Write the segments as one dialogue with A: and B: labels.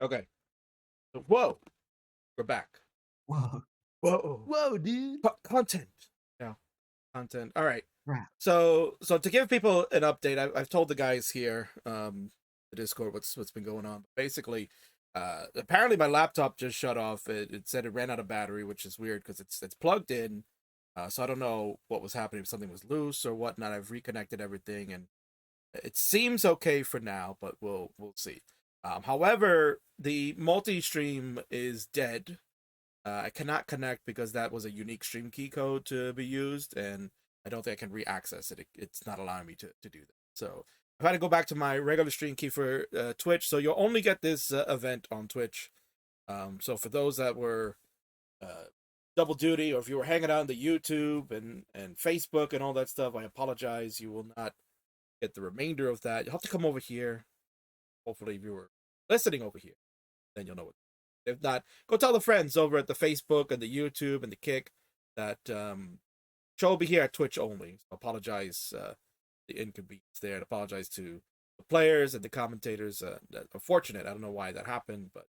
A: Okay. So, whoa, we're back.
B: Whoa.
A: Whoa,
B: Whoa, dude.
A: Content. Yeah, content. All right.
B: Right.
A: So to give people an update, I've told the guys here, the Discord, what's been going on. Basically, apparently my laptop just shut off. It said it ran out of battery, which is weird because it's plugged in. So I don't know what was happening. If something was loose or whatnot. I've reconnected everything, and it seems okay for now, but we'll see. However, the multi-stream is dead. I cannot connect because that was a unique stream key code to be used, and I don't think I can re-access it. It's not allowing me to do that. So I've had to go back to my regular stream key for Twitch. So you'll only get this event on Twitch. So for those that were double duty, or if you were hanging out on the YouTube and Facebook and all that stuff, I apologize. You will not get the remainder of that. You'll have to come over here. Hopefully, if you were listening over here, then you'll know what. If not, go tell the friends over at the Facebook and the YouTube and the Kick that show will be here at Twitch only. So apologize the inconvenience there, and apologize to the players and the commentators that are fortunate. I don't know why that happened, but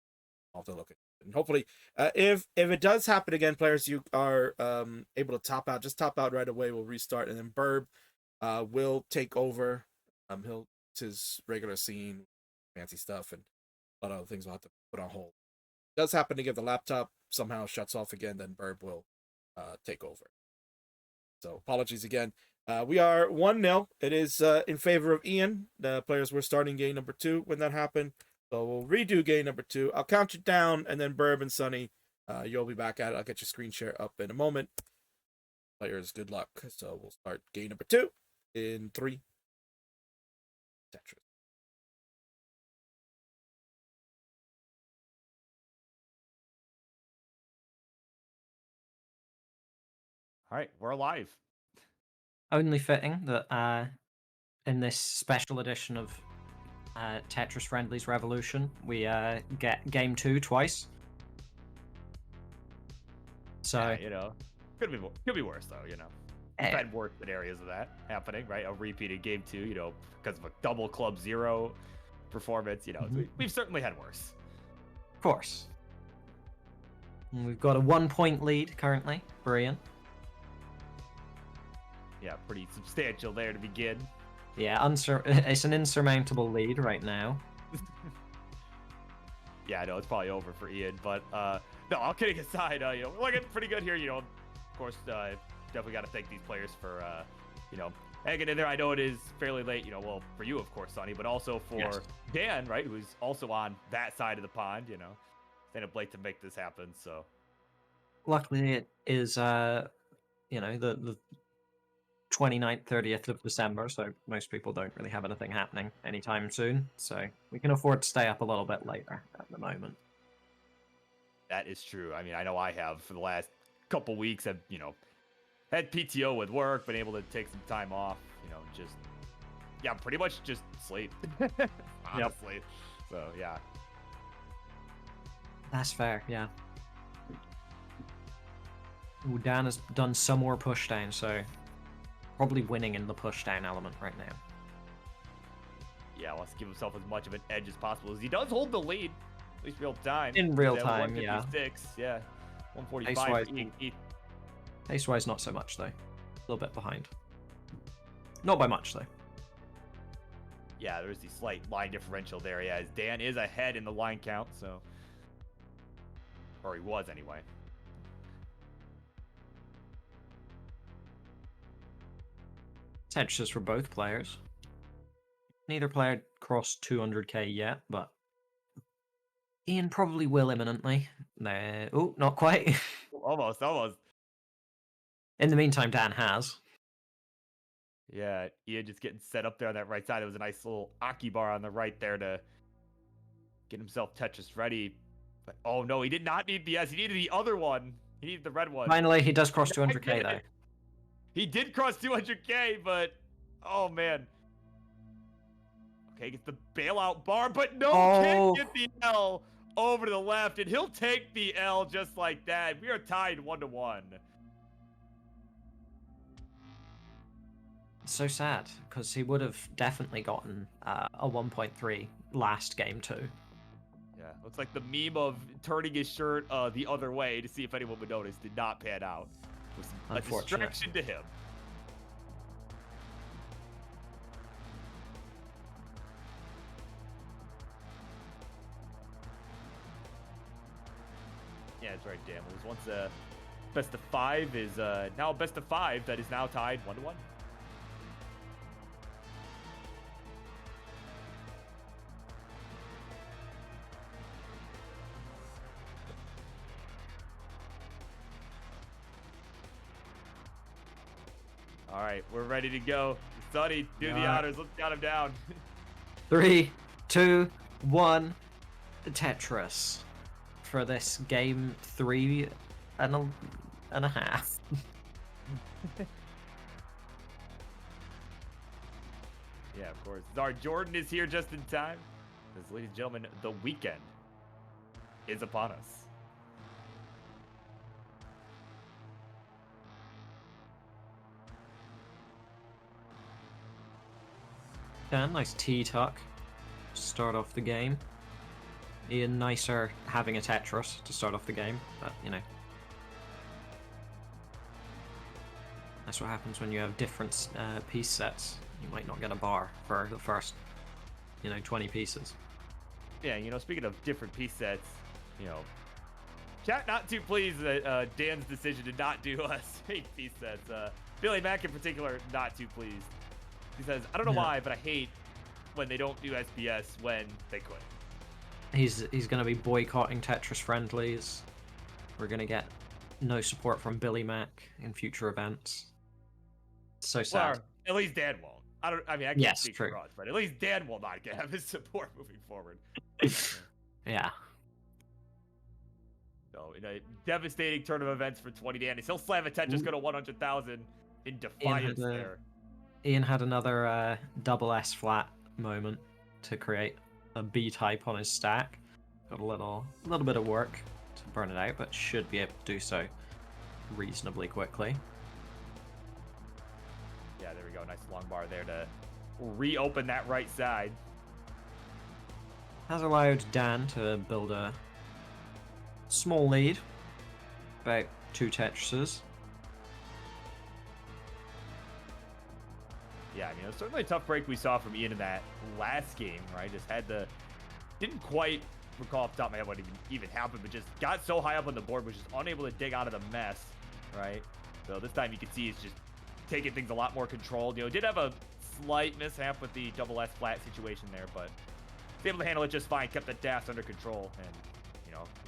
A: I'll have to look at it. And hopefully, if it does happen again, players, you are able to top out. Just top out right away. We'll restart, and then Burb will take over. He'll his regular scene, fancy stuff, and a lot of other things we'll have to put on hold. If it does happen again, the laptop somehow shuts off again, then Burb will take over. So apologies again. We are 1-0. It is in favor of Ian. The players were starting game number 2 when that happened. So we'll redo game number 2. I'll count you down, and then Burb and Sunny, you'll be back at it. I'll get your screen share up in a moment. Players, good luck. So we'll start game number 2 in 3. Tetris.
C: All right, we're alive.
B: Only fitting that in this special edition of Tetris Friendlies Revolution, we get game 2 twice. So
C: Yeah, you know, could be worse though. You know, we've had worse scenarios of that happening, right? A repeated game 2, you know, because of a double club 0 performance. You know, we've certainly had worse.
B: Of course. And we've got a 1-point lead currently for Ian.
C: Yeah, pretty substantial there to begin.
B: Yeah, it's an insurmountable lead right now.
C: Yeah, I know it's probably over for Ian, but no, all kidding aside, you know, we're looking pretty good here. You know, of course, definitely got to thank these players for, you know, hanging in there. I know it is fairly late, you know, well, for you, of course, Sonny, but also for Dan, right, who's also on that side of the pond, you know, staying up late to make this happen, so.
B: Luckily, it is, you know, the 29th, 30th of December, so most people don't really have anything happening anytime soon, so we can afford to stay up a little bit later at the moment.
C: That is true. I mean, I know I have for the last couple weeks. I've, you know, had PTO with work, been able to take some time off, you know, just, yeah, pretty much just sleep, honestly. Yep. So, yeah.
B: That's fair, yeah. Ooh, Dan has done some more pushdown, so probably winning in the pushdown element right now.
C: Yeah, wants to give himself as much of an edge as possible, as he does hold the lead, at least real time.
B: In real time, yeah.
C: 145.
B: Pace-wise, not so much, though. A little bit behind. Not by much, though.
C: Yeah, there's the slight line differential there, yeah, as Dan is ahead in the line count, so. Or he was, anyway.
B: Tetris for both players. Neither player crossed 200k yet, but Ian probably will imminently. Oh, not quite.
C: Almost.
B: In the meantime, Dan has.
C: Yeah, Ian just getting set up there on that right side. It was a nice little Aki bar on the right there to get himself Tetris ready. But oh no, he did not need the S. He needed the other one. He needed the red one.
B: Finally, he does cross 200k though.
C: He did cross 200k, but oh man. Okay, gets the bailout bar, but no, can't get the L over to the left, and he'll take the L just like that. We are tied 1-1.
B: So sad, because he would have definitely gotten a 1.3 last game too.
C: Yeah, Yeah, looks like the meme of turning his shirt the other way to see if anyone would notice did not pan out. It was a
B: Unfortunate.
C: distraction to him. Yeah, that's right, Dan. It was once a best of 5 is now a best of 5 that is now tied 1-1. All right, we're ready to go. Sonny, do the honors. Let's count him down.
B: 3, 2, 1. Tetris for this game 3 and a half.
C: Yeah, of course. Our Jordan is here just in time. Because, ladies and gentlemen, the weekend is upon us.
B: Yeah, nice T-tuck. Start off the game. Ian, nicer having a Tetris to start off the game, but you know. That's what happens when you have different piece sets. You might not get a bar for the first, 20 pieces.
C: Yeah, speaking of different piece sets, chat not too pleased that Dan's decision to not do us 8 piece sets. Billy Mack in particular, not too pleased. He says, I don't know why, but I hate when they don't do SPS when they could.
B: He's going to be boycotting Tetris Friendlies. We're going to get no support from Billy Mack in future events. So sad.
C: Well, at least Dan won't. I can't speak for us, but at least Dan will not have his support moving forward.
B: Yeah.
C: So, in a devastating turn of events for 20 Danny, he'll slam a Tetris go to 100,000 in defiance there.
B: Ian had another double S flat moment to create a B type on his stack. Got a little bit of work to burn it out, but should be able to do so reasonably quickly.
C: Yeah, there we go. Nice long bar there to reopen that right side.
B: Has allowed Dan to build a small lead, about 2 Tetrises.
C: Yeah, it's certainly a tough break we saw from Ian in that last game, right? Just didn't quite recall off the top of my head what even happened, but just got so high up on the board, was just unable to dig out of the mess, right? So this time you can see he's just taking things a lot more controlled. Did have a slight mishap with the double S flat situation there, but was able to handle it just fine, kept the dash under control, and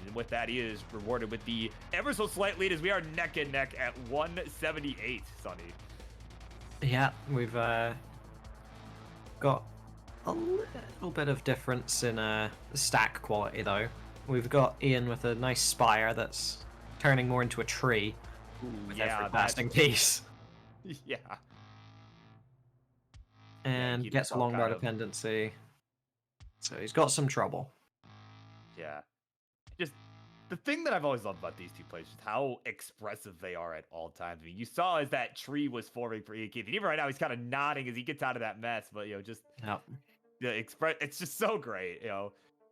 C: and with that, he is rewarded with the ever so slight lead as we are neck and neck at 178, Sonny.
B: Yeah, we've got a little bit of difference in stack quality, though. We've got Ian with a nice spire that's turning more into a tree with every passing piece.
C: Yeah.
B: And gets a long bar dependency. So he's got some trouble.
C: Yeah. Just the thing that I've always loved about these two players is how expressive they are at all times. You saw as that tree was forming for Iankeith, and even right now he's kind of nodding as he gets out of that mess. But it's just so great,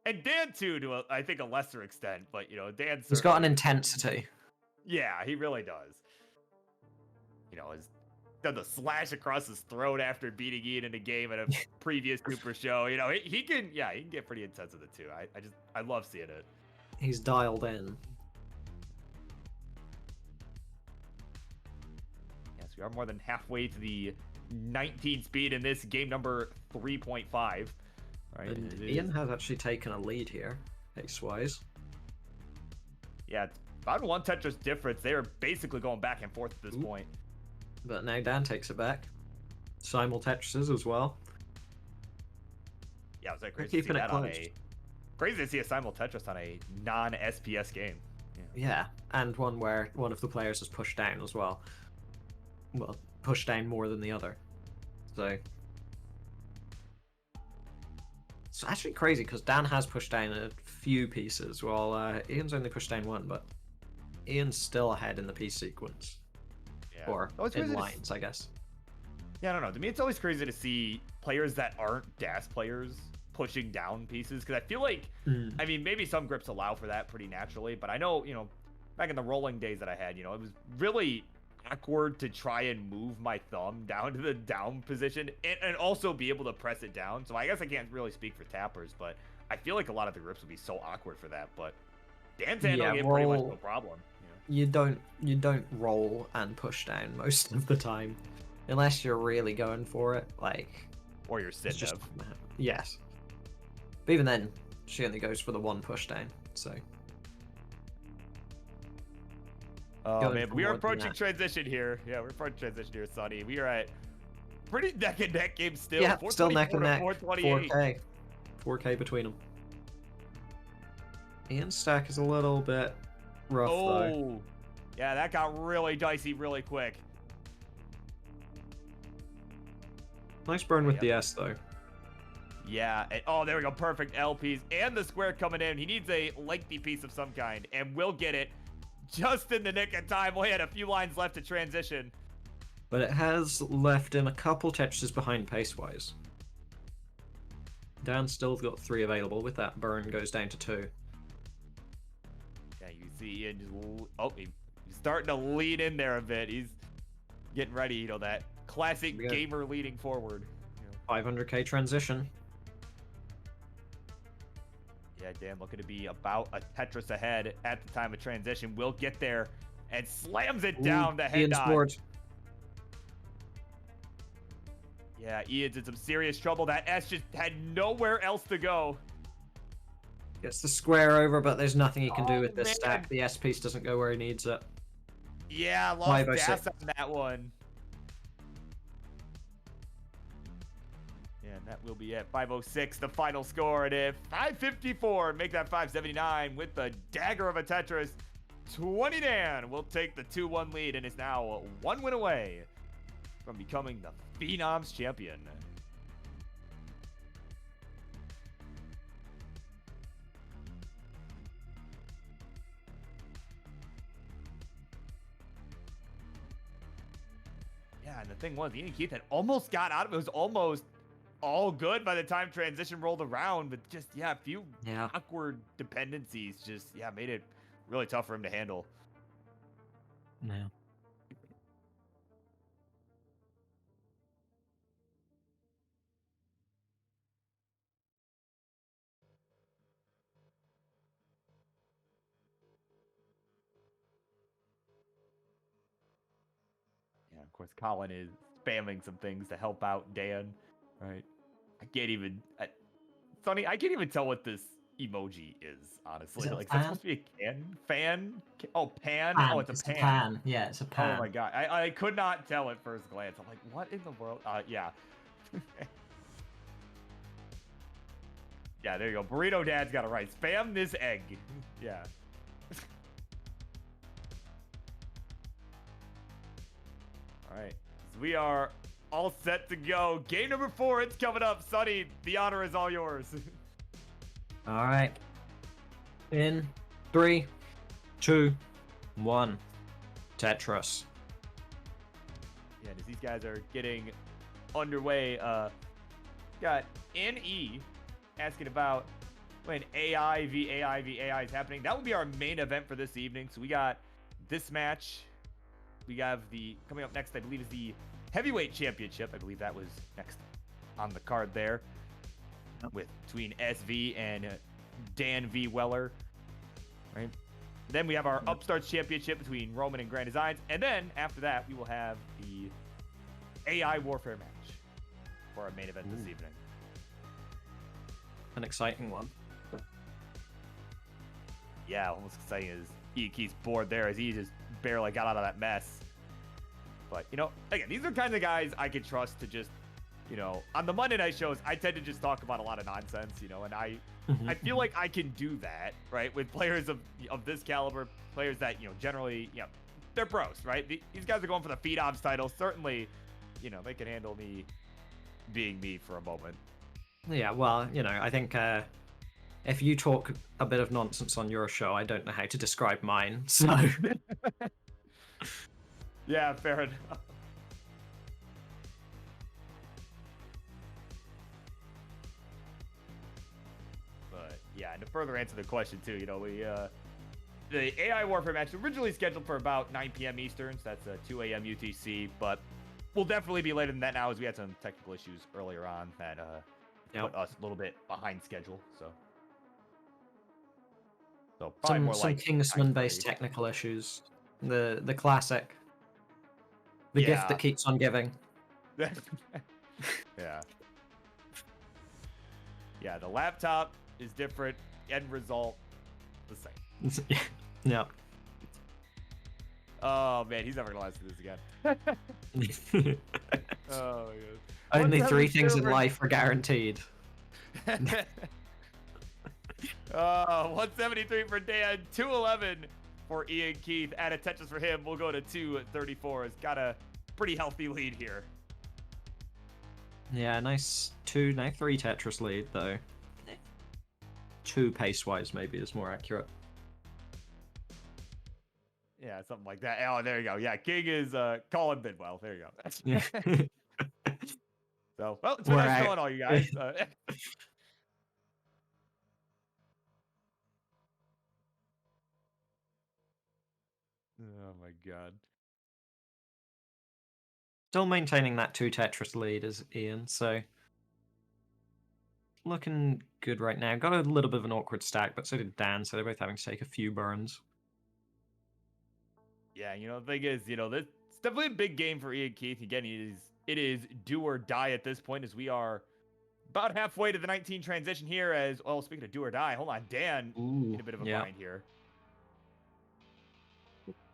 C: And Dan too, to I think a lesser extent. But Dan's
B: he's got an intensity.
C: Yeah, he really does. Has done the slash across his throat after beating Ian in a game at a previous Super Show. He can get pretty intense with it too. I love seeing it.
B: He's dialed in.
C: Yes, we are more than halfway to the 19 speed in this game number 3.5. Right.
B: And Ian has actually taken a lead here, pace-wise.
C: Yeah, it's about 1 Tetris difference. They are basically going back and forth at this point.
B: But now Dan takes it back. Simul Tetrises as well.
C: Yeah, it was crazy to see that crazy to see a Simul Tetris on a non-SPS game.
B: Yeah, and one where one of the players is pushed down as well. Well, pushed down more than the other. So it's actually crazy because Dan has pushed down a few pieces while Ian's only pushed down 1, but Ian's still ahead in the piece sequence. Yeah. Or in lines, I guess.
C: Yeah, I don't know. To me, it's always crazy to see players that aren't DAS players pushing down pieces, because I feel like, I mean, maybe some grips allow for that pretty naturally, but I know, back in the rolling days that I had, it was really awkward to try and move my thumb down to the down position and also be able to press it down. So I guess I can't really speak for tappers, but I feel like a lot of the grips would be so awkward for that. But Dan's handling it pretty much no problem.
B: You don't roll and push down most of the time, unless you're really going for it, like.
C: Or you're sit
B: just yes. But even then, she only goes for the one push down. So.
C: Oh man, we are approaching transition here. Yeah, we're approaching transition here, Sonny. We are at pretty neck and neck game still.
B: Yeah, still neck and neck.
C: 428.
B: 4K between them. Ian's stack is a little bit rough though.
C: Yeah, that got really dicey really quick.
B: Nice burn with the S though.
C: Yeah, and, there we go, perfect LPs and the square coming in. He needs a lengthy piece of some kind, and we'll get it just in the nick of time. We had a few lines left to transition.
B: But it has left him a couple Tetrises behind pace-wise. Dan still's got 3 available. With that, burn goes down to 2.
C: Yeah, you see Ian just, he's starting to lean in there a bit. He's getting ready, that classic gamer leading forward.
B: 500k transition.
C: Yeah, Dan looking to be about a Tetris ahead at the time of transition. Will get there and slams it down the head dodge. Yeah, Ian's in some serious trouble. That S just had nowhere else to go.
B: Gets the square over, but there's nothing he can do with this stack. The S piece doesn't go where he needs it.
C: Yeah, lost gas on that one. And that will be at 506, the final score. And if 554, make that 579 with the dagger of a Tetris. 20 Dan will take the 2-1 lead and is now 1 win away from becoming the Phenoms champion. Yeah, and the thing was, Iankeith had almost got out of it. It was almost all good by the time transition rolled around, but just a few awkward dependencies just made it really tough for him to handle.
B: Yeah.
C: Yeah, of course, Colin is spamming some things to help out Dan. Right. I can't even, Sonny, I can't even tell what this emoji is, honestly. Like, that's supposed to be a fan? Oh, pan? Oh, it's a pan.
B: Yeah, it's a pan.
C: Oh my god. I could not tell at first glance. I'm like, what in the world? Yeah. Yeah, there you go. Burrito Dad's got it right. Spam this egg. Yeah. All right. So we are all set to go. Game number 4, it's coming up. Sonny, the honor is all yours.
B: All right. In 3, 2, 1. Tetris.
C: Yeah, as these guys are getting underway, got NE asking about when AI v AI v AI is happening. That will be our main event for this evening. So we got this match. We have coming up next, I believe, is the Heavyweight Championship. I believe that was next on the card there, between SV and DanV Weller, right? Then we have our Upstarts Championship between Roman and Grand Designs, and then after that we will have the AI Warfare match for our main event this evening.
B: An exciting one.
C: Yeah, almost exciting as Iankeith's bored there as he just barely got out of that mess. But, again, these are kinds of guys I could trust to just, on the Monday night shows, I tend to just talk about a lot of nonsense, and I feel like I can do that, right, with players of this caliber, players that, generally, they're pros, right? These guys are going for the Phenoms title. Certainly, they can handle me being me for a moment.
B: Yeah, well, I think if you talk a bit of nonsense on your show, I don't know how to describe mine, so...
C: Yeah, fair enough. Yeah, and to further answer the question too, we the AI Warfare match originally scheduled for about 9 p.m. Eastern, so that's 2 a.m. UTC, but we'll definitely be later than that now, as we had some technical issues earlier on that put us a little bit behind schedule. So probably more
B: Some
C: like
B: Kingsman-based technical issues. The classic. The gift that keeps on giving.
C: Yeah. Yeah, the laptop is different. End result, the same.
B: Yeah.
C: Oh man, he's never gonna listen to this again. Oh my god.
B: Only 3 things in life are guaranteed.
C: 173 for Dan, 211 for Iankeith. Add a Tetris for him. We'll go to 234. Has got a pretty healthy lead here.
B: Yeah, nice 3 Tetris lead though. 2 pace-wise maybe is more accurate.
C: Yeah, something like that. Oh, there you go. Yeah, King is calling Bidwell. There you go.
B: Yeah.
C: So, well, it's been nice calling all you guys. Oh my god.
B: Still maintaining that 2 Tetris lead is Ian, so looking good right now. Got a little bit of an awkward stack, but so did Dan, so they're both having to take a few burns.
C: Yeah, the thing is, this it's definitely a big game for Iankeith. Again, it is do or die at this point, as we are about halfway to the 19 transition here. As well, speaking of do or die, hold on, Dan in a bit of a bind here.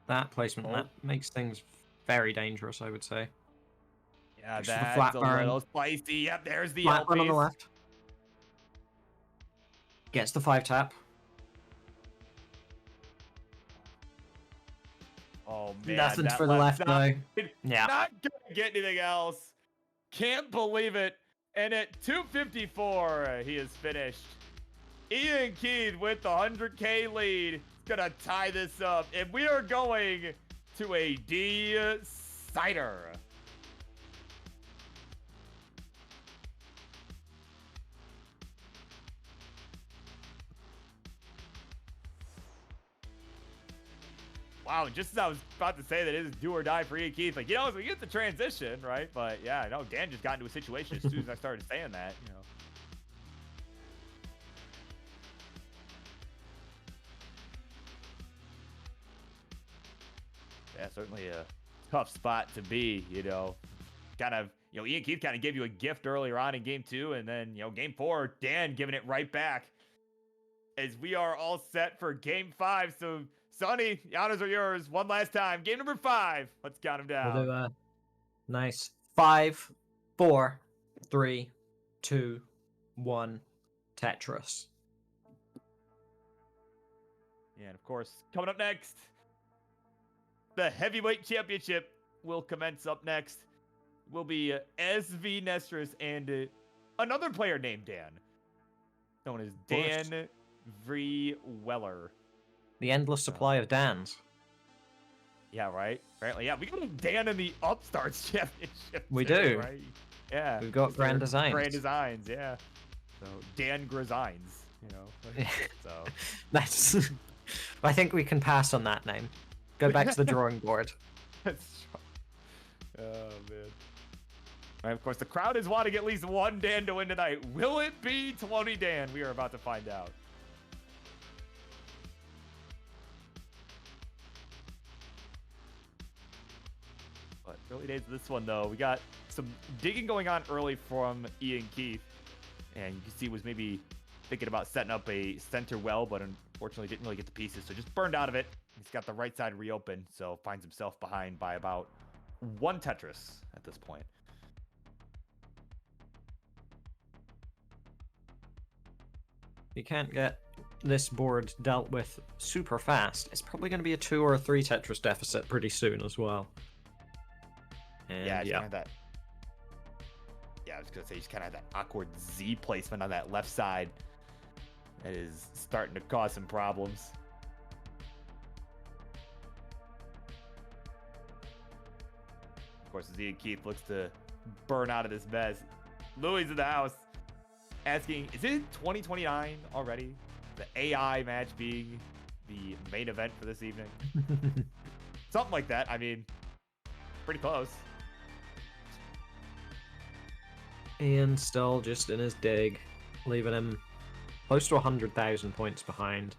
B: That placement that makes things very dangerous, I would say.
C: Yeah, that's a little spicy. Yep, there's the
B: flat burn on the left. Gets the 5 tap.
C: Oh man,
B: nothing for the left though. Yeah,
C: not gonna get anything else. Can't believe it. And at 254, he is finished. Iankeith with the 100K lead. Gonna tie this up, and we are going to a decider. Wow, just as I was about to say that it is do or die for Iankeith, like, as we get the transition, right? But yeah, no, Dan just got into a situation as soon as I started saying that, Yeah, certainly a tough spot to be, kind of, Iankeith kind of gave you a gift earlier on in game 2, and then, game 4, Dan giving it right back as we are all set for game 5. So, Sonny, the honors are yours one last time. Game number 5. Let's count them down.
B: We'll do, nice. 5, 4, 3, 2, 1, Tetris.
C: And of course, coming up next, the heavyweight championship will commence up next. Will be SV Nestris and another player named Dan, known as Dan V. Weller.
B: The endless supply of Dans.
C: Yeah, right? Apparently, yeah. We got a Dan in the Upstarts championship.
B: We do.
C: Right? Yeah.
B: We've got Grand Designs.
C: Grand Designs, yeah. So, Dan Grizines, So.
B: That's... I think we can pass on that name. Go back to the drawing board.
C: That's oh, man. And of course, the crowd is wanting at least one Dan to win tonight. Will it be 20 Dan? We are about to find out. But early days of this one, though, we got some digging going on early from Iankeith. And you can see was maybe thinking about setting up a center well, but unfortunately didn't really get the pieces. So just burned out of it. He's got the right side reopened, so finds himself behind by about 1 Tetris at this point.
B: You can't get this board dealt with super fast. It's probably going to be a 2 or a 3 Tetris deficit pretty soon as well. And
C: yeah, kind of that. Yeah, I was gonna say he's kind of that awkward Z placement on that left side. That is starting to cause some problems. Of course, as Iankeith looks to burn out of this mess. Louis in the house asking, is it 2029 already? the AI match being the main event for this evening. Something like that. I mean, pretty close.
B: Ian still just in his dig, leaving him close to 100,000 points behind.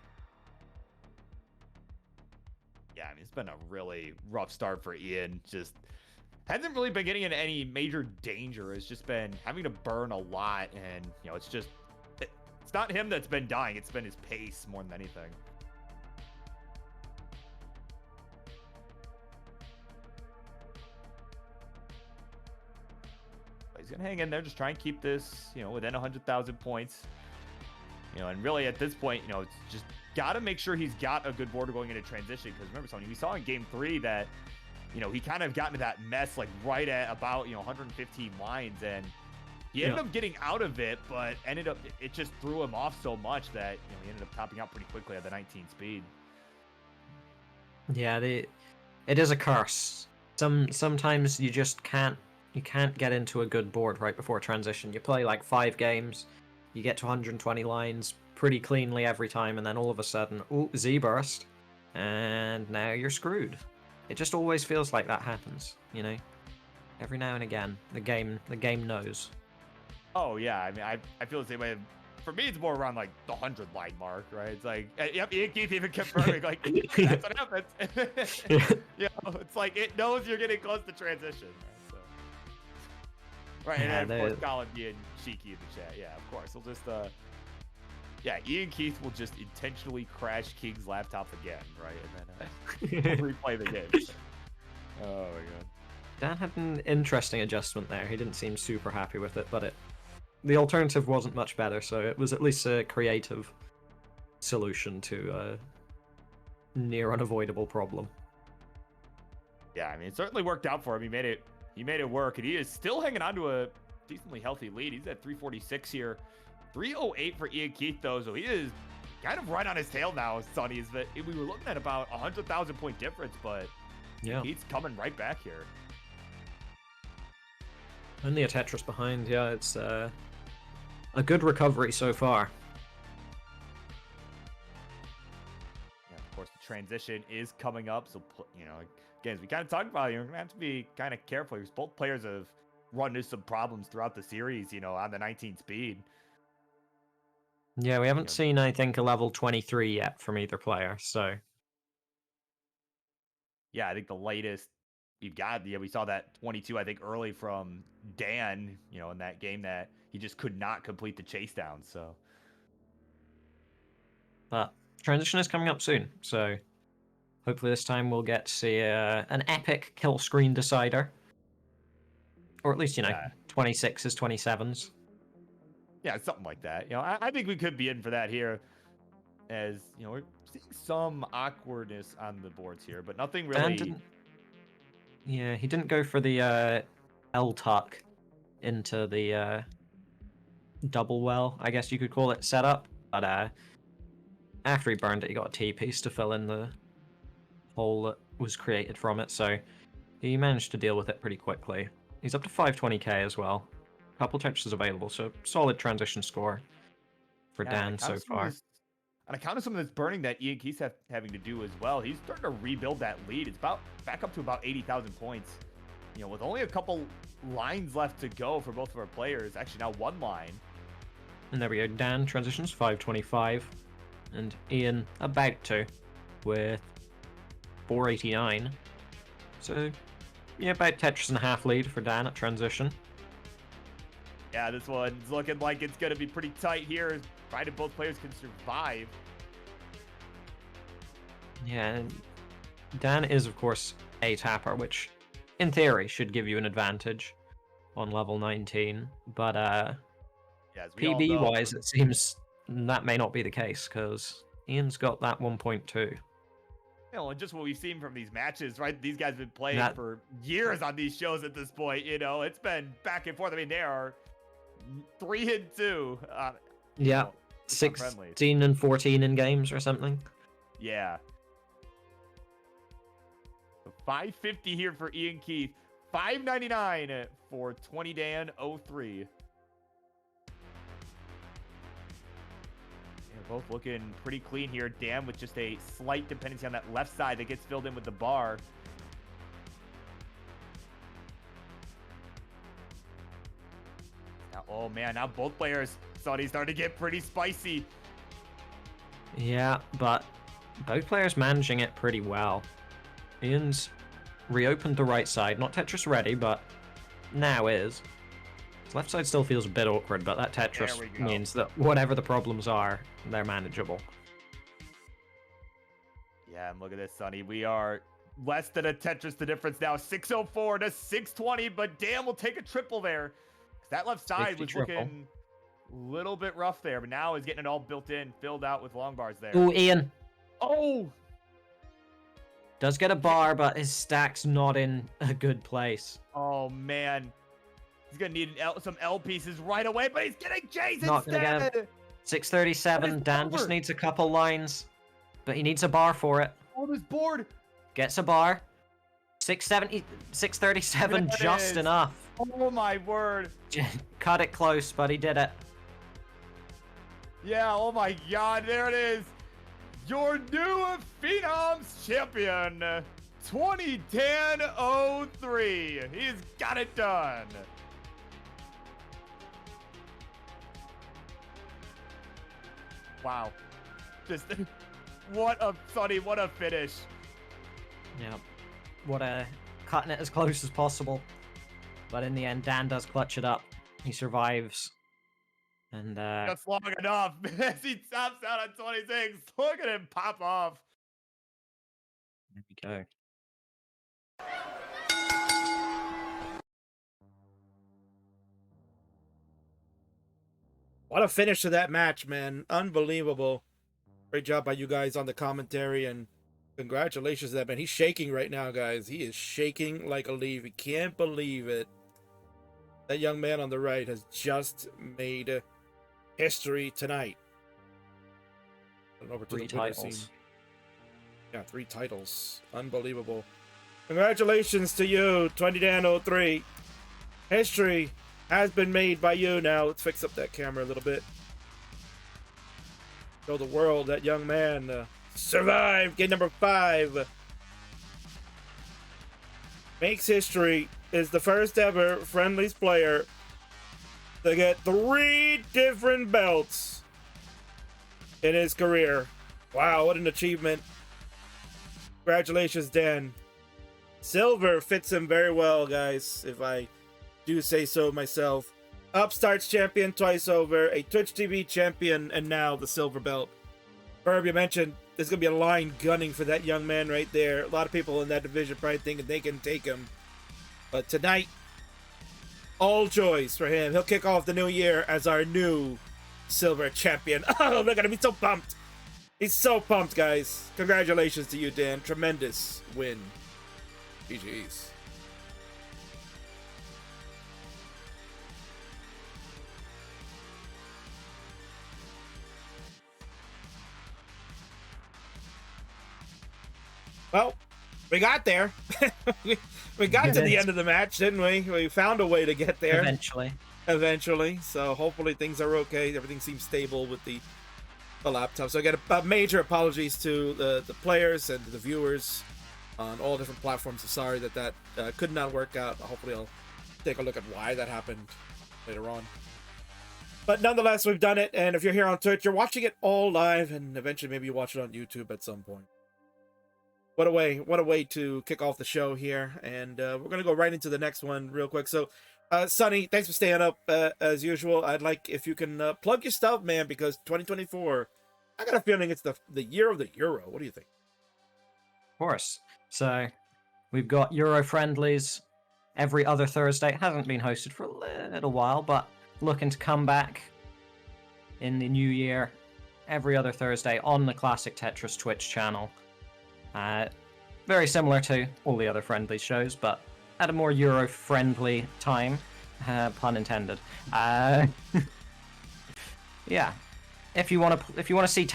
C: Yeah, I mean, it's been a really rough start for Ian. Just hasn't really been getting into any major danger. It's just been having to burn a lot, and you know, it's not him that's been dying. It's been his pace more than anything. But he's gonna hang in there, just try and keep this, you know, within 100,000 points. You know, and really at this point, you know, it's just got to make sure he's got a good border going into transition. Because remember, Sony, we saw in Game 3 that, you know, he kind of got into that mess like right at about, you know, 115 lines, and he ended up getting out of it, but it just threw him off so much that, you know, he ended up topping out pretty quickly at the 19 speed.
B: Yeah, it is a curse. Sometimes you just can't get into a good board right before transition. You play like 5 games, you get to 120 lines pretty cleanly every time, and then all of a sudden, ooh, Z burst, and now you're screwed. It just always feels like that happens, you know. Every now and again, the game knows.
C: Oh yeah, I mean, I feel the same way. For me, it's more around like the 100 line mark, right? It's like, yep, Iankeith even confirming, like, that's what happens. You know, it's like it knows you're getting close to transition, right? So. Right, and then of course, Colin being cheeky in the chat. Yeah, of course, he'll just yeah, Iankeith will just intentionally crash King's laptop again, right? And then replay the game. Oh my god.
B: Dan had an interesting adjustment there. He didn't seem super happy with it, but the alternative wasn't much better, so it was at least a creative solution to a near unavoidable problem.
C: Yeah, I mean, it certainly worked out for him. He made it work, and he is still hanging on to a decently healthy lead. He's at 346 here. 308 for Iankeith, though, so he is kind of right on his tail now, Sonny. Is that we were looking at about 100,000 point difference, but
B: yeah,
C: he's coming right back here.
B: Only a Tetris behind. Yeah, it's a good recovery so far.
C: Yeah, of course, the transition is coming up, so you know, again, as we kind of talked about, you're gonna have to be kind of careful because both players have run into some problems throughout the series. You know, on the 19 speed.
B: Yeah, we haven't seen, I think, a level 23 yet from either player, so...
C: Yeah, I think the latest you've got, we saw that 22, I think, early from Dan, you know, in that game that he just could not complete the chase down, so...
B: But transition is coming up soon, so hopefully this time we'll get to see an epic kill screen decider. Or at least, you know, 26s, 27s.
C: Yeah, something like that. You know, I think we could be in for that here, as you know, we're seeing some awkwardness on the boards here, but nothing really.
B: Yeah, he didn't go for the L tuck into the double well, I guess you could call it, setup. But after he burned it, he got a T piece to fill in the hole that was created from it. So he managed to deal with it pretty quickly. He's up to 520k as well. Couple touches available, so solid transition score for Dan so far.
C: On account of some of this burning that Iankeith's having to do as well, he's starting to rebuild that lead. It's back up to about 80,000 points. You know, with only a couple lines left to go for both of our players. Actually, now 1 line.
B: And there we go. Dan transitions 525, and Ian about to with 489. So yeah, about Tetris and a half lead for Dan at transition.
C: Yeah, this one's looking like it's going to be pretty tight here, provided both players can survive.
B: Yeah, and Dan is, of course, a tapper, which, in theory, should give you an advantage on level 19. But PB-wise, it seems that may not be the case, because Ian's got that 1.2.
C: You know, and just what we've seen from these matches, right? These guys have been playing for years on these shows at this point. You know, it's been back and forth. I mean, they are 3-2.
B: Yeah, 16 and 14 in games or something.
C: Yeah. 550 here for Iankeith. 599 for 20 Dan 03. They're both looking pretty clean here. Dan with just a slight dependency on that left side that gets filled in with the bar. Now, oh man, now both players, Sonny, starting to get pretty spicy.
B: Yeah, but both players managing it pretty well. Ian's reopened the right side, not Tetris ready, but now is. His left side still feels a bit awkward, but that Tetris means that whatever the problems are, they're manageable.
C: Yeah, and look at this, Sonny. We are less than a Tetris the difference now. 604 to 620, but Dan will take a triple there. That left side was looking a little bit rough there, but now he's getting it all built in, filled out with long bars there.
B: Ooh, Ian.
C: Oh!
B: Does get a bar, but his stack's not in a good place.
C: Oh, man. He's going to need some L pieces right away, but he's getting J's
B: Not
C: instead!
B: gonna get him. 637, Dan just needs a couple lines, but he needs a bar for it.
C: On his board!
B: Gets a bar. 670, 637, just enough.
C: Oh, my word.
B: Cut it close, but he did it.
C: Yeah, oh my god, there it is. Your new Phenoms champion, 2010-03. He's got it done. Wow. Just, what a finish.
B: Yeah. What a cutting it as close as possible. But in the end, Dan does clutch it up. He survives. And
C: that's long enough. As he tops out on 26. Look at him pop off.
B: There we go.
A: What a finish to that match, man. Unbelievable. Great job by you guys on the commentary, and congratulations to that man. He's shaking right now, guys. He is shaking like a leaf. He can't believe it. That young man on the right has just made history tonight. Over to
B: 3
A: the winner
B: titles.
A: scene. Yeah, 3 titles. Unbelievable. Congratulations to you, 2010-03. History has been made by you now. Let's fix up that camera a little bit. Show the world that young man survived. Game number 5. Makes history. Is the first ever Friendlies player to get 3 different belts in his career. Wow, what an achievement. Congratulations, Dan. Silver fits him very well, guys, if I do say so myself. Upstarts champion twice over, a Twitch TV champion, and now the silver belt. Herb, you mentioned there's going to be a line gunning for that young man right there. A lot of people in that division probably thinking they can take him. But tonight, all joys for him. He'll kick off the new year as our new silver champion. Oh, look at him. He's so pumped. He's so pumped, guys. Congratulations to you, Dan. Tremendous win. GG's. Well, we got there. we got to the end of the match, didn't we? We found a way to get there. Eventually. So hopefully things are okay. Everything seems stable with the laptop. So again, major apologies to the players and the viewers on all different platforms. I'm sorry that could not work out. Hopefully I'll take a look at why that happened later on. But nonetheless, we've done it. And if you're here on Twitch, you're watching it all live, and eventually maybe you watch it on YouTube at some point. What a way to kick off the show here. And we're going to go right into the next one real quick. So, Sonny, thanks for staying up as usual. I'd like if you can plug your stuff, man, because 2024, I got a feeling it's the year of the Euro. What do you think?
B: Of course. So, we've got Euro Friendlies every other Thursday. It hasn't been hosted for a little while, but looking to come back in the new year every other Thursday on the Classic Tetris Twitch channel. Very similar to all the other Friendly shows, but at a more Euro-friendly time, pun intended. Yeah, if you want to see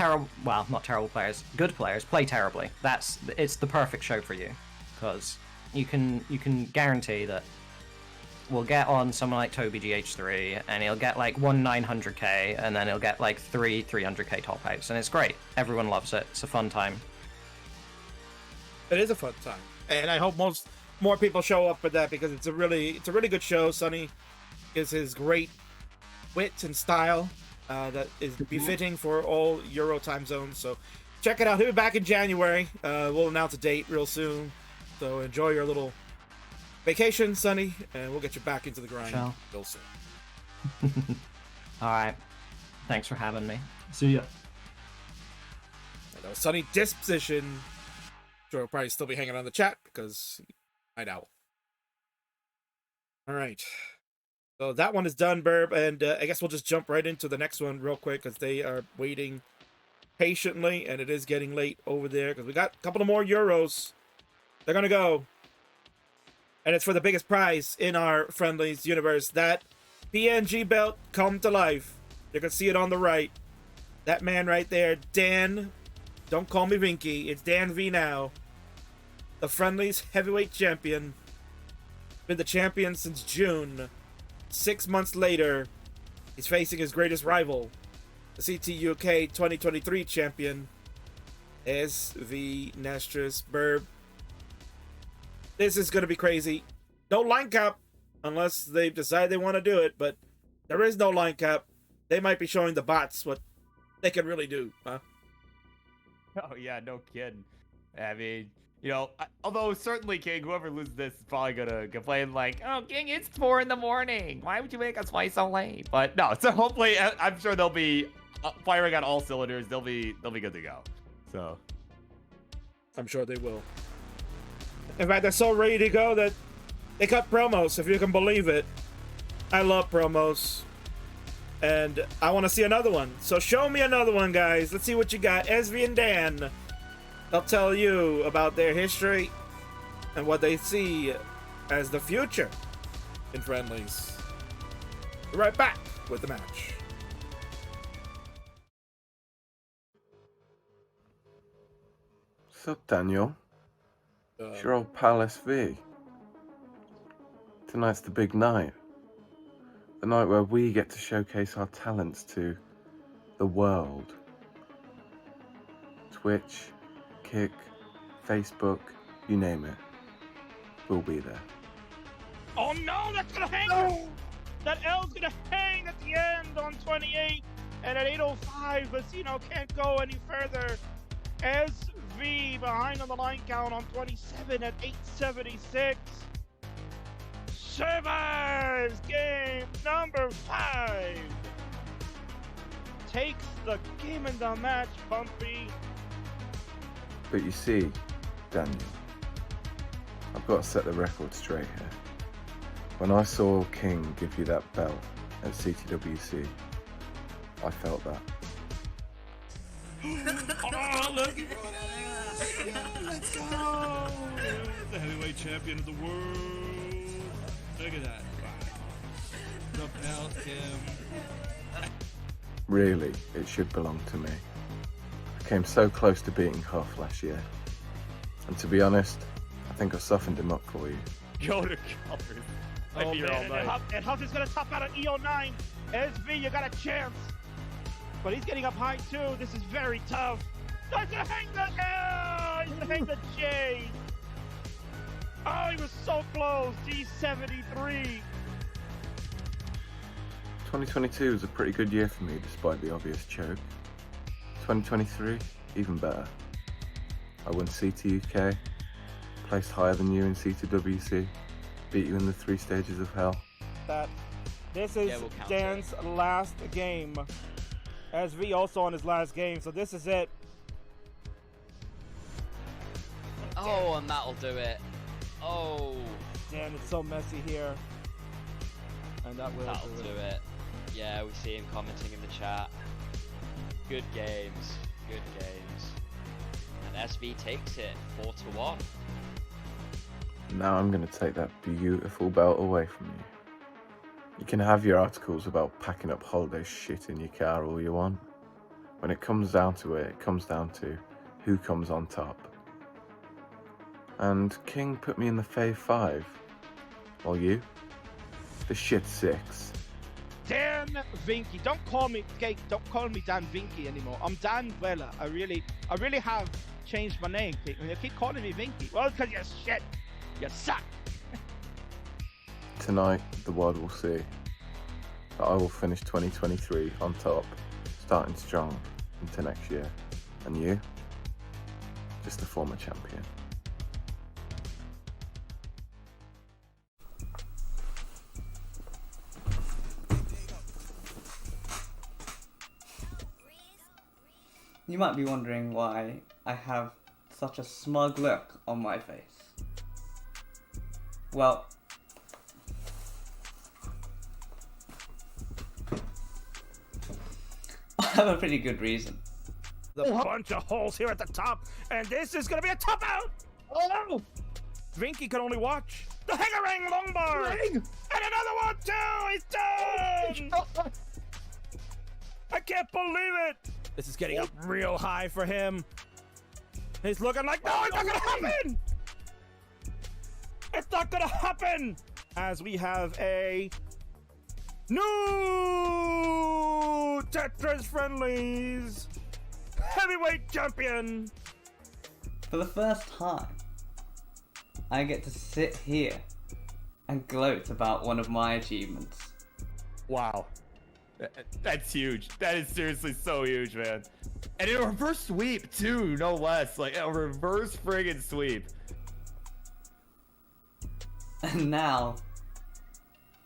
B: not terrible players, good players play terribly, it's the perfect show for you, because you can guarantee that will get on someone like Toby GH3, and he'll get like 900k, and then he'll get like 300k top outs, and it's great. Everyone loves it. It's a fun time.
A: It is a fun time, and I hope more people show up for that, because it's a really good show. Sonny is his great wit and style that is befitting for all Euro time zones. So check it out. He'll be back in January. We'll announce a date real soon. So enjoy your little vacation, Sonny, and we'll get you back into the grind real soon.
B: All right. Thanks for having me.
D: See ya.
A: I know Sonny Disposition. Sure, will probably still be hanging on the chat because I know. All right. So that one is done, Burb, and I guess we'll just jump right into the next one real quick because they are waiting patiently, and it is getting late over there because we got a couple of more Euros. They're going to go. And it's for the biggest prize in our Friendlies universe. That PNG belt come to life. You can see it on the right. That man right there, Dan. Don't call me Vinky. It's DanV now. The Friendlies heavyweight champion. Been the champion since June. 6 months later, he's facing his greatest rival, the CTUK 2023 champion, SV Nestris Burb. This is going to be crazy. No line cap, unless they decide they want to do it, but there is no line cap. They might be showing the bots what they can really do, huh?
C: Oh, yeah, no kidding. I mean, you know, although certainly, King, whoever loses this is probably going to complain like, oh, King, it's 4 in the morning. Why would you make us play so late? But no, so hopefully, I'm sure they'll be firing on all cylinders. They'll be good to go. So
A: I'm sure they will. In fact, they're so ready to go that they cut promos, if you can believe it. I love promos. And I want to see another one. So show me another one, guys. Let's see what you got. SV and Dan. They'll tell you about their history and what they see as the future in Friendlies. Be right back with the match.
E: So, Daniel, it's your old pal SV. Tonight's the big night. The night where we get to showcase our talents to the world. Twitch, Kick, Facebook, you name it. We'll be there.
F: Oh no, that's gonna hang! No! That L's gonna hang at the end on 28, and at 8:05, Vecino can't go any further. SV behind on the line count on 27 at 8:76. Survives game number 5. Takes the game in the match, Bumpy.
E: But you see, Daniel, I've got to set the record straight here. When I saw King give you that belt at CTWC, I felt that.
F: Oh, look! Let's go! The heavyweight champion of the world. Look at that. Wow. The belt, Kim.
E: Really, it should belong to me. I came so close to beating Huff last year. And to be honest, I think I softened him up for you.
C: go to colors. I'd be here all night.
F: And Huff is going to top out at EO9. SV, you got a chance. But he's getting up high too. This is very tough. No, he's going to hang the L. He's going to hang the J. Oh, he was so close. G73.
E: 2022 was a pretty good year for me despite the obvious choke. 2023, even better. I won CTUK, placed higher than you in CTWC, beat you in the 3 stages of hell.
F: This is Dan's last game. SV also on his last game, so this is it.
G: Oh, and that'll do it. Oh.
F: Dan, it's so messy here. And that'll
G: do it. Yeah, we see him commenting in the chat. Good games. Good games. And SV takes it 4-1.
E: Now I'm going to take that beautiful belt away from you. You can have your articles about packing up holiday shit in your car all you want. When it comes down to it, it comes down to who comes on top. And King put me in the Fave 5. While you The shit 6.
F: Dan Vinky. Don't call me Dan Vinky anymore. I'm Dan Vela. I really have changed my name. You keep calling me Vinky. Well, because you're shit. You suck.
E: Tonight, the world will see that I will finish 2023 on top, starting strong into next year. And you? Just a former champion.
D: You might be wondering why I have such a smug look on my face. Well, I have a pretty good reason.
F: A bunch of holes here at the top, and this is gonna be a top out. Oh! Vinky can only watch. The Hangarang longbar! And another one too! He's done! I can't believe it! This is getting up real high for him. He's looking like, no, it's not gonna happen! It's not gonna happen! As we have a new Tetris Friendlies heavyweight champion.
D: For the first time, I get to sit here and gloat about one of my achievements.
C: Wow. That's huge. That is seriously so huge, man. And in a reverse sweep, too, no less. Like, a reverse friggin' sweep.
D: And now,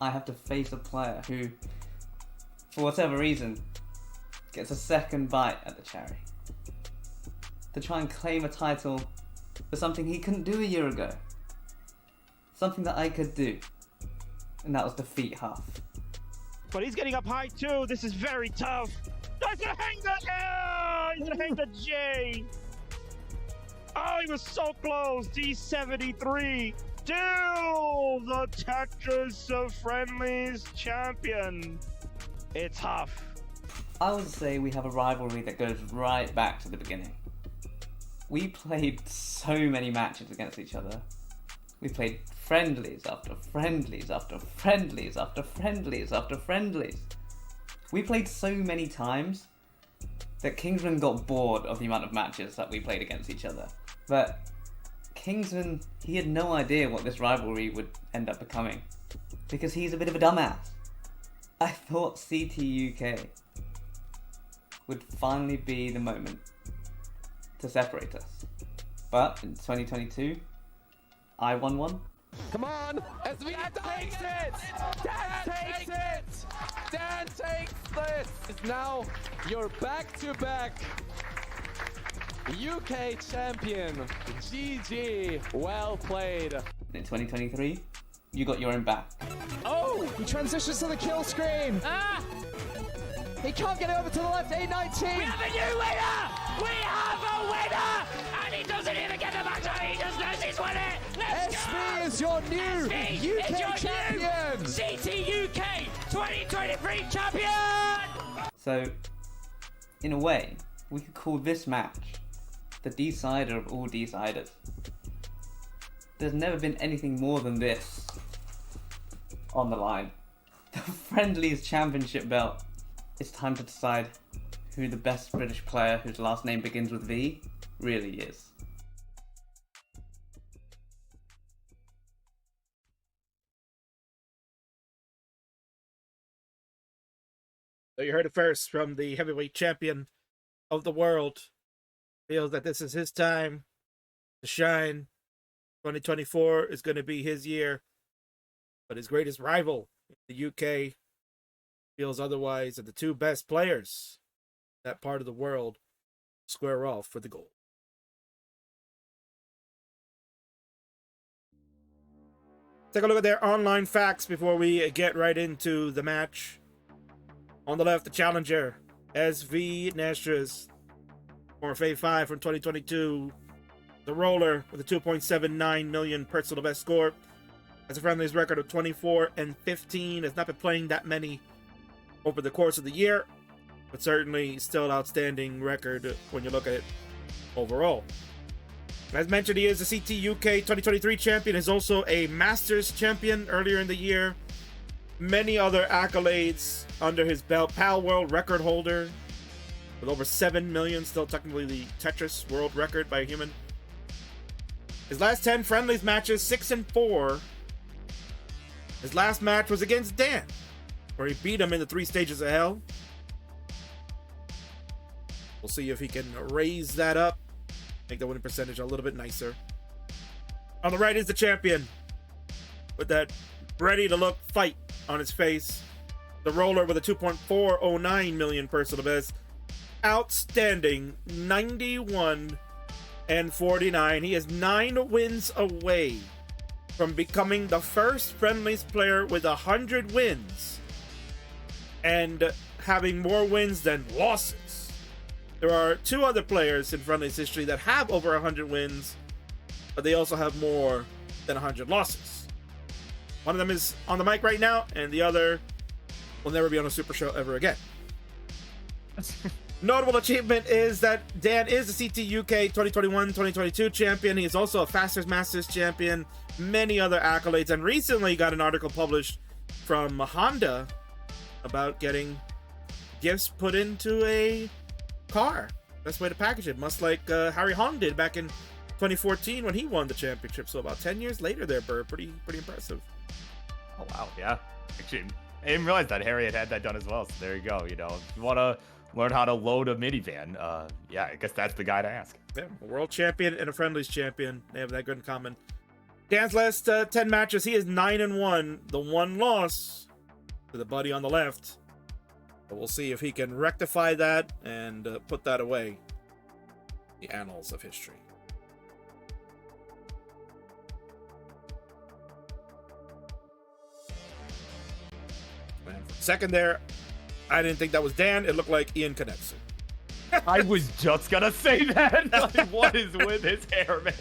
D: I have to face a player who, for whatever reason, gets a second bite at the cherry. To try and claim a title for something he couldn't do a year ago. Something that I could do. And that was defeat Huff.
F: But he's getting up high too. This is very tough. Oh, he's gonna hang the L! He's gonna hang the J! Oh, he was so close. D73. Still the Tetris Friendlies champion. It's Huff.
D: I would say we have a rivalry that goes right back to the beginning. We played so many matches against each other. We played friendlies after friendlies after friendlies after friendlies after friendlies. We played so many times that Kingsman got bored of the amount of matches that we played against each other. But Kingsman, he had no idea what this rivalry would end up becoming, because he's a bit of a dumbass. I thought CTUK would finally be the moment to separate us. But in 2022, I won one.
H: Come on, SV takes it! Dan takes it! Dan takes this! It's now your back-to-back UK champion. GG, well played.
D: In 2023, you got your own back.
H: Oh, he transitions to the kill screen. He can't get over to the left, 819.
I: We have a new winner! We have a winner! And he doesn't even get the match, he just knows he's won it! Let's
H: SV
I: go!
H: is your new
I: SV
H: UK
I: is your
H: champion!
I: New CTUK 2023 champion!
D: So, in a way, we could call this match the decider of all deciders. There's never been anything more than this on the line. The Friendlies Championship belt. It's time to decide who the best British player whose last name begins with V really is.
A: So you heard it first from the heavyweight champion of the world. Feels that this is his time to shine. 2024 is going to be his year. But his greatest rival in the UK feels otherwise, and the two best players in that part of the world square off for the gold. Take a look at their online facts before we get right into the match. On the left, the challenger, SV Nastras, former Fave 5 from 2022. The roller with a 2.79 million personal best score. Has a Friendlies record of 24-15. Has not been playing that many over the course of the year, but certainly still outstanding record when you look at it overall. As mentioned, he is the CTUK 2023 champion. Is also a Masters champion earlier in the year. many other accolades under his belt. PAL World Record holder with over 7 million, still technically the Tetris world record by a human. His last 10 friendlies matches, 6-4. His last match was against Dan, where he beat him in the 3 stages of hell. We'll see if he can raise that up, make the winning percentage a little bit nicer. On the right is the champion, with that ready-to-look fight on his face. The roller with a 2.409 million personal best. Outstanding 91-49. He is 9 wins away from becoming the first friendlies player with 100 wins and having more wins than losses. There are 2 other players in friendlies history that have over 100 wins, but they also have more than 100 losses. One of them is on the mic right now, and the other will never be on a Super Show ever again. Notable achievement is that Dan is the CTUK 2021-2022 champion. He is also a Fastest Masters champion, many other accolades, and recently got an article published from Honda about getting gifts put into a car. Best way to package it, much like Harry Hong did back in 2014 when he won the championship. So about 10 years later there, Burr. Pretty impressive.
C: Oh, wow. Yeah. Actually, I didn't realize that Harry had that done as well. So there you go. You know, if you want to learn how to load a minivan, yeah, I guess that's the guy to ask.
A: Yeah, a world champion and a friendlies champion. They have that good in common. Dan's last 10 matches, he is 9-1. The one loss to the buddy on the left. But we'll see if he can rectify that and put that away in the annals of history. And second there, I didn't think that was Dan. It looked like Iankeith.
C: I was just gonna say that. Like, what is with his hair, man?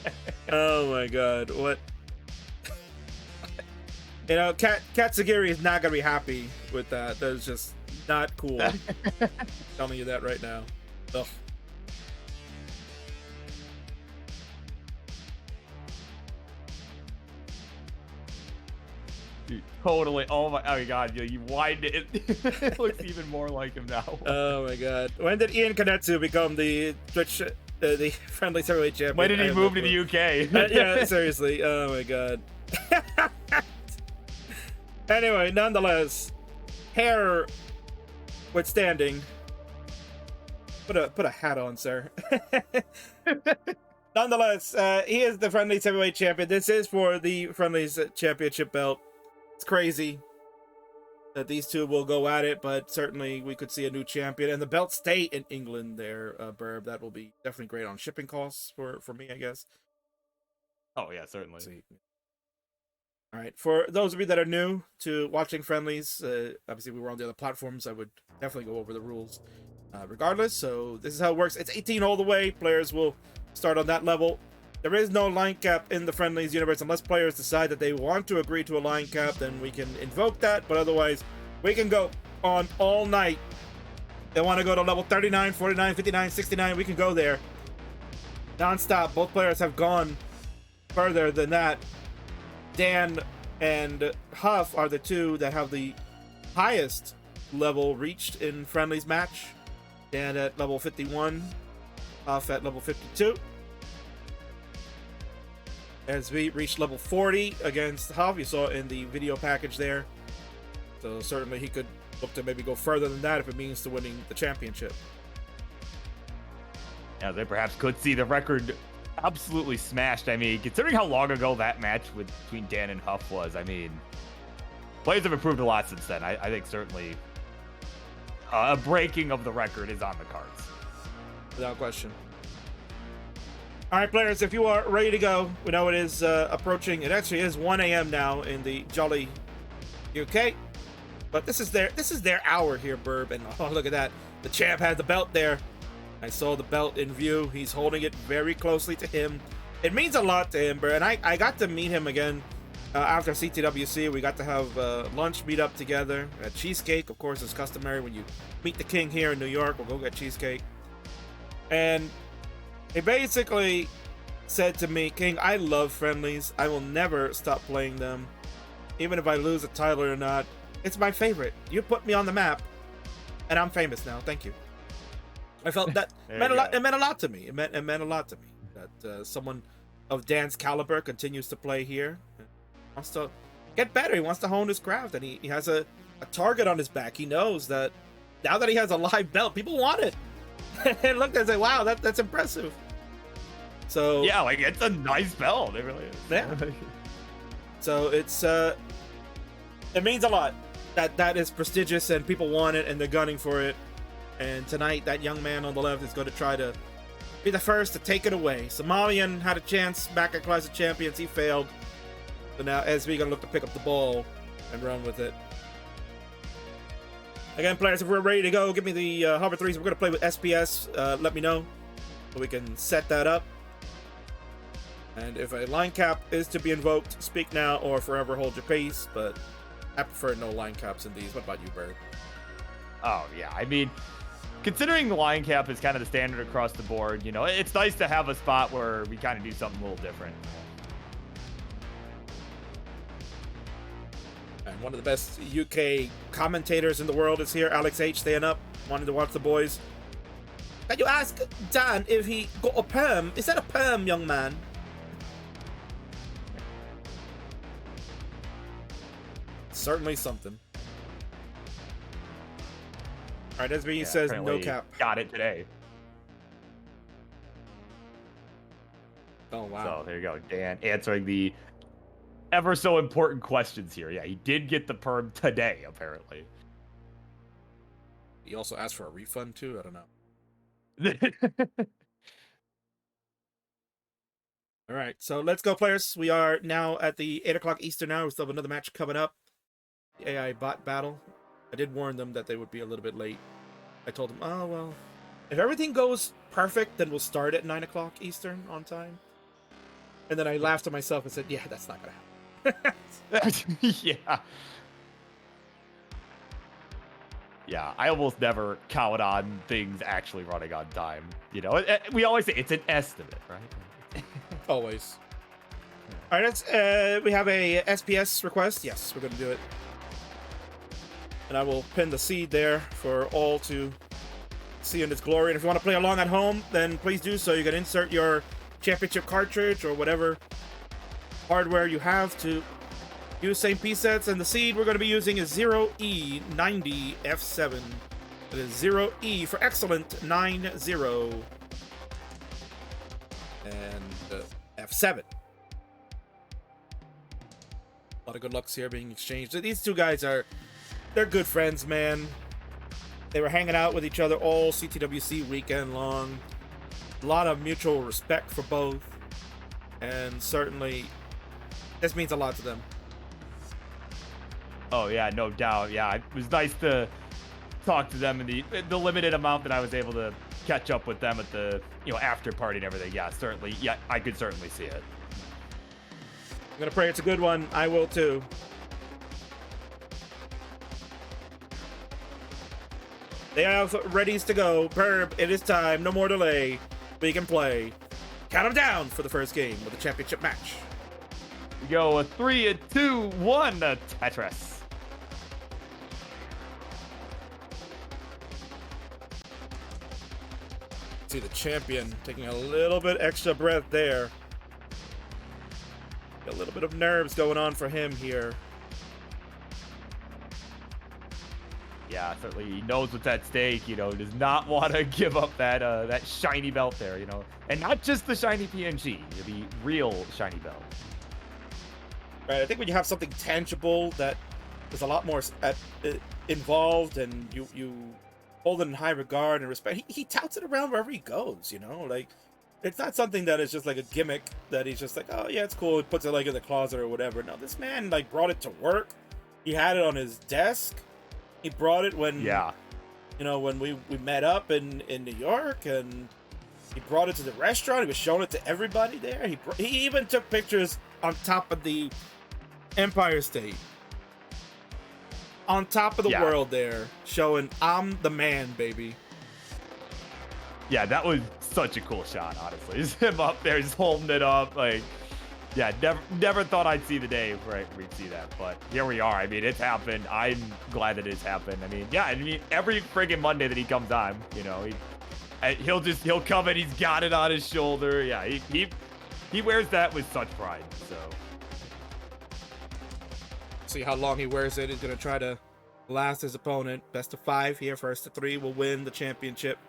A: Oh my god, what? You know, Katsugiri is not gonna be happy with that. That is just not cool. Telling you that right now. Ugh.
C: Totally. Oh my god, you widened it. It looks even more like him now.
A: Oh my god. When did Ian Kanetsu become the Twitch, the friendly heavyweight champion?
C: When did he move to the UK?
A: Yeah, seriously. Oh my god. Anyway, nonetheless, hair withstanding. Put a hat on, sir. Nonetheless, he is the friendlies heavyweight champion. This is for the friendlies championship belt. It's crazy that these two will go at it, but certainly we could see a new champion. And the belt stay in England there, Burb. That will be definitely great on shipping costs for me, I guess.
C: Oh, yeah, certainly.
A: All right, for those of you that are new to watching friendlies, obviously we were on the other platforms. I would definitely go over the rules regardless. So this is how it works. It's 18 all the way. Players will start on that level. There is no line cap in the friendlies universe unless players decide that they want to agree to a line cap. Then we can invoke that, but otherwise we can go on all night. They want to go to level 39, 49, 59, 69. We can go there non-stop. Both players have gone further than that. Dan and Huff are the two that have the highest level reached in friendlies match. Dan at level 51, Huff at level 52. As we reach level 40 against Huff, you saw in the video package there. So certainly he could look to maybe go further than that if it means to winning the championship.
C: Yeah, they perhaps could see the record absolutely smashed. I mean, considering how long ago that match between Dan and Huff was, I mean, players have improved a lot since then. I think certainly a breaking of the record is on the cards.
A: Without question. All right, players, if you are ready to go, we know it is approaching. It actually is 1 a.m. now in the jolly UK, but this is their hour here, Burb. And oh, look at that! The champ has the belt there. I saw the belt in view. He's holding it very closely to him. It means a lot to him, Burb. And I got to meet him again after CTWC. We got to have lunch meet up together. Cheesecake, of course, is customary when you meet the king here in New York. We'll go get cheesecake. And he basically said to me, King, I love friendlies. I will never stop playing them. Even if I lose a title or not, It's my favorite. You put me on the map, and I'm famous now. Thank you. I felt that meant a lot. It meant a lot to me. It meant a lot to me that someone of Dan's caliber continues to play here. Wants to get better. He wants to hone his craft, and he has a target on his back. He knows that now that he has a live belt, people want it. And look, they say, "Wow, that's impressive." So
C: yeah, like it's a nice belt. It really is.
A: Yeah. So it's it means a lot that is prestigious and people want it and they're gunning for it. And tonight, that young man on the left is going to try to be the first to take it away. Somalian had a chance back at Clash of Champions. He failed. So now SB going to look to pick up the ball and run with it. Again, players, if we're ready to go, give me the hover threes. We're going to play with SPS. Let me know so we can set that up. And if a line cap is to be invoked, speak now or forever hold your peace. But I prefer no line caps in these. What about you, Bird?
C: Oh, yeah. I mean, considering the line cap is kind of the standard across the board, you know, it's nice to have a spot where we kind of do something a little different.
A: And one of the best UK commentators in the world is here. Alex H. staying up, wanting to watch the boys. Can you ask Dan if he got a perm? Is that a perm, young man? Certainly something. All right, SB says no cap.
C: Got it today.
A: Oh, wow.
C: So there you go. Dan answering the ever so important questions here. Yeah, he did get the perm today, apparently.
A: He also asked for a refund, too? I don't know. All right, so let's go, players. We are now at the 8 o'clock Eastern hour. We still have another match coming up. The AI bot battle. I did warn them that they would be a little bit late. I told them, oh, well, if everything goes perfect, then we'll start at 9 o'clock Eastern on time. And then I laughed to myself and said, yeah, that's not going to happen.
C: Yeah. Yeah, I almost never count on things actually running on time. You know, we always say it's an estimate, right?
A: Always. All right, let's, we have a SPS request. Yes, we're going to do it. And I will pin the seed there for all to see in its glory. And if you want to play along at home, then please do so. You can insert your championship cartridge or whatever hardware you have to use same piece sets. And the seed we're going to be using is 0E90F7. It is 0E for excellent 90. And F7. A lot of good lucks here being exchanged. These two guys they're good friends, man. They were hanging out with each other all CTWC weekend long. A lot of mutual respect for both. And certainly, this means a lot to them.
C: Oh, yeah, no doubt. Yeah, it was nice to talk to them in the limited amount that I was able to catch up with them at the, after party and everything. Yeah, certainly. Yeah, I could certainly see it.
A: I'm going to pray it's a good one. I will, too. They are ready to go. Burb, it is time. No more delay. We can play. Count them down for the first game of the championship match.
C: We go a 3, a 2, 1, Tetris.
A: See the champion taking a little bit extra breath there. A little bit of nerves going on for him here.
C: Yeah, certainly he knows what's at stake, does not want to give up that shiny belt there, and not just the shiny PNG, the real shiny belt.
A: Right, I think when you have something tangible that is a lot more involved and you hold it in high regard and respect, he touts it around wherever he goes, like it's not something that is just like a gimmick that he's just like, oh yeah, it's cool, he puts it like in the closet or whatever. No, this man like brought it to work. He had it on his desk. He brought it when, when we met up in New York, and he brought it to the restaurant. He was showing it to everybody there. He even took pictures on top of the Empire State, on top of the world there, showing I'm the man, baby.
C: Yeah, that was such a cool shot, honestly. Just him up there, just holding it up, like, Yeah, never thought I'd see the day where we'd see that, but here we are. I mean, it's happened. I'm glad that it's happened. I mean, yeah, I mean, every friggin' Monday that he comes on, you know, he'll come and he's got it on his shoulder. Yeah, he wears that with such pride. So
A: see how long he wears it. He's gonna try to last his opponent. Best of 5 here. First to 3 will win the championship.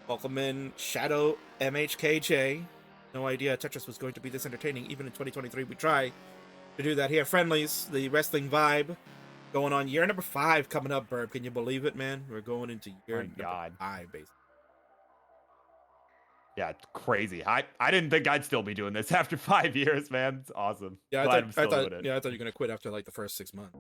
A: Welcome in Shadow MHKJ. No idea Tetris was going to be this entertaining. Even in 2023, we try to do that here. Friendlies, the wrestling vibe going on. Year number 5 coming up, Burb. Can you believe it, man? We're going into year number 5, basically.
C: Yeah, it's crazy. I didn't think I'd still be doing this after 5 years, man. It's awesome.
A: Yeah,
C: I thought
A: you were gonna quit after like the first 6 months.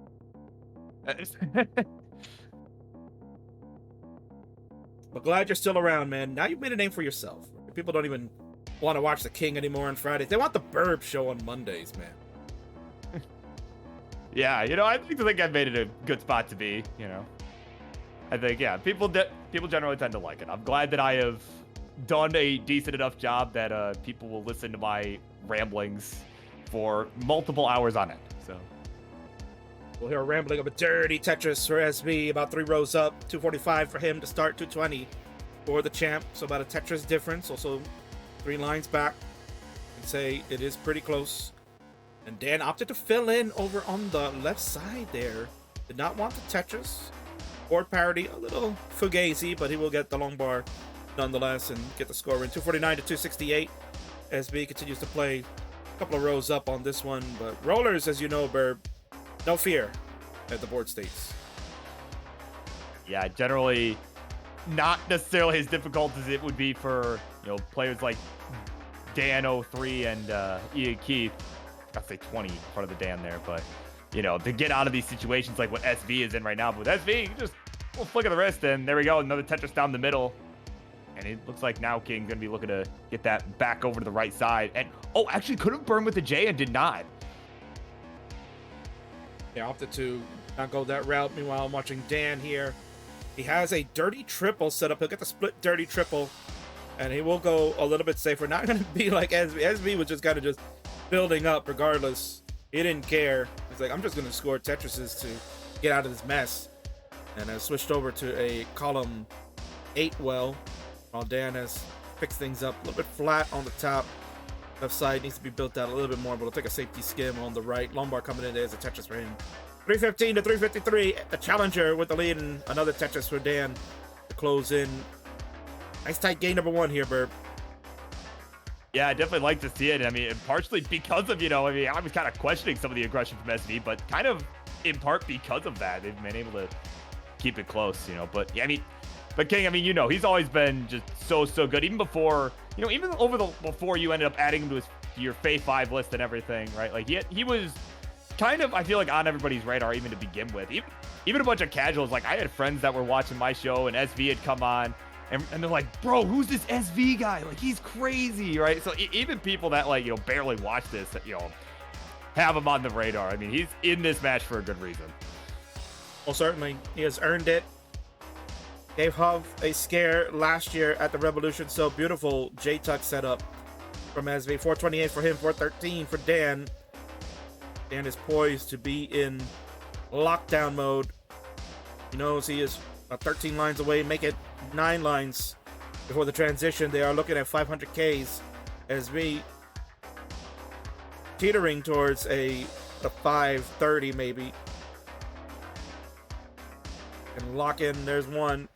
A: But glad you're still around, man. Now you've made a name for yourself. People don't even want to watch The King anymore on Fridays. They want the Burb show on Mondays, man.
C: Yeah, you know, I think I've made it a good spot to be, you know. I think, yeah, people generally tend to like it. I'm glad that I have done a decent enough job that people will listen to my ramblings for multiple hours on end, so.
A: We'll hear a rambling of a dirty Tetris for SB, about 3 rows up, 245 for him to start, 220 for the champ, so about a Tetris difference, also 3 lines back. You can say it is pretty close. And Dan opted to fill in over on the left side there. Did not want the Tetris. Board parity, a little fugazi, but he will get the long bar nonetheless and get the score in. 249 to 268. SB continues to play a couple of rows up on this one, but rollers, as you know, Burb, no fear at the board states.
C: Yeah, generally not necessarily as difficult as it would be for, you know, players like Dan 03 and Iankeith. I'll say 20 in front of the Dan there, but you know, to get out of these situations like what SB is in right now. But with SB, you just a flick of the wrist, and there we go, another Tetris down the middle. And it looks like now King's gonna be looking to get that back over to the right side. And oh, actually could have burned with the J and did not.
A: Yeah, opted to not go that route. Meanwhile, I'm watching Dan here. He has a dirty triple set up. He'll get the split dirty triple, and he will go a little bit safer. Not going to be like SB. SB was just kind of just building up regardless. He didn't care. He's like, I'm just going to score Tetrises to get out of this mess. And I switched over to a column 8 well, while Dan has fixed things up a little bit flat on the top. Left side needs to be built out a little bit more, but we'll take a safety skim on the right. Lombard coming in. There's a Tetris for him. 315 to 353. The challenger with the lead, and another Tetris for Dan to close in. Nice tight game number 1 here, Burb.
C: Yeah, I definitely like to see it. I mean, partially because of, you know, I mean, I was kind of questioning some of the aggression from SV, but kind of in part because of that, they've been able to keep it close, you know. But yeah, I mean, but King, I mean, you know, he's always been just so good. Even before, you know, even before you ended up adding him to your Fae 5 list and everything, right? Like he was kind of, I feel like, on everybody's radar even to begin with. Even a bunch of casuals, like I had friends that were watching my show and SV had come on, and they're like, bro, who's this SV guy? Like, he's crazy, right? So even people that, like, you know, barely watch this, you know, have him on the radar. I mean, he's in this match for a good reason.
A: Well, certainly, he has earned it. Gave Hov a scare last year at the Revolution. So beautiful J-Tuck setup from SV. 428 for him, 413 for Dan. Dan is poised to be in lockdown mode. He knows he is about 13 lines away. Make it 9 lines before the transition. They are looking at 500 Ks. SV teetering towards a 530 maybe. And lock in. There's one.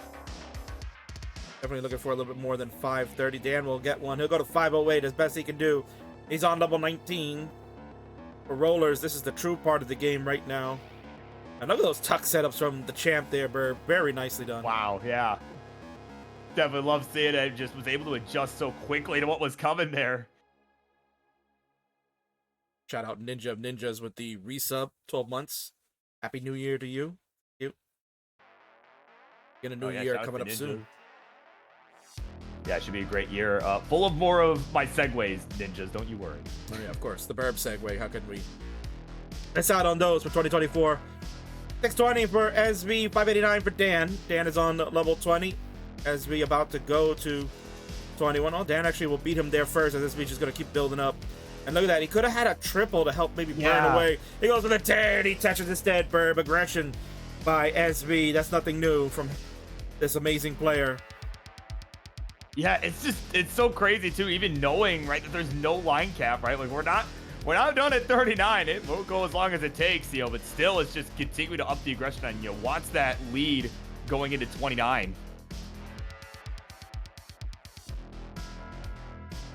A: Definitely looking for a little bit more than 530. Dan will get one. He'll go to 508 as best he can do. He's on level 19. For rollers, this is the true part of the game right now. And look at those tuck setups from the champ there, Burr. Very nicely done.
C: Wow, yeah. Definitely love seeing it. Just was able to adjust so quickly to what was coming there.
A: Shout out Ninja of Ninjas with the resub, 12 months. Happy New Year to you. Get a new year coming up soon.
C: Yeah, it should be a great year. Full of more of my segues, ninjas. Don't you worry.
A: Oh yeah, of course. The Burb segue. How could we miss out on those for 2024? 620 for SV, 589 for Dan. Dan is on level 20. SV about to go to 21. Oh, Dan actually will beat him there first, as SV is just going to keep building up. And look at that. He could have had a triple to help maybe burn
B: Yeah.
A: away. He goes with a dirty Tetris instead. Burb. Aggression by SV. That's nothing new from this amazing player.
C: Yeah, it's so crazy too, even knowing, right, that there's no line cap, right? Like we're not done at 39. It won't go as long as it takes, you know, but still it's just continue to up the aggression and, you know, wants that lead going into 29.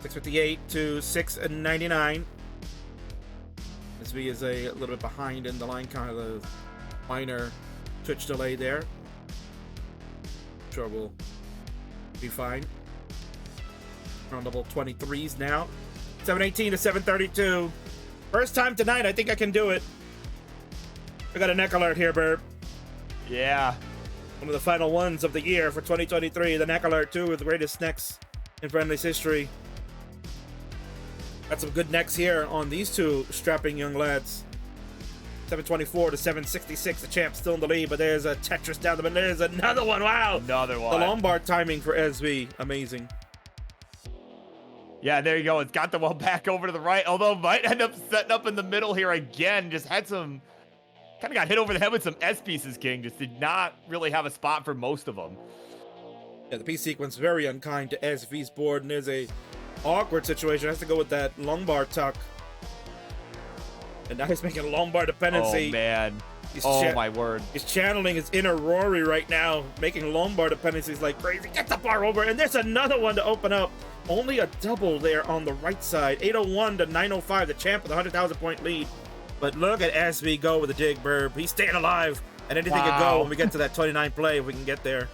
A: 658 to 699. SV is a little bit behind in the line, kind of the minor Twitch delay there. Sure we'll be fine. Around level 23s now. 718 to 732. First time tonight, I think I can do it. I got a neck alert here, Burb.
C: Yeah.
A: One of the final ones of the year for 2023. The neck alert, too, with the greatest necks in Friendlies history. Got some good necks here on these two strapping young lads. 724 to 766. The champ still in the lead, but there's a Tetris down the middle. There's another one. Wow.
C: Another one.
A: The Lombard timing for SV. Amazing.
C: Yeah, there you go. It's got the one back over to the right, although might end up setting up in the middle here again. Just had some, kind of got hit over the head with some S pieces, King. Just did not really have a spot for most of them.
A: Yeah, the piece sequence very unkind to SV's board, and there's a awkward situation. Has to go with that Lombard tuck. And now he's making Lombard dependency.
C: Oh, man.
A: He's
C: my word.
A: He's channeling his inner Rory right now, making Lombard dependencies like crazy. Get the bar over, and there's another one to open up. Only a double there on the right side. 801 to 905, the champ with a 100,000 point lead. But look at SV go with a dig, Burb. He's staying alive, and anything can go when we get to that 29 play if we can get there.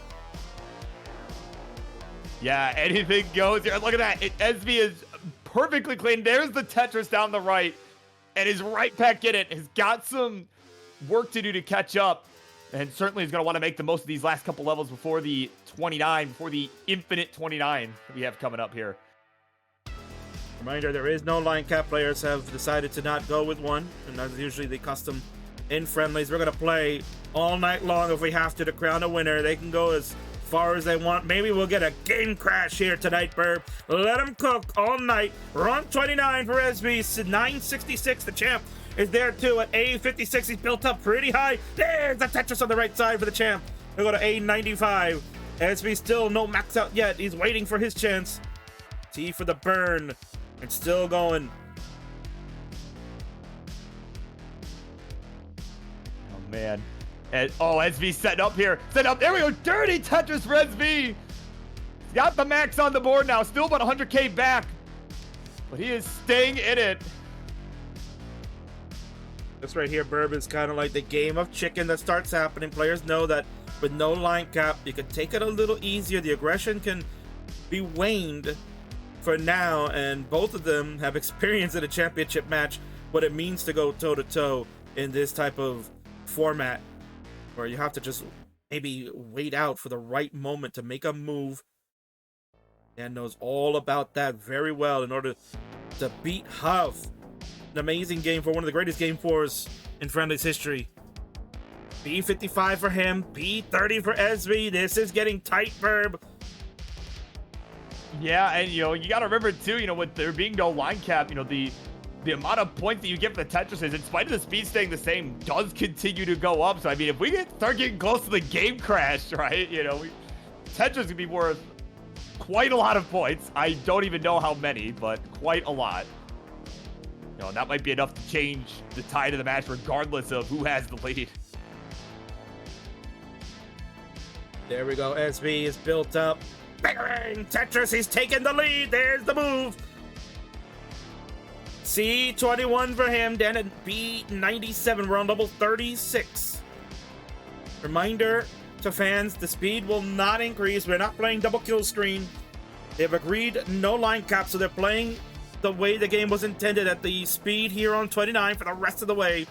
C: Yeah, anything goes here. Look at that. SV is perfectly clean. There's the Tetris down the right, and is right back in it. Has got some work to do to catch up, and certainly is going to want to make the most of these last couple levels before the 29, before the infinite 29 that we have coming up here.
A: Reminder, there is no line cap. Players have decided to not go with one, and that's usually the custom in Friendlies. We're going to play all night long if we have to crown a winner. They can go as far as they want. Maybe we'll get a game crash here tonight, Burb. Let them cook all night. We're on 29 for SB. 966, the champ is there too at A56. He's built up pretty high. There's the Tetris on the right side for the champ. We'll go to A95. SB still no max out yet. He's waiting for his chance. T for the burn. And still going.
C: Oh, man. And, SV setting up here. Setting up. There we go. Dirty Tetris for SV. He's got the max on the board now. Still about 100K back. But he is staying in it.
A: This right here, Burb, is kind of like the game of chicken that starts happening. Players know that with no line cap, you can take it a little easier. The aggression can be waned for now, and both of them have experienced in a championship match what it means to go toe-to-toe in this type of format, where you have to just maybe wait out for the right moment to make a move. Dan knows all about that very well in order to beat Huff. An amazing game for one of the greatest game fours in Friendlies history. B55 for him, B30 for SV. This is getting tight, Burb.
C: Yeah, and you know, you gotta remember too, you know, with there being no line cap, you know, the amount of points that you get for the Tetris is, in spite of the speed staying the same, does continue to go up. So I mean, if we start getting close to the game crash, right, you know, Tetris could be worth quite a lot of points. I don't even know how many, but quite a lot. You know, that might be enough to change the tide of the match regardless of who has the lead.
A: There we go. SV is built up. Bang! Tetris, he's taking the lead. There's the move. C21 for him. Dan at B97. We're on level 36. Reminder to fans, the speed will not increase. We're not playing double kill screen. They've agreed no line cap, so they're playing the way the game was intended at the speed here on 29 for the rest of the way.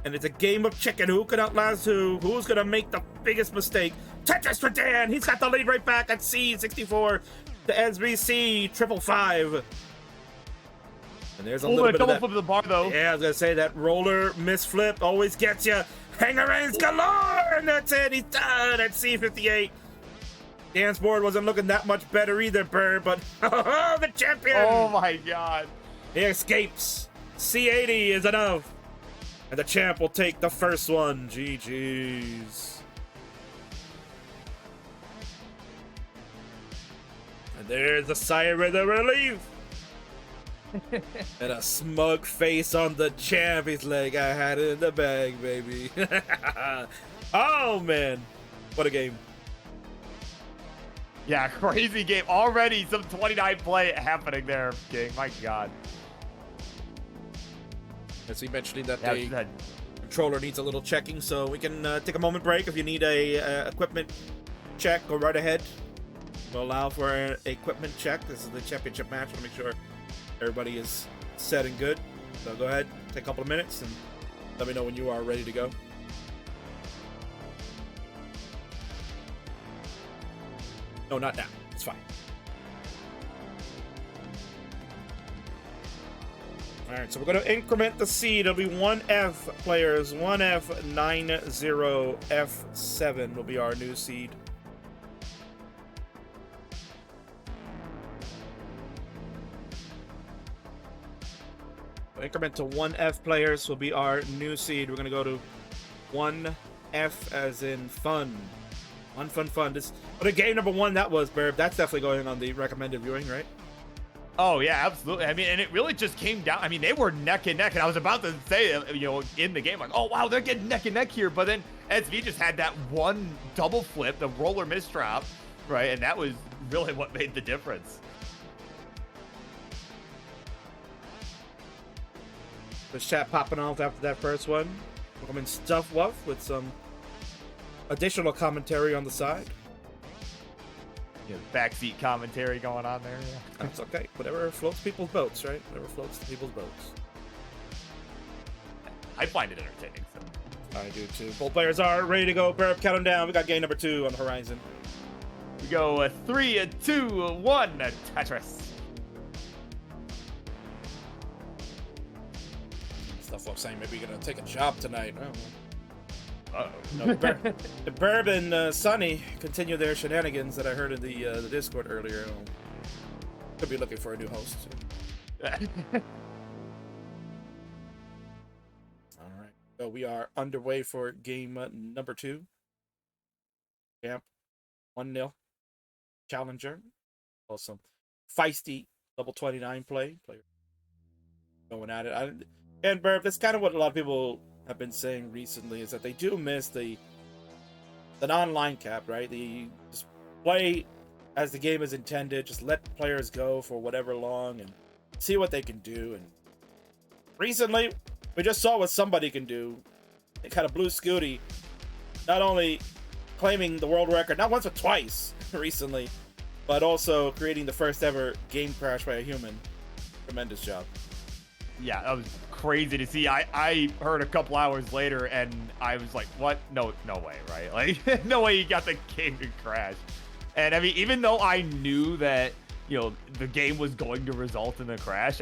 A: And it's a game of chicken. Who could outlast who? Who's going to make the biggest mistake? Tetris for Dan. He's got the lead right back at C64 to SBC 555. And there's a little bit of that.
C: Flip of the bar, though.
A: Yeah, I was going to say that roller misflip always gets you. Hangarang's galore. And that's it. He's done at C58. Dan's board wasn't looking that much better either, Burr, but the champion.
C: Oh, my God.
A: He escapes. C80 is enough. And the champ will take the first one. GG's. And there's a sigh of relief. And a smug face on the champ. He's like, I had it in the bag, baby. Oh, man. What a game.
C: Yeah, crazy game. Already some 29 play happening there, King. My God.
A: As he mentioned that
C: Yeah,
A: the controller needs a little checking, so we can take a moment break. If you need a equipment check, go right ahead. We'll allow for an equipment check. This is the championship match. We'll make sure everybody is set and good. So go ahead, take a couple of minutes, and let me know when you are ready to go. No, not now. It's fine. Alright, so we're going to increment the seed. It'll be 1F players. 1F90F7 will be our new seed. Increment to 1F players will be our new seed. We're going to go to 1F as in fun. Fun. This, what a game number 1 that was, Burb. That's definitely going on the recommended viewing, right?
C: Oh, yeah, absolutely. I mean, and it really just came down. I mean, they were neck and neck, and I was about to say, in the game, like, oh, wow, they're getting neck and neck here. But then SV just had that one double flip, the roller misdrop, right? And that was really what made the difference.
A: The chat popping off after that first one. Welcome Stuff Wuff with some additional commentary on the side.
C: Yeah, backseat commentary going on there. Yeah.
A: That's okay. Whatever floats people's boats, right? Whatever floats people's boats.
C: I find it entertaining. So.
A: I do too. Both players are ready to go. Burb, count them down. We got game number 2 on the horizon.
C: We go 3, 2, 1, Tetris.
A: Stuff Wuff saying maybe you're gonna take a job tonight. Oh.
C: Uh-oh.
A: No, Burb and Sonny continue their shenanigans that I heard in the Discord earlier. Could be looking for a new host. All right, so we are underway for game number 2. Champ 1-0. Challenger. Also, feisty level 29 player going at it. And Burb, that's kind of what a lot of people have been saying recently, is that they do miss the non-line cap, right? The just play as the game is intended, just let players go for whatever long and see what they can do. And recently, we just saw what somebody can do. It kind of blew Scooty, not only claiming the world record, not once but twice recently, but also creating the first ever game crash by a human. Tremendous job.
C: Yeah, that was crazy to see. I heard a couple hours later and I was like, what? No way, right? Like, no way you got the game to crash. And I mean, even though I knew that, the game was going to result in a crash,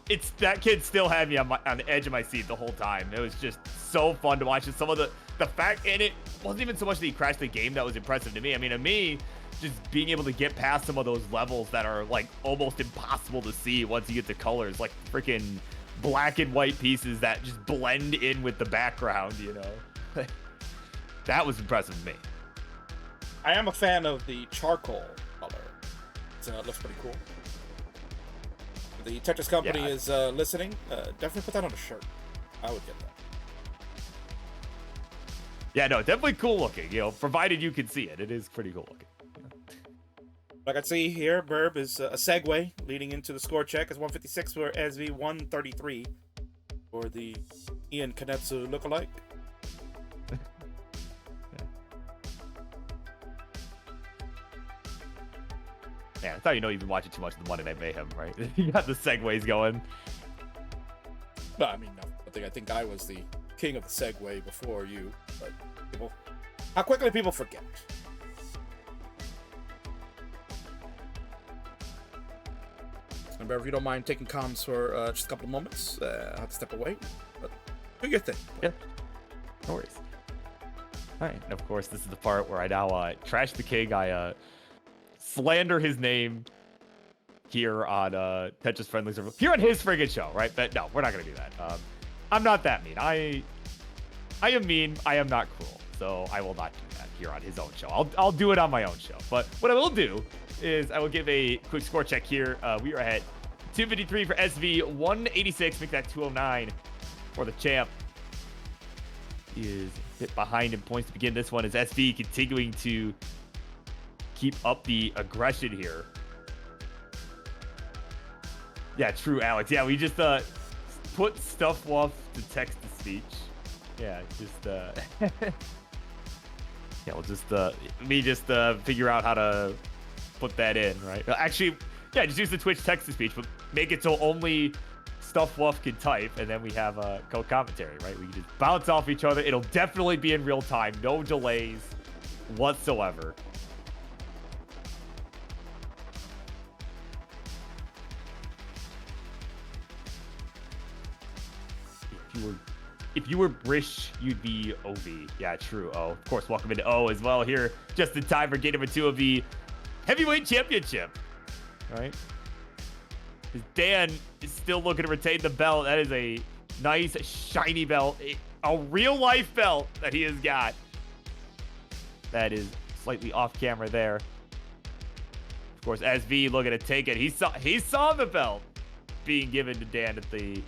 C: it's that kid still had me on the edge of my seat the whole time. It was just so fun to watch. And some of the fact, and it wasn't even so much that he crashed the game that was impressive to me. I mean, to me, just being able to get past some of those levels that are like almost impossible to see once you get the colors, like freaking black and white pieces that just blend in with the background, that was impressive to me.
A: I am a fan of the charcoal color. It looks pretty cool. If the Tetris company is listening, definitely put that on a shirt. I would get that.
C: Yeah, no, definitely cool looking, provided you can see it. It is pretty cool looking.
A: Like I see here, Burb is a segue leading into the score check. It's 156 for SV, 133 for the Ian Kanetsu lookalike.
C: Yeah, that's how you've been watching too much of the Monday Night Mayhem, right? You got the segues going.
A: No, I mean, no. I think I was the king of the segue before you, but how quickly people forget. Remember, if you don't mind taking comms for just a couple of moments, I have to step away. But do your thing.
C: Yeah, no worries. All right, and of course, this is the part where I now trash the king. I slander his name here on Tetris Friendlies, here on his friggin' show, right? But no, we're not gonna do that. I'm not that mean. I am mean. I am not cruel. So I will not do that here on his own show. I'll do it on my own show. But what I will do is I will give a quick score check here. We are at 253 for SV, 186, make that 209 for the champ. He is a bit behind in points to begin this one as SV continuing to keep up the aggression here. Yeah, true, Alex. Yeah, we just put stuff off to text to speech. Yeah, just yeah, we'll just figure out how to put that in, right? Actually, yeah, just use the Twitch text to speech, but make it so only Stuff Wolf can type, and then we have co-commentary, right? We can just bounce off each other. It'll definitely be in real time, no delays whatsoever. If you were Brish, you'd be OV. Yeah, true. Oh, of course, welcome into O as well here. Just in time for game number 2 of the Heavyweight Championship. Right? Dan is still looking to retain the belt. That is a nice, shiny belt. A real-life belt that he has got. That is slightly off camera there. Of course, SV looking to take it. He saw the belt being given to Dan at the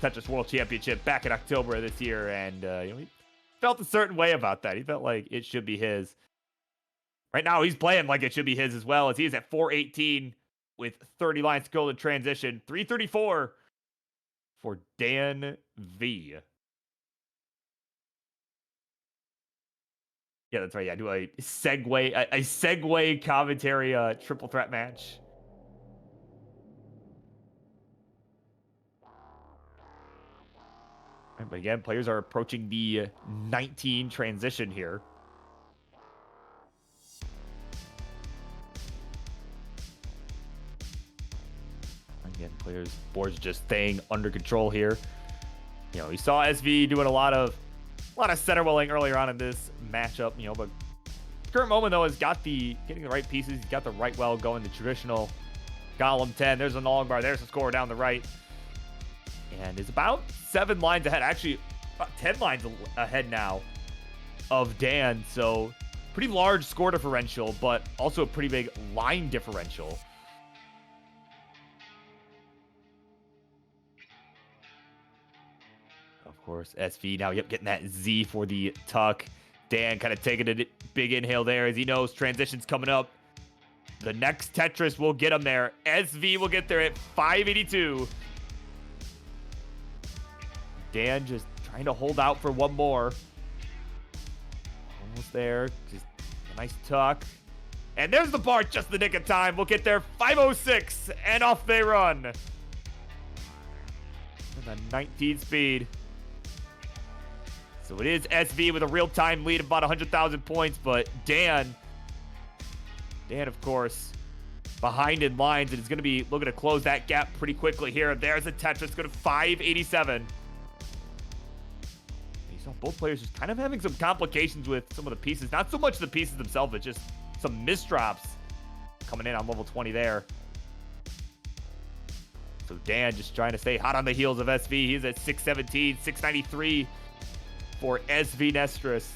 C: Tetris World Championship back in October of this year, and he felt a certain way about that. He felt like it should be his. Right now, he's playing like it should be his as well, as he is at 418 with 30 lines to go in transition. 334 for DanV. Yeah, that's right. Yeah, do a segue commentary triple threat match. But again, players are approaching the 19 transition here. Again, boards just staying under control here. You know, you saw SV doing a lot of center welling earlier on in this matchup. You know, but current moment though has got getting the right pieces. He's got the right well going. The traditional column 10. There's a long bar. There's the score down the right. And is about 7 lines ahead, actually about 10 lines ahead now of Dan. So pretty large score differential, but also a pretty big line differential. Of course, SV now, getting that Z for the tuck. Dan kind of taking a big inhale there as he knows transition's coming up. The next Tetris will get him there. SV will get there at 582. Dan just trying to hold out for one more. Almost there. Just a nice tuck. And there's the bar, just the nick of time. We'll get there 506, and off they run. And a 19 speed. So it is SV with a real-time lead of about 100,000 points, but Dan, of course, behind in lines, and is going to be looking to close that gap pretty quickly here. There's a Tetris, go to 587. Both players just kind of having some complications with some of the pieces. Not so much the pieces themselves, but just some misdrops coming in on level 20 there. So Dan just trying to stay hot on the heels of SV. He's at 617, 693 for SV Nestris.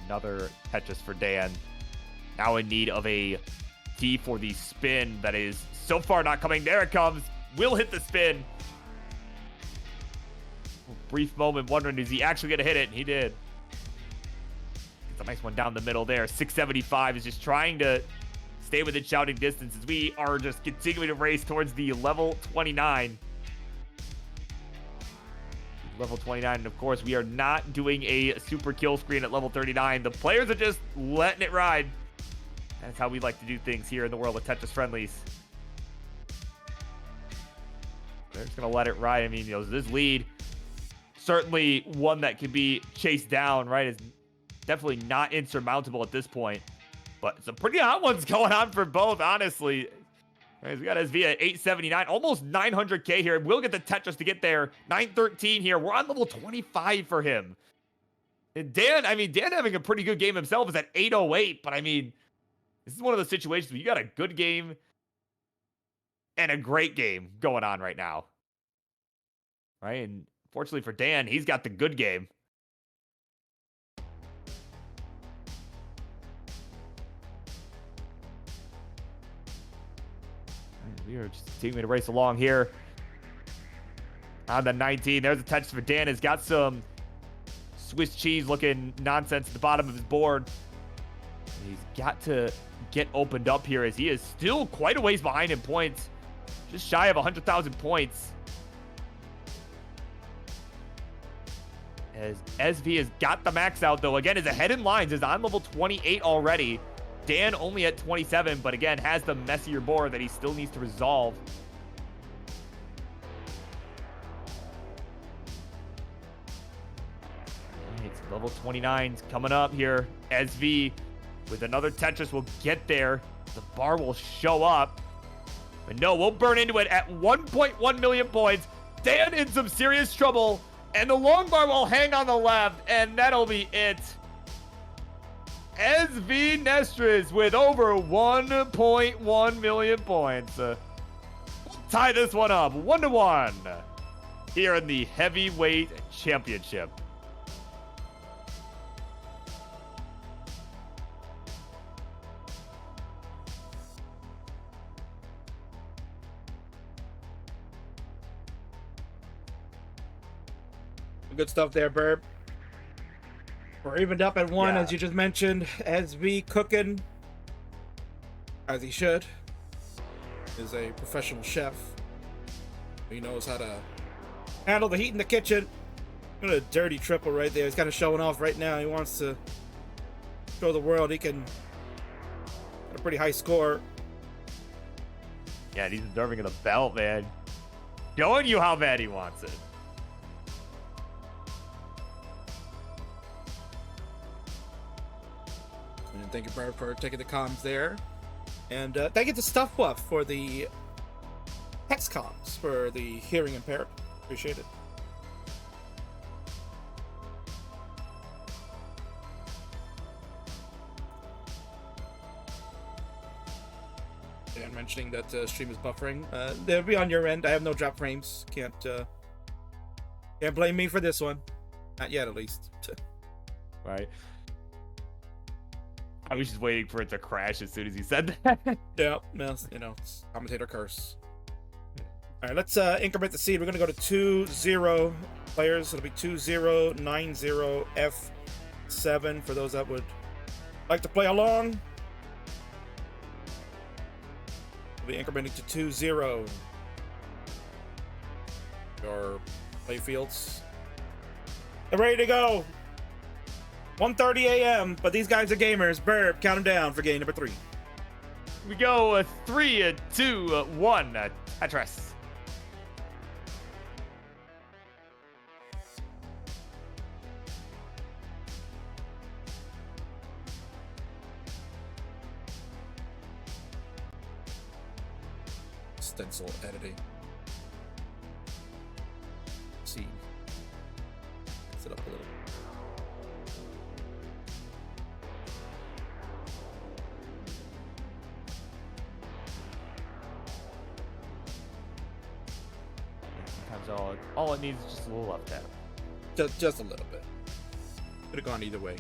C: Another Tetris for Dan. Now in need of a T for the spin that is so far not coming. There it comes. Will hit the spin. A brief moment wondering, is he actually going to hit it? And he did. It's a nice one down the middle there. 675 is just trying to stay within shouting distance as we are just continuing to race towards the level 29. Level 29, and of course, we are not doing a super kill screen at level 39. The players are just letting it ride. That's how we like to do things here in the world of Tetris Friendlies. They're just going to let it ride. I mean, you know, this lead, certainly one that can be chased down, right? Is definitely not insurmountable at this point. But some pretty hot ones going on for both, honestly. Right, we got SV at 879, almost 900k here. We'll get the Tetris to get there. 913 here. We're on level 25 for him. And Dan, I mean, Dan having a pretty good game himself is at 808. But I mean, This is one of those situations where you got a good game and a great game going on right now. Right? And fortunately for Dan, he's got the good game. We are just continuing to race along here. On the 19, there's a touch for Dan. Has got some Swiss cheese looking nonsense at the bottom of his board. He's got to get opened up here as he is still quite a ways behind in points. Just shy of 100,000 points. As SV has got the max out, though. Again, is ahead in lines, is on level 28 already. Dan only at 27, but again, has the messier board that he still needs to resolve. It's level 29's coming up here. SV with another Tetris will get there. The bar will show up. But no, we'll burn into it at 1.1 million points. Dan in some serious trouble. And the long bar will hang on the left. And that'll be it. SV Nestris with over 1.1 million points. We'll tie this one up 1-1 here in the heavyweight championship.
A: Good stuff there, Burb. We're evened up at 1, as you just mentioned. SV cooking, as he should. Is a professional chef. He knows how to handle the heat in the kitchen. What a dirty triple right there. He's kind of showing off right now. He wants to show the world he can get a pretty high score.
C: Yeah, he's deserving of the belt, man. Showing you how bad he wants it.
A: And thank you, Brad, for taking the comms there. And thank you to Stuff Buff for the text comms for the hearing impaired. Appreciate it. And mentioning that stream is buffering. They'll be on your end. I have no drop frames. Can't blame me for this one. Not yet, at least.
C: Right. I was just waiting for it to crash as soon as he said that.
A: Yeah, you know, it's commentator curse. All right, let's increment the seed. We're going to go to 2-0 players. It'll be 2090 F7 for those that would like to play along. We'll be incrementing to 2-0. Your play fields. They're ready to go. 1:30 a.m., but these guys are gamers. Burb, count them down for game number 3.
C: We go 3, 2, 1. Tetris.
A: Stencil editing. See. Set up a little.
C: All it needs is just a little up there.
A: Just a little bit. Could have gone either way.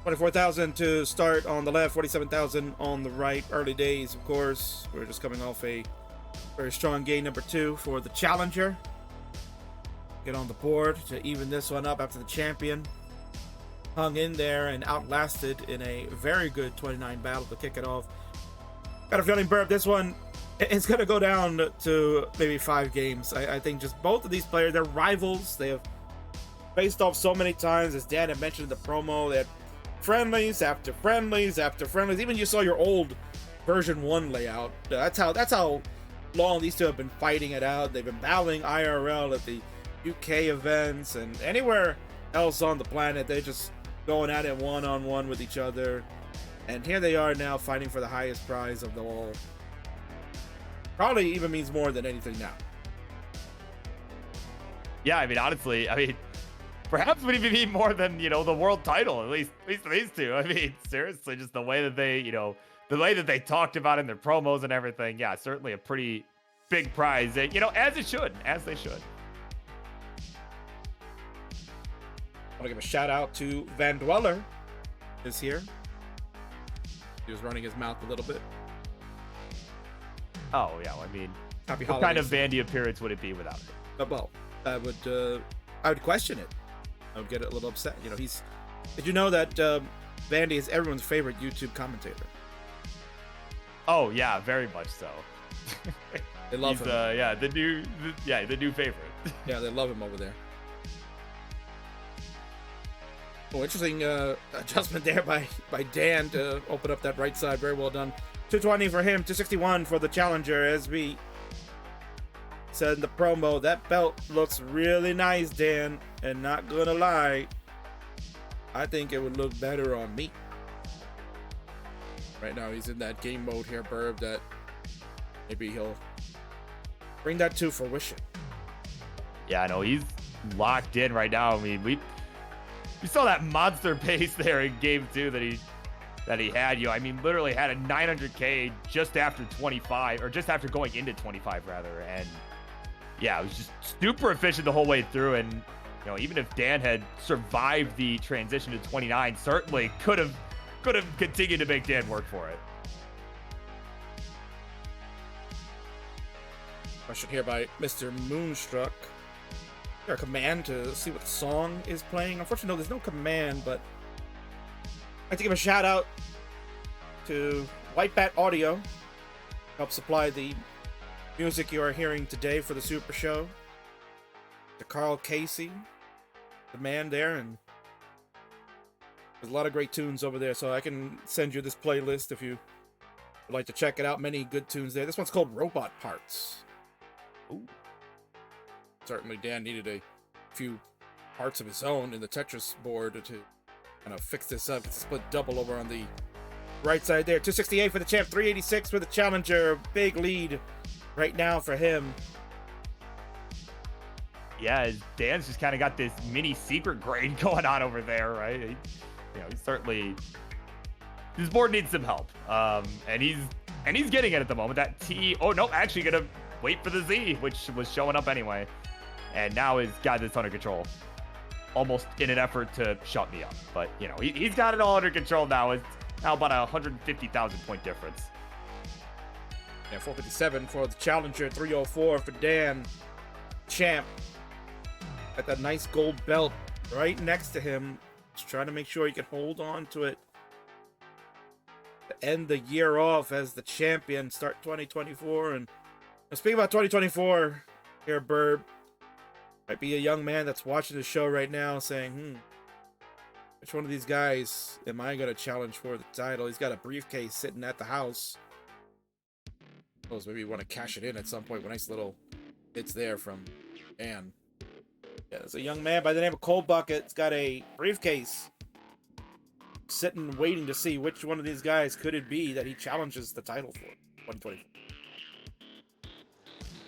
A: 24,000 to start on the left, 47,000 on the right. Early days, of course. We're just coming off a very strong game number 2 for the challenger. Get on the board to even this one up after the champion hung in there and outlasted in a very good 29 battle to kick it off. Got a feeling, Burb, this one, it's going to go down to maybe 5 games. I think just both of these players, they're rivals. They have faced off so many times, as Dan had mentioned in the promo. They had friendlies after friendlies after friendlies. Even you saw your old version 1 layout. That's how long these two have been fighting it out. They've been battling IRL at the UK events and anywhere else on the planet. They're just going at it one-on-one with each other. And here they are now fighting for the highest prize of them all. Probably even means more than anything now.
C: Yeah, I mean, honestly, perhaps would even be more than, you know, the world title, at least these two. I mean, seriously, just the way that they, you know, the way that they talked about it in their promos and everything. Yeah, certainly a pretty big prize, you know, as it should, as they should.
A: I want to give a shout out to Van Dweller is here. He was running his mouth a little bit.
C: Oh, yeah, I mean,
A: Happy
C: what kind of
A: holidays.
C: Vandy appearance would it be without it?
A: Well, I would question it. I would get a little upset. You know, did you know that Vandy is everyone's favorite YouTube commentator?
C: Oh, yeah, very much so.
A: They love him.
C: Yeah, the new favorite.
A: Yeah, they love him over there. Oh, interesting adjustment there by Dan to open up that right side. Very well done. 220 for him, 261 for the challenger. As we said in the promo, that belt looks really nice, Dan. And not gonna lie, I think it would look better on me. Right now, he's in that game mode here, Burb, that maybe he'll bring that to fruition.
C: Yeah, I know he's locked in right now. I mean, we saw that monster pace there in game 2 that he had. You know, I mean, literally had a 900K just after 25, or just after going into 25 rather. And yeah, it was just super efficient the whole way through. And you know, even if Dan had survived the transition to 29, certainly could have continued to make Dan work for it.
A: Question here by Mr. Moonstruck. Is there a command to see what song is playing? Unfortunately, no, there's no command, but I'd like to give a shout out to White Bat Audio. Help supply the music you are hearing today for the Super Show. To Carl Casey, the man there, and there's a lot of great tunes over there, so I can send you this playlist if you would like to check it out. Many good tunes there. This one's called Robot Parts. Ooh. Certainly Dan needed a few parts of his own in the Tetris board to kind of fix this up. It's a split double over on the right side there. 268 for the champ, 386 for the challenger. Big lead right now for him.
C: Yeah, Dan's just kind of got this mini secret grade going on over there, right? You know, he's certainly, his board needs some help, and he's getting it at the moment. That T, oh no, actually gonna wait for the Z, which was showing up anyway, and now he's got this under control, almost in an effort to shut me up. But you know, he's got it all under control now. It's now about a 150,000 point difference.
A: Yeah, 457 for the challenger, 304 for Dan. Champ got that nice gold belt right next to him. Just trying to make sure he can hold on to it to end the year off as the champion, start 2024. And speaking about 2024 here, Burb, might be a young man that's watching the show right now saying, which one of these guys am I going to challenge for the title? He's got a briefcase sitting at the house. Suppose maybe you want to cash it in at some point. With nice little hits there from Dan. Yeah, there's a young man by the name of Cold Bucket. He's got a briefcase sitting waiting to see which one of these guys could it be that he challenges the title for 2024.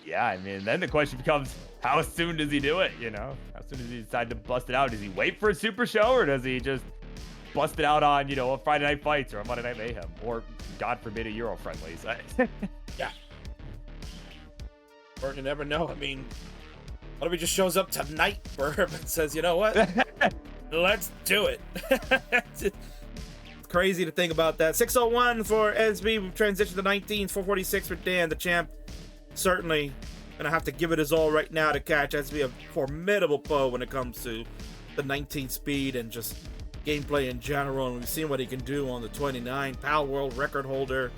C: Yeah, I mean, then the question becomes, how soon does he do it? You know, how soon does he decide to bust it out? Does he wait for a super show, or does he just bust it out on, you know, a Friday Night Fights or a Monday Night Mayhem, or God forbid a Euro Friendlies?
A: Yeah. Or you never know. I mean, what if he just shows up tonight, Burb, and says, you know what? Let's do it. It's crazy to think about that. 601 for SB. We've transitioned to 19. 446 for Dan, the champ. Certainly gonna have to give it his all right now to catch SB, a formidable foe when it comes to the 19 speed and just gameplay in general. And we've seen what he can do on the 29. PAL World record holder.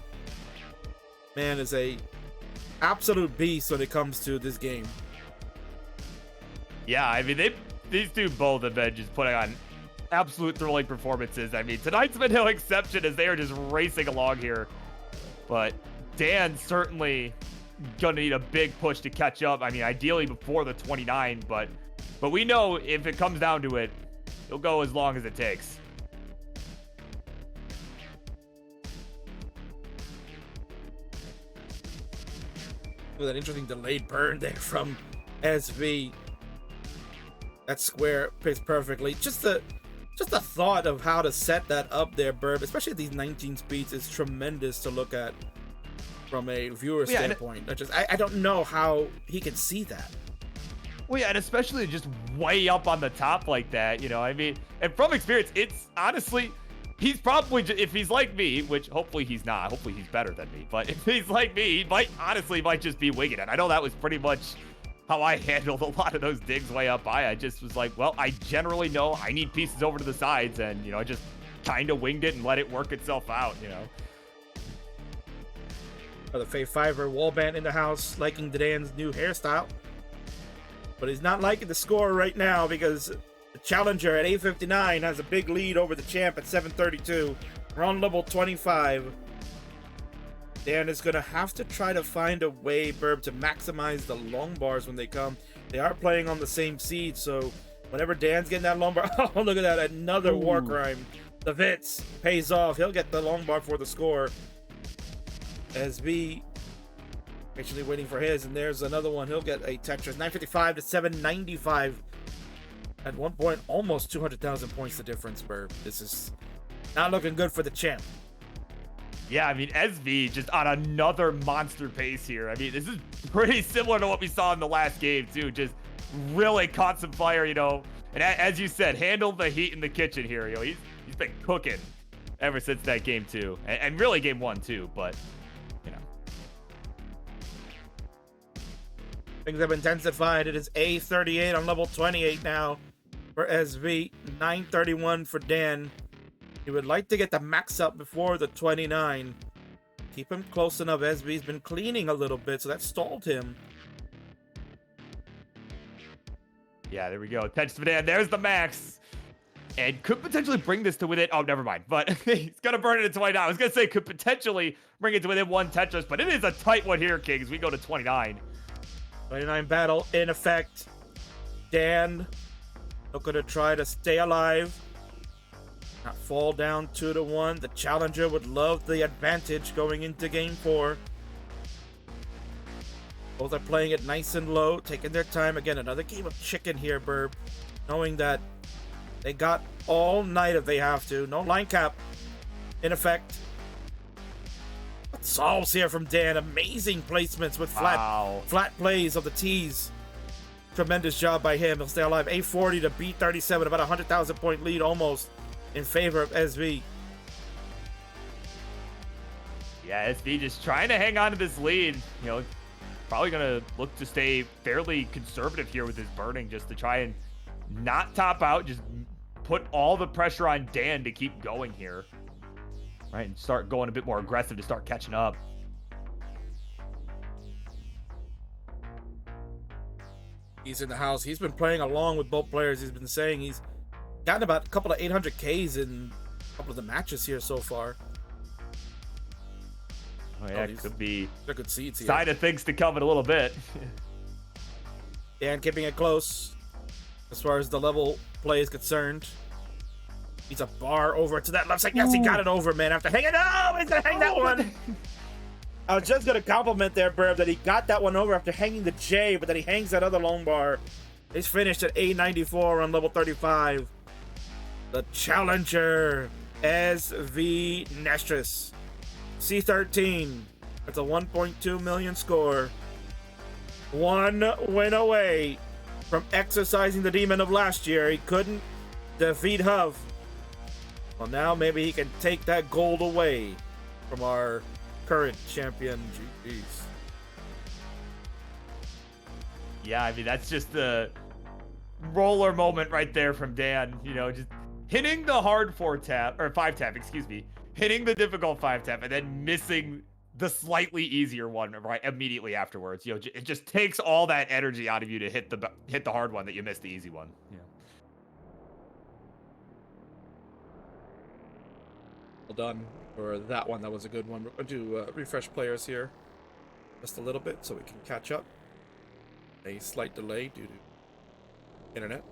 A: Man is a absolute beast when it comes to this game.
C: Yeah, I mean, these two both have been just putting on absolute thrilling performances. I mean, tonight's been no exception as they are just racing along here. But Dan's certainly gonna need a big push to catch up. I mean, ideally before the 29, but we know if it comes down to it, he'll go as long as it takes. With
A: an interesting delayed burn there from SV. That square fits perfectly. Just the thought of how to set that up there, Burb, especially at these 19 speeds, is tremendous to look at from a viewer standpoint. I don't know how he can see that.
C: Well, yeah, and especially just way up on the top like that, you know, I mean, and from experience, it's honestly, he's probably, if he's like me, which hopefully he's not, hopefully he's better than me, but if he's like me, he might just be winging it. I know that was pretty much how I handled a lot of those digs way up high. I just was like, well, I generally know I need pieces over to the sides, and, you know, I just kind of winged it and let it work itself out, you know.
A: The Faye Fiver wallband in the house, liking Dan's new hairstyle. But he's not liking the score right now because the challenger at 859 has a big lead over the champ at 732. We're on level 25. Dan is going to have to try to find a way, Burb, to maximize the long bars when they come. They are playing on the same seed, so whenever Dan's getting that long bar... Oh, look at that. Another war crime. The Vitz pays off. He'll get the long bar for the score. SB actually waiting for his, and there's another one. He'll get a Tetris. 955 to 795. At one point, almost 200,000 points the difference, Burb. This is not looking good for the champ.
C: Yeah, I mean, SV just on another monster pace here. I mean, this is pretty similar to what we saw in the last game, too. Just really caught some fire, you know. And as you said, handled the heat in the kitchen here. You know, he's been cooking ever since that game, too. And really game 1, too, but...
A: Things have intensified. It is A38 on level 28 now for SV. 931 for Dan. He would like to get the max up before the 29. Keep him close enough. SV's been cleaning a little bit, so that stalled him.
C: Yeah, there we go. Tetris for Dan. There's the max. And could potentially bring this to within... Oh, never mind. But he's going to burn it at 29. I was going to say could potentially bring it to within 1 Tetris, but it is a tight one here, Kings. We go to 29.
A: 29 battle in effect. Dan looking to try to stay alive. Not fall down 2-1. The challenger would love the advantage going into game 4. Both are playing it nice and low, taking their time. Again, another game of chicken here, Burb. Knowing that they got all night if they have to. No line cap in effect. Solves here from Dan. Amazing placements with flat plays of the T's. Tremendous job by him. He'll stay alive. A40 to B37. About 100,000 point lead almost in favor of SV.
C: Yeah, SV just trying to hang on to this lead. You know, probably going to look to stay fairly conservative here with his burning just to try and not top out. Just put all the pressure on Dan to keep going here. Right, and start going a bit more aggressive to start catching up.
A: He's in the house. He's been playing along with both players. He's been saying he's gotten about a couple of 800Ks in a couple of the matches here so far.
C: Oh, yeah, it could be
A: good seeds here.
C: Side of things to come in a little bit.
A: Dan keeping it close as far as the level play is concerned. He's a bar over to that left side. Yes, he got it over, man. After hanging, oh, he's gonna hang that one. I was just gonna compliment there, Burb, that he got that one over after hanging the J, but then he hangs that other long bar. He's finished at A94 on level 35. The challenger, SV Nestris. C13. That's a 1.2 million score. 1 win away from exercising the demon of last year. He couldn't defeat Huff. Well, now maybe he can take that gold away from our current champion, GGs.
C: Yeah, I mean, that's just the roller moment right there from Dan. You know, just hitting the hard 4-tap, or 5-tap, excuse me. Hitting the difficult 5-tap, and then missing the slightly easier one right immediately afterwards. You know, it just takes all that energy out of you to hit the hard one that you missed the easy one. Yeah.
A: Done for that one. That was a good one. We're going to refresh players here just a little bit so we can catch up. A slight delay due to internet.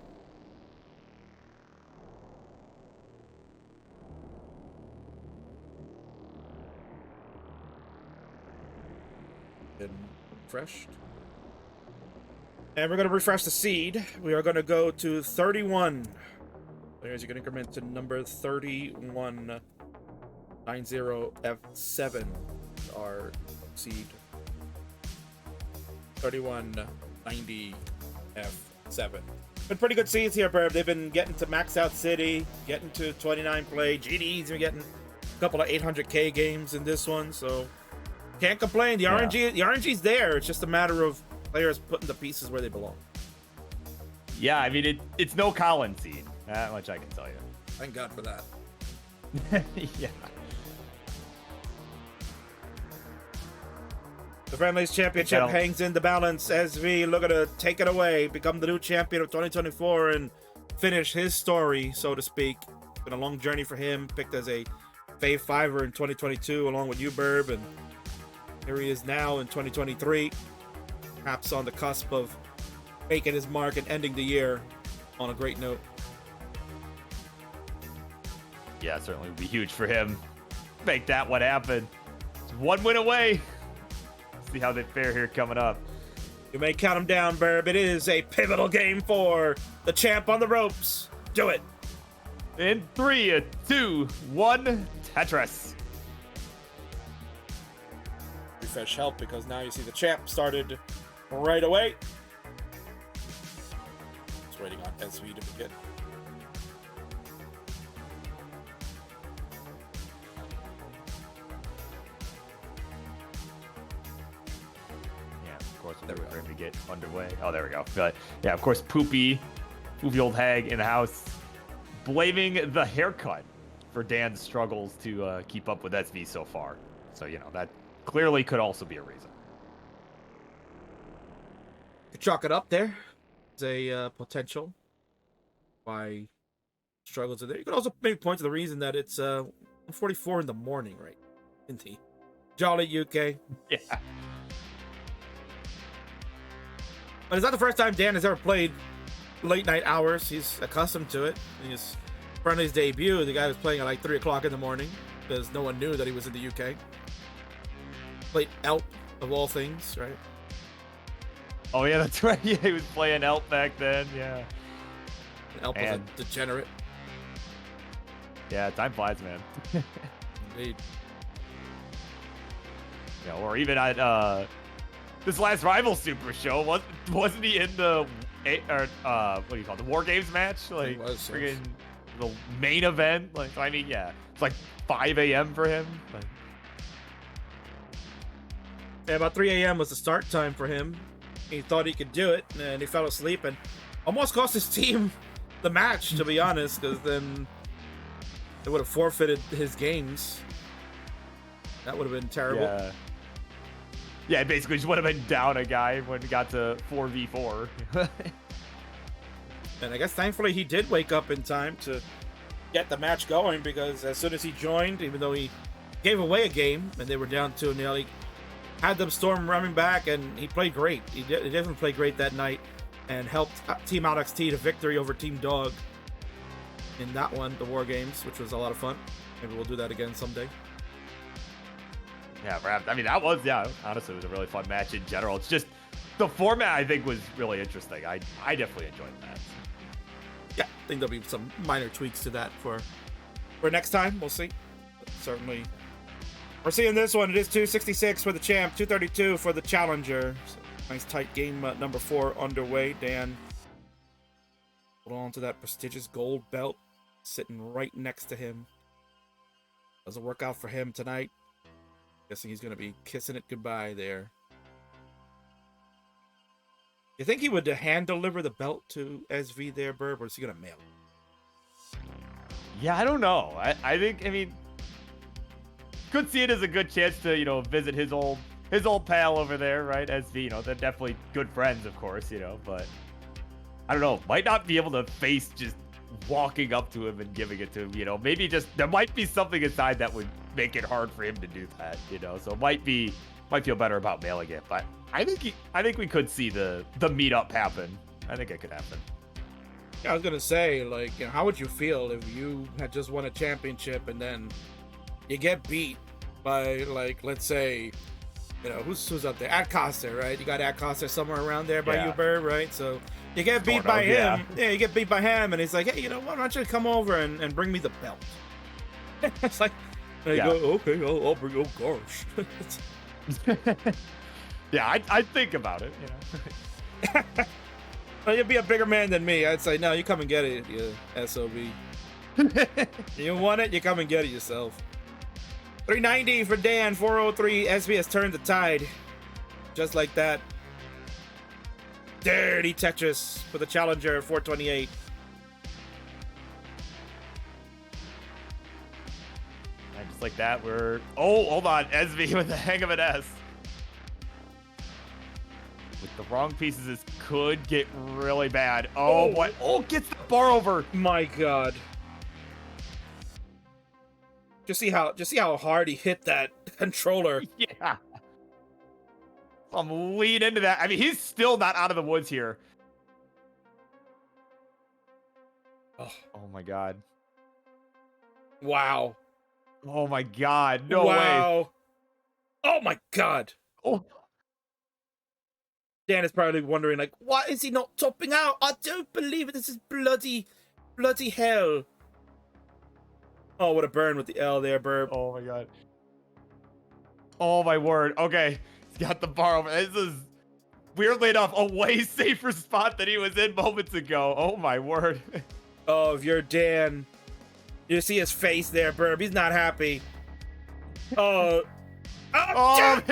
A: Been refreshed. And we're going to refresh the seed. We are going to go to 31. Players, you can increment to number 3190F7. Our seed. 3190F7. Been pretty good seeds here, Burb. They've been getting to Max Out City, getting to 29 play. GD's been getting a couple of 800K games in this one, so can't complain. The RNG's there. It's just a matter of players putting the pieces where they belong.
C: Yeah, I mean, it's no Colin seed. That much I can tell you.
A: Thank God for that.
C: Yeah.
A: The Friendlies Championship hangs in the balance. SV looking to take it away, become the new champion of 2024, and finish his story, so to speak. Been a long journey for him. Picked as a Fave Fiver in 2022, along with you, Burb, and here he is now in 2023. Perhaps on the cusp of making his mark and ending the year on a great note.
C: Yeah, it certainly would be huge for him. Make that what happened. It's one win away. See how they fare here coming up.
A: You may count him down, Burb. It is a pivotal game for the champ on the ropes. Do it.
C: In 3, 2, 1, Tetris.
A: Refresh help because now you see the champ started right away. Just waiting on SV to begin.
C: We're going to get underway. Oh, there we go. But yeah, of course, Poopy old hag in the house, blaming the haircut for Dan's struggles to keep up with SV so far. So, you know, that clearly could also be a reason.
A: You chalk it up there. There's a potential why struggles are there. You could also maybe point to the reason that it's 1:44 in the morning, right? In the Jolly UK.
C: Yeah.
A: But it's not the first time Dan has ever played late night hours. He's accustomed to it. In his Friendlies debut, the guy was playing at like 3 o'clock in the morning because no one knew that he was in the UK. Played Elp, of all things, right?
C: Oh, yeah, that's right. Yeah, he was playing Elp back then, yeah.
A: Elp was a degenerate.
C: Yeah, time flies, man.
A: Indeed.
C: Yeah, or even at this last Rival Super Show, wasn't he in the what do you call it, the War Games match? Like, friggin' the main event? Like, I mean, yeah, it's like 5 a.m. for him. Like,
A: yeah, about 3 a.m. was the start time for him. He thought he could do it, and he fell asleep and almost cost his team the match, to be honest, because then they would have forfeited his games. That would have been terrible.
C: Yeah. Yeah, basically just would have been down a guy when it got to 4v4.
A: And I guess thankfully he did wake up in time to get the match going, because as soon as he joined, even though he gave away a game and they were down 2-0, he had them storm running back, and he played great. He definitely played great that night and helped Team LXT to victory over Team Dog in that one, the War Games, which was a lot of fun. Maybe we'll do that again someday.
C: Yeah, I mean, that was, yeah, honestly, it was a really fun match in general. It's just, the format, I think, was really interesting. I definitely enjoyed that.
A: Yeah, I think there'll be some minor tweaks to that for next time. We'll see. But certainly, we're seeing this one. It is 266 for the champ, 232 for the challenger. So, nice tight game number 4 underway. Dan, hold on to that prestigious gold belt sitting right next to him. Doesn't work out for him tonight. Guessing he's going to be kissing it goodbye there. You think he would hand deliver the belt to SV there, Burb, or is he going to mail it?
C: Yeah, I don't know. I think, I mean, could see it as a good chance to, you know, visit his old pal over there, right? SV, you know, they're definitely good friends, of course, you know, but I don't know. Might not be able to face just walking up to him and giving it to him, you know. Maybe just, there might be something inside that would make it hard for him to do that, you know. So might feel better about mailing it, but I think we could see the meetup happen. I think it could happen.
A: Yeah, I was gonna say, like, you know, how would you feel if you had just won a championship and then you get beat by, like, let's say You know, who's up there? Adcoster, right? You got Adcoster somewhere around there by
C: Yeah.
A: you, Burb, right? So you get beat
C: Sort
A: by
C: of,
A: him.
C: yeah.
A: Yeah, you get beat by him, and he's like, hey, you know what? Why don't you come over and bring me the belt? It's like, and you
C: Yeah.
A: go, okay, I'll bring. Oh gosh.
C: Yeah, I'd think about it, you know.
A: Well, you'd be a bigger man than me. I'd say, no, you come and get it, you SOB. You want it, you come and get it yourself. 390 for Dan, 403. SB has turned the tide. Just like that. Dirty Tetris for the challenger, 428.
C: And just like that, we're... Oh, hold on. SV with the hang of an S. With the wrong pieces, this could get really bad. Oh, boy. Oh, gets the bar over.
A: My God. Just see how hard he hit that controller.
C: Yeah. I'm lean into that. I mean, he's still not out of the woods here. Oh my God.
A: Wow.
C: Oh my God. No way.
A: Wow. Oh my God.
C: Oh.
A: Dan is probably wondering, like, why is he not topping out? I don't believe it. This is bloody hell. Oh, what a burn with the L there, Burb.
C: Oh my God. Oh my word. Okay. He's got the bar over. This is weirdly enough a way safer spot than he was in moments ago. Oh my word.
A: Oh, if you're Dan, you see his face there, Burb. He's not happy. Oh.
C: Oh,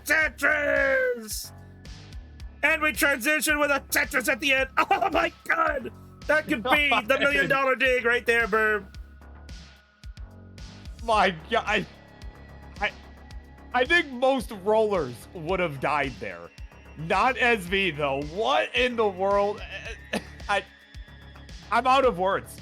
A: Tetris! And we transition with a Tetris at the end. Oh my God! That could be the $1 million dig right there, Burb.
C: My God. I think most rollers would have died there. Not SV though. What in the world? I'm out of words.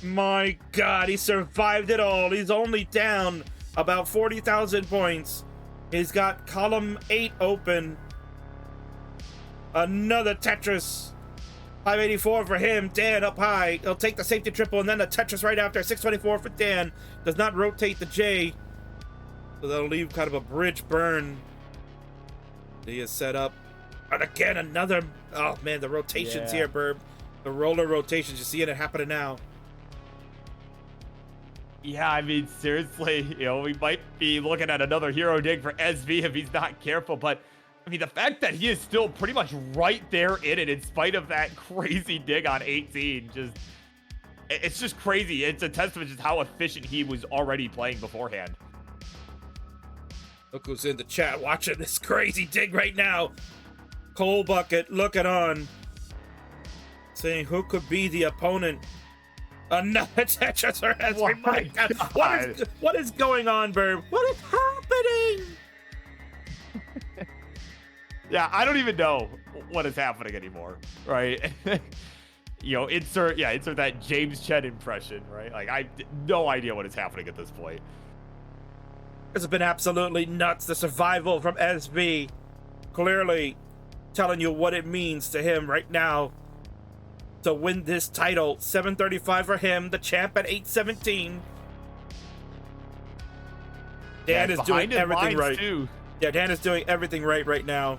A: My God, he survived it all. He's only down about 40,000 points. He's got column 8 open. Another Tetris. 584 for him. Dan up high. He'll take the safety triple and then the Tetris right after. 624 for Dan. Does not rotate the J. So that'll leave kind of a bridge burn. He is set up. And again, another... Oh, man, the rotations here, Burb. The roller rotations. You're seeing it happening now.
C: Yeah, I mean, seriously, you know, we might be looking at another hero dig for SV if he's not careful, but I mean, the fact that he is still pretty much right there in it in spite of that crazy dig on 18, it's just crazy. It's a testament to just how efficient he was already playing beforehand.
A: Look who's in the chat watching this crazy dig right now. Coal Bucket looking on, saying who could be the opponent. Another Tetris or SB. My God. What is going on, Burb? What is happening?
C: Yeah, I don't even know what is happening anymore, right? You know, insert that James Chen impression, right? Like, I no idea what is happening at this point.
A: This has been absolutely nuts. The survival from SB clearly telling you what it means to him right now to win this title. 735 for him, the champ at 817. Dan is doing everything right.
C: Too.
A: Yeah, Dan is doing everything right now.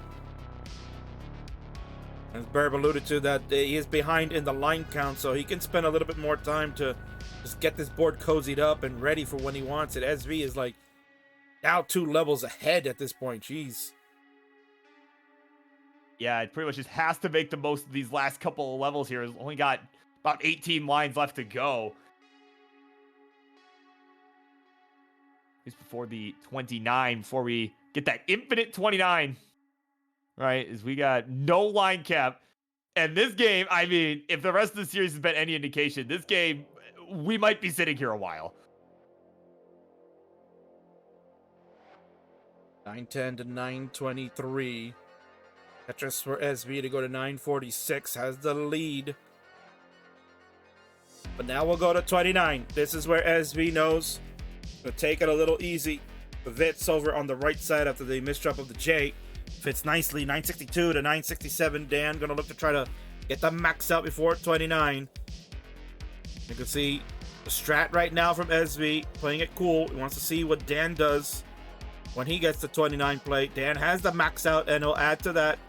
A: As Burb alluded to, that he is behind in the line count, so he can spend a little bit more time to just get this board cozied up and ready for when he wants it. SV is like now 2 levels ahead at this point. Jeez.
C: Yeah, it pretty much just has to make the most of these last couple of levels here. It's only got about 18 lines left to go. Just before the 29, before we get that infinite 29. Right, is we got no line cap. And this game, I mean, if the rest of the series has been any indication, this game, we might be sitting here a while.
A: 910 to 923. Tetris for SV to go to 946 has the lead. But now we'll go to 29. This is where SV knows to take it a little easy. Vitz over on the right side after the misdrop of the J. Fits nicely. 962 to 967. Dan gonna look to try to get the max out before 29. You can see The strat right now from SV, playing it cool. He wants to see what Dan does when he gets the 29 plate. Dan has the max out, and he'll add to that.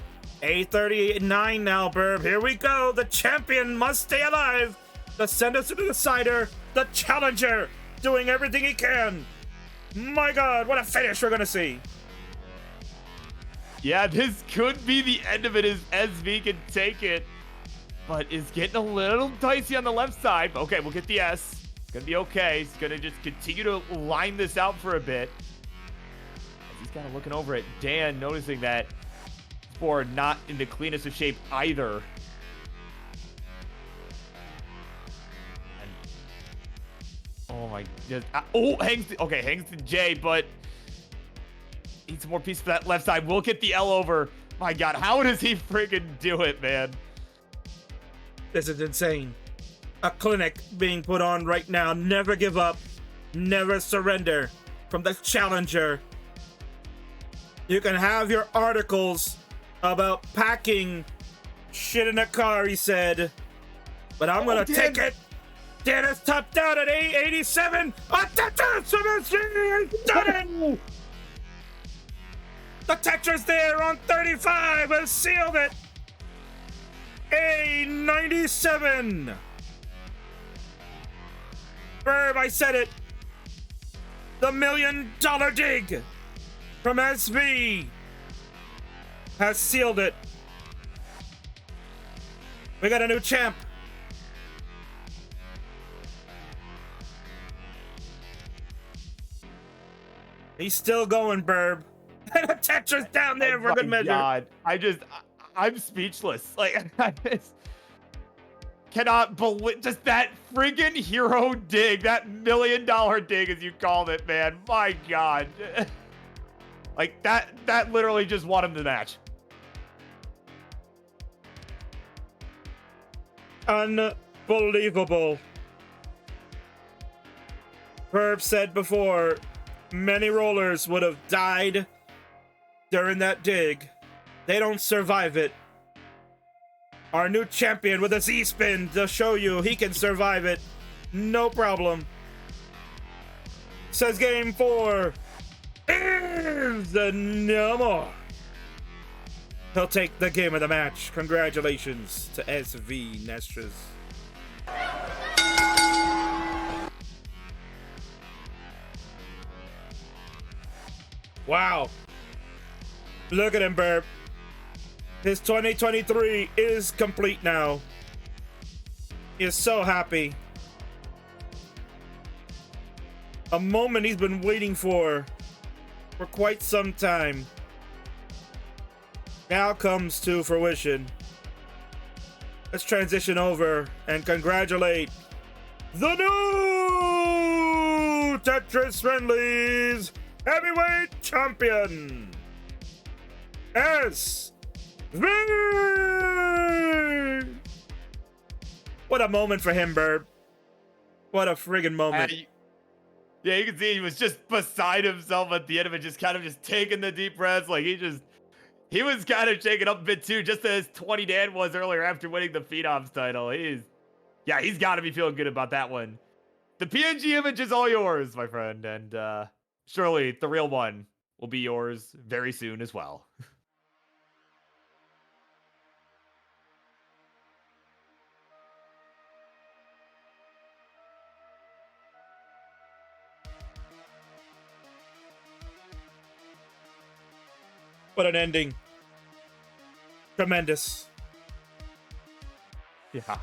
A: A39 now, Burb. Here we go. The champion must stay alive. The send us to the decider. The challenger doing everything he can. My God, what a finish we're going to see.
C: Yeah, this could be the end of it as SV can take it, but is getting a little dicey on the left side. Okay, we'll get the S. It's gonna be okay. He's gonna just continue to line this out for a bit. As he's kind of looking over at Dan, noticing that Spore not in the cleanest of shape either. And, oh my, just, oh, Hangston J, but need some more pieces for that left side. We'll get the L over. My God, how does he freaking do it, man?
A: This is insane. A clinic being put on right now. Never give up. Never surrender. From the challenger. You can have your articles about packing shit in a car, he said. But I'm going to take it. Dan is topped out at 887. Done it. The Tetris there on 35 has sealed it. A97. Burb, I said it. The $1 million dig from SV has sealed it. We got a new champ. He's still going, Burb. And a Tetris down there for good measure.
C: God, I'm speechless. Like, I just cannot believe just that friggin' hero dig, that $1 million dig, as you called it, man. My God, like that literally just won him the match.
A: Unbelievable. Herb said before, many rollers would have died during that dig. They don't survive it. Our new champion with a Z-spin to show you he can survive it. No problem. Says game 4 is no more. He'll take the game of the match. Congratulations to SV Nestras. Wow. Look at him, Burp. His 2023 is complete now. He is so happy. A moment he's been waiting for quite some time. Now comes to fruition. Let's transition over and congratulate the new Tetris Friendlies Heavyweight Champion, SV! What a moment for him, Burb. What a friggin' moment.
C: Yeah, you can see he was just beside himself at the end of it, just kind of just taking the deep breaths. Like he was kind of shaking up a bit too, just as 20 Dan was earlier after winning the Phenoms title. He's got to be feeling good about that one. The PNG image is all yours, my friend, and surely the real one will be yours very soon as well.
A: What an ending. Tremendous.
C: Yeah.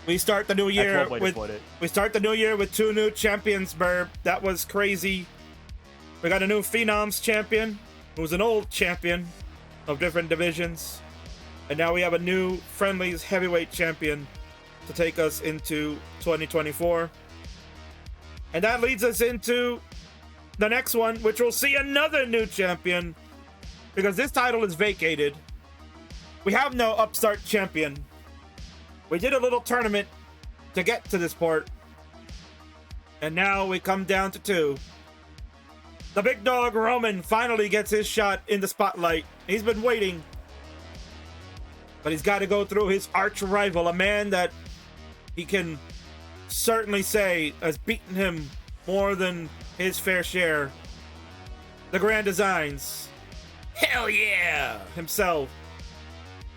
A: We start the new year with two new champions, Burb. That was crazy. We got a new Phenoms champion, who's an old champion of different divisions. And now we have a new Friendlies heavyweight champion to take us into 2024. And that leads us into the next one, which will see another new champion, because this title is vacated. We have no upstart champion. We did a little tournament to get to this port. And now we come down to 2. The big dog Roman finally gets his shot in the spotlight. He's been waiting. But he's got to go through his arch rival, a man that he can certainly say has beaten him more than his fair share. The Grand Designs. Hell yeah! Himself.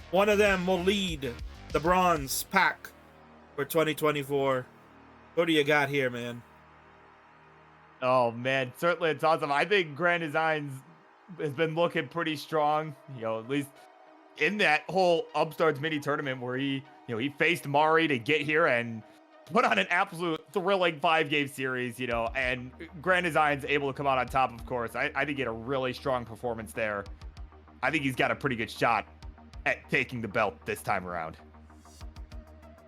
A: One of them will lead the bronze pack for 2024. What do you got here, man?
C: Oh man, certainly it's awesome. I think Grand Designs has been looking pretty strong, you know, at least in that whole Upstarts mini tournament where he faced Mari to get here and put on an absolute thrilling 5-game series, you know, and Grand Designs able to come out on top, of course. I think he had a really strong performance there. I think he's got a pretty good shot at taking the belt this time around.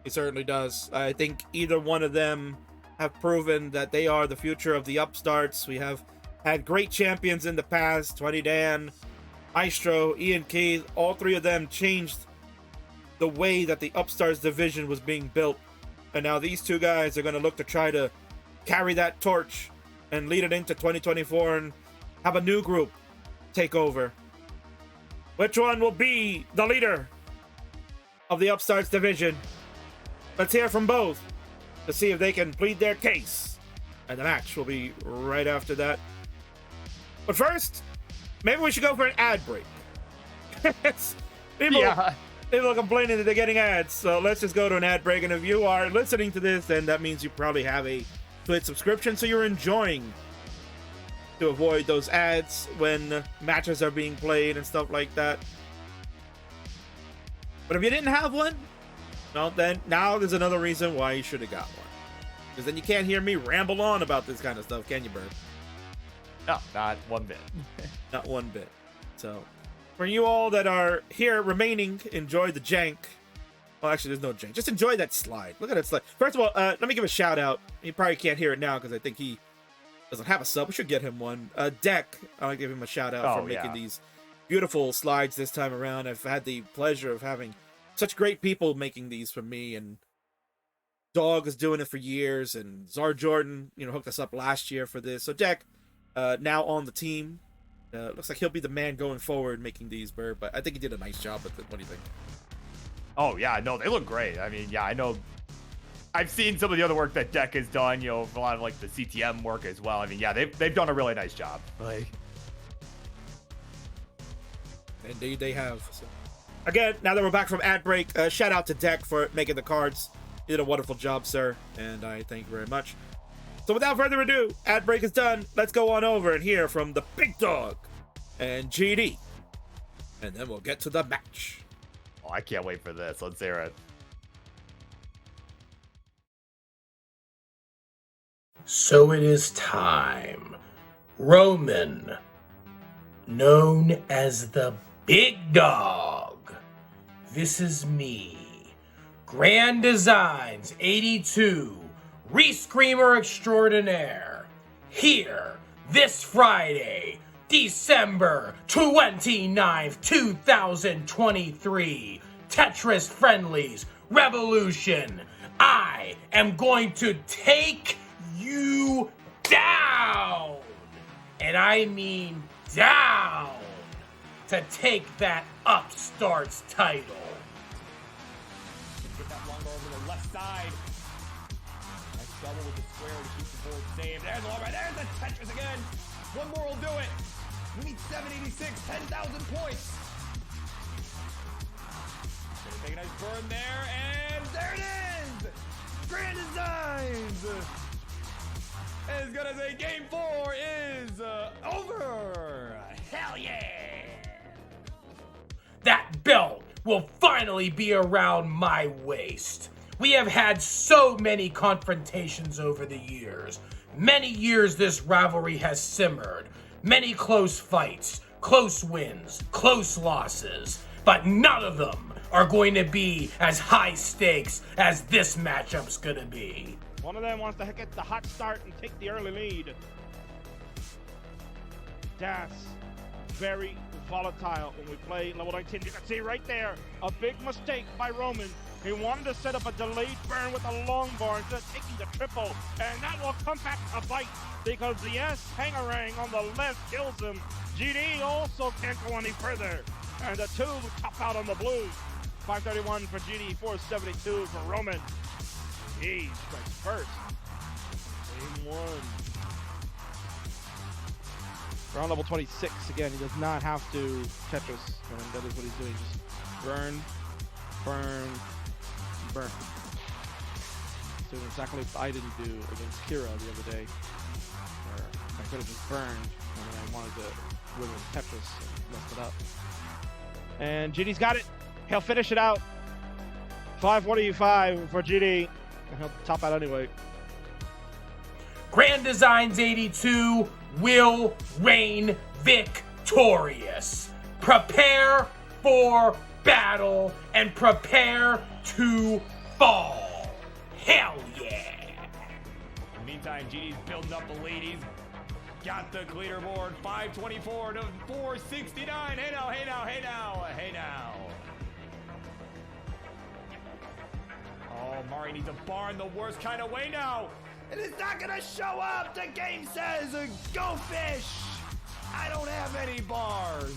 A: He certainly does. I think either one of them have proven that they are the future of the Upstarts. We have had great champions in the past. 20Dan, Maestro, Iankeith, all three of them changed the way that the Upstarts division was being built. And now these two guys are going to look to try to carry that torch and lead it into 2024 and have a new group take over. Which one will be the leader of the Upstarts division? Let's hear from both to see if they can plead their case. And the match will be right after that. But first, maybe we should go for an ad break. People are complaining that they're getting ads, so let's just go to an ad break. And if you are listening to this, then that means you probably have a Twitch subscription, so you're enjoying to avoid those ads when matches are being played and stuff like that. But if you didn't have one, well, then now there's another reason why you should have got one. Because then you can't hear me ramble on about this kind of stuff, can you, Bird?
C: No, not one bit.
A: Not one bit. So, for you all that are here remaining, enjoy the jank. Well, actually, there's no jank. Just enjoy that slide. Look at that slide. First of all, let me give a shout out. You probably can't hear it now because I think he doesn't have a sub. We should get him one. Deck, I'll give him a shout out for making these beautiful slides this time around. I've had the pleasure of having such great people making these for me, and Dog is doing it for years, and Zar Jordan, hooked us up last year for this. So Deck, now on the team. Looks like he'll be the man going forward making these, Bird, but I think he did a nice job with it. What do you think?
C: Oh, yeah, no, they look great. I mean, yeah, I know. I've seen some of the other work that Deck has done, a lot of like the CTM work as well. I mean, yeah, they've done a really nice job. Like,
A: indeed they have. So, again, now that we're back from ad break, shout out to Deck for making the cards. You did a wonderful job, sir, and I thank you very much. So without further ado, ad break is done. Let's go on over and hear from the big dog and GD. And then we'll get to the match.
C: Oh, I can't wait for this. Let's hear it.
J: So it is time. Roman, known as the Big Dog. This is me. Grand Designs 82. Rescreamer Extraordinaire, here this Friday, December 29th, 2023, Tetris Friendlies Revolution. I am going to take you down, and I mean down, to take that Upstarts title.
C: Get that long ball over the left side. Double with the square to keep the board safe. There's the one right there. There's the Tetris again. One more will do it. We need 786, 10,000 points. Gonna take a nice burn there, and there it is. Grand Designs. As good as a game 4 is over. Hell yeah.
J: That belt will finally be around my waist. We have had so many confrontations over the years. Many years this rivalry has simmered. Many close fights, close wins, close losses. But none of them are going to be as high stakes as this matchup's gonna be.
F: One of them wants to get the hot start and take the early lead. That's very volatile when we play level 19. You can see right there, a big mistake by Roman. He wanted to set up a delayed burn with a long bar instead of taking the triple, and that will come back to bite because the S-Hangarang on the left kills him. GD also can't go any further, and the two top out on the blues. 531 for GD, 472 for Roman. He strikes first. Game 1. Round level 26. Again, he does not have to Tetris, and that is what he's doing. Just burn, burn, burn. He's doing exactly what I didn't do against Kira the other day. Where I could have just burned, and then I wanted to win with Tetris and messed it up. And GD's got it. He'll finish it out. 545 for GD. And he'll top out anyway.
J: Grand Designs 82 will reign victorious. Prepare for battle and prepare to fall. Hell yeah!
C: In the meantime, GD's building up the lead. He's got the leaderboard, 524 to 469. Hey now, hey now, hey now, hey now. Oh, Mari needs a bar in the worst kind of way now. And it's not gonna show up. The game says, go fish. I don't have any bars.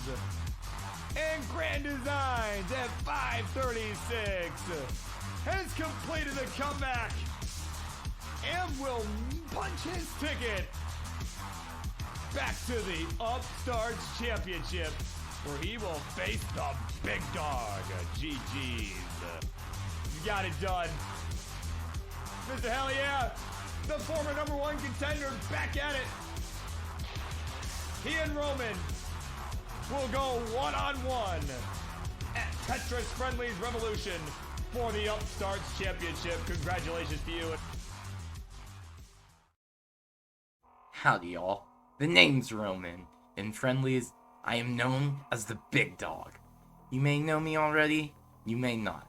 C: And Grand Designs at 536 has completed the comeback and will punch his ticket back to the Upstarts Championship, where he will face the big dog. GG's. You got it done. Mr. Hell yeah, the former #1 contender back at it. He and Roman will go one-on-one at Tetris Friendlies Revolution for the Upstarts Championship. Congratulations to you.
K: Howdy, y'all. The name's Roman. In Friendlies, I am known as the Big Dog. You may know me already, you may not.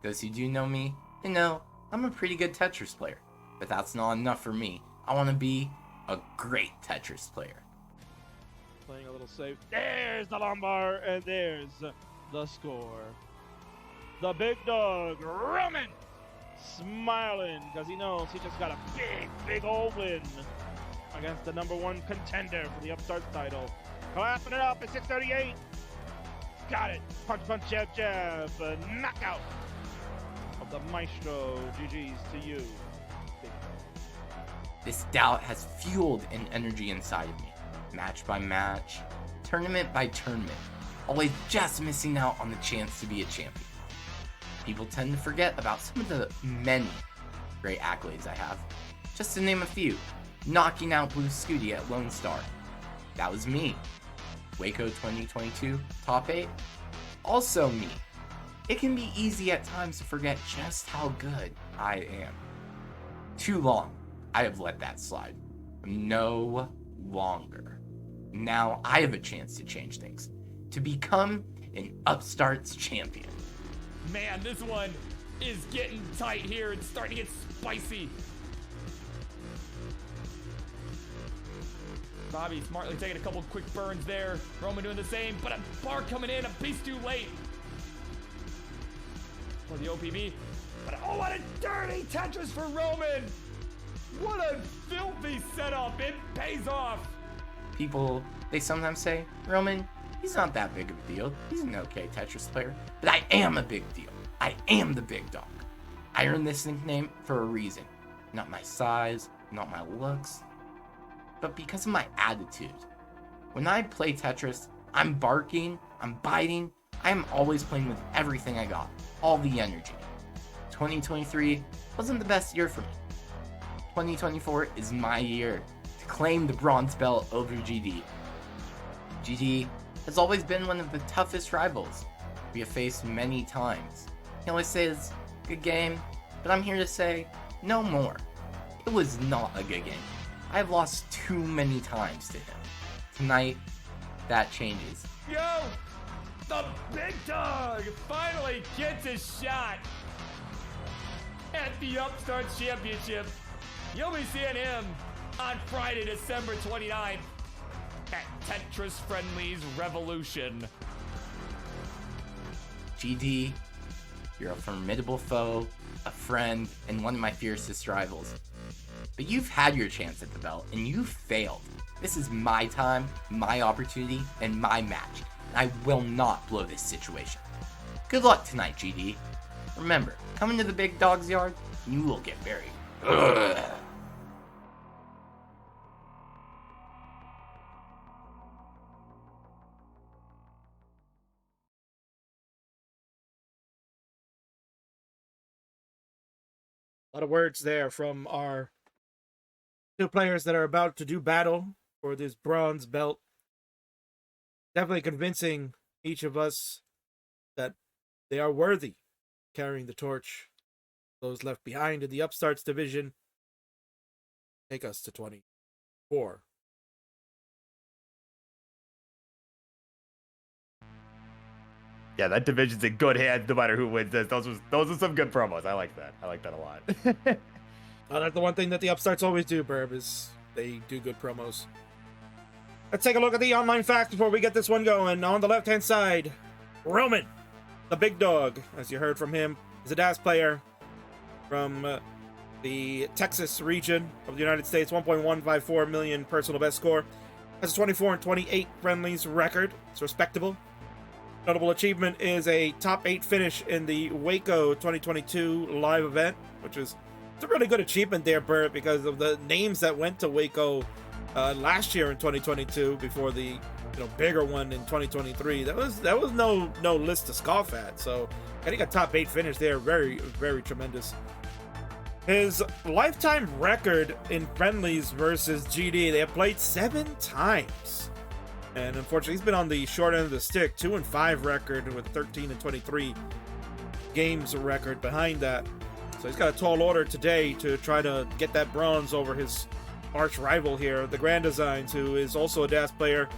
K: Those who do know me, they know I'm a pretty good Tetris player. But that's not enough for me. I want to be a great Tetris player.
F: Playing a little safe. There's the lumbar, and there's the score. The big dog, Roman, smiling because he knows he just got a big old win against the #1 contender for the Upstarts title. Clapping it up at 638. Got it. Punch, punch, jab, jab. Knockout of the Maestro. GG's to you.
K: This doubt has fueled an energy inside of me. Match by match, tournament by tournament, always just missing out on the chance to be a champion. People tend to forget about some of the many great accolades I have. Just to name a few, knocking out Blue Scooty at Lone Star. That was me. Waco 2022, top 8. Also me. It can be easy at times to forget just how good I am. Too long, I have let that slide. No longer. Now I have a chance to change things. To become an Upstarts champion.
C: Man, this one is getting tight here. It's starting to get spicy. Bobby smartly taking a couple quick burns there. Roman doing the same, but a bar coming in a piece too late for the OPB. But oh, what a dirty Tetris for Roman! What a filthy setup. It pays off.
K: People, they sometimes say, Roman, he's not that big of a deal. He's an okay Tetris player. But I am a big deal. I am the big dog. I earned this nickname for a reason. Not my size, not my looks, but because of my attitude. When I play Tetris, I'm barking, I'm biting, I am always playing with everything I got, all the energy. 2023 wasn't the best year for me. 2024 is my year to claim the bronze belt over GD. GD has always been one of the toughest rivals we have faced many times. He always says, good game, but I'm here to say, no more. It was not a good game. I have lost too many times to him. Tonight, that changes.
C: Yo! The big dog finally gets a shot at the Upstarts Championship. You'll be seeing him on Friday, December 29th at Tetris Friendlies Revolution.
K: GD, you're a formidable foe, a friend, and one of my fiercest rivals. But you've had your chance at the belt, and you failed. This is my time, my opportunity, and my match. And I will not blow this situation. Good luck tonight, GD. Remember, come into the big dog's yard, You will get very. Ugh.
A: A lot of words there from our two players that are about to do battle for this bronze belt. Definitely convincing each of us that they are worthy carrying the torch. Those left behind in the Upstarts division take us to 24.
C: Yeah, that division's in good hands no matter who wins this. Those are some good promos. I like that. I like that a lot.
A: That's the one thing that the Upstarts always do, Burb, is they do good promos. Let's take a look at the online facts before we get this one going. On the left-hand side, Roman, the big dog, as you heard from him, is a DAS player from the Texas region of the United States. 1.154 million personal best score. Has a 24 and 28 friendlies record. It's respectable. Notable achievement is a top 8 finish in the Waco 2022 live event, which is it's a really good achievement there, Bert, because of the names that went to Waco last year in 2022 before the bigger one in 2023. That was no list to scoff at. So getting a top 8 finish there, very, very tremendous. His lifetime record in friendlies versus GD, they have played 7 times. And unfortunately, he's been on the short end of the stick. 2-5 record with 13 and 23 games record behind that. So he's got a tall order today to try to get that bronze over his arch rival here, the Grand Designs, who is also a DAS player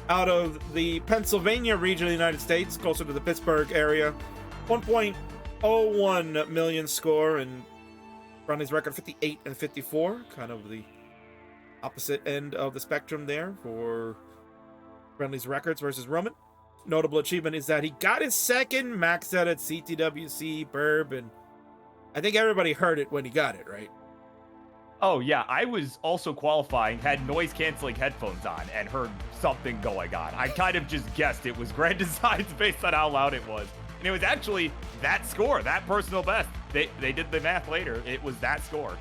A: out of the Pennsylvania region of the United States, closer to the Pittsburgh area. 1.01 million score, and friendlies record 58 and 54, kind of the opposite end of the spectrum there for friendlies records versus Roman. Notable achievement is that he got his second max out at CTWC, Burb, and I think everybody heard it when he got it, right?
C: Oh, yeah. I was also qualifying, had noise-canceling headphones on, and heard something going on. I kind of just guessed it was Grand Designs based on how loud it was. And it was actually that score, that personal best. They did the math later. It was that score.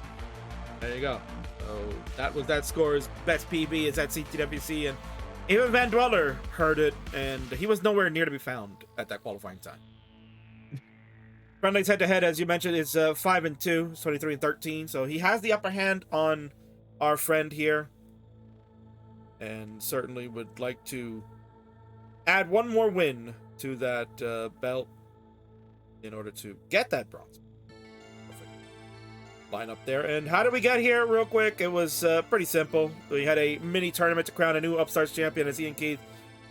A: There you go. So that was that score. His best PB is at CTWC, and even Van Dweller heard it, and he was nowhere near to be found at that qualifying time. Friendlies head-to-head, as you mentioned, is 5-2, 23 and 13. So he has the upper hand on our friend here, and certainly would like to add one more win to that belt in order to get that bronze. Perfect line up there. And how did we get here? Real quick, it was pretty simple. We had a mini tournament to crown a new Upstarts champion, as Iankeith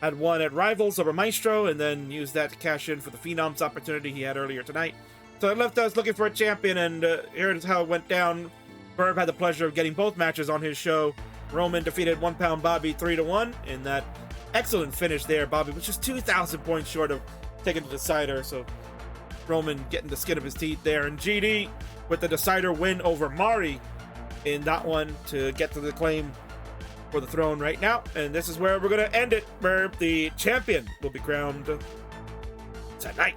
A: had won at Rivals over Maestro, and then used that to cash in for the Phenoms opportunity he had earlier tonight. So it left us looking for a champion, and here's how it went down. Burb had the pleasure of getting both matches on his show. Roman defeated 1 Pound Bobby 3-1 in that excellent finish there. Bobby was just 2,000 points short of taking the decider, so Roman getting the skin of his teeth there. And GD with the decider win over Mari in that one to get to the claim for the throne right now. And this is where we're going to end it, where the champion will be crowned tonight.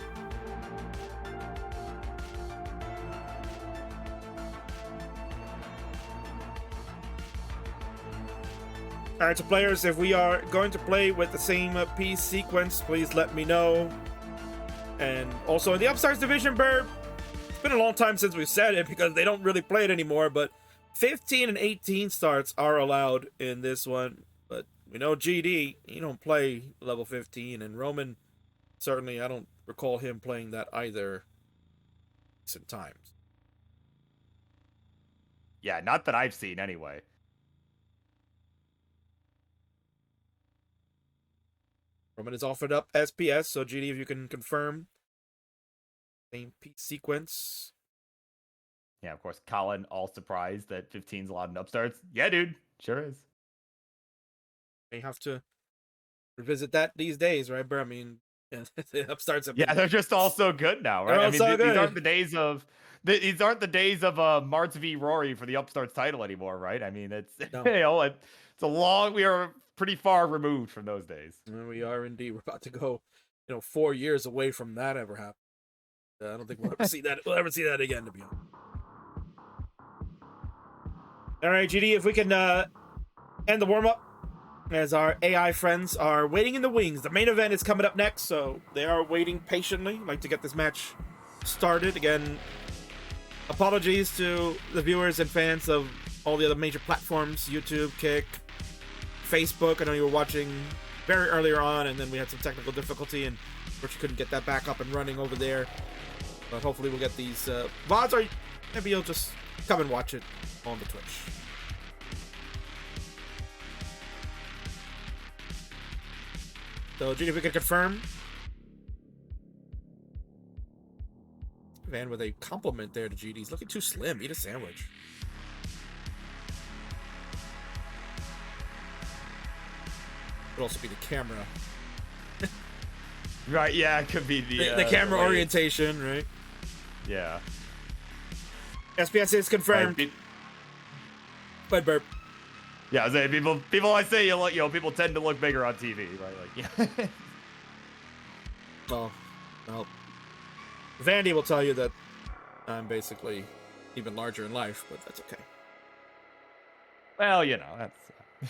A: All right, so players, if we are going to play with the same piece sequence, please let me know. And also in the Upstarts division, Burb, it's been a long time since we've said it because they don't really play it anymore, but 15 and 18 starts are allowed in this one. But we know GD, you don't play level 15, and Roman, certainly I don't recall him playing that either recent times.
C: Yeah, not that I've seen anyway.
A: Roman has offered up SPS, so GD, if you can confirm. Same piece sequence.
C: Yeah, of course, Colin all surprised that 15's allowed in Upstarts. Yeah, dude, sure is.
A: You have to revisit that these days, right, bro? I mean, the Upstarts have
C: yeah, they're just all so good now, right? I mean, these aren't the days of Martz v. Rory for the Upstarts title anymore, right? I mean, it's no. We are pretty far removed from those days.
A: We are indeed. We're about to go, 4 years away from that ever happening. I don't think we'll ever see that. We'll ever see that again, to be honest. All right, GD, if we can end the warm-up, as our AI friends are waiting in the wings. The main event is coming up next, so they are waiting patiently, like to get this match started. Again, apologies to the viewers and fans of all the other major platforms, YouTube, Kick, Facebook. I know you were watching very earlier on, and then we had some technical difficulty, and which couldn't get that back up and running over there. But hopefully we'll get these VODs, or maybe you'll just come and watch it on the Twitch. So, Judy, if we could confirm. Van with a compliment there to GD. He's looking too slim. Eat a sandwich. Could also be the camera.
C: Right, yeah, it could be
A: the camera orientation, right?
C: Yeah.
A: SPS is confirmed. Bud burp.
C: Yeah, I say people I say people tend to look bigger on TV, right? Like, yeah.
A: Well, Vandy will tell you that I'm basically even larger in life, but that's okay.
C: Well, that's.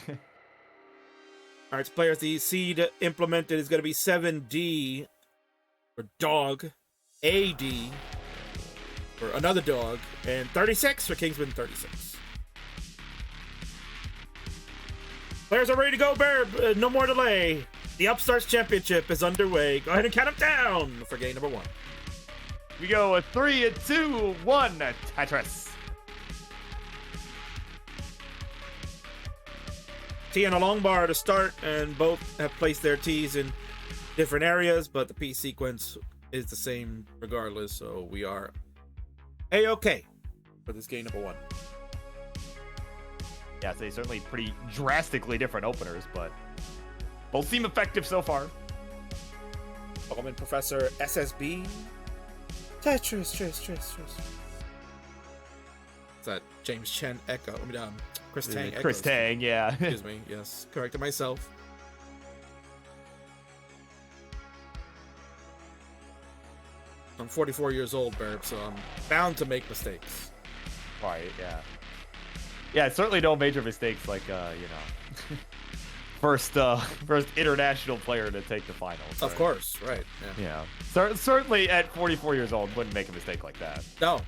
A: All right, so players, the seed implemented is going to be 7D for dog, AD for another dog, and 36 for Kingsman 36. Players are ready to go, Burb. No more delay. The Upstarts Championship is underway. Go ahead and count them down for game number 1.
C: We go with 3, 2, 1, Tetris.
A: T and a long bar to start, and both have placed their T's in different areas, but the P sequence is the same regardless, so we are A-okay for this game number 1.
C: Yeah, so certainly pretty drastically different openers, but both seem effective so far.
A: Welcome in, Professor SSB. Tetris. Is that James Chen Echo? Let me down. Chris Tang.
C: Chris Tang, yeah.
A: Excuse me. Yes, corrected myself. I'm 44 years old, Burb, so I'm bound to make mistakes.
C: Right, yeah. Yeah, certainly no major mistakes like, first international player to take the finals. Right?
A: Of course, right.
C: Yeah. Certainly at 44 years old, wouldn't make a mistake like that.
A: No.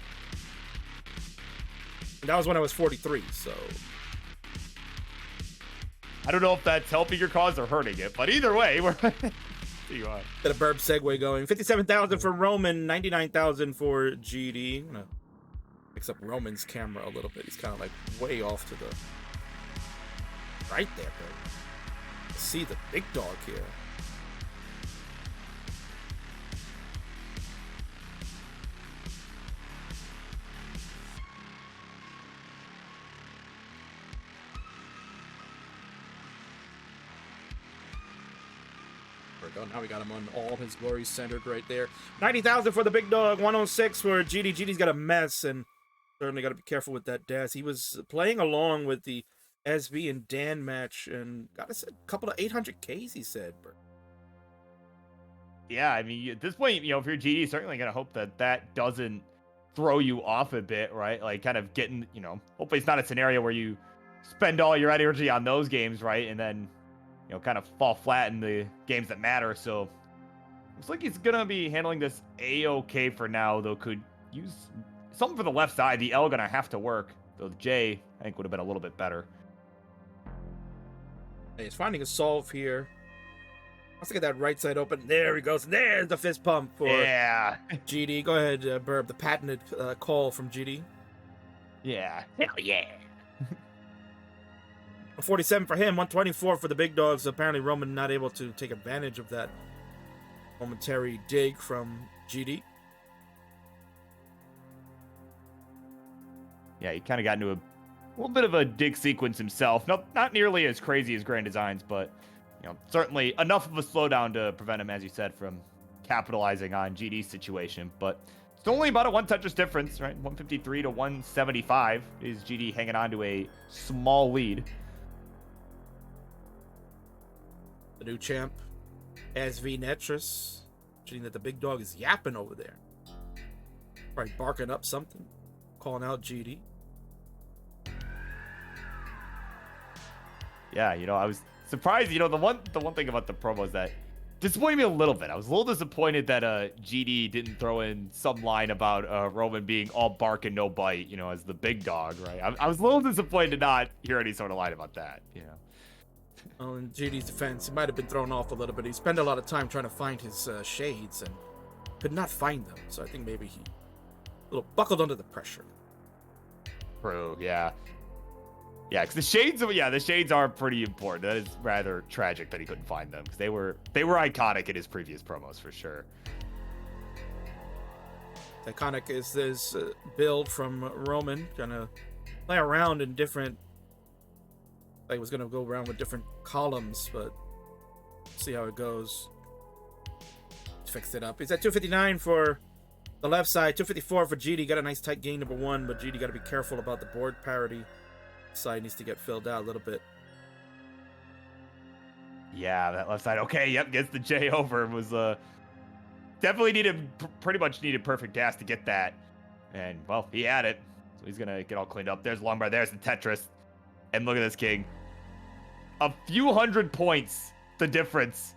A: And that was when I was 43, so...
C: I don't know if that's helping your cause or hurting it, but either way, we're... you are.
A: Got a Burb segue going. 57,000 for Roman, 99,000 for GD. I'm gonna mix up Roman's camera a little bit. He's kind of like way off to the right there, Burb. See the big dog here. Now we got him on all his glory centered right there. 90,000 for the big dog. 106 for GD. GD's got a mess, and certainly got to be careful with that dash. He was playing along with the SV and Dan match, and got a couple of 800Ks, he said.
C: Yeah, I mean, at this point, if you're GD, certainly going to hope that doesn't throw you off a bit, right? Like, kind of getting, hopefully it's not a scenario where you spend all your energy on those games, right? And then kind of fall flat in the games that matter. So looks like he's gonna be handling this A-okay for now, though could use something for the left side. The L gonna have to work, though the J I think would have been a little bit better.
A: Hey, he's finding a solve here. Let's get that right side open. There he goes. There's the fist pump for GD. Go ahead, Burb, the patented call from GD.
C: Yeah. Hell yeah.
A: 47 for him, 124 for the big dogs. Apparently Roman not able to take advantage of that momentary dig from GD.
C: Yeah, he kind of got into a little bit of a dig sequence himself. Not nearly as crazy as Grand Designs, but certainly enough of a slowdown to prevent him, as you said, from capitalizing on GD's situation. But it's only about a one Tetris difference, right? 153 to 175 is GD hanging on to a small lead.
A: The new champ, SV Tetris, mentioning that the big dog is yapping over there. Probably barking up something, calling out GD.
C: Yeah, you know, I was surprised. You know, the one thing about the promo is that disappointed me a little bit. I was a little disappointed that GD didn't throw in some line about Roman being all bark and no bite, you know, as the big dog, right? I was a little disappointed to not hear any sort of line about that, you know.
A: Well, in GD's defense, he might have been thrown off a little bit. He spent a lot of time trying to find his shades and could not find them. So I think maybe he a little buckled under the pressure.
C: True, yeah. Yeah, because the shades are pretty important. That is rather tragic that he couldn't find them, because they were iconic in his previous promos for sure.
A: Iconic is this build from Roman, gonna play around in different. Like was gonna go around with different columns, but see how it goes. Fixed it up. He's at 259 for the left side, 254 for GD. Got a nice tight gain number 1, but GD got to be careful about the board parity. Side needs to get filled out a little bit.
C: Yeah, that left side. Okay, yep, gets the J over. Was definitely pretty much needed perfect gas to get that. And well, he had it. So he's gonna get all cleaned up. There's long bar, there's the Tetris. And look at this king. A few hundred points, the difference.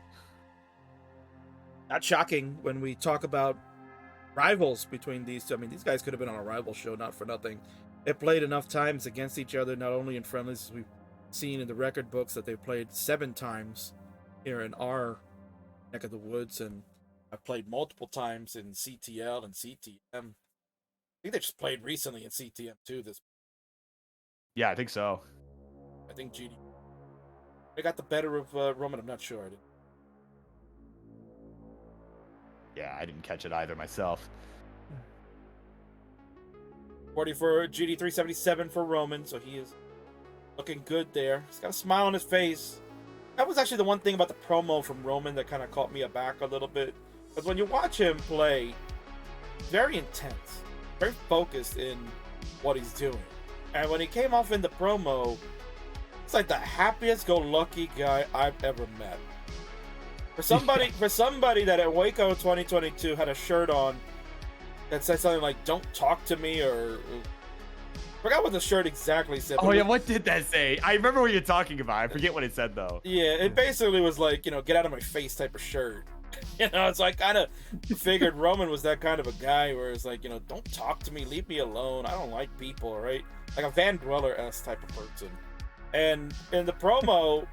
A: Not shocking when we talk about rivals between these two. I mean, these guys could have been on a rival show, not for nothing. They played enough times against each other, not only in friendlies, as we've seen in the record books that they played 7 times here in our neck of the woods, and I've played multiple times in CTL and CTM. I think they just played recently in CTM too.
C: Yeah, I think so.
A: I think GD. They got the better of Roman. I'm not sure.
C: Yeah, I didn't catch it either myself.
A: 40 for GD, 377 for Roman, so he is looking good there. He's got a smile on his face. That was actually the one thing about the promo from Roman that kind of caught me aback a little bit. Because when you watch him play, very intense, very focused in what he's doing. And when he came off in the promo, it's like the happiest-go-lucky guy I've ever met. For somebody that at Waco 2022 had a shirt on that said something like "Don't talk to me," or I forgot what the shirt exactly said.
C: Oh yeah, what did that say? I remember what you're talking about. I forget what it said though.
A: Yeah, it basically was like, you know, get out of my face type of shirt. You know, so I kind of figured Roman was that kind of a guy where it's like, you know, don't talk to me, leave me alone. I don't like people, right? Like a Van Dweller-esque type of person. And in the promo,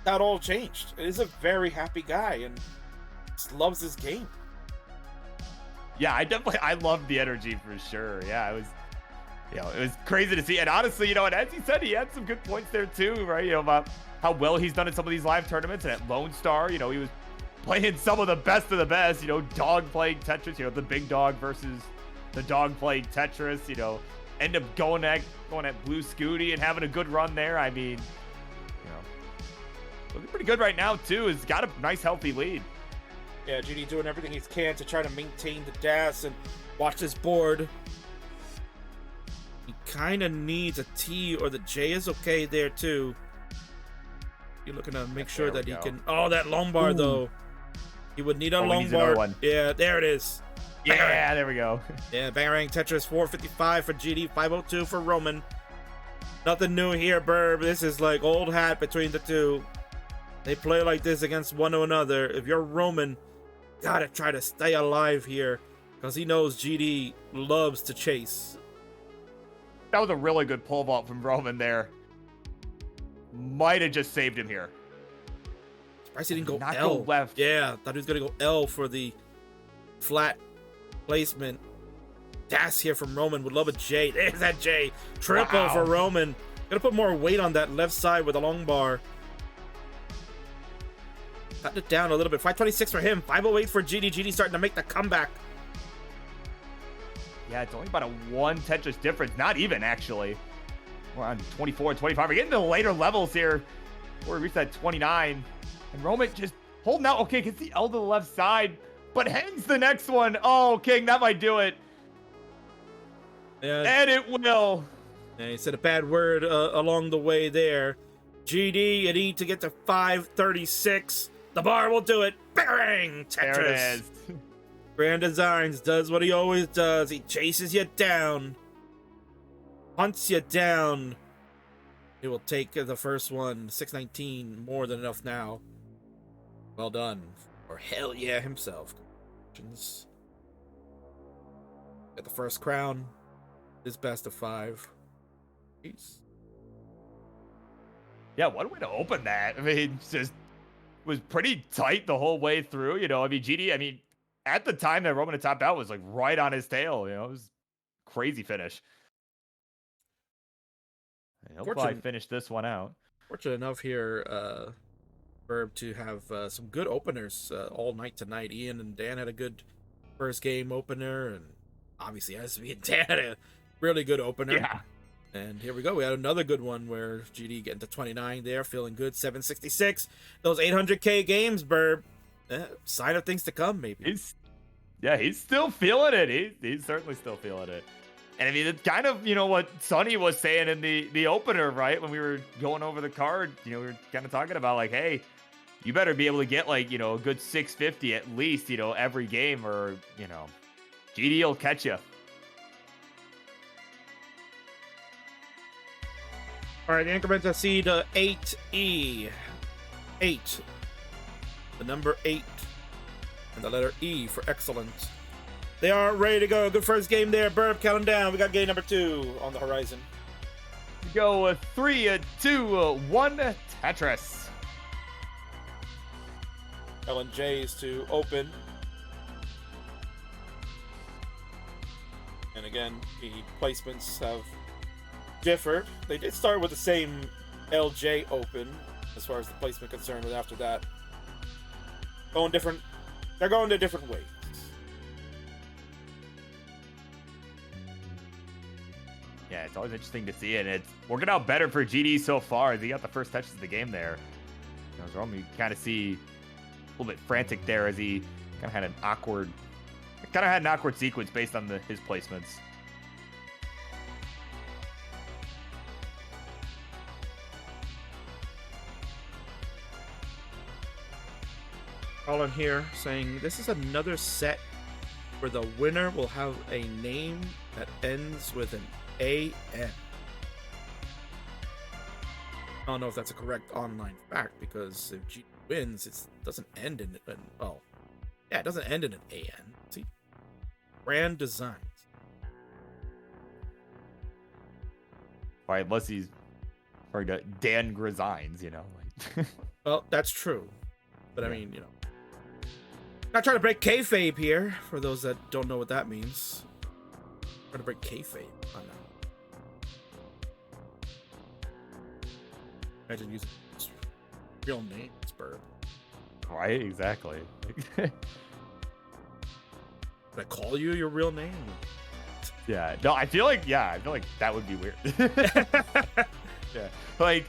A: that all changed. He's a very happy guy and just loves his game.
C: Yeah, I loved the energy for sure. Yeah, it was crazy to see. And honestly, you know, and as he said, he had some good points there too, right? You know, about how well he's done in some of these live tournaments. And at Lone Star, you know, he was playing some of the best, you know, dog playing Tetris, you know, the big dog versus the dog playing Tetris, you know, end up going at Blue Scooty and having a good run there. I mean, you know, looking pretty good right now too. He's got a nice healthy lead.
A: Yeah, GD doing everything he can to try to maintain the DAS and watch this board. He kind of needs a T, or the J is okay there too. You're looking to make sure that he can. Oh, that long bar though. He would need a long bar. Yeah, there it is.
C: Yeah, there we go.
A: Yeah, Bangarang Tetris 455 for GD, 502 for Roman. Nothing new here, Burb. This is like old hat between the two. They play like this against one another. If you're Roman, gotta try to stay alive here, because he knows GD loves to chase.
C: That was a really good pole vault from Roman there. Might have just saved him here.
A: Surprised he didn't go
C: Not
A: L.
C: go left.
A: Yeah, thought he was gonna go L for the flat placement. Das here from Roman. Would love a J. There's that J. Triple for Roman. Gotta put more weight on that left side with a long bar. Cutting it down a little bit. 526 for him. 508 for GD. GD starting to make the comeback.
C: Yeah, it's only about a 1 Tetris difference. Not even, actually. We're on 24 and 25. We're getting to the later levels here. Before we reach that 29. And Roman just holding out. Okay, gets the L to the left side. But hangs the next one. Oh, King, that might do it.
A: Yeah.
C: And it will.
A: Yeah, he said a bad word along the way there. GD, you need to get to 536. The bar will do it. Bang! Tetris.
C: There it is.
A: Grand Designs does what he always does. He chases you down. Hunts you down. He will take the first one, 619, more than enough now. Well done. Or hell yeah himself. Congratulations. Get the first crown. This best of 5. Peace.
C: Yeah, what a way to open that. I mean, just was pretty tight the whole way through. You know, I mean, GD, I mean, at the time that Roman had topped out was like right on his tail. You know, it was crazy finish. And he'll probably finish this one out.
A: Fortunate enough here, Verb, to have some good openers all night tonight. Ian and Dan had a good first game opener, and obviously SB and Dan had a really good opener.
C: Yeah.
A: And here we go. We had another good one where GD getting to 29 there, feeling good. 766. Those 800K games, Burb. Sign of things to come, maybe.
C: He's still feeling it. He's certainly still feeling it. And I mean, it's kind of, you know, what Sonny was saying in the opener, right? When we were going over the card, you know, we were kind of talking about like, hey, you better be able to get like, you know, a good 650 at least, you know, every game, or, you know, GD will catch you.
A: All right, the increments I see to 8E. 8. The number 8. And the letter E for excellent. They are ready to go. Good first game there. Burb, count them down. We got game number 2 on the horizon.
C: We go 3, 2, 1, Tetris.
A: L&J's to open. And again, the placements have differed. They did start with the same LJ open as far as the placement concerned, but after that, they're going to different ways.
C: Yeah, it's always interesting to see it. It's working out better for GD so far. He got the first touches of the game there. You know, Jerome, you kind of see a little bit frantic there as he kind of had an awkward sequence based on his placements.
A: Colin here saying this is another set where the winner will have a name that ends with an AN. I don't know if that's a correct online fact, because if G wins, it doesn't end in an, well, yeah, it doesn't end in an AN. See, Grand Designs.
C: Right, unless he's referring to Dan Grizines, you know. Like.
A: Well, that's true, but I mean, you know, not trying to break kayfabe here. For those that don't know what that means, trying to break kayfabe. I know. Imagine using real names, Burb.
C: Right, exactly.
A: Did I call you your real name?
C: Yeah, no, I feel like that would be weird. Yeah, like,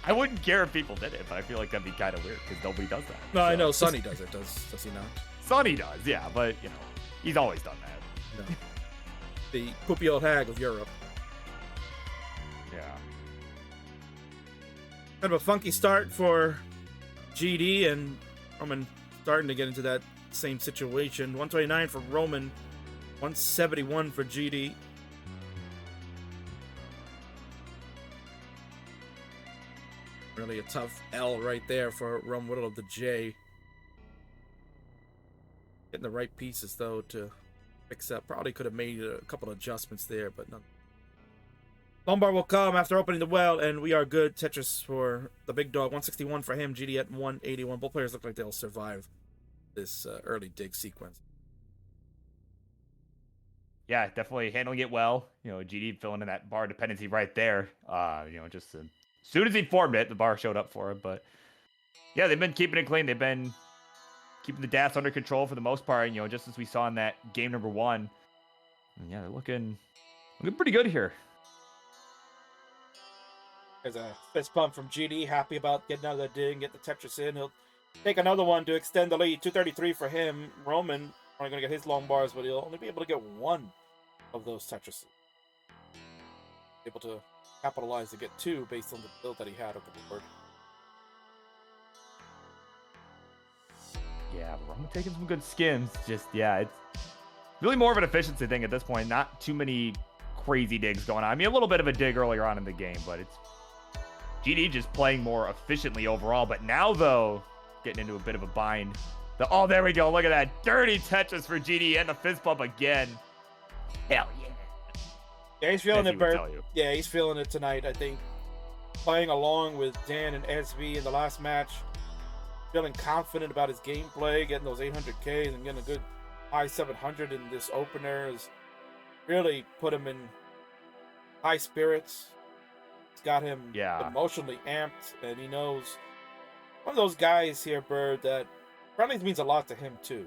C: I wouldn't care if people did it, but I feel like that'd be kind of weird because nobody does that.
A: No, so. I know Sonny does it. Does he not?
C: Sonny does, yeah, but you know, he's always done that.
A: No. The poopy old hag of Europe.
C: Yeah.
A: Kind of a funky start for GD, and Roman starting to get into that same situation. 129 for Roman, 171 for GD. Really a tough L right there for Rum Whittle of the J. Getting the right pieces though to fix up. Probably could have made a couple adjustments there, but none. Lombard will come after opening the well, and we are good. Tetris for the big dog. 161 for him. GD at 181. Both players look like they'll survive this early dig sequence.
C: Yeah, definitely handling it well. You know, GD filling in that bar dependency right there. You know, just as soon as he formed it, the bar showed up for him. But yeah, they've been keeping it clean. They've been keeping the DAS under control for the most part. You know, just as we saw in that game number 1. And yeah, they're looking pretty good here.
A: There's a fist pump from GD, happy about getting out of that dig and get the Tetris in. He'll take another one to extend the lead. 233 for him. Roman only going to get his long bars, but he'll only be able to get one of those Tetrises. Able to capitalize to get 2 based on the build that he had over the board.
C: Yeah, but Roman taking some good skins. Just, yeah, it's really more of an efficiency thing at this point. Not too many crazy digs going on. I mean, a little bit of a dig earlier on in the game, but it's GD just playing more efficiently overall. But now, though, getting into a bit of a bind. Oh, there we go. Look at that. Dirty Tetris for GD and the fist bump again. Hell yeah.
F: Yeah, he's feeling
C: As
F: it,
C: he would
F: Bert.
C: tell you.
F: Yeah, he's feeling it tonight, I think. Playing along with Dan and SV in the last match. Feeling confident about his gameplay, getting those 800Ks and getting a good high 700 in this opener has really put him in high spirits. It's got him emotionally amped, and he knows one of those guys here, Bird, that Friendlies means a lot to him too.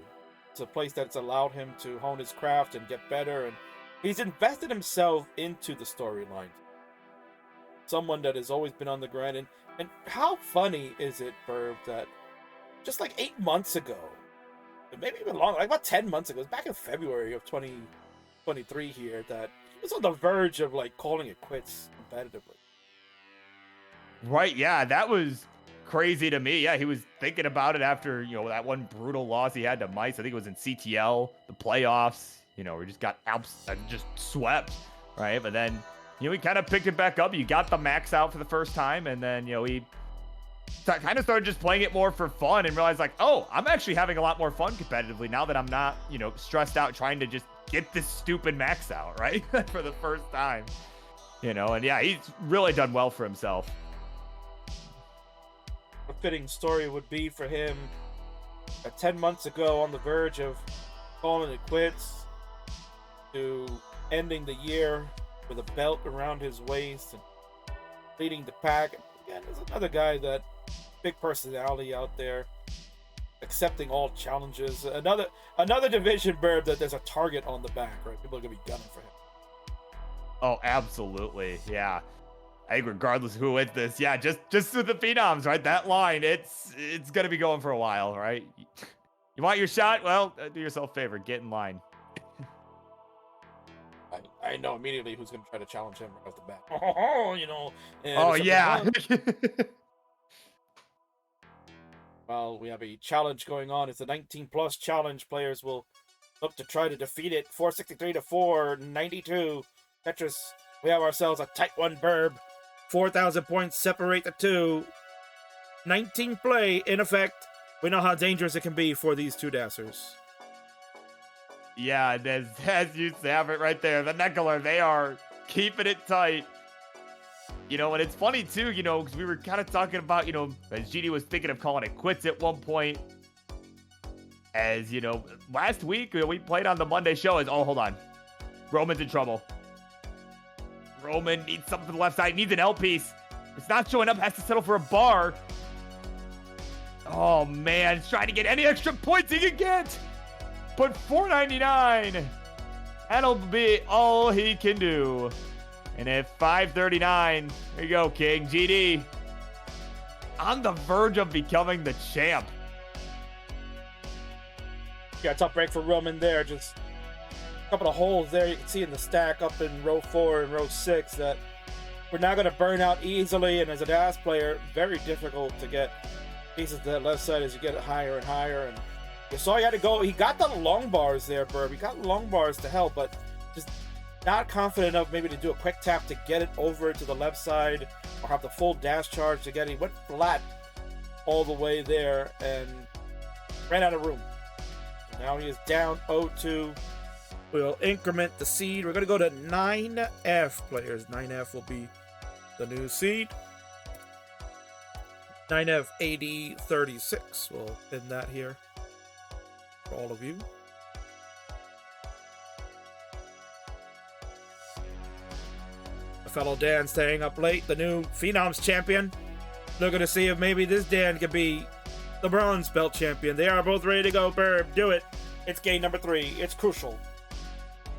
F: It's a place that's allowed him to hone his craft and get better, and he's invested himself into the storyline. Someone that has always been on the grind, and how funny is it, Bird, that just like 8 months ago, maybe even longer, like about 10 months ago, it was back in February of 2023 here, that he was on the verge of like calling it quits competitively.
C: Right, yeah, that was crazy to me. Yeah, he was thinking about it after, you know, that one brutal loss he had to Mice. I think it was in CTL, the playoffs. You know, we just got just swept, right? But then, you know, he kind of picked it back up. You got the max out for the first time, and then, you know, he kind of started just playing it more for fun and realized, like, oh, I'm actually having a lot more fun competitively now that I'm not, you know, stressed out trying to just get this stupid max out, right? For the first time, you know, and yeah, he's really done well for himself.
F: A fitting story would be for him 10 months ago on the verge of calling it quits to ending the year with a belt around his waist and leading the pack. Again, there's another guy that big personality out there, accepting all challenges. Another division, Bird, that there's a target on the back, right? People are gonna be gunning for him.
C: Oh, absolutely, yeah. I think regardless of who wins this, yeah, just with the Phenoms, right? That line, it's gonna be going for a while, right? You want your shot? Well, do yourself a favor, get in line.
F: I know immediately who's gonna try to challenge him right off the bat. Oh, you know.
C: Oh yeah.
F: Well, we have a challenge going on. It's a 19+ challenge. Players will look to try to defeat it. 463 to 492. Tetris, we have ourselves a tight one, Burb. 4,000 points separate the two. 19 play, in effect. We know how dangerous it can be for these two dancers.
C: Yeah, as you have it right there, the Neckler, they are keeping it tight. You know, and it's funny too, you know, because we were kind of talking about, you know, as GD was thinking of calling it quits at one point. As, you know, last week we played on the Monday show as, oh, hold on. Roman's in trouble. Roman needs something for the left side, needs an L piece. It's not showing up, has to settle for a bar. Oh, man, he's trying to get any extra points he can get. But 499, that'll be all he can do. And at 539, there you go, King. GD on the verge of becoming the champ.
F: Yeah, tough break for Roman there. Just a couple of holes there you can see in the stack up in row 4 and row 6 that we're not going to burn out easily. And as a DAS player, very difficult to get pieces to that left side as you get it higher and higher. And you saw he had to go. He got the long bars there, Burb. He got long bars to help, but just not confident enough maybe to do a quick tap to get it over to the left side or have the full dash charge to get it. He went flat all the way there and ran out of room. Now he is down 0-2. We'll increment the seed. We're going to go to 9F players. 9F will be the new seed. 9F 8036. We'll pin that here for all of you. A fellow Dan staying up late. The new Phenoms champion. Looking to see if maybe this Dan could be the bronze belt champion. They are both ready to go. Burb, do it. It's game number 3. It's crucial.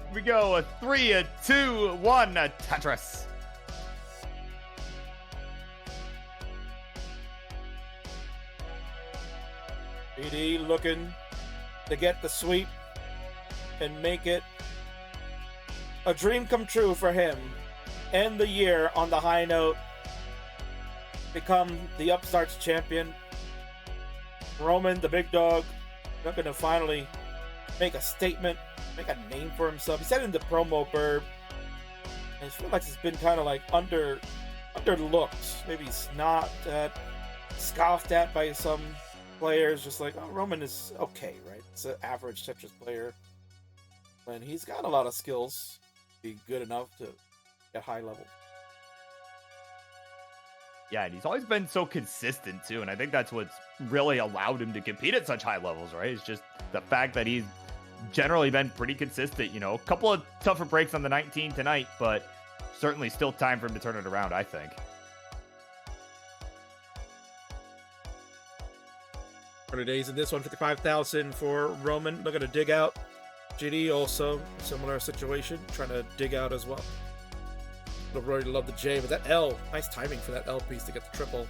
C: Here we go. A 3, a 2, 1, a Tetris.
F: BD looking to get the sweep and make it a dream come true for him. End the year on the high note. Become the Upstarts champion. Roman, the big dog, looking to finally make a statement, make a name for himself. He said in the promo, Burb, and I feel like it's been kind of like
A: underlooked. Maybe he's not scoffed at by some players. Just like, oh, Roman is okay, right? It's an average Tetris player. And he's got a lot of skills to be good enough to get high level.
C: Yeah, and he's always been so consistent too, and I think that's what's really allowed him to compete at such high levels, right? It's just the fact that he's generally been pretty consistent. You know, a couple of tougher breaks on the 19 tonight, but certainly still time for him to turn it around, I think.
A: 100 days in this one, 55,000 for Roman. Looking to dig out. GD also, similar situation, trying to dig out as well. I've already loved the J, but that L, nice timing for that L piece to get the triple.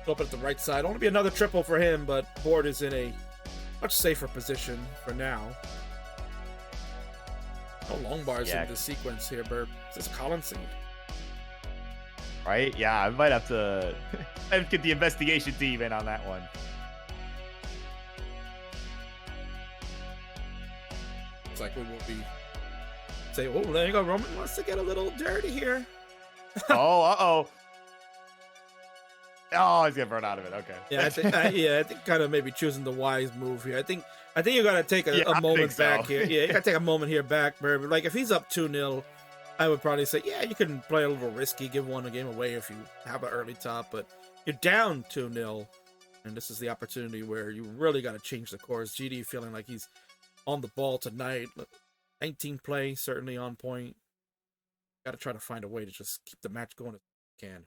A: Open at the right side. Only be another triple for him, but board is in a much safer position for now. No long bars in the sequence here, Burp. Is this Colin seed?
C: Right? Yeah, I might have to get the investigation team in on that one.
A: Looks like we will be say, oh, there you go. Roman wants to get a little dirty here.
C: Oh, he's getting burned out of it. Okay.
A: Yeah, I think kind of maybe choosing the wise move here. I think you gotta take a moment back here. Yeah, you gotta take a moment here back, Burb. Like if he's up 2-0, I would probably say, yeah, you can play a little risky, give one a game away if you have an early top, but you're down 2-0, and this is the opportunity where you really got to change the course. GD feeling like he's on the ball tonight. 19 play, certainly on point. Got to try to find a way to just keep the match going as you can.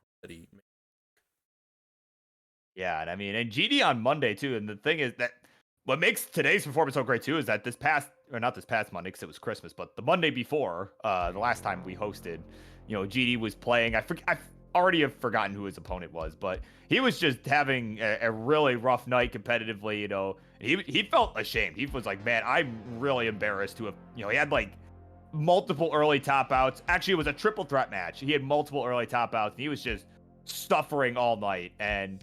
C: Yeah, and I mean, and GD on Monday too. And the thing is that what makes today's performance so great too is that not this past Monday because it was Christmas, but the Monday before, the last time we hosted, you know, GD was playing. I already have forgotten who his opponent was, but he was just having a really rough night competitively. You know, he felt ashamed. He was like, man, I'm really embarrassed to have, you know, he had like multiple early top outs. Actually, it was a triple threat match. He had multiple early top outs, and he was just suffering all night. And,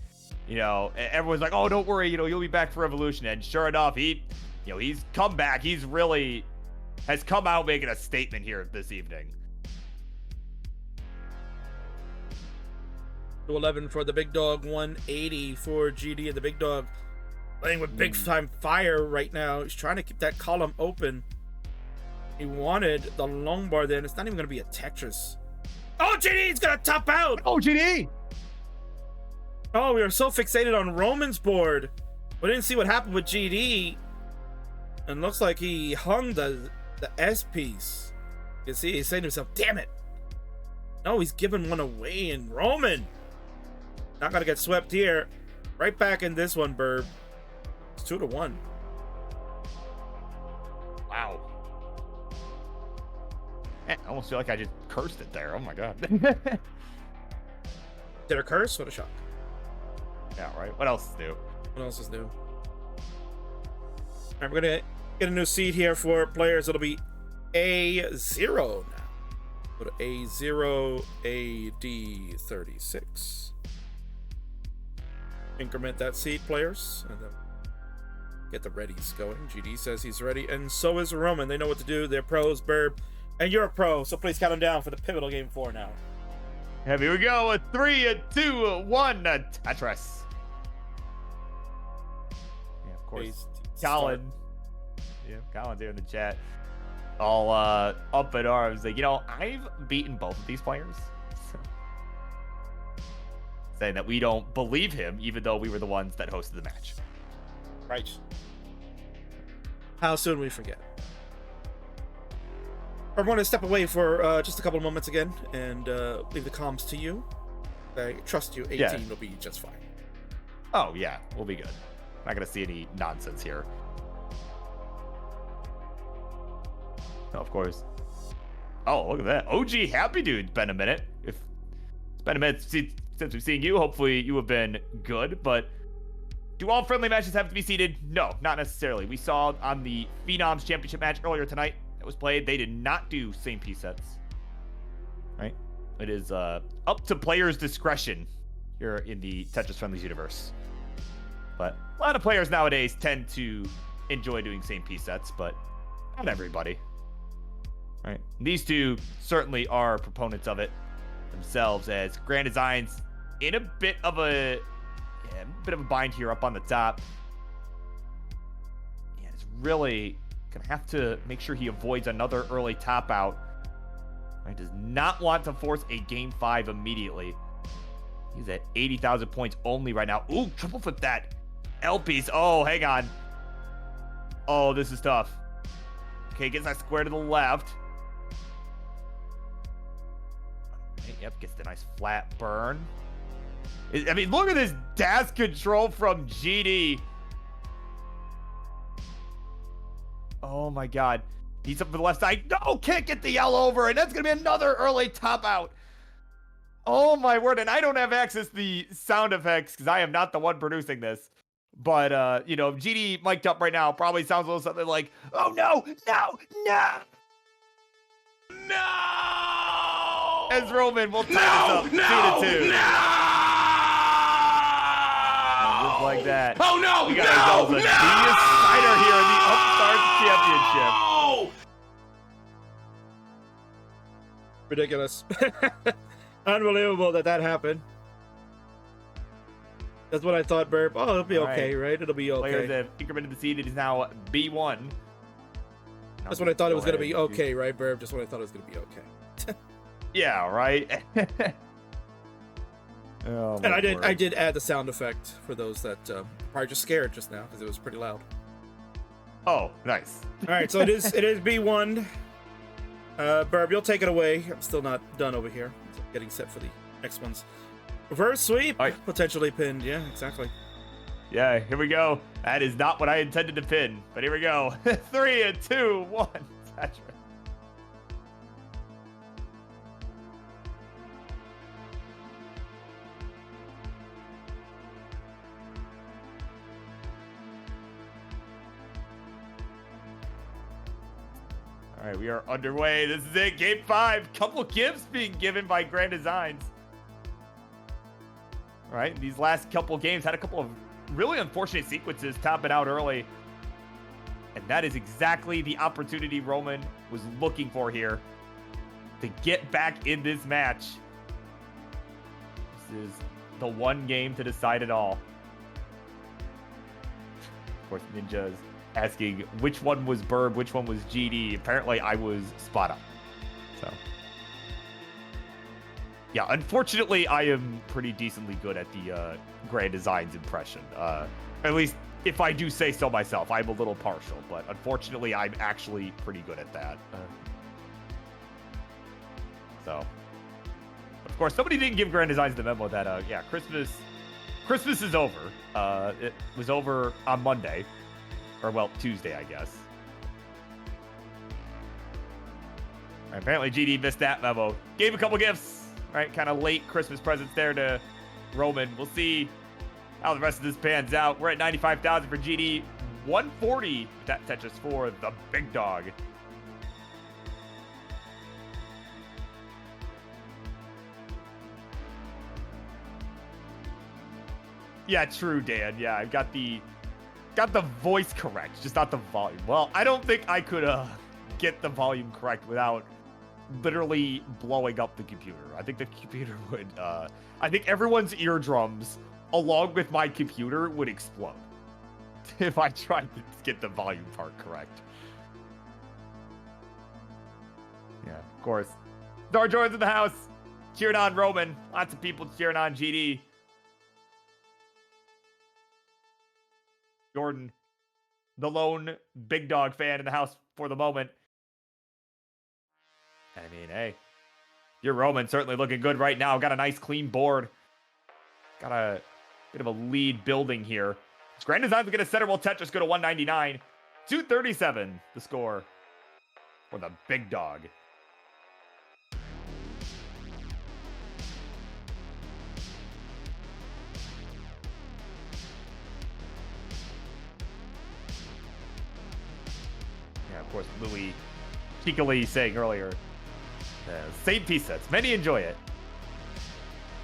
C: you know, everyone's like, oh, don't worry, you know, you'll be back for Revolution. And sure enough, he's come back. He's really has come out making a statement here this evening.
A: 211 for the big dog, 180 for GD, and the big dog playing with big time fire right now. He's trying to keep that column open. He wanted the long bar there, and it's not even going to be a Tetris. Oh, GD's going to top out.
C: Oh, GD.
A: Oh, we were so fixated on Roman's board. We didn't see what happened with GD. And looks like he hung the S piece. You can see he's saying to himself, damn it. No, he's giving one away, and Roman not going to get swept here. Right back in this one, Burb. It's 2-1.
C: Wow. Man, I almost feel like I just cursed it there. Oh my god.
A: Did a curse? What a shock.
C: Yeah, right. What else is new?
A: What else is new? All right, we're going to get a new seed here for players. It'll be A0 now. Go to A0, AD36. Increment that seed, players, and then get the readies going. GD says he's ready, and so is Roman. They know what to do. They're pros, Burb, and you're a pro, so please count them down for the pivotal game 4 now.
C: And here we go. 3, 2, 1. Tetris. Yeah, of course. Colin. Yeah, Colin's here in the chat. All up in arms. Like, you know, I've beaten both of these players. So. Saying that we don't believe him, even though we were the ones that hosted the match.
A: Right. How soon we forget. I'm going to step away for just a couple of moments again and leave the comms to you. I trust you. 18 will be just fine.
C: Oh, yeah. We'll be good. Not going to see any nonsense here. Oh, of course. Oh, look at that. OG Happy Dude. It's been a minute. It's been a minute since we've seen you. Hopefully you have been good, but do all friendly matches have to be seeded? No, not necessarily. We saw on the Phenoms championship match earlier tonight that was played, they did not do same piece sets. Right? It is up to players' discretion here in the Tetris Friendlies universe. But a lot of players nowadays tend to enjoy doing same piece sets, but not everybody. Right? These two certainly are proponents of it. themselves, as Grand Designs in a bit of a bind here up on the top. Yeah, it's really gonna have to make sure he avoids another early top out. He does not want to force a game 5 immediately. He's at 80,000 points only right now. Ooh, triple flip that L piece. Oh, hang on. Oh, this is tough. Okay, gets that square to the left. Yep, gets the nice flat burn. I mean, look at this dash control from GD. Oh my God. He's up for the left side. No, can't get the L over, and that's going to be another early top out. Oh my word, and I don't have access to the sound effects because I am not the one producing this. But, you know, GD mic'd up right now probably sounds a little something like, oh no, no, no.
J: No!
C: As Roman will tie this up 2-2.
J: No!
C: Just like that.
J: Oh no!
C: We got ourselves a genius cider here in the Upstarts Championship.
A: Ridiculous. Unbelievable that happened. That's what I thought, Burp. Oh, it'll be okay, right? It'll be okay.
C: Players have incremented the seed. It is now B1.
A: That's what I thought it was going to be okay, right, Burp? Just what I thought it was going to be okay.
C: Yeah, right? Oh,
A: and I did add the sound effect for those that probably just scared just now because it was pretty loud.
C: Oh, nice.
A: All right, so it is B1. Burb, you'll take it away. I'm still not done over here. Getting set for the next ones. Reverse sweep, potentially pinned. Yeah, exactly.
C: Yeah, here we go. That is not what I intended to pin, but here we go. 3, 2, 1. That's right. All right, we are underway. This is it. Game 5. Couple gifts being given by Grand Designs. All right, these last couple games had a couple of really unfortunate sequences topping out early. And that is exactly the opportunity Roman was looking for here to get back in this match. This is the one game to decide it all. Of course, Ninja's asking which one was Burb, which one was GD. Apparently, I was spot on. So, yeah, unfortunately, I am pretty decently good at the Grand Designs impression. At least, if I do say so myself, I'm a little partial, but unfortunately, I'm actually pretty good at that. So, of course, somebody didn't give Grand Designs the memo that, yeah, Christmas is over. It was over on Monday. Or, well, Tuesday, I guess. Apparently, GD missed that memo. Gave a couple gifts, right? Kind of late Christmas presents there to Roman. We'll see how the rest of this pans out. We're at 95,000 for GD. 140 BetaTetris for the big dog. Yeah, true, Dan. Yeah, I've got the voice correct, just not the volume. Well, I don't think I could get the volume correct without literally blowing up the computer. I think the computer would, I think everyone's eardrums, along with my computer, would explode if I tried to get the volume part correct. Yeah, of course. Darjoy's in the house, cheering on Roman. Lots of people cheering on GD. Jordan, the lone big dog fan in the house for the moment. I mean, hey, your Roman certainly looking good right now. Got a nice clean board. Got a bit of a lead building here. Grand Design's going to center while Tetris go to 199. 237 the score for the big dog. Of course, Louis cheekily saying earlier, same piece sets. Many enjoy it.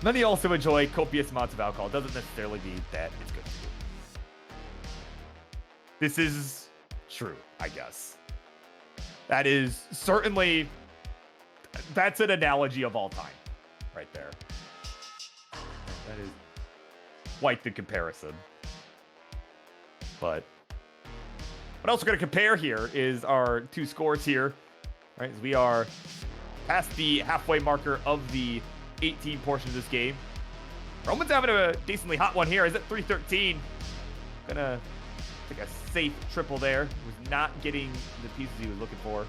C: Many also enjoy copious amounts of alcohol. Doesn't necessarily mean that it's good for you. This is true, I guess. That is certainly, that's an analogy of all time, right there. That is quite the comparison. But what else we're going to compare here is our two scores here. Right, as we are past the halfway marker of the 18 portion of this game. Roman's having a decently hot one here. He's at 313. Gonna take a safe triple there. Was not getting the pieces he was looking for.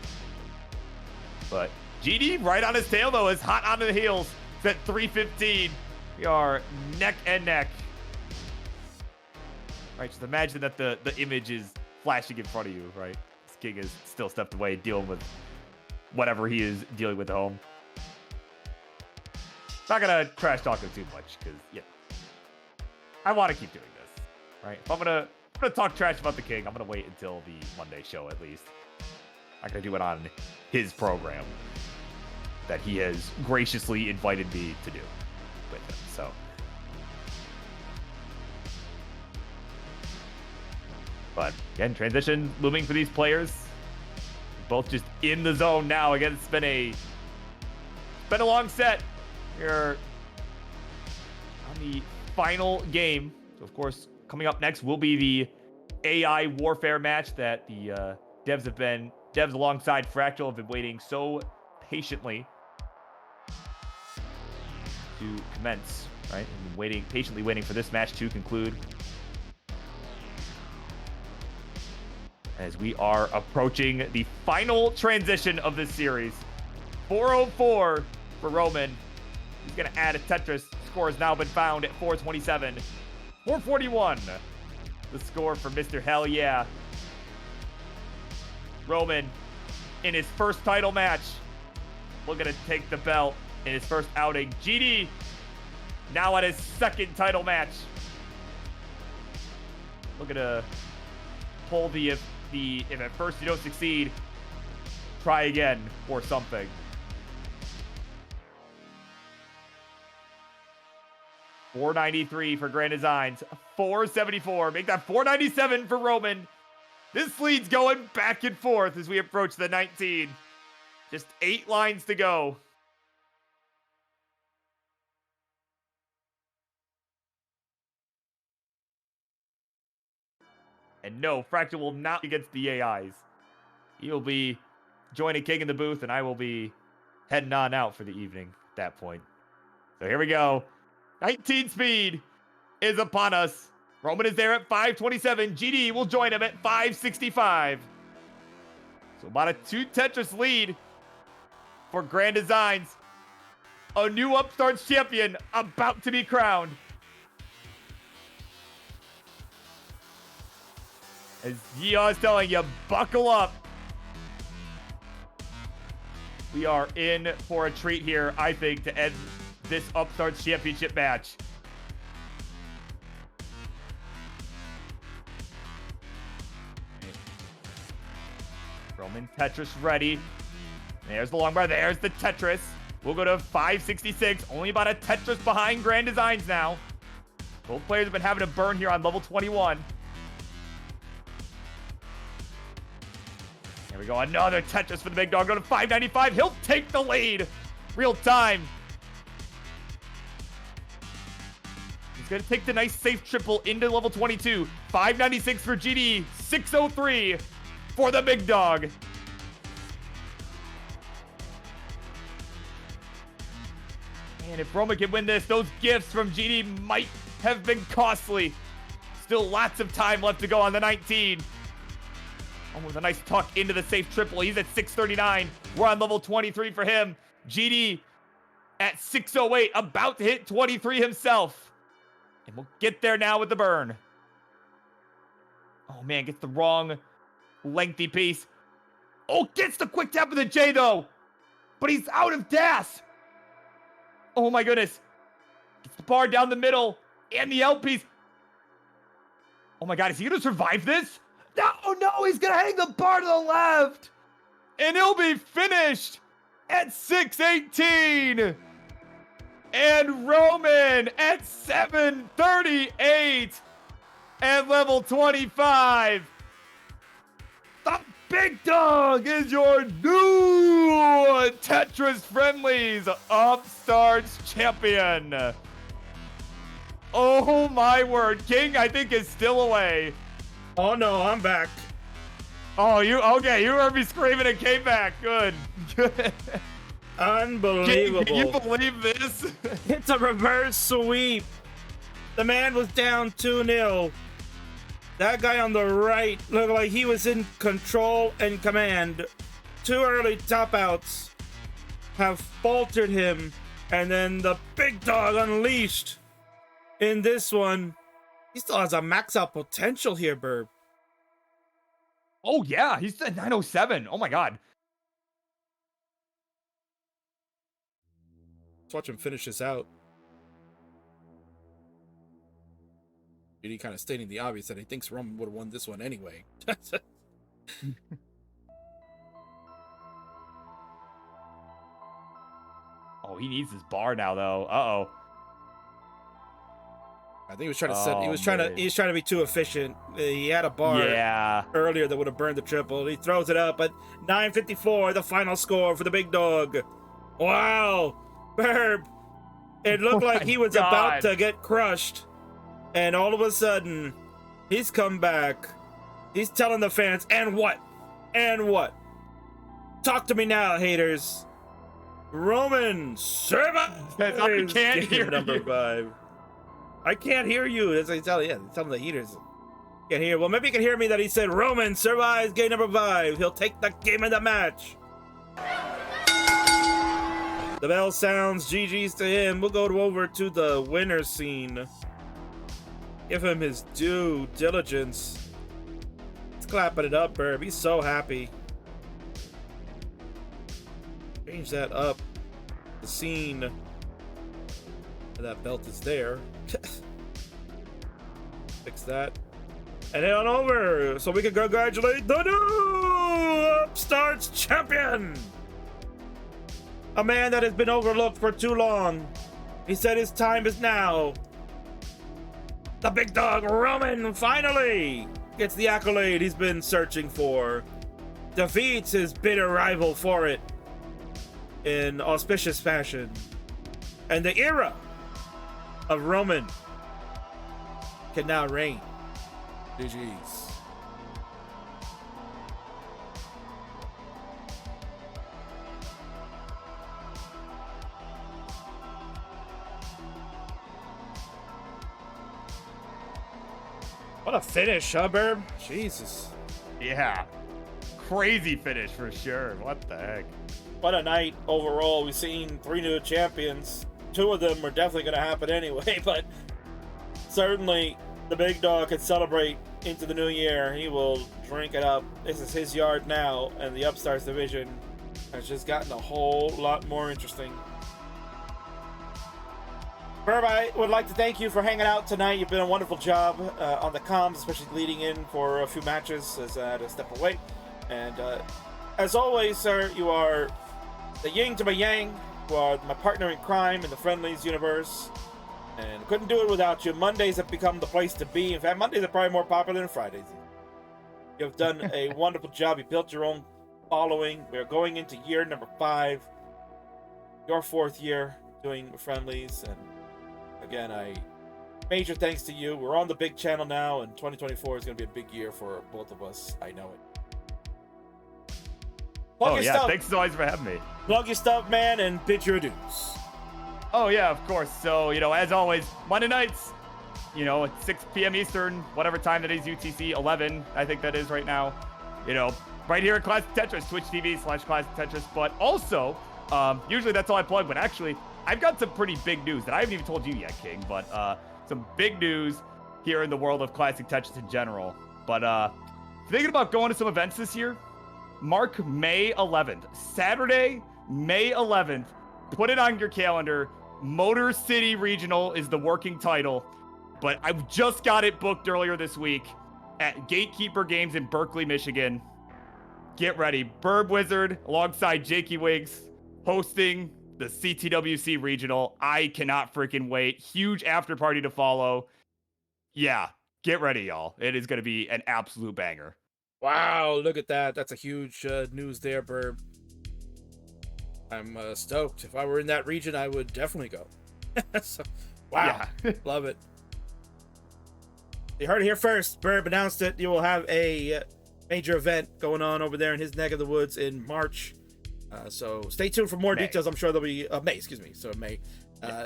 C: But GD right on his tail, though, is hot onto the heels. It's at 315. We are neck and neck. Right, just imagine that the image is flashing in front of you, right? This king is still stepped away, dealing with whatever he is dealing with at home. Not gonna trash talk him too much, because, yeah, I want to keep doing this, right? If I'm gonna talk trash about the king, I'm gonna wait until the Monday show, at least. I'm gonna do it on his program that he has graciously invited me to do with him, so. But, again, transition looming for these players. Both just in the zone now. Again, it's been a long set here on the final game. So, of course, coming up next will be the AI warfare match that the devs alongside Fractal have been waiting so patiently to commence, right? And patiently waiting for this match to conclude. As we are approaching the final transition of this series. 404 for Roman. He's going to add a Tetris. Score has now been found at 427. 441. The score for Mr. Hell Yeah. Roman in his first title match. Looking to take the belt in his first outing. GD now at his second title match. Looking to pull the if at first you don't succeed, try again or something. $493 for Grand Designs. $474. Make that $497 for Roman. This lead's going back and forth as we approach the 19. Just 8 lines to go. And no, Fractal will not be against the AIs. He'll be joining King in the booth, and I will be heading on out for the evening at that point. So here we go. 19 speed is upon us. Roman is there at 527. GD will join him at 565. So about a 2 Tetris lead for Grand Designs. A new Upstarts champion about to be crowned. As Yeehaw is telling you, buckle up. We are in for a treat here, I think, to end this Upstarts championship match. Roman Tetris ready. There's the long bar. There's the Tetris. We'll go to 566. Only about a Tetris behind Grand Designs now. Both players have been having a burn here on level 21. There we go. Another Tetris for the big dog. Go to 595. He'll take the lead. Real time. He's going to take the nice safe triple into level 22. 596 for GD. 603 for the big dog. And if Roman can win this, those gifts from GD might have been costly. Still lots of time left to go on the 19. Oh, with a nice tuck into the safe triple. He's at 639. We're on level 23 for him. GD at 608, about to hit 23 himself. And we'll get there now with the burn. Oh, man, gets the wrong lengthy piece. Oh, gets the quick tap of the J, though. But he's out of DAS. Oh, my goodness. Gets the bar down the middle and the L piece. Oh, my God, is he going to survive this? No, he's going to hang the bar to the left. And he'll be finished at 618. And Roman at 738 at level 25. The big dog is your new the Tetris Friendlies Upstarts champion. Oh my word. King, I think, is still away.
A: Oh no, I'm back.
C: Oh, you heard me screaming and came back. Good. Good.
A: Unbelievable.
C: Can you believe this?
A: It's a reverse sweep. The man was down 2-0. That guy on the right looked like he was in control and command. 2 early top outs have faltered him, and then the big dog unleashed in this one. He still has a max out potential here, Burb.
C: Oh yeah, he's at 907. Oh my god.
A: Let's watch him finish this out. He kind of stating the obvious that he thinks Roman would have won this one anyway.
C: Oh, he needs his bar now though. Uh-oh.
A: I think he was trying to set. He was trying to be too efficient. He had a bar earlier that would have burned the triple. He throws it up at 9:54, the final score for the big dog. Wow, Burb! It looked like he was about to get crushed, and all of a sudden, he's come back. He's telling the fans, "And what? And what? Talk to me now, haters." Roman survives.
C: I can't hear
A: number
C: you.
A: 5. I can't hear you. That's what I tell you. Yeah, tell the heaters. Can't hear. Well, maybe you can hear me that he said Roman survives game number 5. He'll take the game of the match. The bell sounds. GG's to him. We'll go over to the winner scene. Give him his due diligence. He's clapping it up, Burb. He's so happy. Change that up. The scene. That belt is there. Fix that. And head on over so we can congratulate the new Upstarts champion. A man that has been overlooked for too long. He said his time is now. The big dog Roman finally gets the accolade he's been searching for. Defeats his bitter rival for it in auspicious fashion. And the era of Roman can now reign. GG's. What a finish, huh, Burb? Jesus.
C: Yeah. Crazy finish for sure. What the heck?
A: What a night overall. We've seen 3 new champions. 2 of them are definitely going to happen anyway, but certainly the big dog can celebrate into the new year. He will drink it up. This is his yard now, and the Upstarts division has just gotten a whole lot more interesting. Burb, I would like to thank you for hanging out tonight. You've been a wonderful job on the comms, especially leading in for a few matches as I had to step away. And as always, sir, you are the yin to my yang. You are my partner in crime in the Friendlies universe, and couldn't do it without you. Mondays have become the place to be. In fact, Mondays are probably more popular than Fridays. You have done a wonderful job. You built your own following. We are going into year number 5, your 4th year doing Friendlies, and again, major thanks to you. We're on the big channel now, and 2024 is going to be a big year for both of us. I know it. Plug your stuff.
C: Thanks always for having me.
A: Plug your stuff, man, and bid your dues.
C: Oh yeah, of course. So, as always, Monday nights, at 6 p.m. Eastern, whatever time that is, UTC 11, I think that is right now. Right here at Classic Tetris, Twitch TV/Classic Tetris. But also, usually that's all I plug, but actually, I've got some pretty big news that I haven't even told you yet, King, but some big news here in the world of Classic Tetris in general. But thinking about going to some events this year, mark May 11th, Saturday, May 11th. Put it on your calendar. Motor City Regional is the working title, but I just got it booked earlier this week at Gatekeeper Games in Berkeley, Michigan. Get ready. Burb Wizard alongside Jakey Wiggs hosting the CTWC Regional. I cannot freaking wait. Huge after party to follow. Yeah, get ready, y'all. It is going to be an absolute banger.
A: Wow, look at that. That's a huge news there, Burb. I'm stoked. If I were in that region, I would definitely go. So, wow,
C: Yeah.
A: love it. You heard it here first. Burb announced it. You will have a major event going on over there in his neck of the woods in March. So stay tuned for more details. I'm sure there'll be May. Excuse me. So May.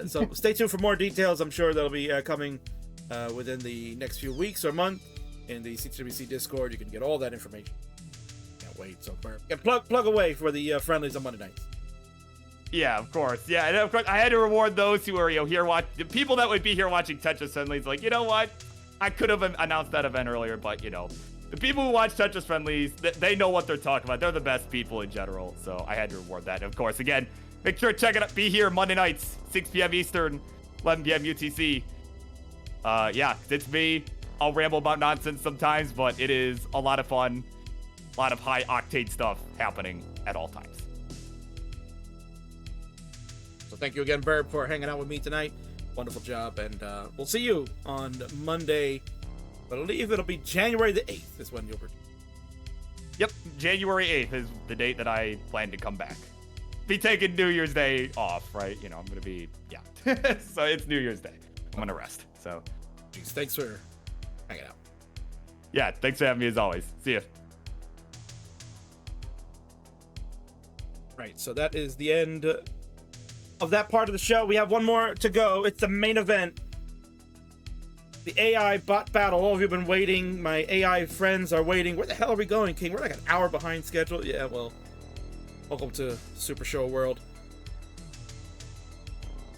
A: So stay tuned for more details. I'm sure they'll be coming within the next few weeks or month in the CTWC Discord. You can get all that information. Can't wait. So plug away for the friendlies on Monday nights.
C: Yeah, of course. Yeah, and of course, I had to reward those who are here the people that would be here watching Tetris Friendlies. Like, you know what? I could have announced that event earlier, but the people who watch Tetris Friendlies, they know what they're talking about. They're the best people in general, so I had to reward that. And of course, again, make sure to check it out. Be here Monday nights, 6 p.m. Eastern, 11 p.m. UTC. Yeah, it's me. I'll ramble about nonsense sometimes, but it is a lot of fun, a lot of high octane stuff happening at all times.
A: So thank you again, Burb, for hanging out with me tonight. Wonderful job, and we'll see you on Monday. I believe it'll be January the 8th is when you'll return.
C: Yep, January 8th is the date that I plan to come back. Be taking New Year's Day off, right? I'm going to be, so it's New Year's Day. I'm going to rest, so.
A: Jeez, thanks for hanging out.
C: Yeah, thanks for having me as always. See ya.
A: Right, so that is the end of that part of the show. We have one more to go. It's the main event. The AI bot battle. All of you have been waiting. My AI friends are waiting. Where the hell are we going, King? We're like an hour behind schedule. Yeah, well, welcome to Super Show World.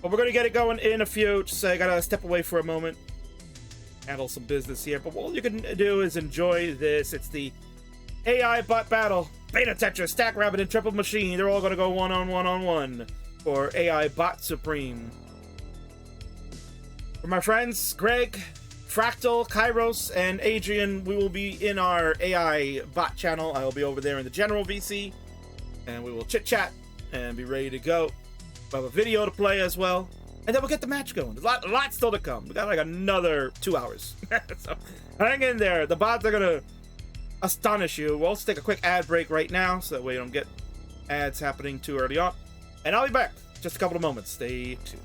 A: But we're going to get it going in a few. Just I got to step away for a moment. Handle some business here. But all you can do is enjoy this. It's the AI bot battle. BetaTetris, StackRabbit, and Triple Machine. They're all going to go one-on-one for AI Bot Supreme. For my friends, Greg, Fractal, Kairos, and Adrian, we will be in our AI bot channel. I will be over there in the general VC, and we will chit-chat and be ready to go. We'll have a video to play as well, and then we'll get the match going. There's a lot still to come. We got like another 2 hours. So hang in there. The bots are going to astonish you. We'll also take a quick ad break right now, so that way you don't get ads happening too early on. And I'll be back just a couple of moments. Stay tuned.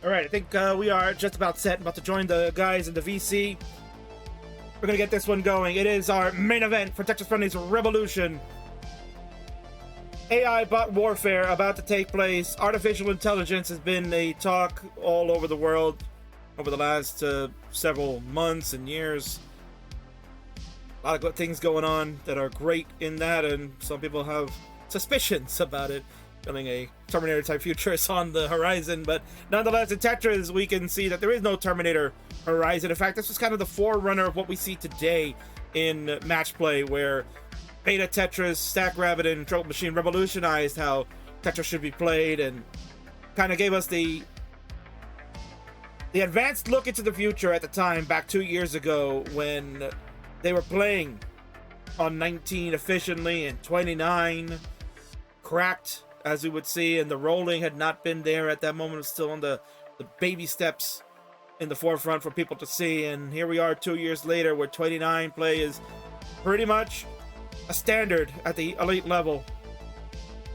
A: All right, I think we are just about set. About to join the guys in the VC. We're gonna get this one going. It is our main event for Tetris Friendlies Revolution. AI bot warfare about to take place. Artificial intelligence has been a talk all over the world over the last several months and years. A lot of good things going on that are great in that, and some people have suspicions about it. Feeling a Terminator type future is on the horizon, but nonetheless in Tetris we can see that there is no Terminator horizon. In fact, this was kind of the forerunner of what we see today in match play, where BetaTetris, StackRabbit, and Trope Machine revolutionized how Tetris should be played and kind of gave us the advanced look into the future at the time, back 2 years ago, when they were playing on 19 efficiently and 29 cracked, as we would see, and the rolling had not been there at that moment. It was still on the baby steps in the forefront for people to see, and here we are 2 years later where 29 play is pretty much a standard at the elite level.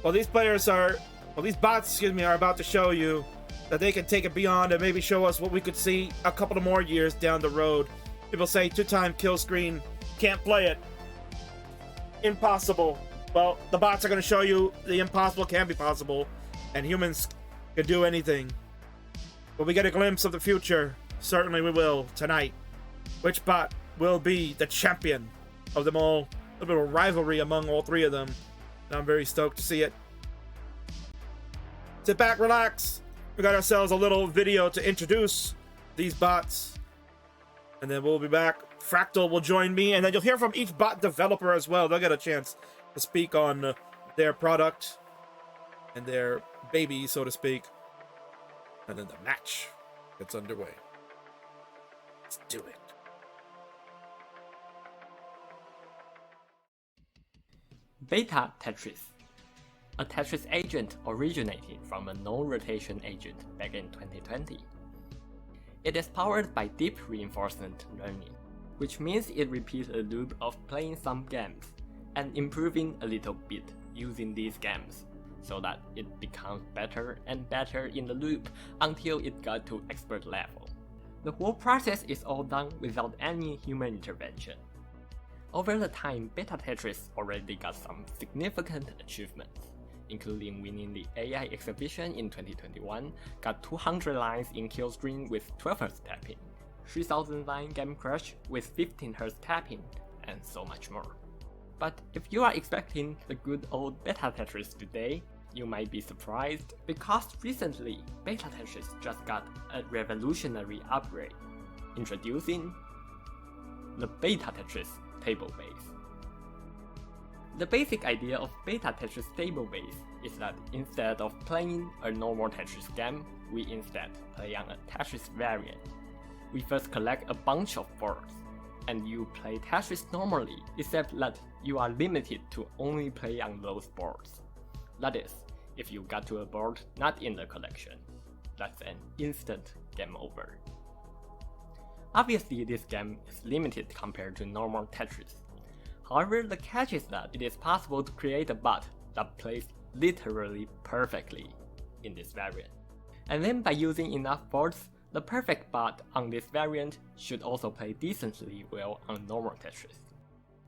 A: Well, these bots, are about to show you that they can take it beyond and maybe show us what we could see a couple of more years down the road. People say two-time kill screen, can't play it. Impossible. Well, the bots are going to show you the impossible can be possible, and humans can do anything. Will we get a glimpse of the future? Certainly we will tonight. Which bot will be the champion of them all? A little bit of rivalry among all three of them, and I'm very stoked to see it. Sit back, relax. We got ourselves a little video to introduce these bots, and then we'll be back. Fractal will join me, and then you'll hear from each bot developer as well. They'll get a chance to speak on their product and their baby, so to speak. And then the match gets underway. Let's do it.
L: BetaTetris, a Tetris agent originating from a no-rotation agent back in 2020. It is powered by deep reinforcement learning, which means it repeats a loop of playing some games and improving a little bit using these games, so that it becomes better and better in the loop until it got to expert level. The whole process is all done without any human intervention. Over the time, BetaTetris already got some significant achievements, including winning the AI exhibition in 2021, got 200 lines in kill screen with 12 Hz tapping, 3000 line game crush with 15 Hz tapping, and so much more. But if you are expecting the good old BetaTetris today, you might be surprised, because recently BetaTetris just got a revolutionary upgrade. Introducing the BetaTetris table base. The basic idea of BetaTetris table base is that instead of playing a normal Tetris game, we instead play on a Tetris variant. We first collect a bunch of boards, and you play Tetris normally, except that you are limited to only play on those boards. That is, if you got to a board not in the collection, that's an instant game over. Obviously, this game is limited compared to normal Tetris. However, the catch is that it is possible to create a bot that plays literally perfectly in this variant. And then by using enough boards, the perfect bot on this variant should also play decently well on normal Tetris.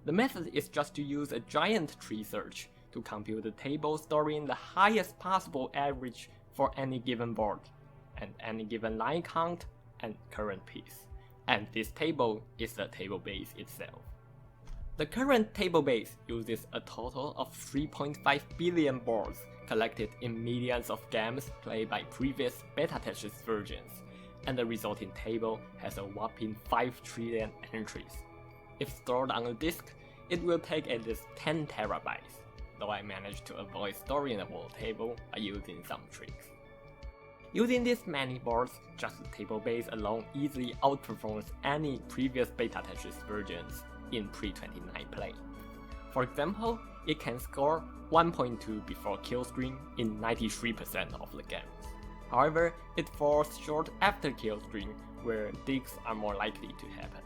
L: The method is just to use a giant tree search to compute the table storing the highest possible average for any given board, and any given line count and current piece. And this table is the table base itself. The current table base uses a total of 3.5 billion boards collected in millions of games played by previous BetaTetris versions, and the resulting table has a whopping 5 trillion entries. If stored on a disk, it will take at least 10 terabytes, though I managed to avoid storing the whole table by using some tricks. Using this many boards, just the table base alone easily outperforms any previous BetaTetris versions in pre-29 play. For example, it can score 1.2 before kill screen in 93% of the games. However, it falls short after kill screen, where digs are more likely to happen.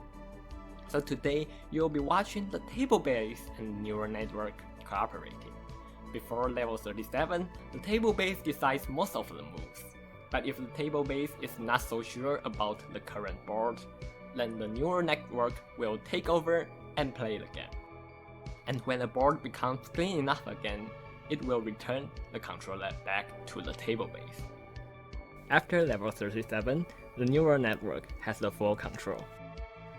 L: So today, you'll be watching the table base and neural network cooperating. Before level 37, the table base decides most of the moves. But if the table base is not so sure about the current board, then the neural network will take over and play the game. And when the board becomes clean enough again, it will return the controller back to the table base. After level 37, the neural network has the full control.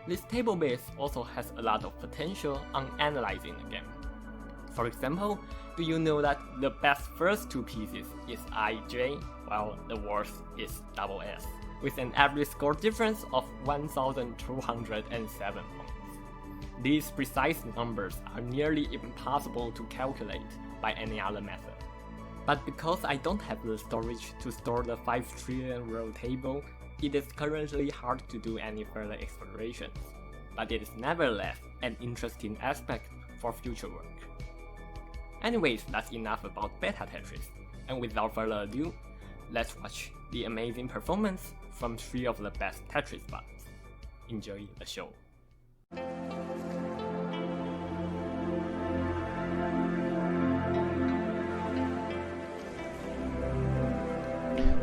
L: This table base also has a lot of potential on analyzing the game. For example, do you know that the best first two pieces is IJ, while the worst is SS, with an average score difference of 1,207 points. These precise numbers are nearly impossible to calculate by any other method. But because I don't have the storage to store the 5 trillion row table, it is currently hard to do any further explorations. But it is nevertheless an interesting aspect for future work. Anyways, that's enough about BetaTetris, and without further ado, let's watch the amazing performance from 3 of the best Tetris buttons. Enjoy the show.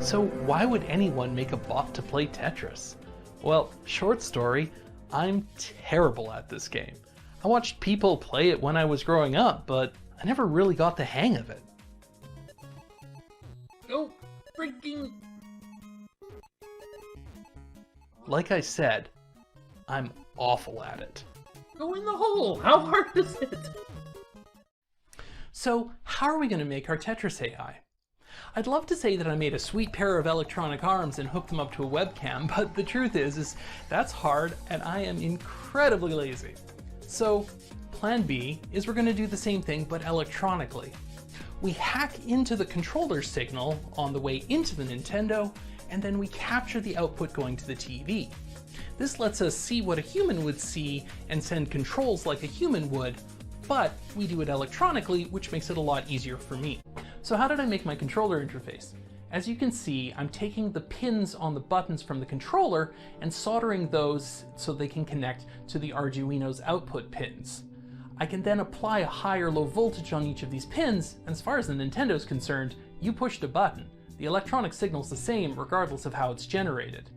M: So why would anyone make a bot to play Tetris? Well, short story, I'm terrible at this game. I watched people play it when I was growing up, but I never really got the hang of it.
J: Oh, freaking...
M: Like I said, I'm awful at it.
J: Go in the hole! How hard is it?
M: So, how are we going to make our Tetris AI? I'd love to say that I made a sweet pair of electronic arms and hooked them up to a webcam, but the truth is that's hard and I am incredibly lazy. So, plan B is we're going to do the same thing but electronically. We hack into the controller signal on the way into the Nintendo, and then we capture the output going to the TV. This lets us see what a human would see and send controls like a human would, but we do it electronically, which makes it a lot easier for me. So how did I make my controller interface? As you can see, I'm taking the pins on the buttons from the controller and soldering those so they can connect to the Arduino's output pins. I can then apply a high or low voltage on each of these pins, and as far as the Nintendo's concerned, you pushed a button. The electronic signal's the same regardless of how it's generated.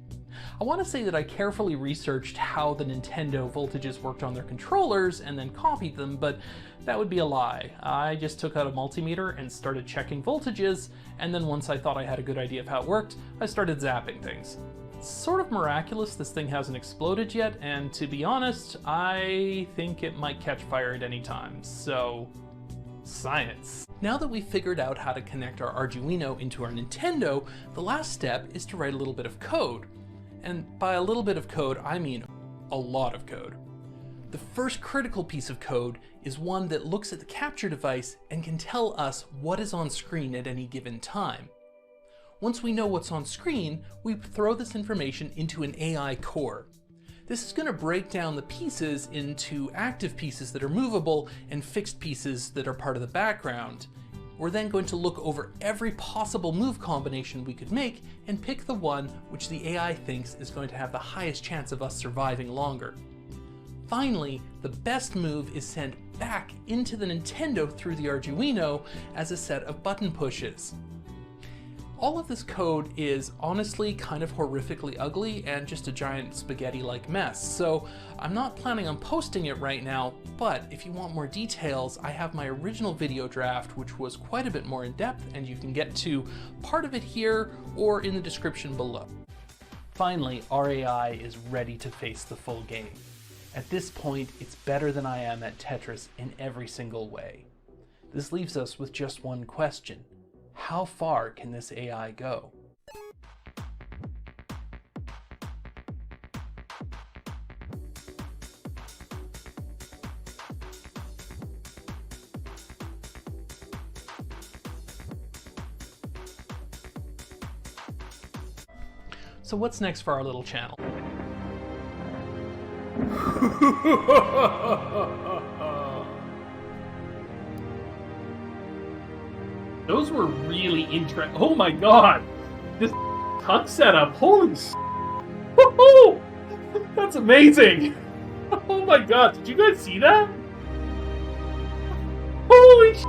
M: I want to say that I carefully researched how the Nintendo voltages worked on their controllers and then copied them, but that would be a lie. I just took out a multimeter and started checking voltages, and then once I thought I had a good idea of how it worked, I started zapping things. It's sort of miraculous this thing hasn't exploded yet, and to be honest, I think it might catch fire at any time, so... science. Now that we've figured out how to connect our Arduino into our Nintendo, the last step is to write a little bit of code. And by a little bit of code, I mean a lot of code. The first critical piece of code is one that looks at the capture device and can tell us what is on screen at any given time. Once we know what's on screen, we throw this information into an AI core. This is going to break down the pieces into active pieces that are movable and fixed pieces that are part of the background. We're then going to look over every possible move combination we could make and pick the one which the AI thinks is going to have the highest chance of us surviving longer. Finally, the best move is sent back into the Nintendo through the Arduino as a set of button pushes. All of this code is honestly kind of horrifically ugly and just a giant spaghetti-like mess, so I'm not planning on posting it right now, but if you want more details, I have my original video draft, which was quite a bit more in-depth, and you can get to part of it here or in the description below. Finally, our AI is ready to face the full game. At this point, it's better than I am at Tetris in every single way. This leaves us with just one question. How far can this AI go? So what's next for our little channel?
J: Those were really interesting. Oh my god! This tuck setup, holy s***! Woohoo! That's amazing! Oh my god, did you guys see that? Holy s***!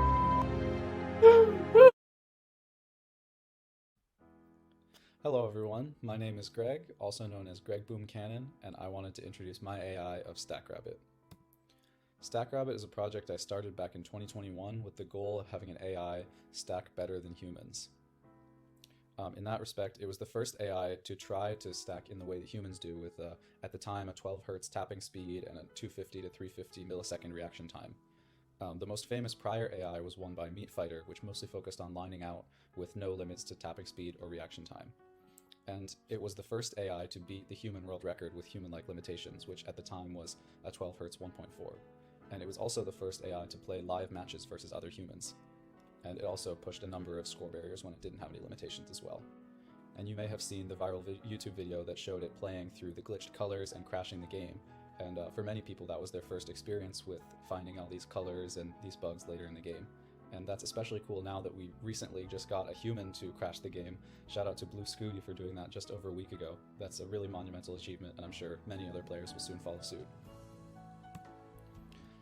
N: Hello everyone, my name is Greg, also known as Greg Boom Cannon, and I wanted to introduce my AI of StackRabbit. StackRabbit is a project I started back in 2021 with the goal of having an AI stack better than humans. In that respect, it was the first AI to try to stack in the way that humans do with, at the time, a 12 Hz tapping speed and a 250 to 350 millisecond reaction time. The most famous prior AI was one by Meat Fighter, which mostly focused on lining out with no limits to tapping speed or reaction time. And it was the first AI to beat the human world record with human-like limitations, which at the time was a 12 Hz 1.4. And it was also the first AI to play live matches versus other humans. And it also pushed a number of score barriers when it didn't have any limitations as well. And you may have seen the viral YouTube video that showed it playing through the glitched colors and crashing the game. And for many people, that was their first experience with finding all these colors and these bugs later in the game. And that's especially cool now that we recently just got a human to crash the game. Shout out to Blue Scooty for doing that just over a week ago. That's a really monumental achievement, and I'm sure many other players will soon follow suit.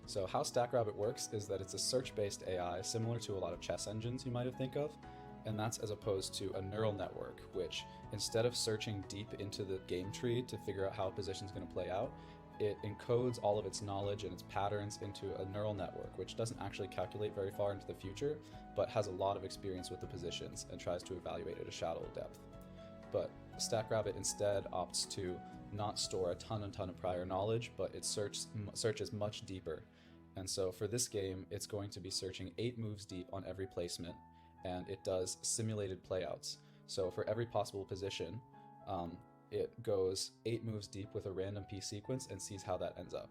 N: So how StackRabbit works is that it's a search-based AI similar to a lot of chess engines you might have think of, and that's as opposed to a neural network, which instead of searching deep into the game tree to figure out how a position's going to play out, it encodes all of its knowledge and its patterns into a neural network, which doesn't actually calculate very far into the future, but has a lot of experience with the positions and tries to evaluate at a shallow depth. But StackRabbit instead opts to not store a ton of prior knowledge, but it searches much deeper. And so for this game, it's going to be searching 8 moves deep on every placement, and it does simulated playouts. So for every possible position, it goes 8 moves deep with a random piece sequence and sees how that ends up.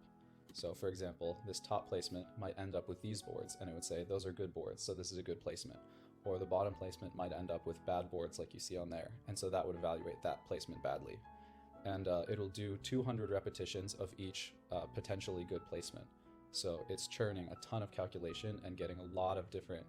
N: So for example, this top placement might end up with these boards, and it would say those are good boards, so this is a good placement. Or the bottom placement might end up with bad boards like you see on there, and so that would evaluate that placement badly. And it'll do 200 repetitions of each potentially good placement. So it's churning a ton of calculation and getting a lot of different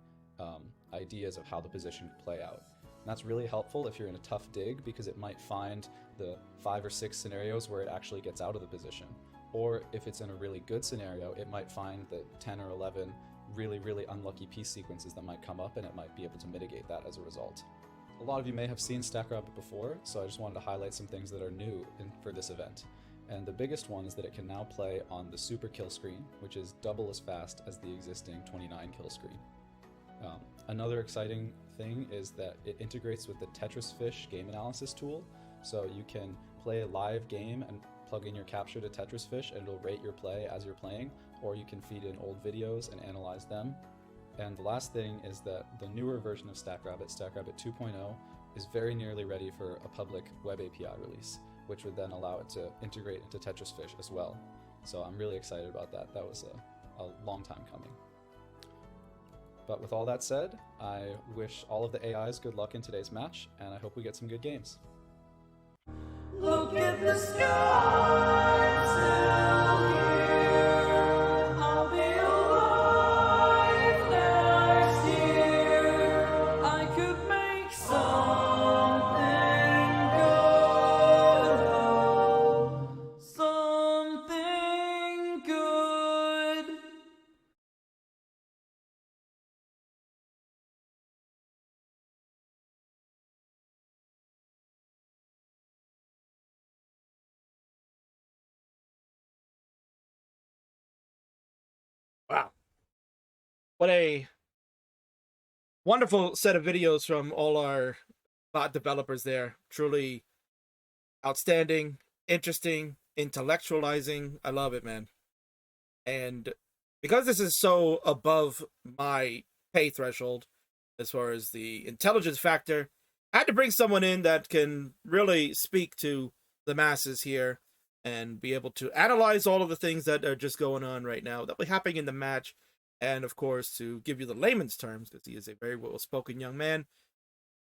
N: ideas of how the position could play out. And that's really helpful if you're in a tough dig, because it might find the 5 or 6 scenarios where it actually gets out of the position. Or if it's in a really good scenario, it might find the 10 or 11 really unlucky piece sequences that might come up, and it might be able to mitigate that as a result. A lot of you may have seen StackRabbit before, so I just wanted to highlight some things that are new for this event. And the biggest one is that it can now play on the super kill screen, which is double as fast as the existing 29 kill screen. Another exciting thing is that it integrates with the Tetris Fish game analysis tool, so you can play a live game and plug in your capture to Tetris Fish and it'll rate your play as you're playing, or you can feed in old videos and analyze them. And the last thing is that the newer version of StackRabbit, StackRabbit 2.0, is very nearly ready for a public web API release, which would then allow it to integrate into Tetris Fish as well. So I'm really excited about that. That was a long time coming. But with all that said, I wish all of the AIs good luck in today's match, and I hope we get some good games.
I: Look at the sky, still here. I'll be alive next year. I could make something good. Something good.
A: Wow. What a wonderful set of videos from all our bot developers there. Truly outstanding, interesting, intellectualizing. I love it, man. And because this is so above my pay threshold as far as the intelligence factor, I had to bring someone in that can really speak to the masses here and be able to analyze all of the things that are just going on right now that will be happening in the match, and of course to give you the layman's terms, because he is a very well-spoken young man.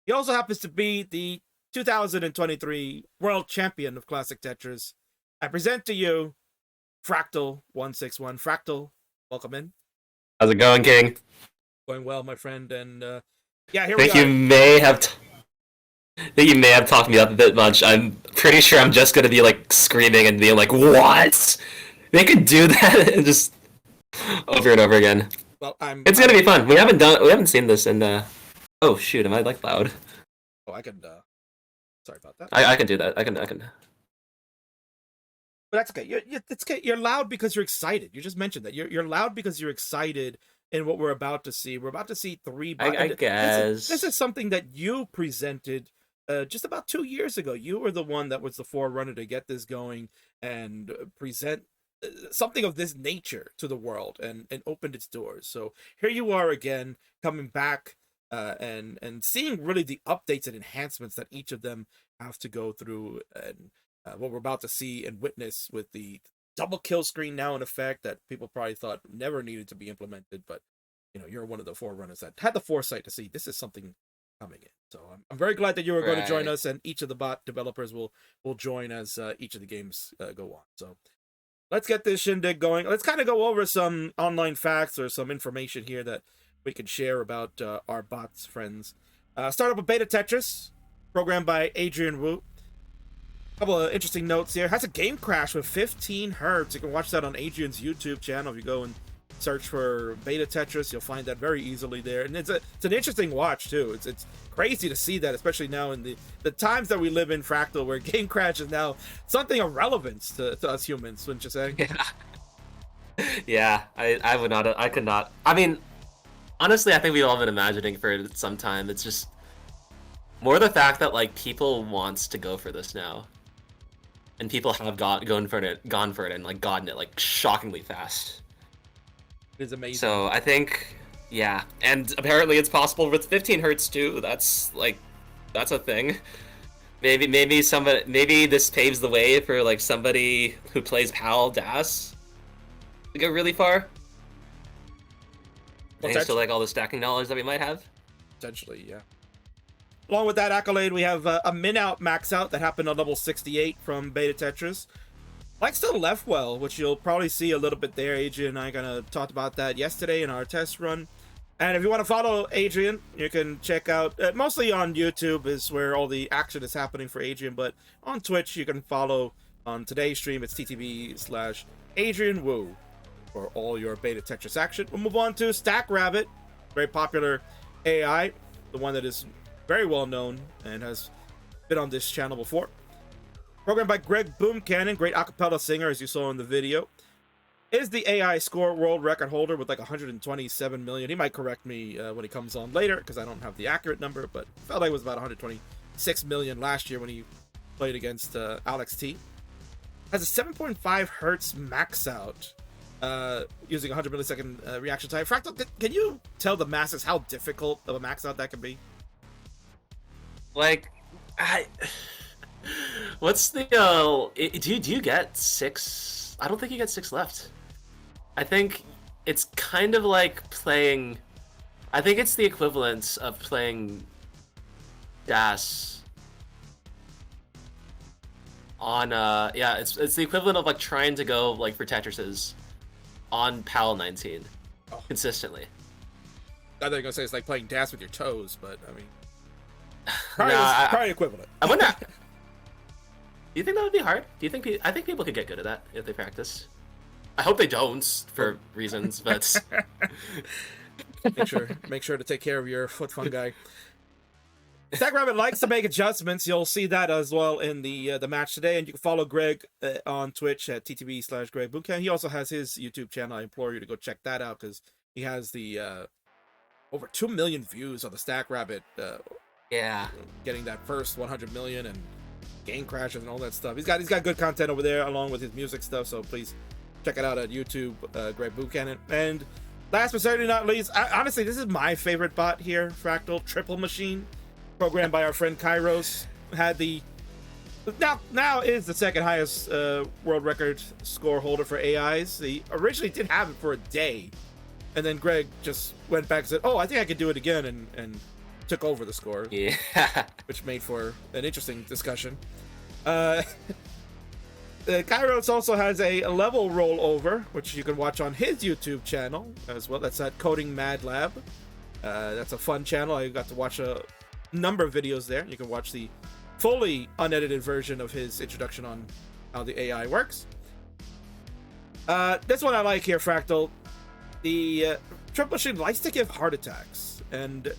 A: He also happens to be the 2023 World Champion of Classic Tetris. I present to you Fractal161. Fractal, welcome in.
O: How's it going, King?
A: Going well, my friend, and yeah, here
O: I
A: we
O: think
A: are.
O: I think you may have talked me up a bit much. I'm pretty sure I'm just gonna be like screaming and being like, "What? They could do that?" and just over and over again.
A: Well,
O: It's gonna be fun. We haven't seen this in. Oh shoot, am I like loud?
A: Oh, I could Sorry about that.
O: I can do that. I can.
A: But that's okay. You're loud because you're excited. You just mentioned that. You're loud because you're excited in what we're about to see. We're about to see 3 bots.
O: I guess.
A: This is something that you presented just about 2 years ago. You were the one that was the forerunner to get this going and present something of this nature to the world and opened its doors. So here you are again, coming back and seeing really the updates and enhancements that each of them have to go through, and what we're about to see and witness with the double kill screen now in effect that people probably thought never needed to be implemented, but you know, you're one of the forerunners that had the foresight to see this is something coming in. So I'm very glad that you were going to join us, and each of the bot developers will join as each of the games go on. So let's get this shindig going. Let's kind of go over some online facts or some information here that we can share about our bots friends. Start up with BetaTetris, programmed by Adrian Wu. A couple of interesting notes here. Has a game crash with 15 hertz. You can watch that on Adrian's YouTube channel. If you go and search for BetaTetris, you'll find that very easily there. And it's an interesting watch too. It's crazy to see that, especially now in the times that we live in, Fractal, where game crash is now something of relevance to us humans, wouldn't you say?
O: Yeah, I would not. I could not. I mean, honestly, I think we've all been imagining for it some time. It's just more the fact that like people wants to go for this now. And people have gone for it and like gotten it like shockingly fast.
A: It is amazing.
O: So I think, yeah, and apparently it's possible with 15 hertz too. That's a thing. Maybe this paves the way for like somebody who plays PAL DAS to go really far. Thanks to like all the stacking knowledge that we might have.
A: Potentially, yeah. Along with that accolade, we have a min-out max-out that happened on level 68 from BetaTetris. Like still left well, which you'll probably see a little bit there. Adrian and I kind of talked about that yesterday in our test run. And if you want to follow Adrian, you can check out, mostly on YouTube is where all the action is happening for Adrian, but on Twitch you can follow on today's stream. It's TTV/Adrian Wu for all your BetaTetris action. We'll move on to StackRabbit, very popular AI, the one that is very well known and has been on this channel before. Programmed by Greg Boomcannon, great acapella singer as you saw in the video. Is the AI score world record holder with like 127 million. He might correct me when he comes on later because I don't have the accurate number, but felt like it was about 126 million last year when he played against Alex T. Has a 7.5 hertz max out using 100 millisecond reaction time. Fractal, can you tell the masses how difficult of a max out that can be?
O: Like, what's the do you get 6? I don't think you get 6 left. I think it's kind of like playing, I think it's the equivalent of playing DAS on yeah, it's the equivalent of like trying to go like for Tetrises on PAL 19 consistently.
A: I thought you were gonna say it's like playing DAS with your toes, but I mean, probably equivalent.
O: I wonder. Do you think that would be hard? Do you think? I think people could get good at that if they practice. I hope they don't for reasons, but
A: make sure to take care of your foot fungi. StackRabbit likes to make adjustments. You'll see that as well in the match today, and you can follow Greg on Twitch at TTV/Greg Boomcannon. He also has his YouTube channel. I implore you to go check that out because he has the over 2 million views on the StackRabbit.
O: Yeah,
A: getting that first 100 million and game crashes and all that stuff. He's got good content over there along with his music stuff. So please check it out at YouTube, Greg Boomcannon. And last but certainly not least, honestly, this is my favorite bot here, Fractal Triple Machine, programmed by our friend Kairos. Had the now is the second highest world record score holder for AIs. He originally did have it for a day, and then Greg just went back and said, "Oh, I think I could do it again," and took over the score.
O: Yeah,
A: which made for an interesting discussion. Kairos also has a level rollover, which you can watch on his YouTube channel as well. That's at Coding Mad Lab. That's a fun channel. I got to watch a number of videos there. You can watch the fully unedited version of his introduction on how the AI works. This one I like here, Fractal. The Triple Machine likes to give heart attacks, and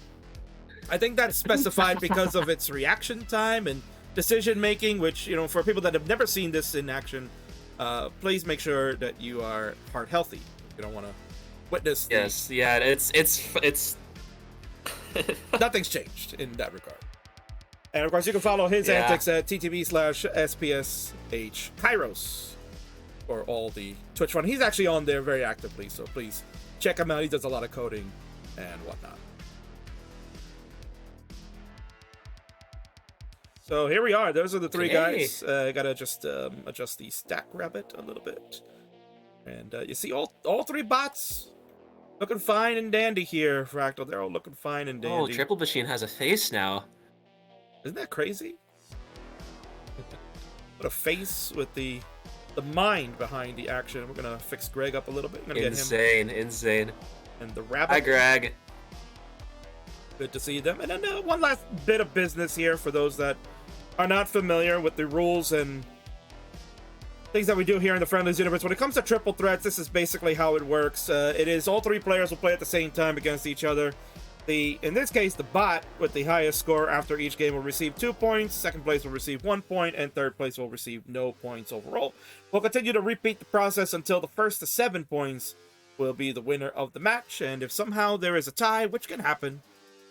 A: I think that's specified because of its reaction time and decision making, which, you know, for people that have never seen this in action, please make sure that you are heart healthy. You don't want to witness.
O: Yes, yeah, it's
A: nothing's changed in that regard. And of course, you can follow his antics at ttb/spsh Kairos for all the Twitch fun. He's actually on there very actively, so please check him out. He does a lot of coding and whatnot. So here we are. Those are the three guys. Gotta just adjust the StackRabbit a little bit, and you see all three bots looking fine and dandy here. Fractal, they're all looking fine and dandy.
O: Oh, Triple Machine has a face now.
A: Isn't that crazy? What a face with the mind behind the action. We're gonna fix Greg up a little bit. I'm gonna get him.
O: Insane.
A: And the rabbit.
O: Hi, Greg.
A: Good to see them. And then one last bit of business here for those that are not familiar with the rules and things that we do here in the Friendlies universe. When it comes to triple threats, this is basically how it works. It is all three players will play at the same time against each other. In this case, the bot with the highest score after each game will receive 2 points, second place will receive 1 point, and third place will receive no points overall. We'll continue to repeat the process until the first to 7 points will be the winner of the match, and if somehow there is a tie, which can happen,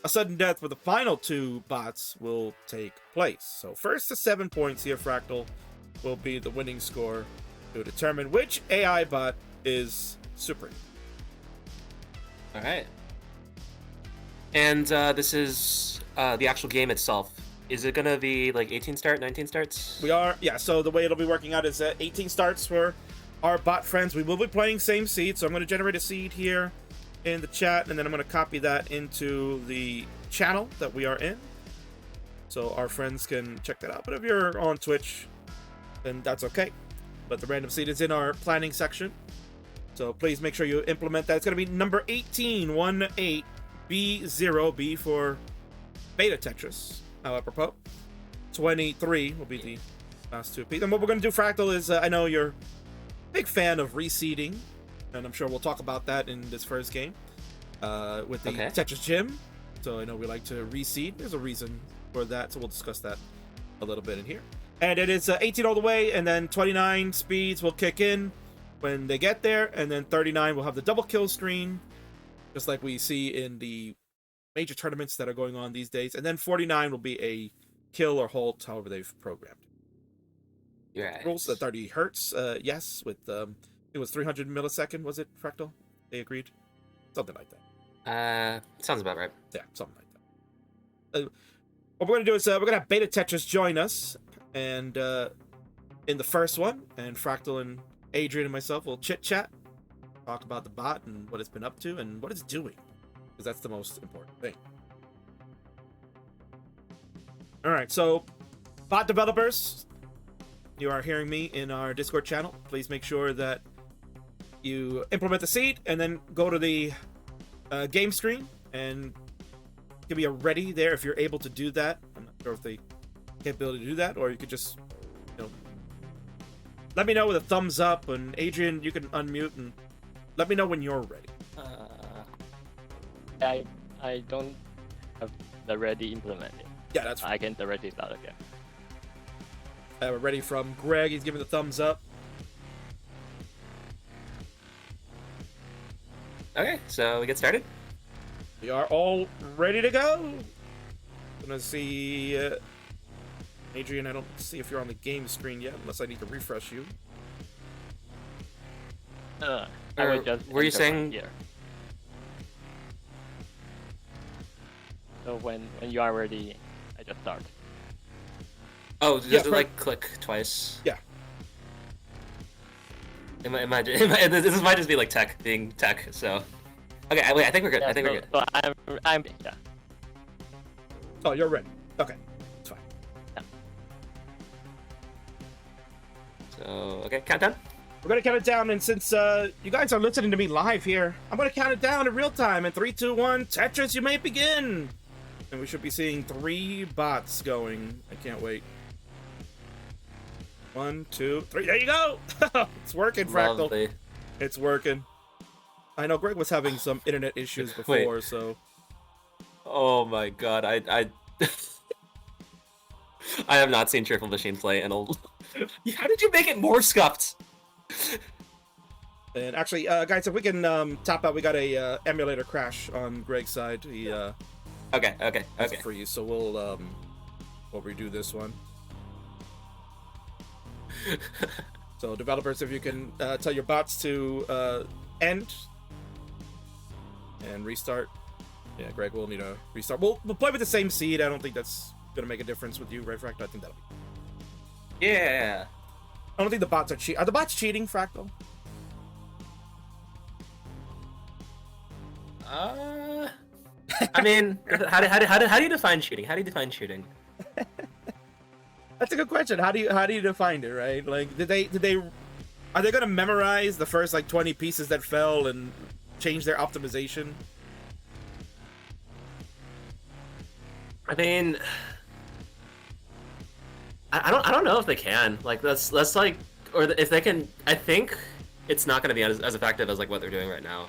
A: a sudden death for the final 2 bots will take place. So first to 7 points here, Fractal, will be the winning score to determine which AI bot is supreme.
O: All right. And this is the actual game itself. Is it gonna be like 18 start, 19 starts?
A: We are, yeah. So the way it'll be working out is 18 starts for our bot friends. We will be playing same seed, so I'm going to generate a seed here in the chat, and then I'm going to copy that into the channel that we are in, so our friends can check that out. But if you're on Twitch, then that's okay. But the random seed is in our planning section, so please make sure you implement that. It's going to be number 18, 1-8. B0, B for BetaTetris, apropos. 23 will be the last 2 P. And what we're going to do, Fractal, is I know you're a big fan of reseeding, and I'm sure we'll talk about that in this first game with the Tetris Gym. So I know we like to reseed. There's a reason for that, so we'll discuss that a little bit in here. And it is 18 all the way, and then 29 speeds will kick in when they get there, and then 39 will have the double kill screen, just like we see in the major tournaments that are going on these days. And then 49 will be a kill or halt, however they've programmed.
O: Yeah.
A: Rules 30 hertz, yes, with it was 300 millisecond, was it, Fractal? They agreed? Something like that.
O: Sounds about right.
A: Yeah, something like that. What we're going to do is we're going to have BetaTetris join us, and in the first one, and Fractal and Adrian and myself will chit-chat, talk about the bot and what it's been up to and what it's doing, because that's the most important thing. All right, so bot developers, you are hearing me in our Discord channel. Please make sure that you implement the seed and then go to the game screen and give me a ready there if you're able to do that. I'm not sure if the capability to do that, or you could just, you know, let me know with a thumbs up, and Adrian, you can unmute and let me know when you're ready.
P: I don't have the ready implemented.
A: Yeah, that's
P: fine. I can directly start again.
A: We're ready from Greg. He's giving the thumbs up.
O: Okay, so we get started.
A: We are all ready to go. Gonna see Adrian. I don't see if you're on the game screen yet, unless I need to refresh you.
P: I would just
O: were you saying
P: here. So when you are ready, I just start.
O: Oh, does it like click twice?
A: Yeah.
O: This might just be like tech being tech. So, okay, wait. I think we're good.
P: Yeah,
O: I think we're good.
P: So I'm yeah.
A: Oh, you're ready. Okay, it's fine.
P: Yeah.
O: So, okay, countdown.
A: We're gonna count it down, and since you guys are listening to me live here, I'm gonna count it down in real time. In 3, 2, 1, Tetris, you may begin. And we should be seeing 3 bots going. I can't wait. 1, 2, 3. There you go. It's working, Fractal.
O: Lovely.
A: It's working. I know Greg was having some internet issues before, so.
O: Oh my god, I I have not seen Triple Machine play in a... How did you make it more scuffed?
A: And actually, guys, if we can top out, we got a emulator crash on Greg's side. He
O: Okay.
A: for you, so we'll redo this one. So developers, if you can tell your bots to end and restart. Yeah, Greg will need a restart. We'll play with the same seed. I don't think that's gonna make a difference with you, right, Fractal? I think that'll be.
O: Yeah.
A: I don't think the bots are cheating. Are the bots cheating, Fractal?
O: I mean, how do you define cheating? How do you define cheating?
A: That's a good question. How do you define it, right? Like, are they gonna memorize the first like 20 pieces that fell and change their optimization?
O: I mean, I don't know if they can. Like, that's like, or if they can. I think it's not going to be as effective as like what they're doing right now.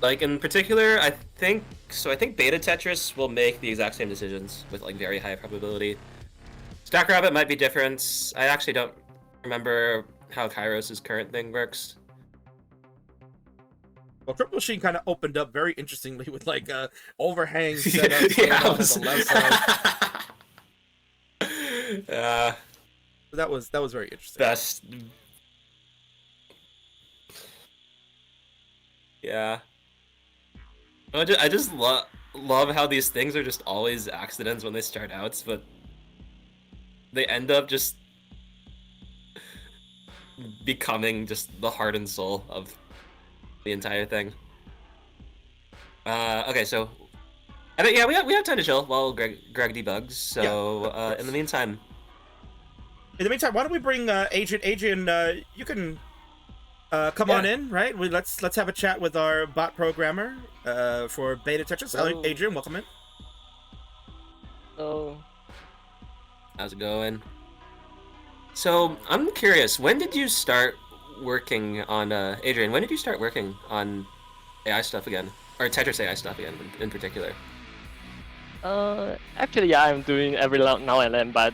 O: Like, in particular, I think BetaTetris will make the exact same decisions with like very high probability. StackRabbit might be different. I actually don't remember how Kairos' current thing works.
A: Well, Triple Machine kind of opened up very interestingly with like overhang setup on the left side. That was very interesting.
O: Yeah. I just love how these things are just always accidents when they start out, but they end up just becoming just the heart and soul of the entire thing. Okay, so I think we have time to chill while Greg debugs. So in the meantime,
A: why don't we bring Adrian? Adrian, you can come on in, right? Let's have a chat with our bot programmer for BetaTetris.
P: Hello.
A: Adrian, welcome in.
P: Oh.
O: How's it going? So I'm curious, when did you start working on Adrian? When did you start working on AI stuff again, or Tetris AI stuff again in particular?
P: Actually, I'm doing every now and then, but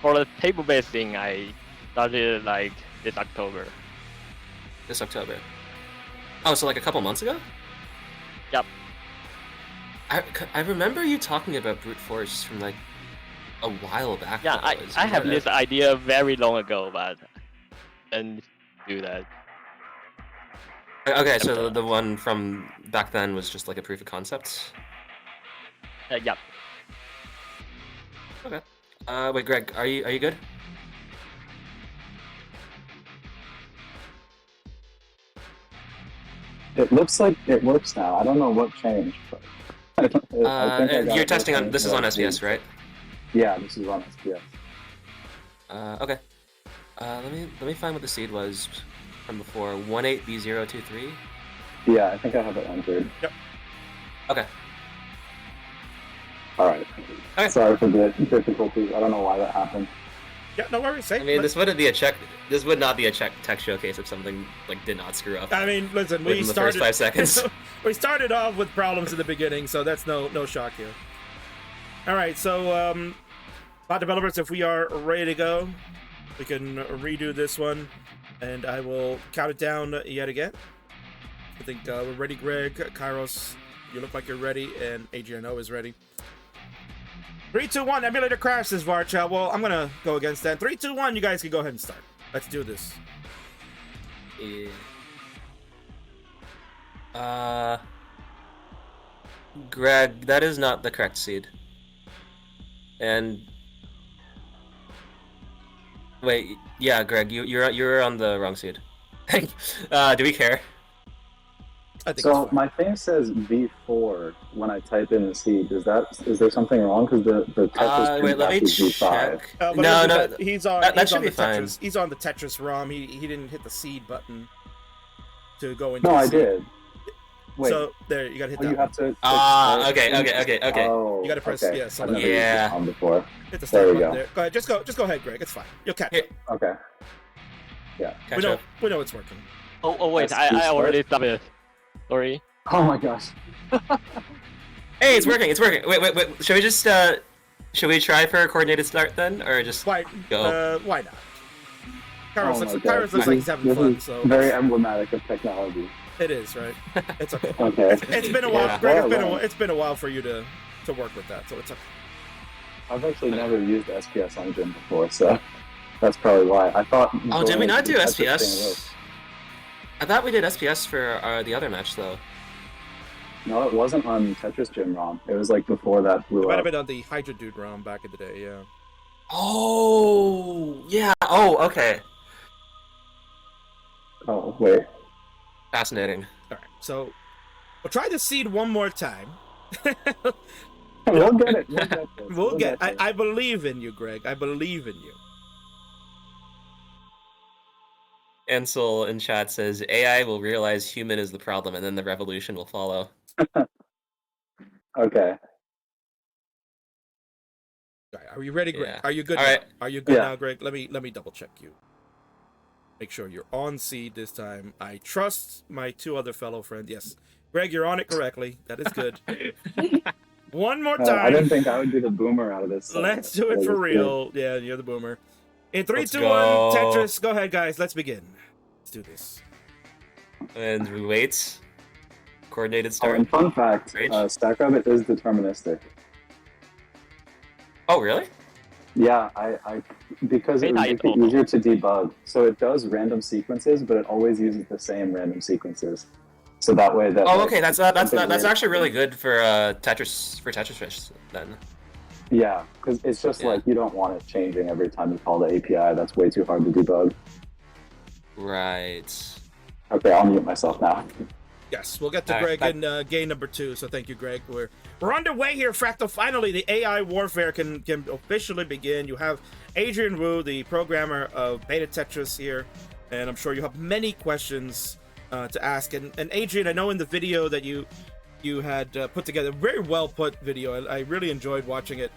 P: for the table-based thing, I started like this October.
O: This October. Oh, so like a couple months ago?
P: Yep.
O: I remember you talking about brute force from like a while back.
P: Yeah, I have this idea very long ago, but didn't do that.
O: Okay, so the one from back then was just like a proof of concept?
P: Yep.
O: Okay. Wait, Greg, are you good?
Q: It looks like it works now. I don't know what changed. But I think
O: you're testing on. This is on SPS, right?
Q: Yeah, this is on SPS.
O: Okay. Let me find what the seed was from before. 18B023.
Q: Yeah, I think I have it entered.
A: Yep.
O: Okay.
Q: All right.
O: Okay.
Q: Sorry for the difficulties. I don't know why that happened.
A: Yeah, no worries.
O: I mean, this would not be a tech showcase if something like did not screw up.
A: I mean, listen, we
O: within the
A: started
O: first 5 seconds.
A: we started off with problems in the beginning, so that's no shock here. All right, so bot developers, if we are ready to go, we can redo this one, and I will count it down yet again. I think we're ready, Greg. Kairos, you look like you're ready, and Adriano is ready. 3, 2, 1, emulator crash, says Varcha. Well, I'm gonna go against that. 3, 2, 1, you guys can go ahead and start. Let's do this.
O: Yeah. Greg, that is not the correct seed. And wait, yeah, Greg, you're on the wrong seed. Do we care?
Q: So my thing says B4 when I type in the seed. Is there something wrong? Because the Tetris
O: wait, let me
Q: is B5.
O: No,
A: he's on.
O: That
A: he's
O: should
A: on
O: be
A: the
O: fine.
A: Tetris. He's on the Tetris ROM. He didn't hit the seed button to go into.
Q: No,
A: the
Q: I
A: seed.
Q: did. Wait.
A: So there, you gotta hit that.
Q: You have to.
O: Okay.
Q: Oh,
A: You gotta press
Q: okay.
A: yeah.
Q: I've never used this one before.
A: Hit the start
Q: There we
A: button
Q: go.
A: there. Go ahead. Just go ahead, Greg. It's fine. You'll catch up.
Q: Okay. Yeah.
A: We know it's working.
P: Oh wait, I already stopped it. Sorry.
Q: Oh my gosh.
O: Hey, it's working. It's working. Wait. Should we just should we try for a coordinated start then, or just
A: why
O: go?
A: Why not?
Q: Oh
A: Kairos
Q: my
A: looks,
Q: God.
A: Kairos looks like he's having
Q: This
A: fun.
Q: is
A: So
Q: very emblematic of technology.
A: it is, right? It's okay.
Q: Okay.
A: It's been a while,
O: Yeah.
A: Greg.
Q: Yeah.
A: It's been a while for you to work with that, so it's okay.
Q: I've actually never used SPS Engine before, so that's probably why. I thought.
O: Oh, did we not do
Q: Tetris thing
O: SPS?
Q: was-
O: I thought we did SPS for the other match though.
Q: No, it wasn't on Tetris Gym ROM. It was like before that
A: It
Q: blew
A: might
Q: up.
A: have been on the Hydra Dude ROM back in the day, yeah.
O: Oh, yeah. Oh, okay.
Q: Oh, wait.
O: Fascinating.
A: All right, so we'll try the seed one more time.
Q: We'll get it. We'll get this.
A: We'll get.
Q: this.
A: I believe in you, Greg. I believe in you.
O: Ansel in chat says AI will realize human is the problem, and then the revolution will follow.
Q: Okay.
A: All right, are you ready, Greg?
O: Yeah.
A: Are you good?
O: All
A: now?
O: right.
A: Are you good
Q: Yeah.
A: now, Greg? Let me double check you. Make sure you're on seed this time. I trust my two other fellow friends. Yes, Greg, you're on it correctly. That is good. One more time.
Q: I didn't think I would be the boomer out of this.
A: Let's do it for real. Yeah, you're the boomer. In 3,
O: Let's
A: 2,
O: go.
A: 1, Tetris. Go ahead, guys. Let's begin. Let's do this.
O: And we wait. Coordinated
Q: Oh,
O: start.
Q: and fun fact,
O: Rage?
Q: StackRabbit is deterministic.
O: Oh, really?
Q: Yeah, I because it would make it easier to debug. So it does random sequences, but it always uses the same random sequences. So that way that.
O: Oh,
Q: like,
O: okay. That's
Q: something weird-
O: actually really good for Tetris then.
Q: Yeah, because it's just like you don't want it changing every time you call the API. That's way too hard to debug.
O: Right.
Q: Okay, I'll mute myself now.
A: Yes, we'll get to
O: All right,
A: Greg in game number 2. So thank you, Greg. We're underway here, Fractal. Finally, the AI warfare can officially begin. You have Adrian Wu, the programmer of BetaTetris here, and I'm sure you have many questions to ask. And Adrian, I know in the video that you had put together, very well put video. I really enjoyed watching it.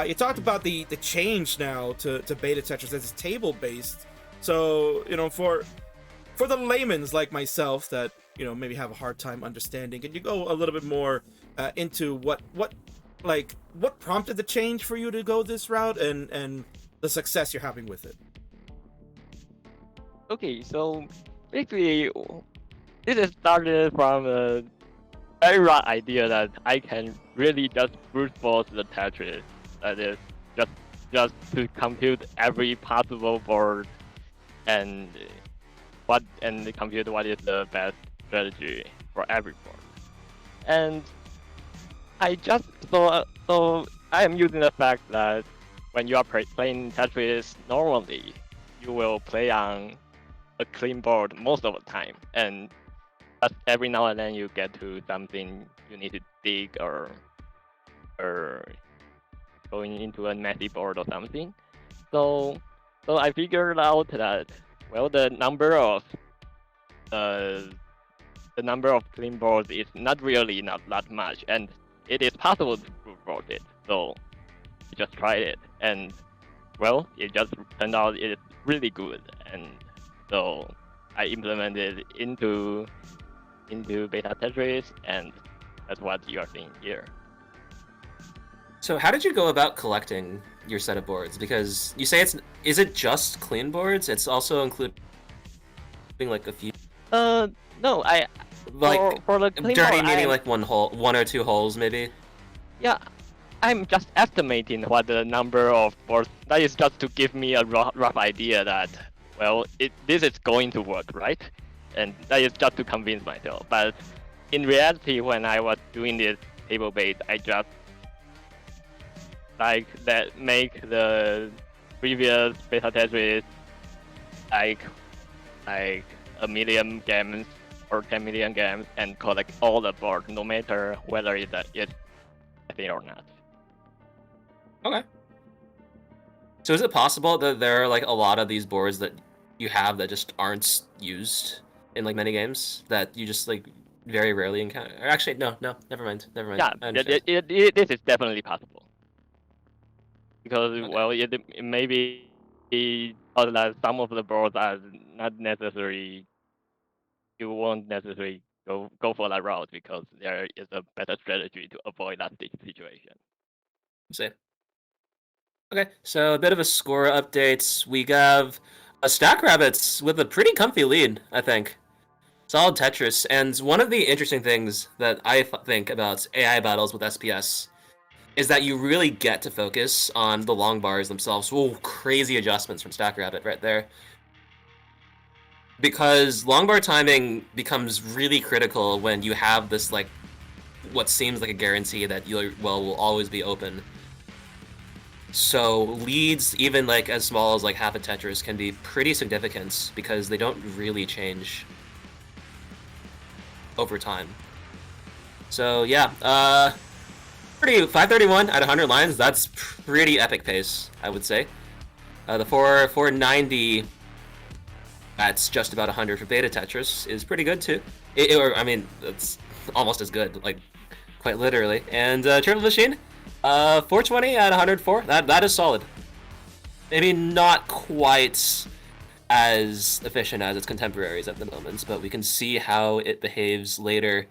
A: You talked about the change now to BetaTetris as it's table based. So for the layman's like myself that maybe have a hard time understanding, can you go a little bit more into what prompted the change for you to go this route and the success you're having with it?
P: Okay, so basically, this is started from a very raw idea that I can really just brute force the Tetris. That is just to compute every possible board and compute what is the best strategy for every board. And I just so I am using the fact that when you are playing Tetris normally, you will play on a clean board most of the time, and just every now and then you get to something you need to dig or going into a messy board or something. So I figured out that the number of clean boards is not that much, and it is possible to brute force it. So I just tried it, and it just turned out it's really good, and so I implemented it into BetaTetris, and that's what you are seeing here.
O: So how did you go about collecting your set of boards? Because you say is it just clean boards? It's also including like a few.
P: No, I
O: like
P: for the clean
O: dirty,
P: board,
O: meaning like one or two holes, maybe.
P: Yeah, I'm just estimating what the number of boards. That is just to give me a rough idea that this is going to work, right? And that is just to convince myself. But in reality, when I was doing this table base, I just make the previous BetaTetris like 1 million games or 10 million games and collect all the boards, no matter whether it's a thing or not.
O: Okay. So is it possible that there are like a lot of these boards that you have that just aren't used in like many games that you just like very rarely encounter? Or actually, no, never mind.
P: Yeah, this is definitely possible. Because it may be that some of the boards are not necessary. You won't necessarily go for that route because there is a better strategy to avoid that situation.
O: Same. Okay, so a bit of a score update. We have a StackRabbit with a pretty comfy lead, I think. Solid Tetris, and one of the interesting things that I think about AI battles with SPS is that you really get to focus on the long bars themselves. Whoa, crazy adjustments from StackRabbit right there. Because long bar timing becomes really critical when you have this, like, what seems like a guarantee that will always be open. So leads, even like as small as like half a Tetris, can be pretty significant because they don't really change over time. So yeah, pretty 531 at 100 lines. That's pretty epic pace, I would say. The 490 at just about 100 for BetaTetris is pretty good too. I mean, it's almost as good, like quite literally. And Turtle Machine, 420 at 104. That is solid. Maybe not quite as efficient as its contemporaries at the moment, but we can see how it behaves later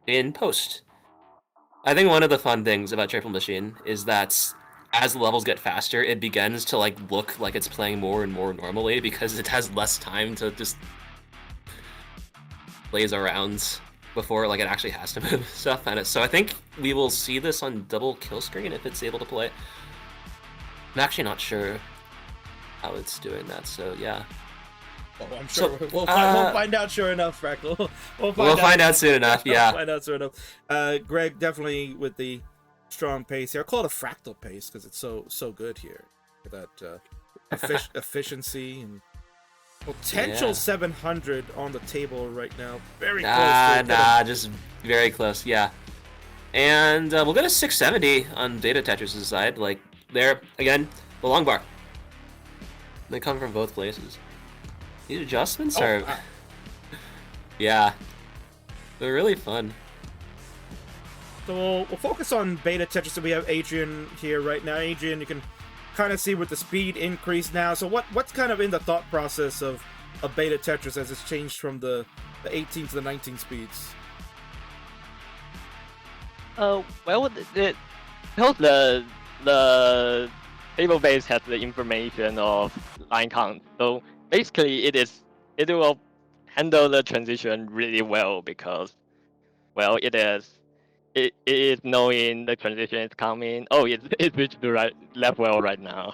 O: in post. I think one of the fun things about Triple Machine is that as the levels get faster, it begins to like look like it's playing more and more normally because it has less time to just laze around before like it actually has to move stuff. And so I think we will see this on double kill screen if it's able to play. I'm actually not sure how it's doing that, so yeah.
A: Oh, I'm sure we'll find out sure enough, Fractal. We'll
O: find out soon enough, yeah.
A: We'll find out soon enough. Greg, definitely with the strong pace here. I call it a fractal pace because it's so good here. That efficiency and potential 700 on the table right now. Very close.
O: Just very close, yeah. And we'll get a 670 on BetaTetris' side. Like, there, again, the long bar. They come from both places. These adjustments are... yeah. They're really fun.
A: So we'll focus on BetaTetris. So we have Adrian here right now. Adrian, you can kind of see with the speed increase now. So what's kind of in the thought process of BetaTetris as it's changed from the 18 to the 19 speeds?
P: Well, the table base has the information of line count, so basically it will handle the transition really well because, well, it is knowing the transition is coming. Oh, it's switched to left well right now.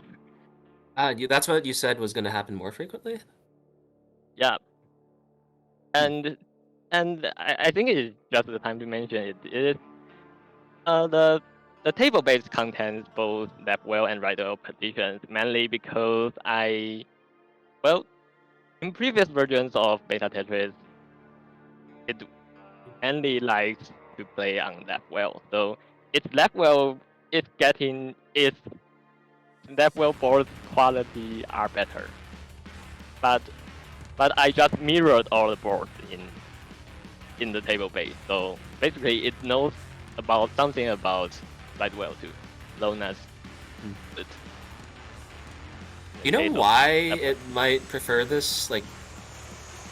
O: That's what you said was going to happen more frequently?
P: Yeah. And I think it is just the time to mention it. It is the table base contains both left well and right well positions, mainly because in previous versions of BetaTetris, it only likes to play on left well. So its left well is getting its left well board quality are better. But I just mirrored all the boards in the table base. So basically it knows about something about right well too. Known as
O: You know why it might prefer this? Like,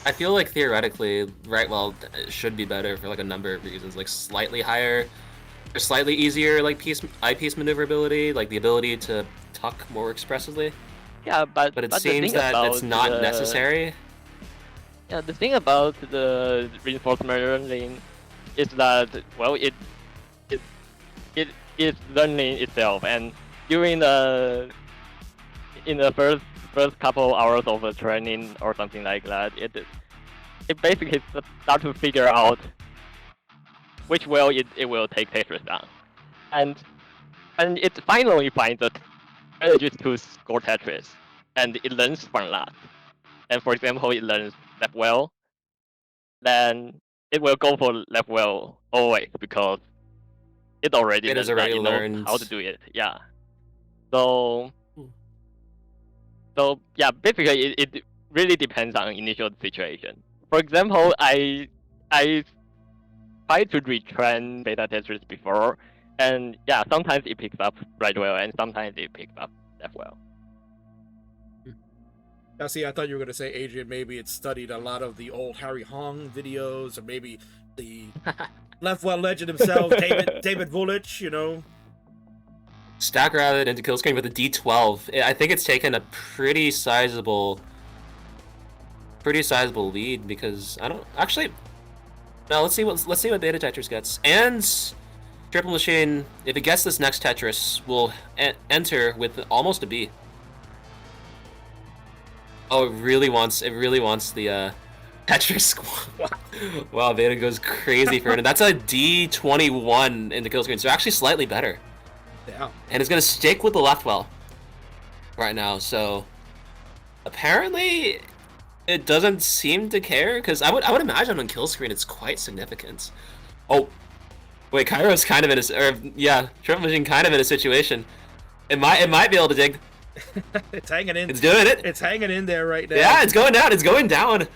O: I feel like theoretically, right well should be better for like a number of reasons, like slightly higher, or slightly easier, like eyepiece maneuverability, like the ability to tuck more expressively.
P: Yeah, but
O: it seems that it's not necessary.
P: Yeah, the thing about the reinforcement learning is that, well, it is learning itself, and during in the first couple hours of the training or something like that, it basically start to figure out which well it will take Tetris down, and it finally finds the strategies to score Tetris, and it learns from that. And for example, it learns left well, then it will go for left well always because it already knows how to do it. Yeah. So yeah, basically it really depends on initial situation. For example, I tried to retrain BetaTetris before, and yeah, sometimes it picks up right well, and sometimes it picks up left well.
A: Now, see, I thought you were going to say, Adrian, maybe it studied a lot of the old Harry Hong videos, or maybe the Leftwell legend himself, David Vulich, you know.
O: StackRabbit into Killscreen with a D12. I think it's taken a pretty sizable lead because I don't actually. No, let's see what BetaTetris gets. And Triple Machine, if it gets this next Tetris, will enter with almost a B. Oh, it really wants the Tetris squad. Wow, Beta goes crazy for it. And that's a D21 in the kill screen, so actually slightly better.
A: Yeah.
O: And it's gonna stick with the left well right now, so apparently it doesn't seem to care, because I would imagine on kill screen it's quite significant. Oh, wait, Kairo's kind of in a Triple Machine kind of in a situation. It might be able to dig.
A: It's hanging in.
O: It's doing it.
A: It's hanging in there right now.
O: Yeah, it's going down. It's going down.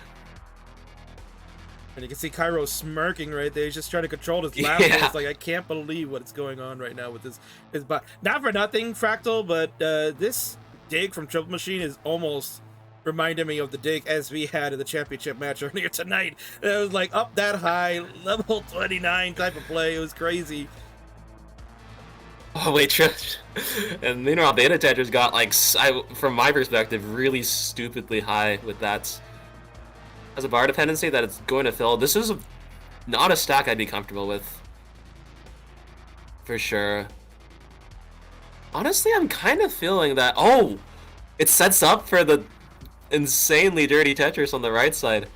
A: And you can see Cairo smirking right there. He's just trying to control his laughter.
O: Yeah.
A: It's like, I can't believe what's going on right now with his bot. Not for nothing, Fractal, but this dig from Triple Machine is almost reminded me of the dig SV had in the championship match earlier tonight. It was like up that high, level 29 type of play. It was crazy.
O: Oh wait, Trish. And meanwhile, BetaTetris got, like, from my perspective, really stupidly high with that. As a bar dependency that it's going to fill. This is not a stack I'd be comfortable with. For sure. Honestly, I'm kind of feeling that, oh! It sets up for the insanely dirty Tetris on the right side.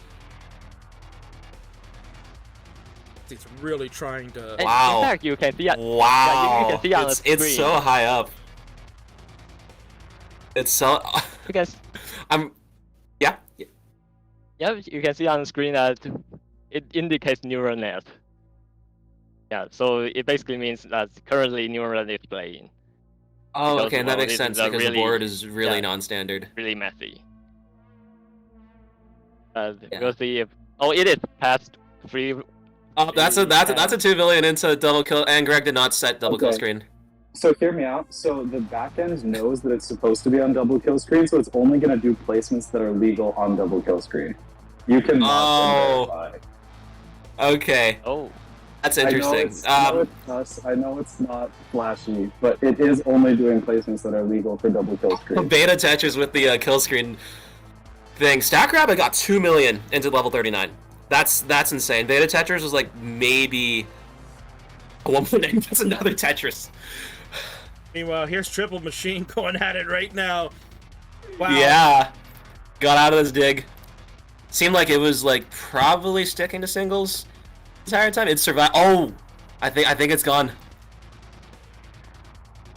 A: He's really trying to...
O: Wow.
P: In fact, you can see...
O: Wow.
P: Yeah, you can see on the screen.
O: It's so high up. It's so...
P: Because...
O: Yeah.
P: Yeah, you can see on the screen that it indicates neural net. Yeah, so it basically means that currently neural net is playing.
O: Oh,
P: Because,
O: okay, that
P: well,
O: makes
P: this
O: sense
P: is a
O: because the board is really non-standard.
P: Really messy. We'll see if... Oh, it is past 3...
O: Oh, that's a 2 billion into double kill, and Greg did not set double kill screen.
Q: So hear me out. So the backend knows that it's supposed to be on double kill screen, so it's only going to do placements that are legal on double kill screen. You can verify.
O: Okay.
P: Oh,
O: that's interesting.
Q: I know it's not flashy, but it is only doing placements that are legal for double kill screen.
O: BetaTetris with the kill screen thing. StackRabbit got 2 million into level 39. That's insane. BetaTetris was like maybe 1.8. That's another Tetris.
A: Meanwhile, here's Triple Machine going at it right now. Wow.
O: Yeah. Got out of this dig. Seemed like it was like probably sticking to singles the entire time. It survived. Oh, I think it's gone.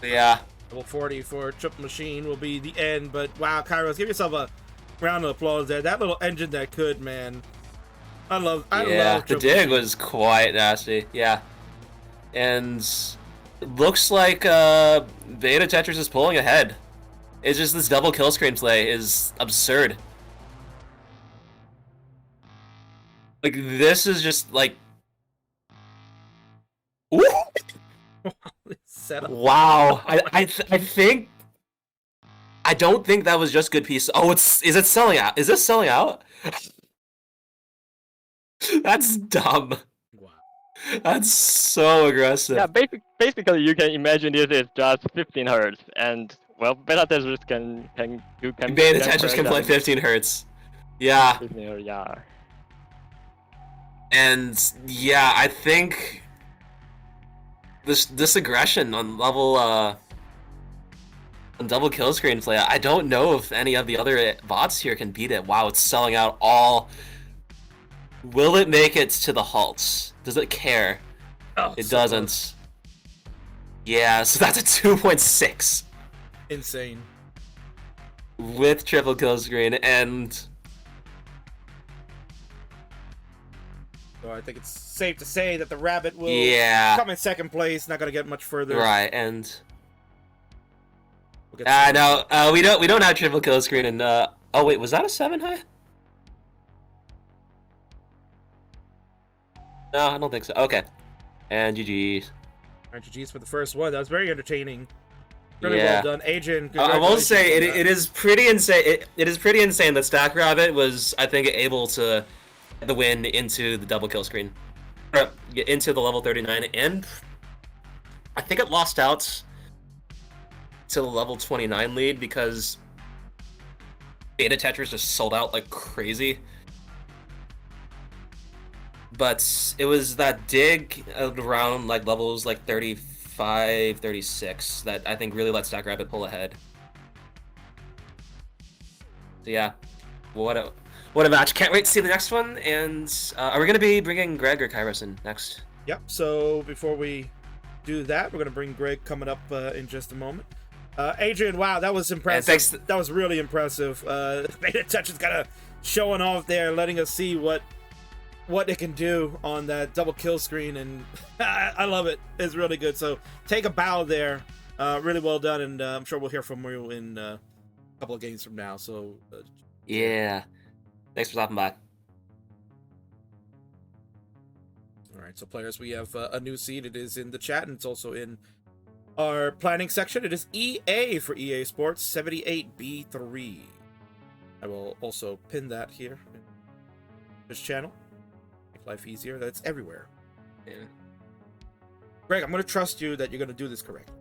O: Yeah.
A: Level 40 for Triple Machine will be the end, but wow, Kairos, give yourself a round of applause there. That little engine that could, man. I love
O: the dig was quite nasty. Yeah. And it looks like BetaTetris is pulling ahead. It's just this double kill screen play is absurd. Like, this is just like... Wow. I think... I don't think that was just good piece. Oh, is it selling out? Is this selling out? That's dumb. Wow. That's so aggressive.
P: Yeah, basically you can imagine this is just 15 hertz, and well, BetaTetris can
O: BetaTetris can play 15 hertz. Yeah.
P: 15 hertz, yeah.
O: And yeah, I think this aggression on level on double kill screen play, I don't know if any of the other bots here can beat it. Wow, it's selling out all. Will it make it to the halts? Does it care?
A: Oh,
O: it doesn't. Yeah, so that's a 2.6.
A: Insane.
O: With triple kill screen, and
A: so I think it's safe to say that the Rabbit will come in second place. Not gonna get much further.
O: Right, and no, we don't have triple kill screen, and oh wait, was that a 7 high? No, I don't think so. Okay. And GG's.
A: Alright, GG's for the first one. That was very entertaining. Really well done, Adrian.
O: I will say
A: congratulations on
O: it is pretty insane. It is pretty insane that StackRabbit was, I think, able to get the win into the double kill screen, or into the level 39, and I think it lost out to the level 29 lead because BetaTetris just sold out like crazy. But it was that dig around like levels like 35, 36 that I think really let StackRabbit pull ahead. So yeah, what a match! Can't wait to see the next one. And are we gonna be bringing Greg or Kairos in next?
A: Yep. So before we do that, we're gonna bring Greg coming up in just a moment. Adrian, wow, that was impressive. That was really impressive. BetaTetris kind of showing off there, letting us see what it can do on that double kill screen, and I love it. It's really good. So take a bow there. Really well done, and I'm sure we'll hear from you in a couple of games from now. So
O: yeah, thanks for stopping by.
A: All right, so players, we have a new seed. It is in the chat, and it's also in our planning section. It is EA for EA Sports 78B3. I will also pin that here in this channel. Make life easier. That's everywhere.
O: Yeah.
A: Greg, I'm going to trust you that you're going to do this correctly.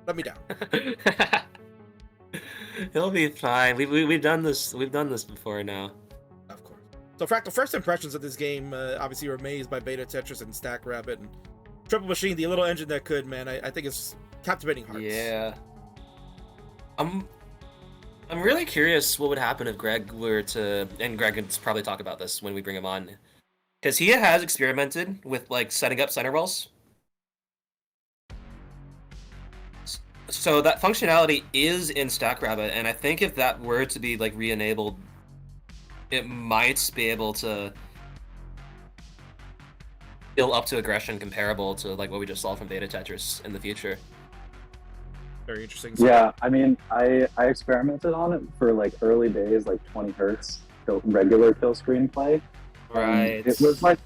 A: Let me down.
O: It'll be fine. We've done this. We've done this before now.
A: Of course. So, Fractal, first impressions of this game, obviously you're amazed by BetaTetris and StackRabbit and Triple Machine, the little engine that could, man. I think it's captivating hearts.
O: Yeah. I'm really curious what would happen if Greg were to, and Greg can probably talk about this when we bring him on, because he has experimented with like setting up center wells. So that functionality is in StackRabbit, and I think if that were to be like re-enabled, it might be able to build up to aggression comparable to like what we just saw from BetaTetris in the future.
A: Very interesting.
Q: Yeah, I mean, I experimented on it for like early days, like 20 hertz regular kill screen play.
O: Right.
Q: It was like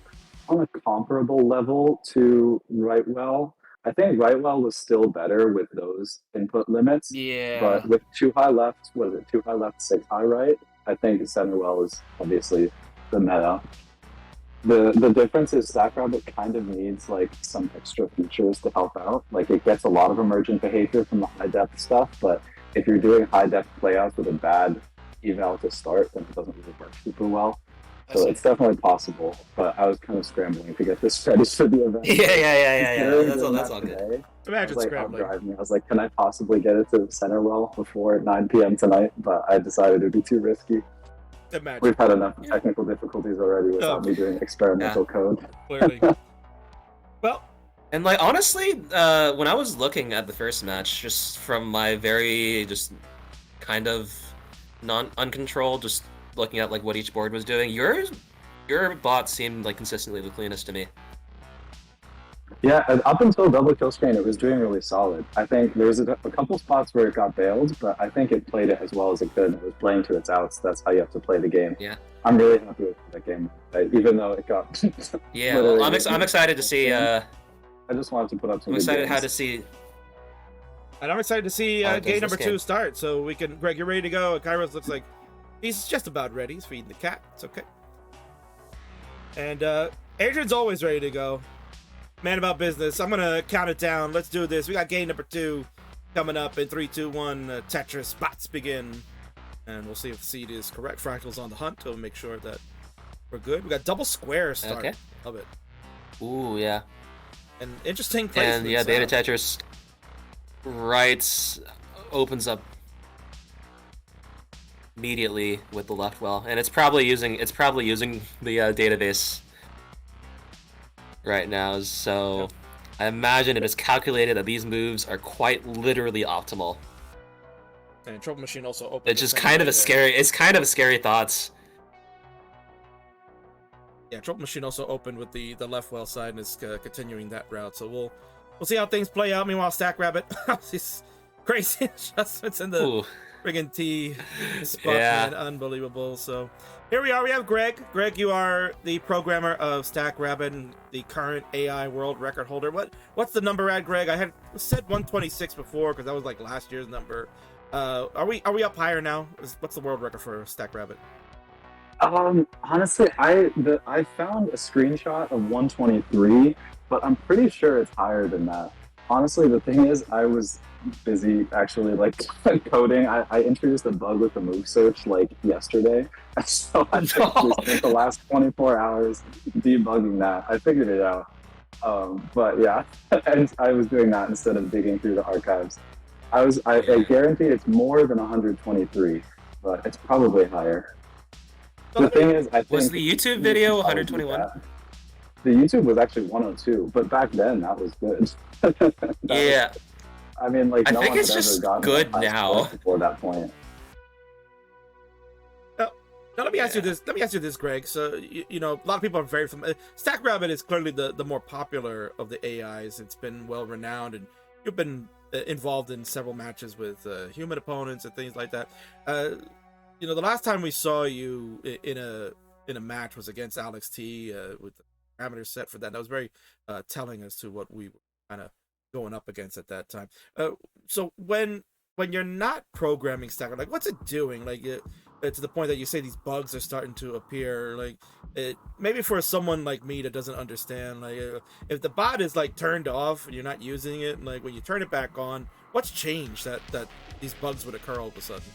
Q: on a comparable level to Rightwell. I think Rightwell was still better with those input limits.
O: Yeah.
Q: But with 2 high left, what is it? 2 high left, 6 high right. I think Centerwell is obviously the meta. The difference is StackRabbit kind of needs like some extra features to help out. Like it gets a lot of emergent behavior from the high depth stuff, but if you're doing high depth playouts with a bad eval to start, then it doesn't really work super well. So it's definitely possible, but I was kind of scrambling to get this ready for the event.
O: Yeah. That's all good.
A: Imagine scrambling.
Q: I was like, can I possibly get it to center well before 9 p.m. tonight? But I decided it'd be too risky.
A: Imagine.
Q: We've had enough technical difficulties already without me doing experimental code.
A: Clearly. Well,
O: and like honestly, when I was looking at the first match, just from my very just kind of uncontrolled, just looking at like what each board was doing, your bot seemed like consistently the cleanest to me.
Q: Yeah, up until double kill screen, it was doing really solid. I think there was a couple spots where it got bailed, but I think it played it as well as it could. It was playing to its outs. That's how you have to play the game.
O: Yeah.
Q: I'm really happy with that game, even though it got.
O: Yeah, well, I'm excited to see.
Q: I just wanted to put up some.
O: I'm excited
Q: games.
O: how to see.
A: And I'm excited to see game number 2 start. So we can, Greg, you're ready to go. Kairos looks like he's just about ready. He's feeding the cat. It's okay. And Adrian's always ready to go. Man about business. I'm gonna count it down. Let's do this. We got game number 2 coming up in 3, 2, 1. Tetris bots begin, and we'll see if the seed is correct. Fractal's on the hunt to make sure that we're good. We got double square start.
O: Okay.
A: Love it.
O: Ooh, yeah.
A: And interesting placements.
O: And yeah, BetaTetris opens up immediately with the left well, and it's probably using the database right now, so I imagine it is calculated that these moves are quite literally optimal.
A: And Trouble Machine also opens.
O: It's just kind of a scary. It's kind of a scary thoughts.
A: Yeah, Trouble Machine also opened with the left well side and is continuing that route. So we'll see how things play out. Meanwhile, StackRabbit, these crazy adjustments in the Friggin' T spot,
O: Yeah.
A: man, unbelievable. So here we are. We have Greg. Greg, you are the programmer of StackRabbit and the current AI world record holder. What's the number at, Greg? I had said 126 before because that was like last year's number. Are we up higher now? What's the world record for StackRabbit?
Q: Honestly, I found a screenshot of 123, but I'm pretty sure it's higher than that. Honestly, the thing is, I was busy actually like coding. I introduced a bug with the move search like yesterday, so I actually spent the last 24 hours debugging that. I figured it out, but yeah, and I was doing that instead of digging through the archives. I guarantee it's more than 123, but it's probably higher. The thing is, I think
O: Was the YouTube video 121?
Q: The YouTube was actually 102, but back then that was good.
O: Yeah.
Q: I mean, like,
O: I
Q: no
O: think
Q: one
O: it's
Q: had ever
O: just
Q: gotten
O: good
Q: that high
O: now.
Q: score before that point.
A: Now let me ask you this. Let me ask you this, Greg. So you know, a lot of people are very familiar. StackRabbit is clearly the more popular of the AIs. It's been well renowned, and you've been involved in several matches with human opponents and things like that. You know, the last time we saw you in a match was against Alex T with the parameters set for that. That was very telling as to what we were kind of going up against at that time. So when you're not programming StackRabbit, like, what's it doing? Like, to the point that you say these bugs are starting to appear. Like, maybe for someone like me that doesn't understand, like, if the bot is like turned off and you're not using it, like when you turn it back on, what's changed that these bugs would occur all of a sudden?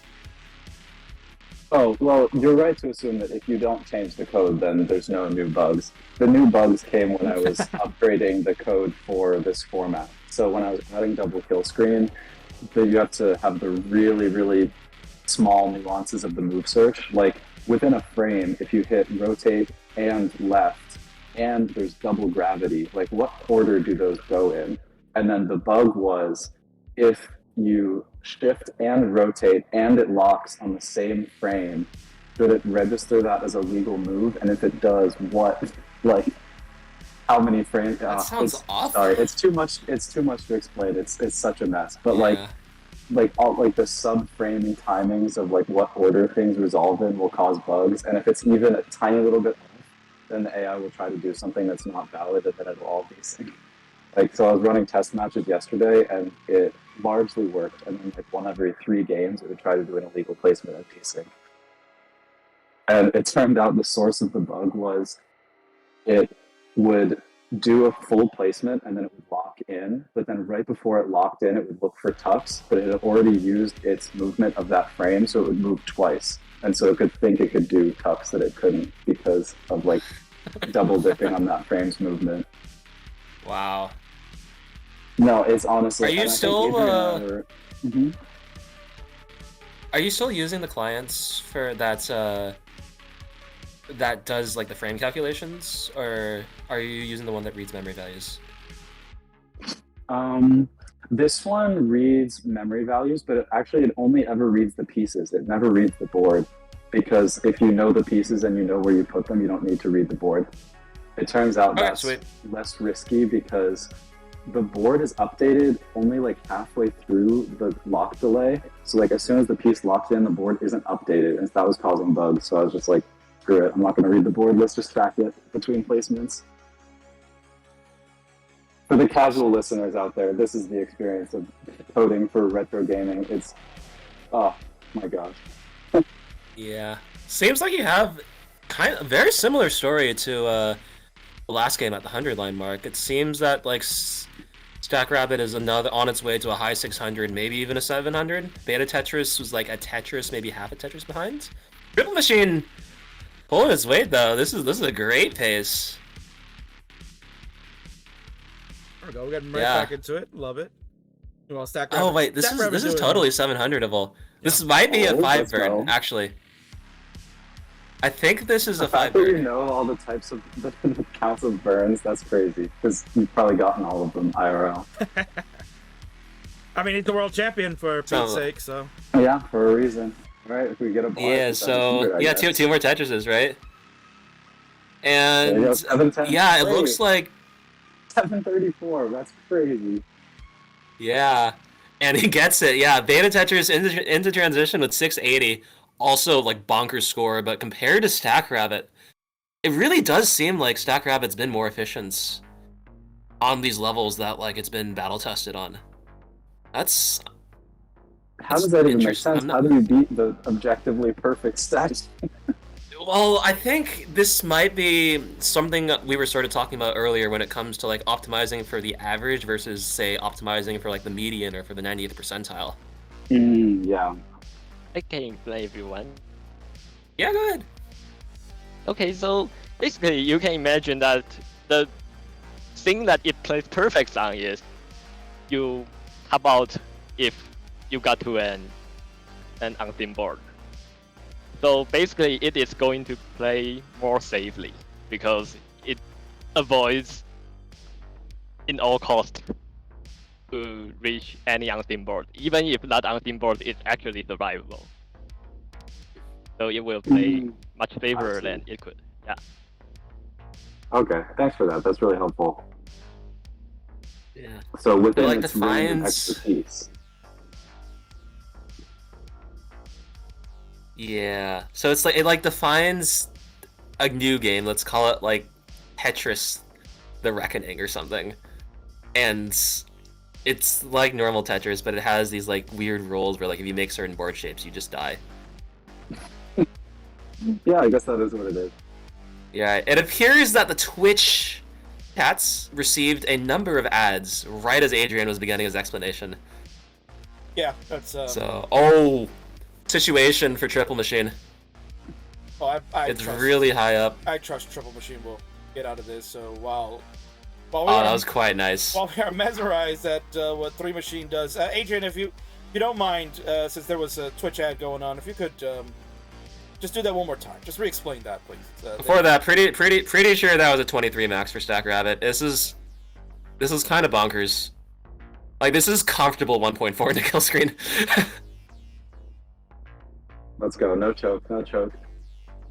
Q: Oh, well, you're right to assume that if you don't change the code, then there's no new bugs. The new bugs came when I was upgrading the code for this format. So when I was adding double kill screen, you have to have the really, really small nuances of the move search. Like, within a frame, if you hit rotate and left, and there's double gravity, like, what order do those go in? And then the bug was, if you shift and rotate and it locks on the same frame, should it register that as a legal move? And if it does, what, like, how many frames?
O: That sounds awful.
Q: Sorry, it's too much to explain. It's such a mess. But like all like the sub-framing timings of like what order things resolve in will cause bugs. And if it's even a tiny little bit off, then the AI will try to do something that's not valid, and then it'll all desync. Like, so I was running test matches yesterday, and it largely worked. And then, like, 1 every 3 games, it would try to do an illegal placement and desync. And it turned out the source of the bug was it would do a full placement, and then it would lock in. But then right before it locked in, it would look for tucks, but it had already used its movement of that frame, so it would move twice. And so it could think it could do tucks that it couldn't because of, like, double dipping on that frame's movement.
O: Wow.
Q: No, it's honestly.
O: Are you still? Are you still using the clients for that? That does like the frame calculations, or are you using the one that reads memory values?
Q: This one reads memory values, but it only ever reads the pieces. It never reads the board, because if you know the pieces and you know where you put them, you don't need to read the board. It turns out that's less risky because the board is updated only like halfway through the lock delay. So like as soon as the piece locks in, the board isn't updated, and that was causing bugs. So I was just like, screw it, I'm not going to read the board. Let's just track it between placements. For the casual listeners out there, this is the experience of coding for retro gaming. It's, oh my gosh.
O: Yeah, seems like you have kind of a very similar story to the last game at the 100 line mark. It seems that like StackRabbit is on its way to a high 600, maybe even a 700. BetaTetris was like a Tetris, maybe half a Tetris behind. Ripple Machine pulling its weight though. This is a great pace.
A: There we go. We're getting right back into it. Love it. Well, StackRabbit.
O: Oh wait, this is totally 700able. This might be a 5 burn actually. I think this is a 5 burn.
Q: You know all the types of the counts of burns. That's crazy because you've probably gotten all of them IRL.
A: I mean, he's the world champion for Pete's sake, so.
Q: Yeah, for a reason. Right? If we get a bar,
O: yeah, so yeah, two more Tetrises, right? And yeah, it looks like
Q: 734. That's crazy.
O: Yeah, And he gets it, yeah. BetaTetris into transition with 680. Also, like, bonkers score, but compared to StackRabbit, it really does seem like StackRabbit's been more efficient on these levels that, like, it's been battle-tested on. That's...
Q: How does that even make sense? How do you beat the objectively perfect stats?
O: Well, I think this might be something that we were sort of talking about earlier when it comes to, like, optimizing for the average versus, say, optimizing for, like, the median or for the 90th percentile.
Q: Yeah.
P: I can play if you want.
O: Yeah, go ahead.
P: Okay, so basically you can imagine that the thing that it plays perfect on is how about if you got to an unseen board. So basically it is going to play more safely because it avoids in all costs to reach any unseen board, even if that unseen board is actually survivable. So it will play much safer than it could. Yeah.
Q: Okay, thanks for that. That's really helpful.
O: Yeah.
Q: So within
O: like
Q: its range of expertise.
O: Yeah. So it's like it defines a new game. Let's call it like Tetris the Reckoning or something. And it's like normal Tetris, but it has these like weird rules where like if you make certain board shapes, you just die.
Q: Yeah, I guess that is what it is.
O: Yeah, it appears that the Twitch chats received a number of ads right as Adrian was beginning his explanation.
A: Yeah, that's
O: So, situation for Triple Machine.
A: Oh,
O: it's really high up.
A: I trust Triple Machine will get out of this. So while
O: that was quite nice.
A: While we are mesmerized at what 3 Machine does, Adrian, if you don't mind, since there was a Twitch ad going on, if you could just do that one more time. Just re-explain that, please.
O: Before that, pretty sure that was a 23 max for StackRabbit. This is kind of bonkers. Like, this is comfortable 1.4 in the kill screen.
Q: Let's go. No choke. No choke.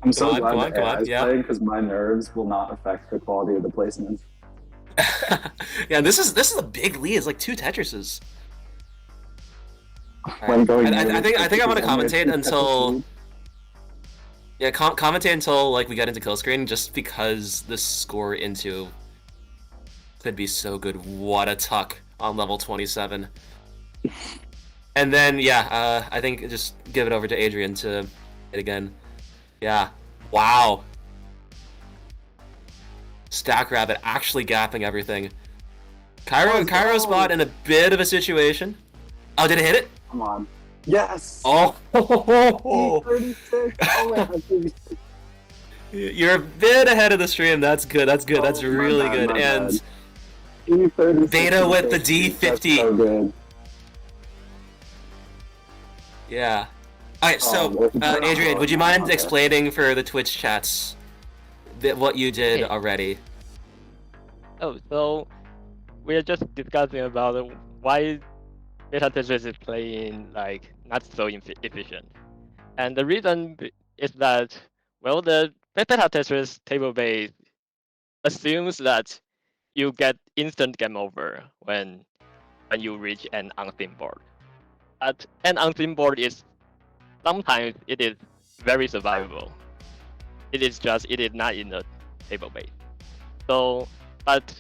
Q: I'm so glad that AI's playing because my nerves will not affect the quality of the placements.
O: Yeah, this is a big lead. It's like 2 Tetrises.
Q: When going
O: I think I'm gonna commentate until. Yeah, commentate until like we get into kill screen, just because the score into could be so good. What a tuck on level 27. And then yeah, I think just give it over to Adrian to hit again. Yeah, wow. StackRabbit actually gapping everything. Cairo spot in a bit of a situation. Oh, did it hit it?
Q: Come on. Yes!
O: Oh!
Q: 36. Oh my God.
O: You're a bit ahead of the stream. That's good. That's good. That's really good. And Beta with the D50.
Q: So good.
O: Yeah. Alright, so, Adrian, would you mind explaining for the Twitch chats what you did already?
P: Oh, so we're just discussing about why BetaTetris is playing like not so efficient, and the reason is that, well, the BetaTetris table base assumes that you get instant game over when you reach an unseen board. But an unseen board is sometimes it is very survivable. It is not in the table base. So, but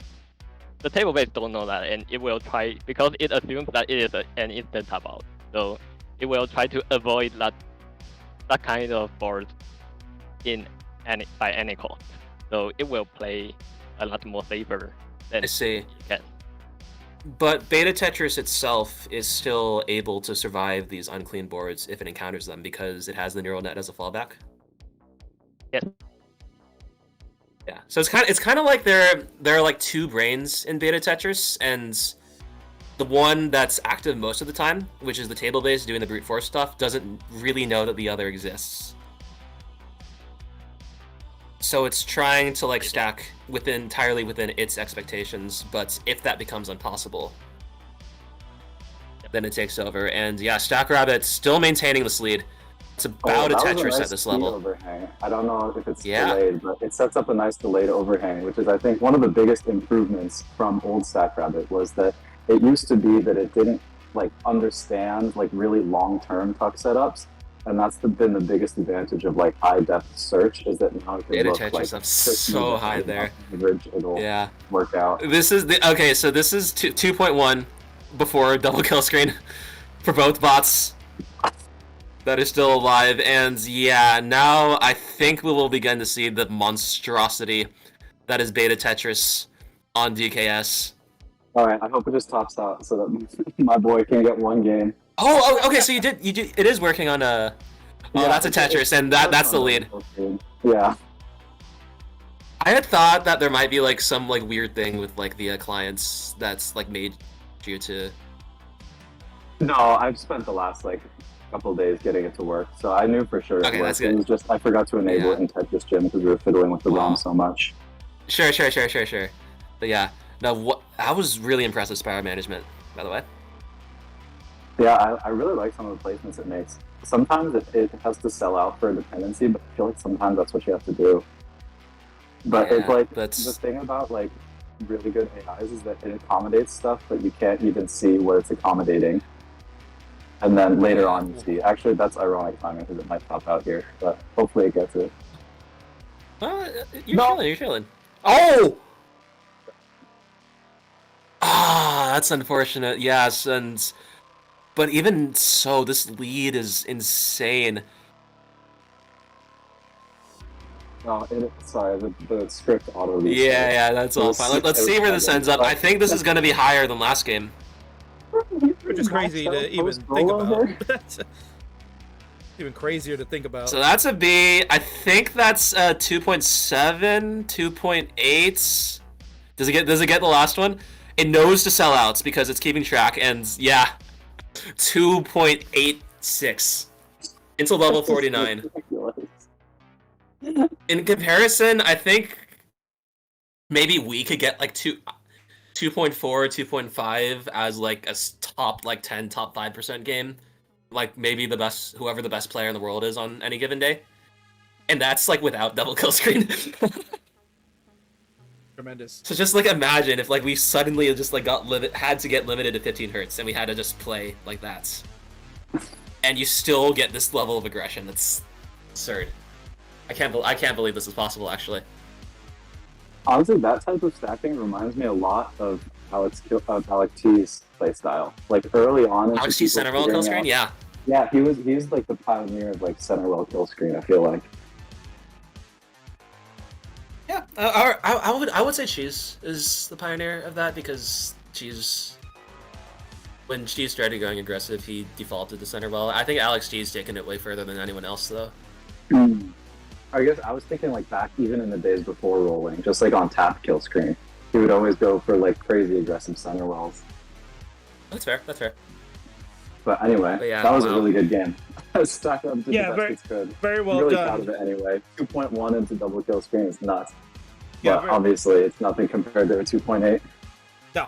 P: the table base don't know that, and it will try, because it assumes that it is an instant tap out. So it will try to avoid that kind of board by any cost. So it will play a lot more safer than
O: I see.
P: You can.
O: But BetaTetris itself is still able to survive these unclean boards if it encounters them because it has the neural net as a fallback.
P: Yes.
O: Yeah. So it's kind of like there are like 2 brains in BetaTetris, and the one that's active most of the time, which is the table base doing the brute force stuff, doesn't really know that the other exists. So it's trying to like stack entirely within its expectations, but if that becomes impossible, then it takes over. And yeah, StackRabbit still maintaining this lead. It's about a Tetris at this level.
Q: Overhang. I don't know if it's delayed, but it sets up a nice delayed overhang, which is, I think, one of the biggest improvements from old StackRabbit was that it used to be that it didn't like understand like really long-term tuck setups, and that's been the biggest advantage of like high-depth search, is that now it can look
O: BetaTetris
Q: like
O: up so high there.
Q: Average, it'll
O: Yeah.
Q: work out.
O: This is the okay. So this is 2.1 before double kill screen for both bots that are still alive, and yeah, now I think we will begin to see the monstrosity that is BetaTetris on DKS.
Q: All right, I hope it just tops out so that my boy can get one game.
O: Oh, okay. So you did. It is working on a. Oh,
Q: Yeah,
O: that's a Tetris, and that's the lead.
Q: Yeah.
O: I had thought that there might be like some like weird thing with like the clients that's like made you to.
Q: No, I've spent the last like couple days getting it to work, so I knew for sure it
O: Okay,
Q: worked.
O: that's good.
Q: It was just I forgot to enable it in Tetris Gym because we were fiddling with the ROM so much.
O: Sure. But yeah, no, that was really impressive spiral management, by the way.
Q: Yeah, I really like some of the placements it makes. Sometimes it has to sell out for a dependency, but I feel like sometimes that's what you have to do. But
O: Yeah,
Q: it's like
O: that's-
Q: the thing about like really good AIs is that it accommodates stuff that you can't even see what it's accommodating. And then later on you see. Actually, that's ironic timing because it might pop out here, but hopefully it gets it.
O: You're chilling. Oh! Ah, that's unfortunate. Yes, but even so, this lead is insane.
Q: Oh, sorry, the script auto restarted.
O: Yeah, that's all fine. Let's see where this ends up. I think this is going to be higher than last game.
A: Which is crazy to even think about. Even crazier to think about.
O: So that's a B. I think that's 2.7, 2.8. Does it get the last one? It knows to sell outs because it's keeping track, and yeah, 2.86 into level 49. In comparison, I think maybe we could get like 2.4, 2.5 as like a top like 10, top 5% game. Like maybe whoever the best player in the world is on any given day. And that's like without double kill screen.
A: Tremendous.
O: So just like imagine if like we suddenly just like had to get limited to 15 hertz and we had to just play like that. And you still get this level of aggression. That's absurd. I can't believe this is possible actually.
Q: Honestly, that type of stacking reminds me a lot of Alex T's playstyle. Like early on,
O: Alex T's center well kill screen, yeah.
Q: Yeah, he's like the pioneer of like center well kill screen. I feel like.
O: Yeah, I would say Cheese is the pioneer of that because when Cheese started going aggressive, he defaulted to center well. I think Alex G's taken it way further than anyone else though.
Q: I guess I was thinking like back even in the days before rolling, just like on tap kill screen, he would always go for like crazy aggressive center wells.
O: That's fair.
Q: But anyway,
O: But yeah,
Q: that was a
O: wow.
Q: really good game. Stacked up to
A: Yeah,
Q: the best it could.
A: very well
Q: I'm really
A: done.
Q: proud of it anyway. 2.1 into double kill screen is nuts.
A: Yeah,
Q: But obviously it's nothing compared to a 2.8.
A: No,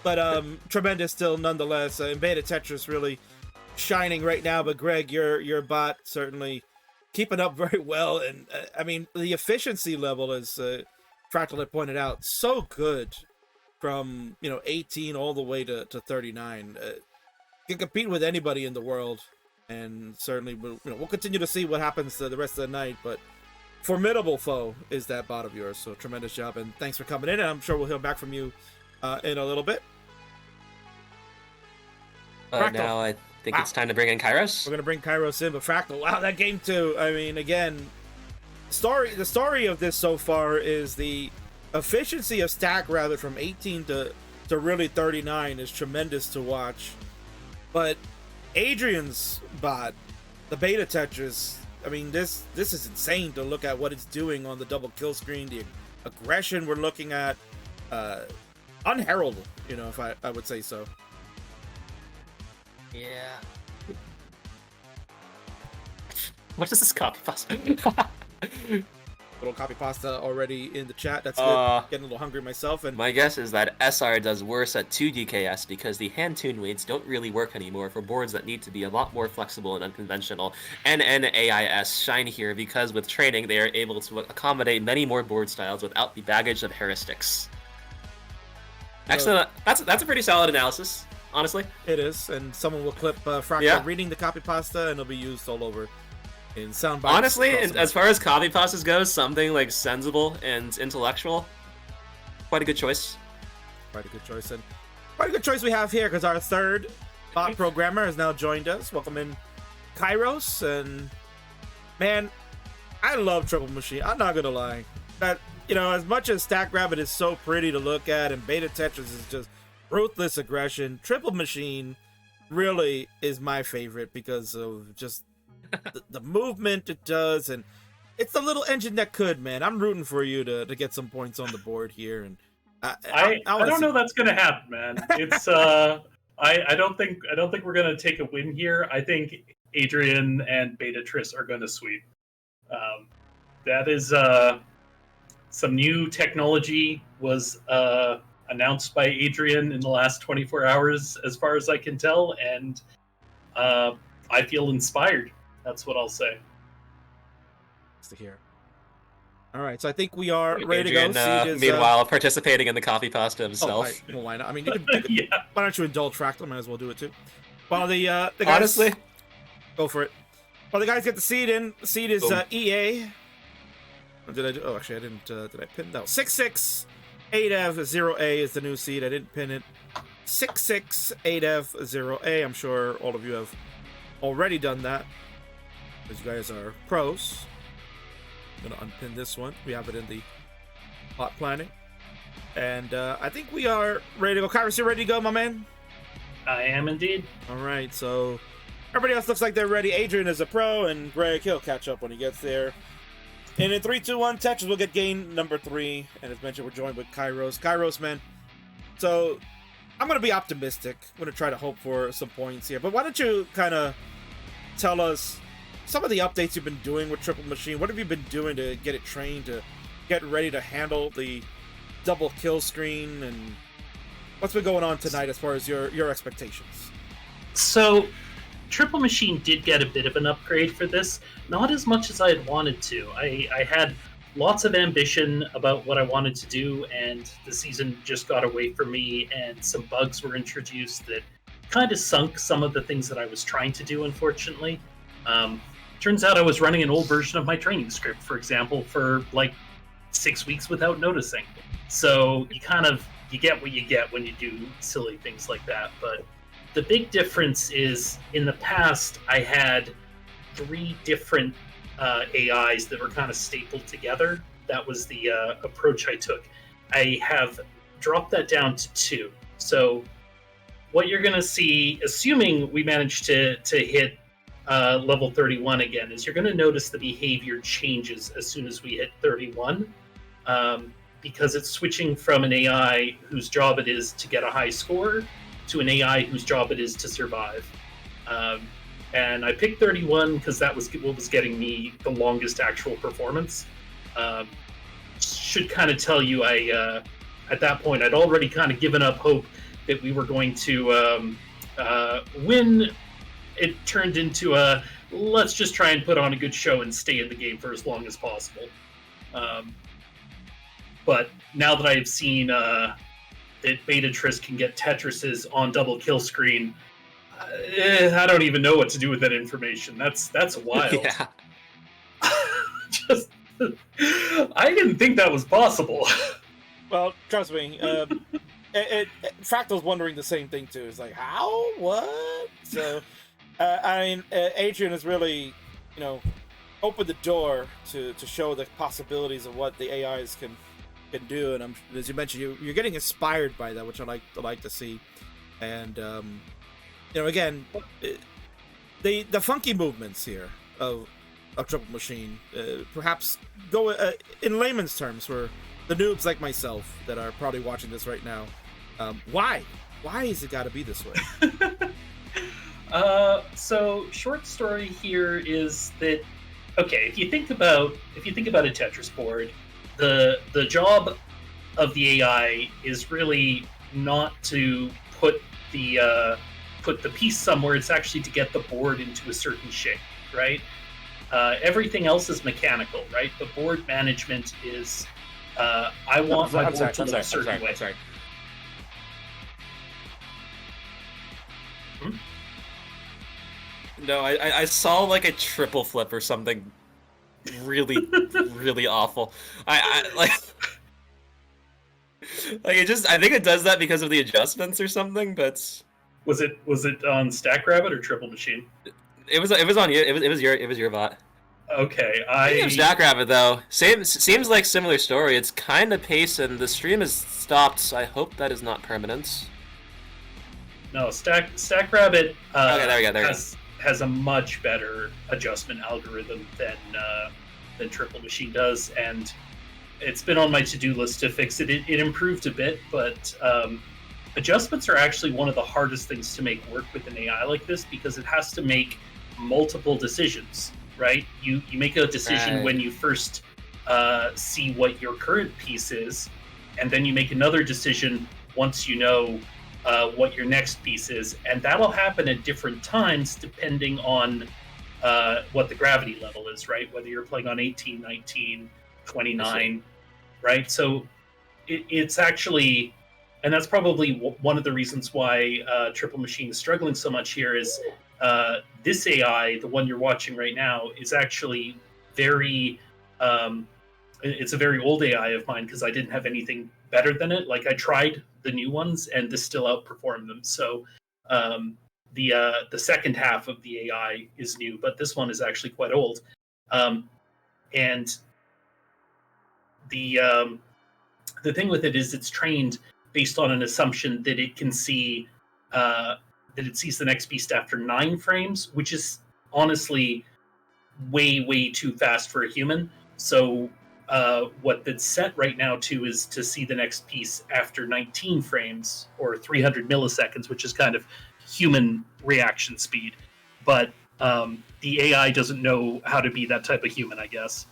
A: but tremendous still nonetheless. And BetaTetris really shining right now. But Greg, your bot certainly keeping up very well. And I mean the efficiency level, as Fractal had pointed out, so good from 18 all the way to 39. Can compete with anybody in the world, and certainly we'll continue to see what happens the rest of the night. But formidable foe is that bot of yours. So tremendous job, and thanks for coming in. And I'm sure we'll hear back from you in a little bit. Fractal.
O: Now I think it's time to bring in Kairos.
A: We're gonna bring Kairos in, but Fractal, wow, that game too. I mean, again, the story of this so far is the efficiency of StackRabbit from 18 to really 39 is tremendous to watch. But Adrian's bot, the BetaTetris, I mean, this is insane to look at what it's doing on the double kill screen, the aggression we're looking at, unheralded, if I would say so.
O: Yeah. What does this copy pasta?
A: Little copy pasta already in the chat. That's good. Getting a little hungry myself. And
O: my guess is that SR does worse at 2 DKS because the hand tune weights don't really work anymore for boards that need to be a lot more flexible and unconventional. NNAIS shine here because with training they are able to accommodate many more board styles without the baggage of heuristics. Excellent. That's a pretty solid analysis. honestly.
A: It is, and someone will clip Fractal reading the copy pasta, and it'll be used all over in sound bites.
O: Honestly, as far as copy pastas goes, something like sensible and intellectual, quite a good choice.
A: Quite a good choice, and quite a good choice we have here, because our third bot programmer has now joined us. Welcome in, Kairos, and man, I love Triple Machine. I'm not gonna lie. That, you know, as much as StackRabbit is so pretty to look at, and BetaTetris is just ruthless aggression, Triple Machine really is my favorite because of just the movement it does, and it's the little engine that could, man. I'm rooting for you to get some points on the board here, and
R: I don't know that's gonna happen, man. It's I don't think we're gonna take a win here. I think Adrian and BetaTetris are gonna sweep. That is some new technology was announced by Adrian in the last 24 hours, as far as I can tell, and I feel inspired. That's what I'll say.
A: Nice to hear. All right, so I think we are ready to go.
O: Adrian, meanwhile, participating in the copy pasta himself.
A: Oh, well, why not? I mean, you can, why don't you indulge Fractal? Might as well do it too. Well, the guys,
O: honestly,
A: go for it. Well, the guys get the seed in. The seed is EA. Did I do? Oh, actually, I didn't. Did I pin? No. 668F0A is the new seed. I didn't pin it. 668F0A. I'm sure all of you have already done that, because you guys are pros. I'm gonna unpin this one. We have it in the pot planning, and I think we are ready to go. Kairos, you ready to go, my man?
R: I am indeed.
A: All right, so everybody else looks like they're ready. Adrian is a pro, and Greg, he'll catch up when he gets there. And in 3, 2, 1, Tetris will get game number 3. And as mentioned, we're joined with Kairos. Kairos, man. So I'm going to be optimistic. I'm going to try to hope for some points here. But why don't you kind of tell us some of the updates you've been doing with Triple Machine? What have you been doing to get it trained, to get ready to handle the double kill screen? And what's been going on tonight as far as your expectations?
R: So Triple Machine did get a bit of an upgrade for this, not as much as I had wanted to. I had lots of ambition about what I wanted to do, and the season just got away from me, and some bugs were introduced that kind of sunk some of the things that I was trying to do, unfortunately. Turns out I was running an old version of my training script, for example, for like 6 weeks without noticing. So you get what you get when you do silly things like that. But the big difference is, in the past, I had 3 different AIs that were kind of stapled together. That was the approach I took. I have dropped that down to 2. So what you're going to see, assuming we manage to hit level 31 again, is you're going to notice the behavior changes as soon as we hit 31, because it's switching from an AI whose job it is to get a high score to an AI whose job it is to survive. And I picked 31 because that was what was getting me the longest actual performance. Should kind of tell you, at that point, I'd already kind of given up hope that we were going to win. It turned into a, let's just try and put on a good show and stay in the game for as long as possible. But now that I've seen that BetaTetris can get Tetrises on double kill screen, I don't even know what to do with that information. That's wild.
O: Yeah.
R: Just, I didn't think that was possible.
A: Well, trust me, Fractal's wondering the same thing too. It's like, how? What? So, I mean, Adrian has really, opened the door to show the possibilities of what the AIs can do. And as you mentioned, you're getting inspired by that, which I like to see. And again, the funky movements here of Triple Machine, perhaps go in layman's terms for the noobs like myself that are probably watching this right now. Why has it got to be this way?
R: So short story here is that, okay, if you think about a Tetris board, the job of the AI is really not to put the piece somewhere. It's actually to get the board into a certain shape, right? Everything else is mechanical, right? The board management is, I want my board to look a certain way.
O: No, I saw like a triple flip or something really, really awful. I like it just, I think it does that because of the adjustments or something, but
R: Was it on StackRabbit or Triple Machine?
O: it was on you. It was your bot.
R: Okay,
O: Speaking of StackRabbit though, seems like similar story. It's kind of pace and the stream is stopped. So I hope that is not permanent.
R: No, StackRabbit
O: Okay, there we go.
R: has a much better adjustment algorithm than Triple Machine does, and it's been on my to-do list to fix it. It improved a bit, but adjustments are actually one of the hardest things to make work with an AI like this because it has to make multiple decisions, right? You make a decision
O: Right.
R: when you first see what your current piece is, and then you make another decision once you know what your next piece is, and that'll happen at different times depending on what the gravity level is, right? Whether you're playing on 18, 19, 29, right? So it's actually, and that's probably one of the reasons why Triple Machine is struggling so much here is this AI, the one you're watching right now, is actually very, it's a very old AI of mine because I didn't have anything better than it. Like I tried the new ones and this still outperformed them. So the second half of the AI is new, but this one is actually quite old. And the thing with it is it's trained based on an assumption that it can see that it sees the next beast after 9 frames, which is honestly way too fast for a human. So what that's set right now to is to see the next piece after 19 frames or 300 milliseconds, which is kind of human reaction speed. But the AI doesn't know how to be that type of human, I guess.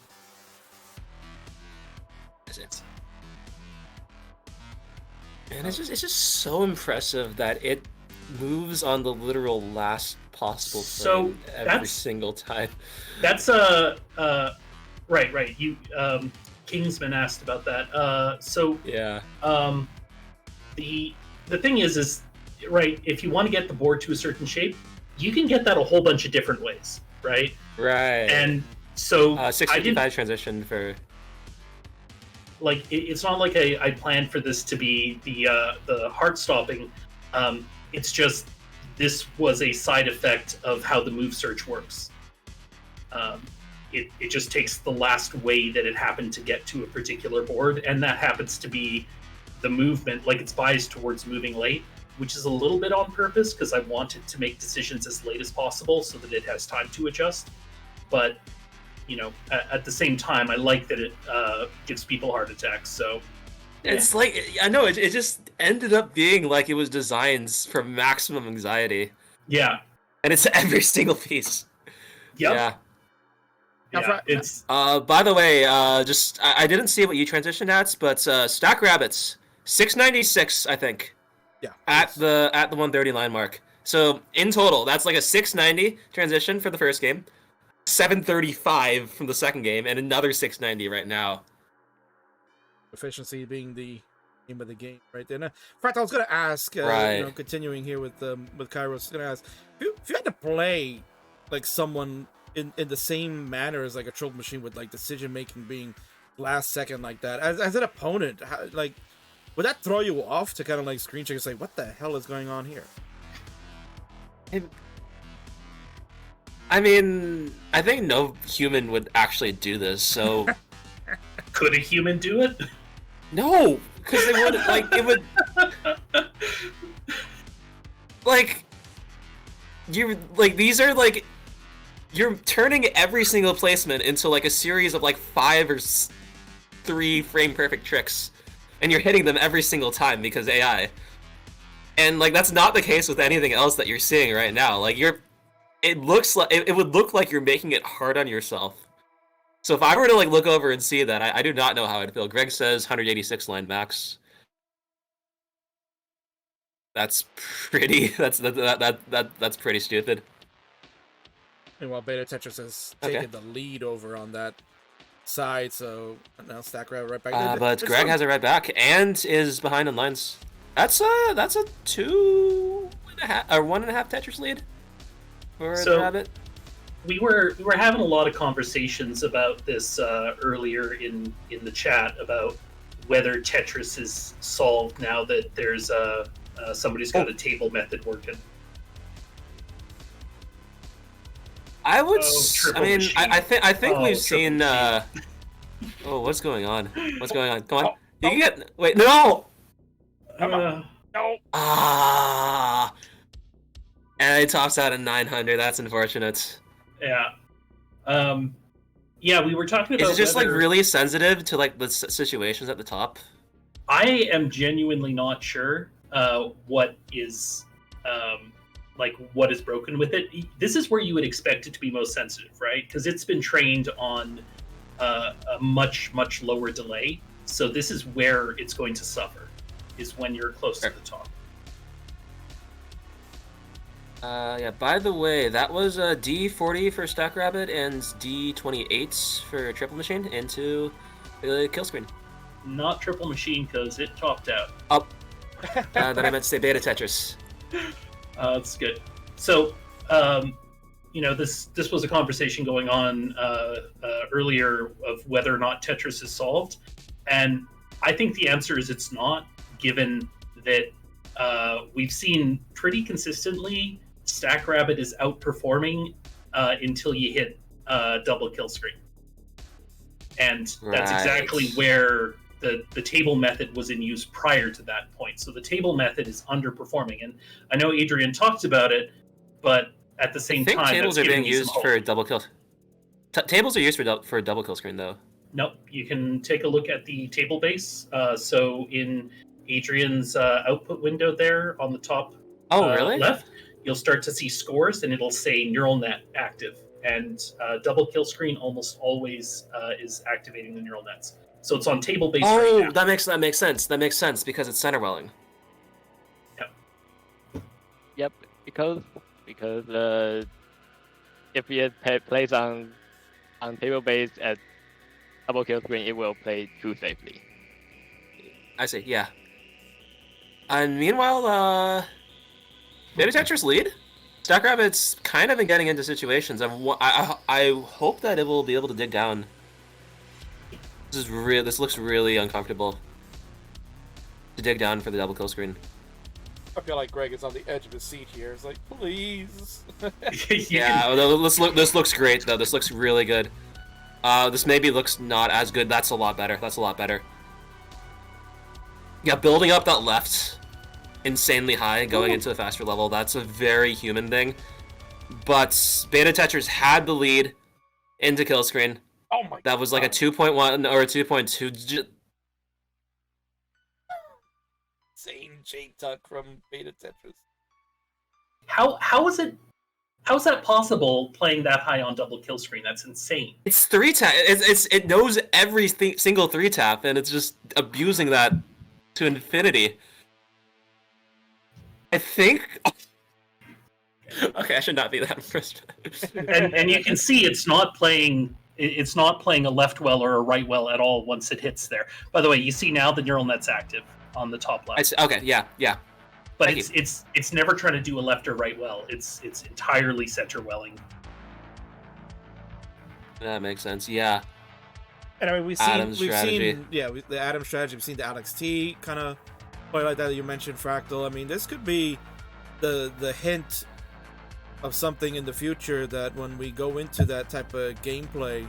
O: And it's just so impressive that it moves on the literal last possible frame every single time.
R: That's right. You Kingsman asked about that.
O: Yeah.
R: The thing is right, if you want to get the board to a certain shape, you can get that a whole bunch of different ways, right?
O: Right.
R: And so
O: 655 transition for.
R: Like it's not like I planned for this to be the heart stopping. It's just this was a side effect of how the move search works. It just takes the last way that it happened to get to a particular board, and that happens to be the movement. Like it's biased towards moving late, which is a little bit on purpose because I want it to make decisions as late as possible so that it has time to adjust. But you know, at the same time, I like that it gives people heart attacks. So
O: it's like, I know, it just ended up being like it was designed for maximum anxiety.
R: Yeah.
O: And it's every single piece.
R: Yep.
O: Yeah.
R: Yeah, it's
O: by the way, just I didn't see what you transitioned at, but StackRabbit's 696, I think.
A: Yeah.
O: At the 130 line mark. So in total, that's like a 690 transition for the first game, 735 from the second game, and another 690 right now.
A: Efficiency being the name of the game, right there. Now, in fact, I was going to ask,
O: Right.
A: you know, continuing here with Kairos, I was going to ask, if you had to play like someone in the same manner as like a Triple Machine with like decision making being last second like that, as an opponent, how, like, would that throw you off to kind of like screen check and say, what the hell is going on here?
O: I mean, I think no human would actually do this, so...
R: Could a human do it?
O: No! Because they would, like, it would... Like... You're, like, these are, like... You're turning every single placement into, like, a series of, like, 5 or 3 frame-perfect tricks. And you're hitting them every single time because AI. And, like, that's not the case with anything else that you're seeing right now. Like, it looks like it would look like you're making it hard on yourself. So if I were to like look over and see that, I do not know how I'd feel. Greg says 186 line max. That's pretty. That's pretty stupid.
A: Meanwhile, BetaTetris has taken the lead over on that side, so now StackRabbit right back.
O: But Greg has it right back and is behind on lines. That's a 2.5 or 1.5 Tetris lead. for
R: So-
O: the rabbit?
R: We were having a lot of conversations about this earlier in the chat about whether Tetris is solved now that there's somebody's got a table method working.
O: I would.
R: Oh,
O: I
R: triple
O: mean,
R: machine.
O: I think
R: Oh,
O: we've
R: triple
O: seen.
R: machine.
O: Oh, what's going on? What's going on? Come on. You can get. Wait, no.
F: No.
O: Ah. And it tops out at 900. That's unfortunate.
R: Yeah. Yeah, we were talking about.
O: Is it just like
R: whether-
O: really sensitive to like the situations at the top?
R: I am genuinely not sure what is like what is broken with it. This is where you would expect it to be most sensitive, right? Because it's been trained on a much lower delay. So this is where it's going to suffer, is when you're close to the top.
O: Yeah, by the way, that was D40 for StackRabbit and D28 for Triple Machine into the kill screen.
R: Not Triple Machine because it topped out.
O: Oh. Then I meant to say BetaTetris.
R: That's good. So, you know, this was a conversation going on earlier of whether or not Tetris is solved, and I think the answer is it's not, given that we've seen pretty consistently StackRabbit is outperforming until you hit double kill screen, and that's exactly where the table method was in use prior to that point. So the table method is underperforming, and I know Adrian talked about it, but at the same
O: I think
R: time,
O: tables
R: that's
O: are being
R: giving you some
O: used
R: hope.
O: for double kill. Tables are used for a double kill screen though.
R: Nope, you can take a look at the table base. So in Adrian's output window there on the top
O: really?
R: left, you'll start to see scores, and it'll say neural net active. And double kill screen almost always is activating the neural nets. So it's on table base right now.
O: that makes sense. That makes sense because it's center welling.
P: Yep, because if it plays on table base at double kill screen, it will play too safely.
O: I see. Yeah. And meanwhile, BetaTetris lead. StackRabbit's kind of been getting into situations. I hope that it will be able to dig down. This is real. This looks really uncomfortable to dig down for the double kill screen.
J: I feel like Greg is on the edge of his seat here. It's like, please.
O: Yeah, this looks great though. This looks really good. This maybe looks not as good. That's a lot better. That's a lot better. Yeah, building up that left insanely high, going into a faster level. That's a very human thing. But BetaTetris had the lead into kill screen.
J: Oh my!
O: That was like a 2.1 or a 2.2.
J: Insane Jade tuck from BetaTetris.
R: How is that possible playing that high on double kill screen? That's insane.
O: It's 3-tap. It knows every single 3-tap, and it's just abusing that to infinity. I think. Okay, I should not be that frustrated.
R: and you can see it's not playing a left well or a right well at all once it hits there. By the way, you see now the neural net's active on the top left.
O: Okay, yeah.
R: But it's never trying to do a left or right well. It's entirely center welling.
O: That makes sense. Yeah.
A: And I mean, we've
O: strategy.
A: seen the Adam strategy. We've seen the Alex T kind of play like that you mentioned, Fractal. I mean, this could be the hint of something in the future that when we go into that type of gameplay,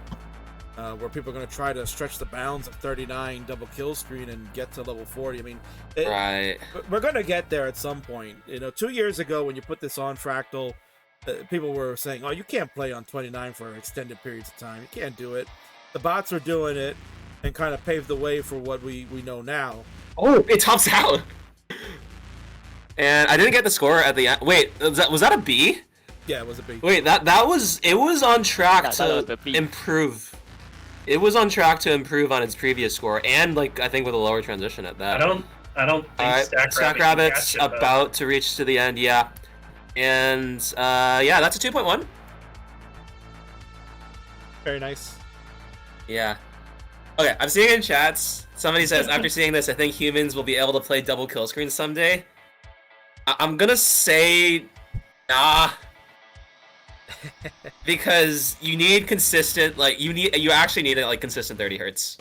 A: where people are going to try to stretch the bounds of 39 double kill screen and get to level 40. I mean,
O: right.
A: We're going to get there at some point. 2 years ago when you put this on Fractal, people were saying, "Oh, you can't play on 29 for extended periods of time. You can't do it." The bots were doing it and kind of paved the way for what we know now.
O: Oh, it tops out. And I didn't get the score at the end. Wait, was that a B?
A: Yeah, it was a B.
O: Wait, it was on track to improve. It was on track to improve on its previous score, and I think with a lower transition at that.
R: I don't think
O: StackRabbit's about to reach to the end, yeah. And that's a 2.1.
A: Very nice.
O: Yeah. Okay, I'm seeing in chats, somebody says, after seeing this, I think humans will be able to play double kill screen someday. I'm gonna say, nah. Because you need consistent, like, you actually need like consistent 30 hertz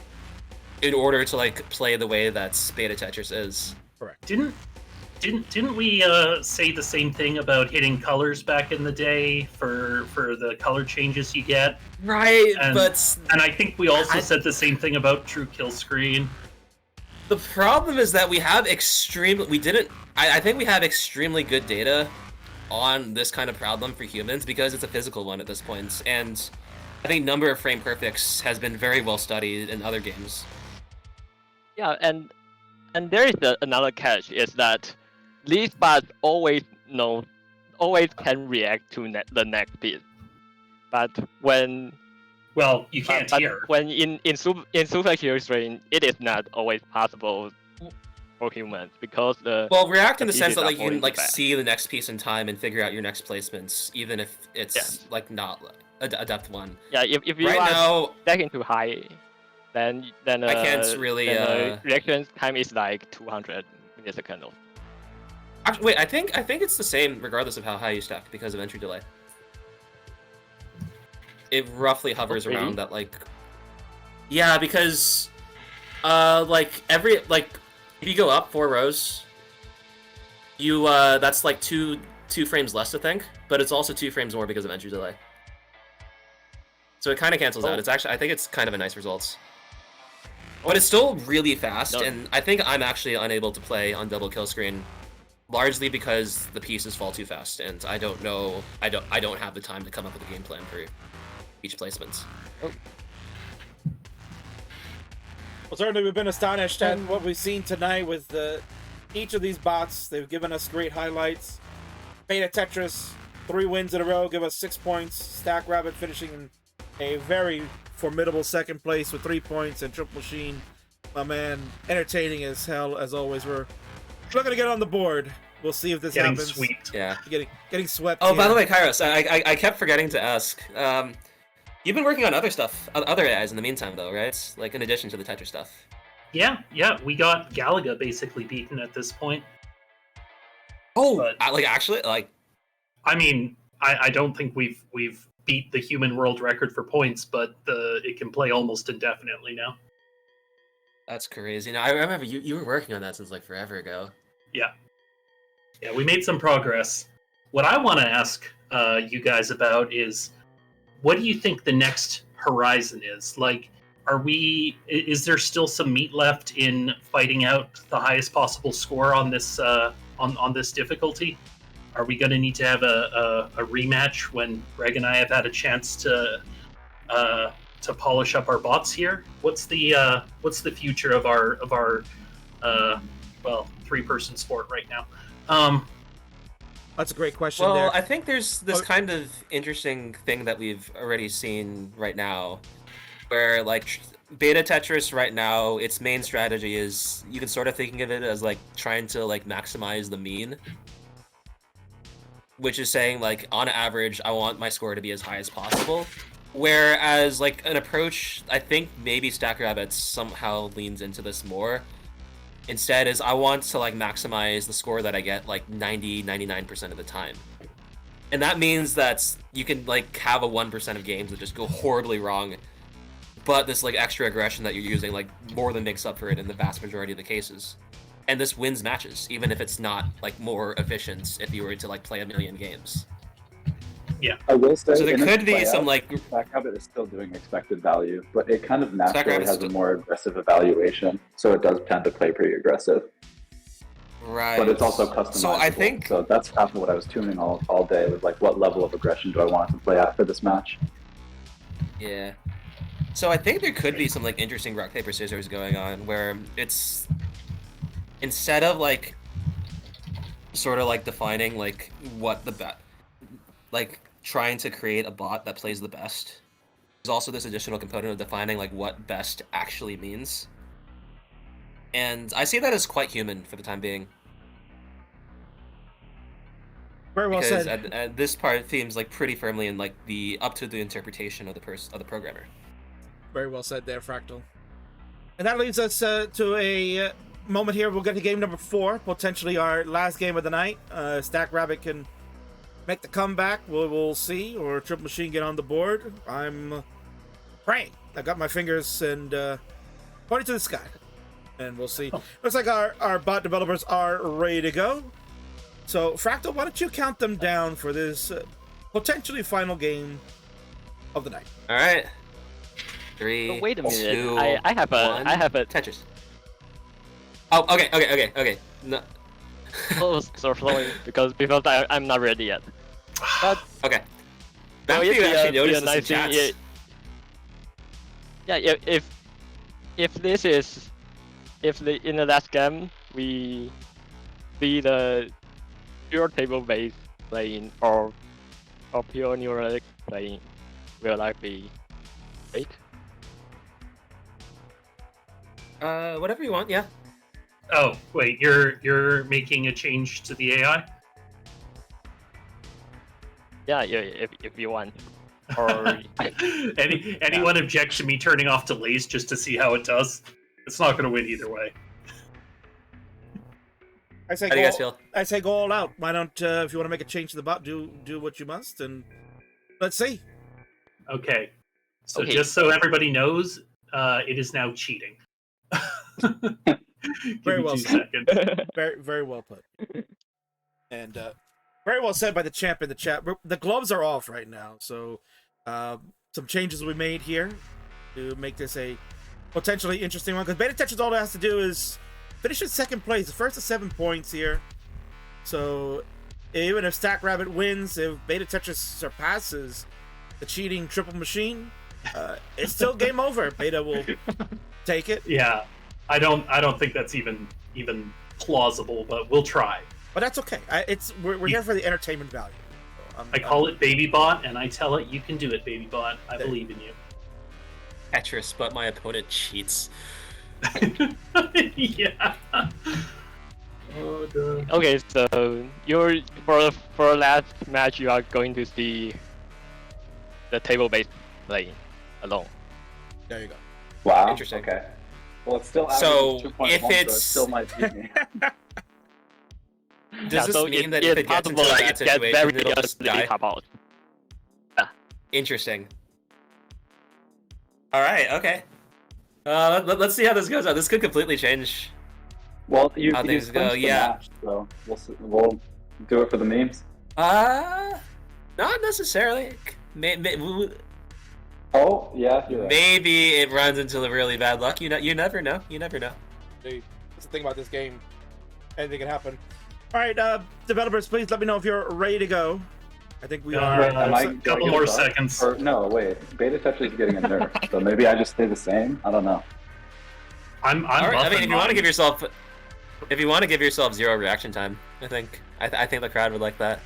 O: in order to like play the way that BetaTetris is.
A: Correct.
R: Didn't we say the same thing about hitting colors back in the day for the color changes you get?
O: Right,
R: and I think we also said the same thing about true kill screen.
O: The problem is that we have I think we have extremely good data on this kind of problem for humans because it's a physical one at this point, and I think number of frame perfects has been very well studied in other games.
P: Yeah, and there is another catch is that these bots always can react to the next bit, but when
R: you can't hear.
P: When in super kill screen, it is not always possible for humans because
O: react in the sense that like you can like
P: fast.
O: see the next piece in time and figure out your next placements, even if it's like not a depth one.
P: Yeah, if you
O: right
P: are
O: now
P: stacking too high, then
O: I can't really
P: reaction time is like 200 milliseconds.
O: Actually, wait, I think it's the same regardless of how high you stack because of entry delay. It roughly hovers around that like. Yeah, because like if you go up 4 rows, you that's like two frames less to think, but it's also 2 frames more because of entry delay. So it kind of cancels out. It's actually I think it's kind of a nice result. But it's still really fast, and I think I'm actually unable to play on double kill screen, largely because the pieces fall too fast, and I don't know. I don't have the time to come up with a game plan for each placement.
A: Well, certainly we've been astonished at what we've seen tonight with each of these bots. They've given us great highlights. BetaTetris, 3 wins in a row, give us 6 points. StackRabbit finishing in a very formidable second place with 3 points, and Triple Machine, my man, entertaining as hell as always. We're looking to get on the board. We'll see if this happens.
R: Swept.
O: Yeah.
A: Getting swept.
O: Oh, by the way, Kairos, I kept forgetting to ask. You've been working on other stuff, other AIs in the meantime, though, right? Like in addition to the Tetris stuff.
R: Yeah, we got Galaga basically beaten at this point.
O: Oh,
R: but,
O: like actually, like.
R: I mean, I don't think we've beat the human world record for points, but it can play almost indefinitely now.
O: That's crazy. Now I remember you were working on that since like forever ago.
R: Yeah, we made some progress. What I want to ask you guys about is, what do you think the next horizon is? Like, is there still some meat left in fighting out the highest possible score on this on this difficulty? Are we going to need to have a rematch when Greg and I have had a chance to polish up our bots here? What's the future of our 3-person sport right now?
A: That's a great question.
O: Well,
A: there.
O: I think there's this kind of interesting thing that we've already seen right now, where like BetaTetris right now, its main strategy is you can sort of thinking of it as like trying to like maximize the mean, which is saying like on average I want my score to be as high as possible. Whereas like an approach, I think maybe StackRabbit somehow leans into this more. Instead is I want to like maximize the score that I get like 99% of the time. And that means that you can like have a 1% of games that just go horribly wrong, but this like extra aggression that you're using like more than makes up for it in the vast majority of the cases. And this wins matches, even if it's not like more efficient if you were to like play 1 million games.
R: Yeah.
Q: I will say,
O: so there could be some like
Q: StackRabbit is still doing expected value, but it kind of naturally has a more aggressive evaluation, so it does tend to play pretty aggressive.
O: Right.
Q: But it's also customizable. So
O: I think
Q: that's half of what I was tuning all day with, like, what level of aggression do I want to play at for this match?
O: Yeah. So I think there could be some like interesting rock paper scissors going on where it's instead of like sort of like defining like what the like trying to create a bot that plays the best, there's also this additional component of defining like what best actually means. And I see that as quite human for the time being.
A: Very well
O: because
A: said.
O: This part seems like pretty firmly in like up to the interpretation of the programmer.
A: Very well said there, Fractal. And that leads us to a moment here. We'll get to game number 4, potentially our last game of the night. StackRabbit can make the comeback. We'll see, or Triple Machine get on the board. I'm praying. I got my fingers and pointing to the sky, and we'll see. Looks like our bot developers are ready to go. So, Fractal, why don't you count them down for this potentially final game of the night?
O: All right. 3.
P: But wait a minute.
O: 2,
P: I have a
O: Tetris. Oh, okay. No.
P: so flowing because I'm not ready yet. But
O: okay.
P: So
O: you actually noticed
P: nice
O: this in chats.
P: Yeah, if this is in the last game we see the pure table-based playing or pure neural playing, will I be great?
O: Whatever you want, yeah.
R: Oh, wait, you're making a change to the AI?
P: Yeah, if you want. Or
R: anyone object to me turning off delays just to see how it does? It's not going to win either way.
A: I say
O: How do you guys feel?
A: I say go all out. Why don't if you want to make a change to the bot, do what you must, and let's see.
R: Okay. So
P: Okay.
R: just so everybody knows, it is now cheating.
A: Very well
R: 2
A: said.
R: seconds.
A: Very well put. And very well said by the champ in the chat. The gloves are off right now, so some changes we made here to make this a potentially interesting one. Because BetaTetris, all it has to do is finish in second place, the first of 7 points here. So even if StackRabbit wins, if BetaTetris surpasses the cheating Triple Machine, it's still game over. Beta will take it.
R: Yeah, I don't think that's even plausible, but we'll try.
A: But that's okay. We're here for the entertainment value. So
R: I call it Baby Bot, and I tell it, you can do it, Baby Bot. I believe in you.
O: Tetris, but my opponent cheats.
R: Yeah. Oh, no.
P: Okay, so you're for last match you are going to see the table-based playing alone.
A: There you go.
Q: Wow.
O: Interesting.
Q: Okay. Well, it's still
O: So,
Q: 2.1,
O: if
Q: so it
O: it's-
Q: still might beat me.
O: Does this
P: so
O: mean that
P: it's
O: if it gets into
P: possible
O: a
P: that
O: bad
P: it gets
O: situation,
P: very
O: it'll just die?
P: top out.
O: Interesting. All right. Okay. Let's see how this goes. This could completely change.
Q: Well, you
O: How things
Q: clinched
O: go,
Q: the
O: yeah.
Q: match, so we'll do it for the memes.
O: Not necessarily.
Q: Oh, yeah, you're right.
O: Maybe it runs into the really bad luck. You never know. You never know.
A: That's the thing about this game. Anything can happen. All right, developers, please let me know if you're ready to go. I think we are.
Q: Wait, am I
R: a
Q: gonna
R: couple
Q: get
R: more
Q: a buff?
R: seconds.
Q: Or, no, wait. BetaTetris is getting a nerf, so maybe I just stay the same. I don't know.
R: I'm
O: All right, I mean,
R: buffing
O: if you want to
R: mine.
O: give yourself 0 reaction time, I think the crowd would like that.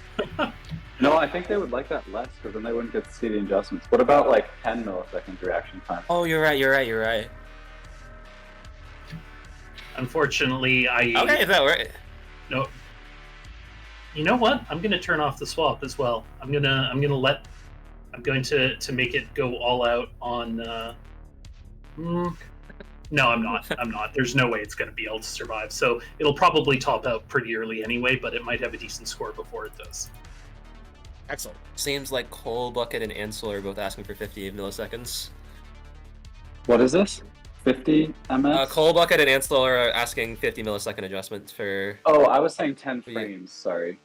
Q: No, I think they would like that less because then they wouldn't get to see the adjustments. What about like 10 milliseconds reaction time?
O: Oh, you're right.
R: Unfortunately,
O: Okay, if that works.
R: No. You know what? I'm gonna turn off the swap as well. I'm going to make it go all out on. No, I'm not. There's no way it's gonna be able to survive. So it'll probably top out pretty early anyway, but it might have a decent score before it does.
A: Excellent.
O: Seems like Cold Bucket and Ansel are both asking for 50 milliseconds.
Q: What is this? 50 ms?
O: Cold Bucket and Ansel are asking 50 millisecond adjustments for.
Q: Oh, I was saying 10 frames. Sorry.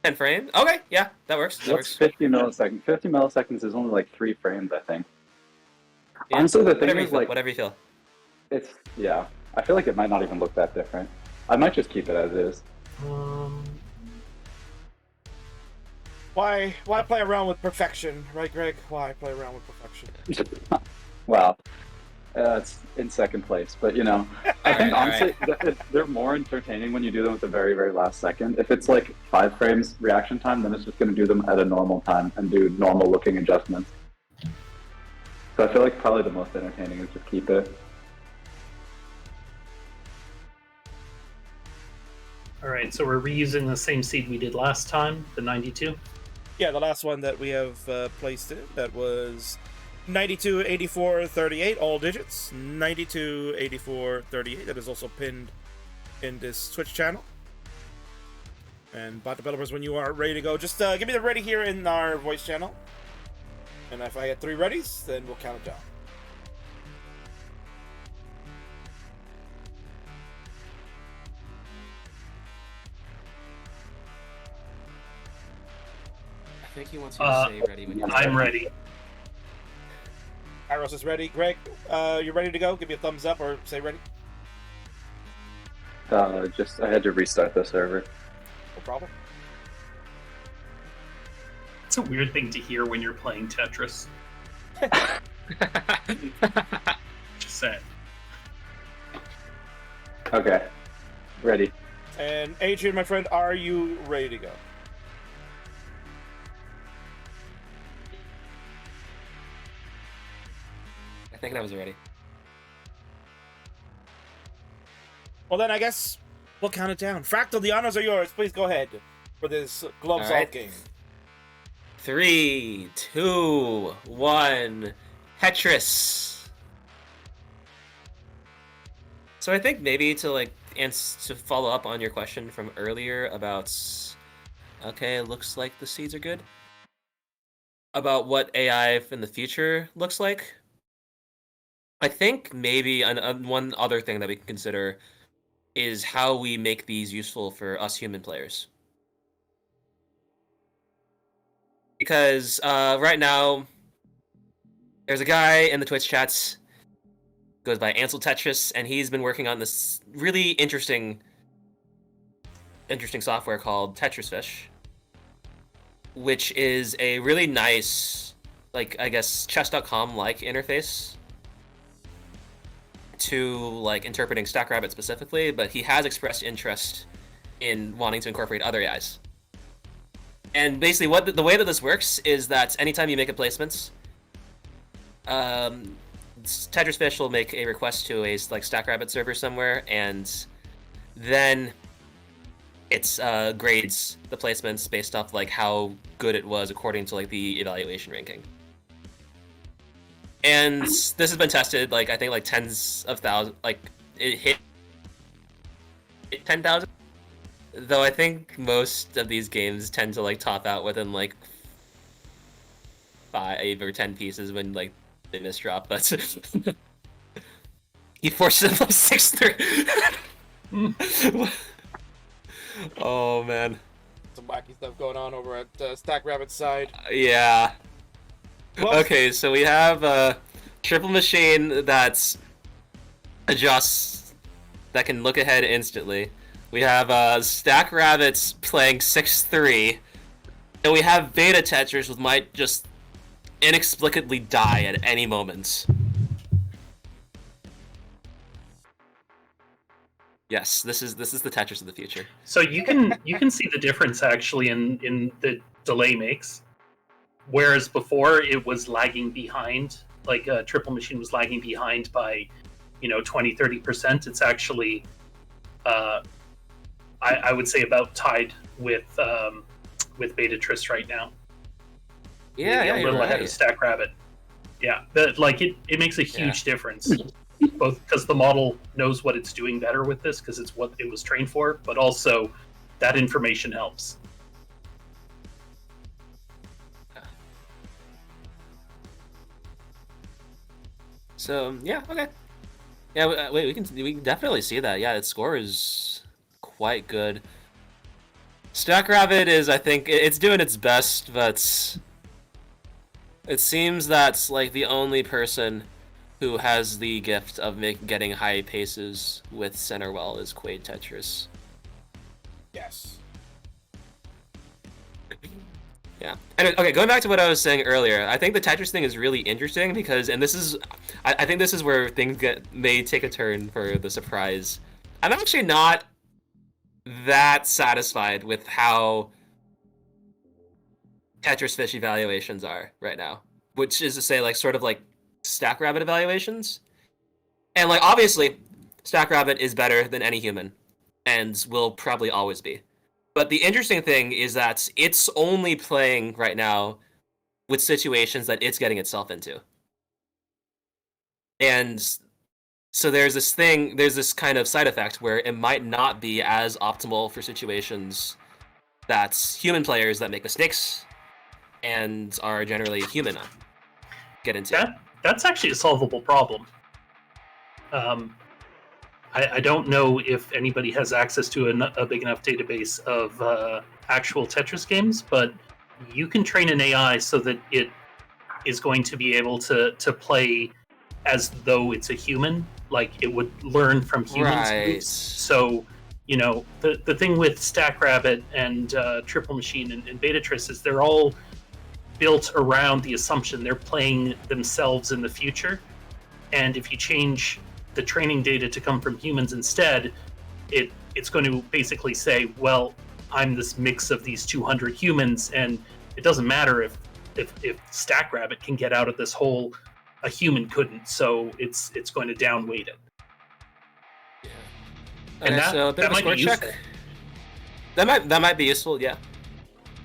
O: 10 frames? Okay, yeah, that works.
Q: What's 50 milliseconds? 50 milliseconds is only like 3 frames, I think.
O: Yeah,
Q: Honestly, the thing is like
O: whatever you feel.
Q: it's yeah. I feel like it might not even look that different. I might just keep it as is.
A: Why play around with perfection, right, Greg? Why play around with perfection?
Q: Wow. It's in second place, but you know, I think honestly they're more entertaining when you do them at the very, very last second. If it's like 5 frames reaction time, then it's just going to do them at a normal time and do normal looking adjustments. So I feel like probably the most entertaining is just keep it.
R: Alright, so we're reusing the same seed we did last time, the 92.
A: Yeah, the last one that we have placed in, that was 92, 84, 38, all digits. 92, 84, 38. That is also pinned in this Twitch channel. And bot developers, when you are ready to go, just give me the ready here in our voice channel. And if I get 3 readies, then we'll count it down.
O: I think he wants you to say ready when you're
R: I'm ready.
A: Kairos is ready. Greg, you ready to go? Give me a thumbs up or say ready.
Q: I had to restart the server.
A: No problem.
R: It's a weird thing to hear when you're playing Tetris. Just saying.
Q: Okay, ready.
A: And Adrian, my friend, are you ready to go?
O: I think I was ready.
A: Well, then I guess we'll count it down. Fractal, the honors are yours. Please go ahead for this gloves off game.
O: 3, 2, 1. Tetris. So I think maybe to to follow up on your question from earlier about, okay, it looks like the seeds are good. About what AI in the future looks like. I think maybe one other thing that we can consider is how we make these useful for us human players. Because right now, there's a guy in the Twitch chats, goes by Ansel Tetris, and he's been working on this really interesting software called Tetris Fish, which is a really nice, I guess, chess.com-like interface to interpreting StackRabbit specifically, but he has expressed interest in wanting to incorporate other AIs. And basically, the way that this works is that anytime you make a placement, Tetris Fish will make a request to a StackRabbit server somewhere, and then it grades the placements based off how good it was according to the evaluation ranking. And this has been tested, I think tens of thousands, it hit 10,000. Though I think most of these games tend to top out within 5 or 10 pieces when they misdrop, but he forced it 6-3. Oh man.
A: Some wacky stuff going on over at StackRabbit's side.
O: Yeah. Okay, so we have a triple machine that's adjusts, that can look ahead instantly. We have StackRabbits playing 6-3, and we have BetaTetris, which might just inexplicably die at any moment. Yes, this is the Tetris of the future.
R: So you can see the difference actually in the delay makes. Whereas before it was lagging behind, a triple machine was lagging behind by 20-30%. It's actually I would say about tied with BetaTetris right now.
O: Yeah,
R: maybe a little ahead of StackRabbit. Yeah, it makes a huge difference, both because the model knows what it's doing better with this because it's what it was trained for, but also that information helps.
O: So yeah, okay, yeah. Wait, we can definitely see that. Yeah, its score is quite good. StackRabbit is, I think, it's doing its best, but it seems that's the only person who has the gift of getting high paces with center well is Quaid Tetris.
A: Yes.
O: Yeah. And okay, going back to what I was saying earlier, I think the Tetris thing is really interesting because, and this is, I think this is where things may take a turn for the surprise. I'm actually not that satisfied with how Tetris Fish evaluations are right now, which is to say, sort of StackRabbit evaluations. And obviously, StackRabbit is better than any human, and will probably always be. But the interesting thing is that it's only playing right now with situations that it's getting itself into. And so there's this kind of side effect where it might not be as optimal for situations that's human players that make mistakes and are generally human get into.
R: That's actually a solvable problem. I don't know if anybody has access to a big enough database of actual Tetris games, but you can train an AI so that it is going to be able to play as though it's a human, like it would learn from humans.
O: Right.
R: So, you know, the thing with StackRabbit and Triple Machine and BetaTetris is they're all built around the assumption they're playing themselves in the future. And if you change the training data to come from humans instead, it's going to basically say, well, I'm this mix of these 200 humans, and it doesn't matter if StackRabbit can get out of this hole, a human couldn't, so it's going to downweight it.
O: Yeah.
R: And that might be useful.
O: That might be useful, yeah.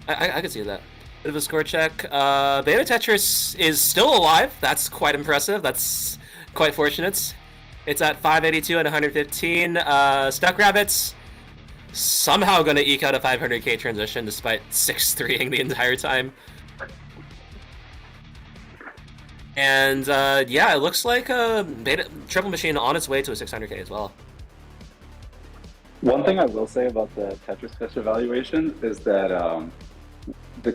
O: I could see that. Bit of a score check. BetaTetris is still alive. That's quite impressive. That's quite fortunate. It's at 582 and 115. StackRabbit's somehow going to eke out a 500k transition despite 6-3ing the entire time. And yeah, it looks like Triple Machine on its way to a 600k as well.
Q: One thing I will say about the Tetris Fish evaluation is that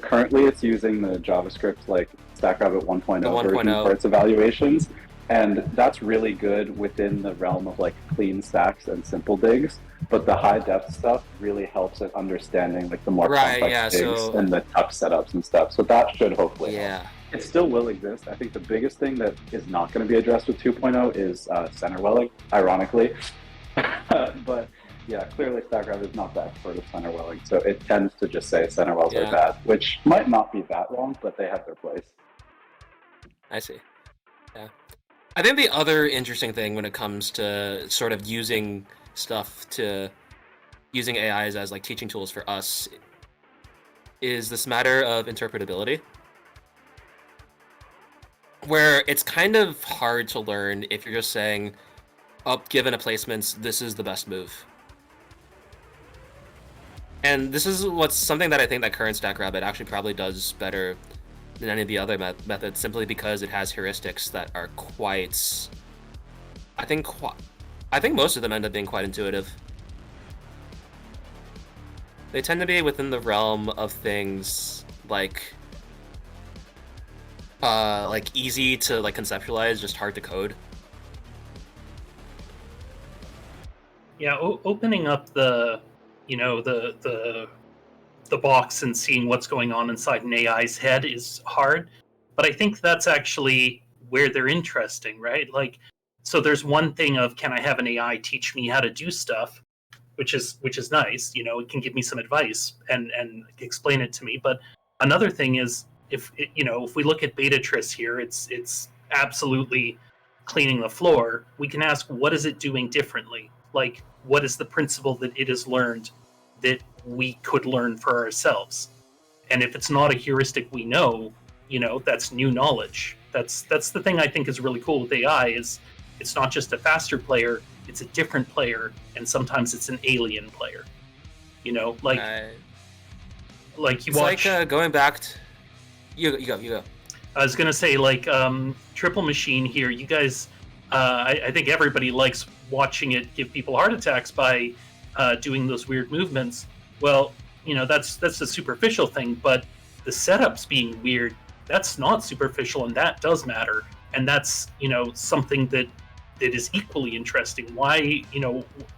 Q: currently it's using the JavaScript like StackRabbit 1.0 version for its evaluations, and that's really good within the realm of like clean stacks and simple digs. But the high depth stuff really helps at understanding like the more complex digs and the tuck setups and stuff. So that should hopefully help. It still will exist. I think the biggest thing that is not going to be addressed with 2.0 is center welling, ironically. But yeah, clearly StackRabbit is not the expert of center welling, so it tends to just say center wells are bad, which might not be that wrong, but they have their place.
O: I see. Yeah. I think the other interesting thing when it comes to sort of using AIs as like teaching tools for us is this matter of interpretability, where it's kind of hard to learn if you're just saying, oh, given a placements, this is the best move. And this is something that I think that current StackRabbit actually probably does better than any of the other methods, simply because it has heuristics that are quite... I think most of them end up being quite intuitive. They tend to be within the realm of things like easy to like conceptualize, just hard to code.
R: Yeah, opening up the box and seeing what's going on inside an AI's head is hard, but I think that's actually where they're interesting, right? Like, so there's one thing of, can I have an AI teach me how to do stuff, which is nice, you know, it can give me some advice and explain it to me. But another thing is, if we look at BetaTetris here, it's absolutely cleaning the floor. We can ask, what is it doing differently? Like, what is the principle that it has learned that we could learn for ourselves? And if it's not a heuristic we know, that's new knowledge. That's the thing I think is really cool with AI, is it's not just a faster player, it's a different player, and sometimes it's an alien player. Like you watch...
O: like going back to... You go.
R: I was going to say, like, Triple Machine here, you guys... I think everybody likes watching it give people heart attacks by doing those weird movements. Well, that's a superficial thing, but the setups being weird, that's not superficial, and that does matter. And that's, something that is equally interesting. Why,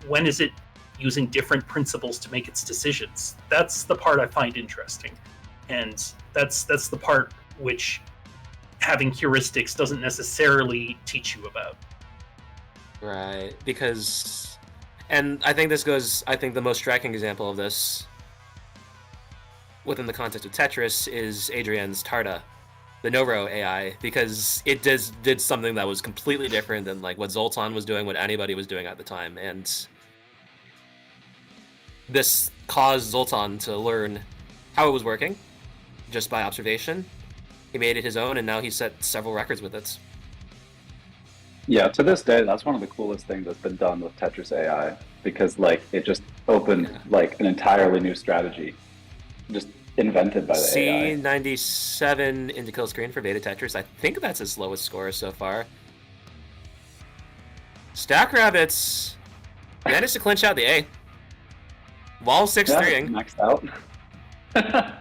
R: when is it using different principles to make its decisions? That's the part I find interesting. And that's the part which having heuristics doesn't necessarily teach you about.
O: Right, because... And I think the most striking example of this within the context of Tetris is Adrian's Tarda, the no-row AI, because it did something that was completely different than like what Zoltan was doing, what anybody was doing at the time, and this caused Zoltan to learn how it was working just by observation. He made it his own, and now he set several records with it.
Q: Yeah, to this day, that's one of the coolest things that's been done with Tetris AI, because like it just opened like an entirely new strategy. just invented by the AI.
O: C97 into kill screen for BetaTetris. I think that's his lowest score so far. StackRabbits managed to clinch out the A. Wall 6-3ing.
Q: Maxed out.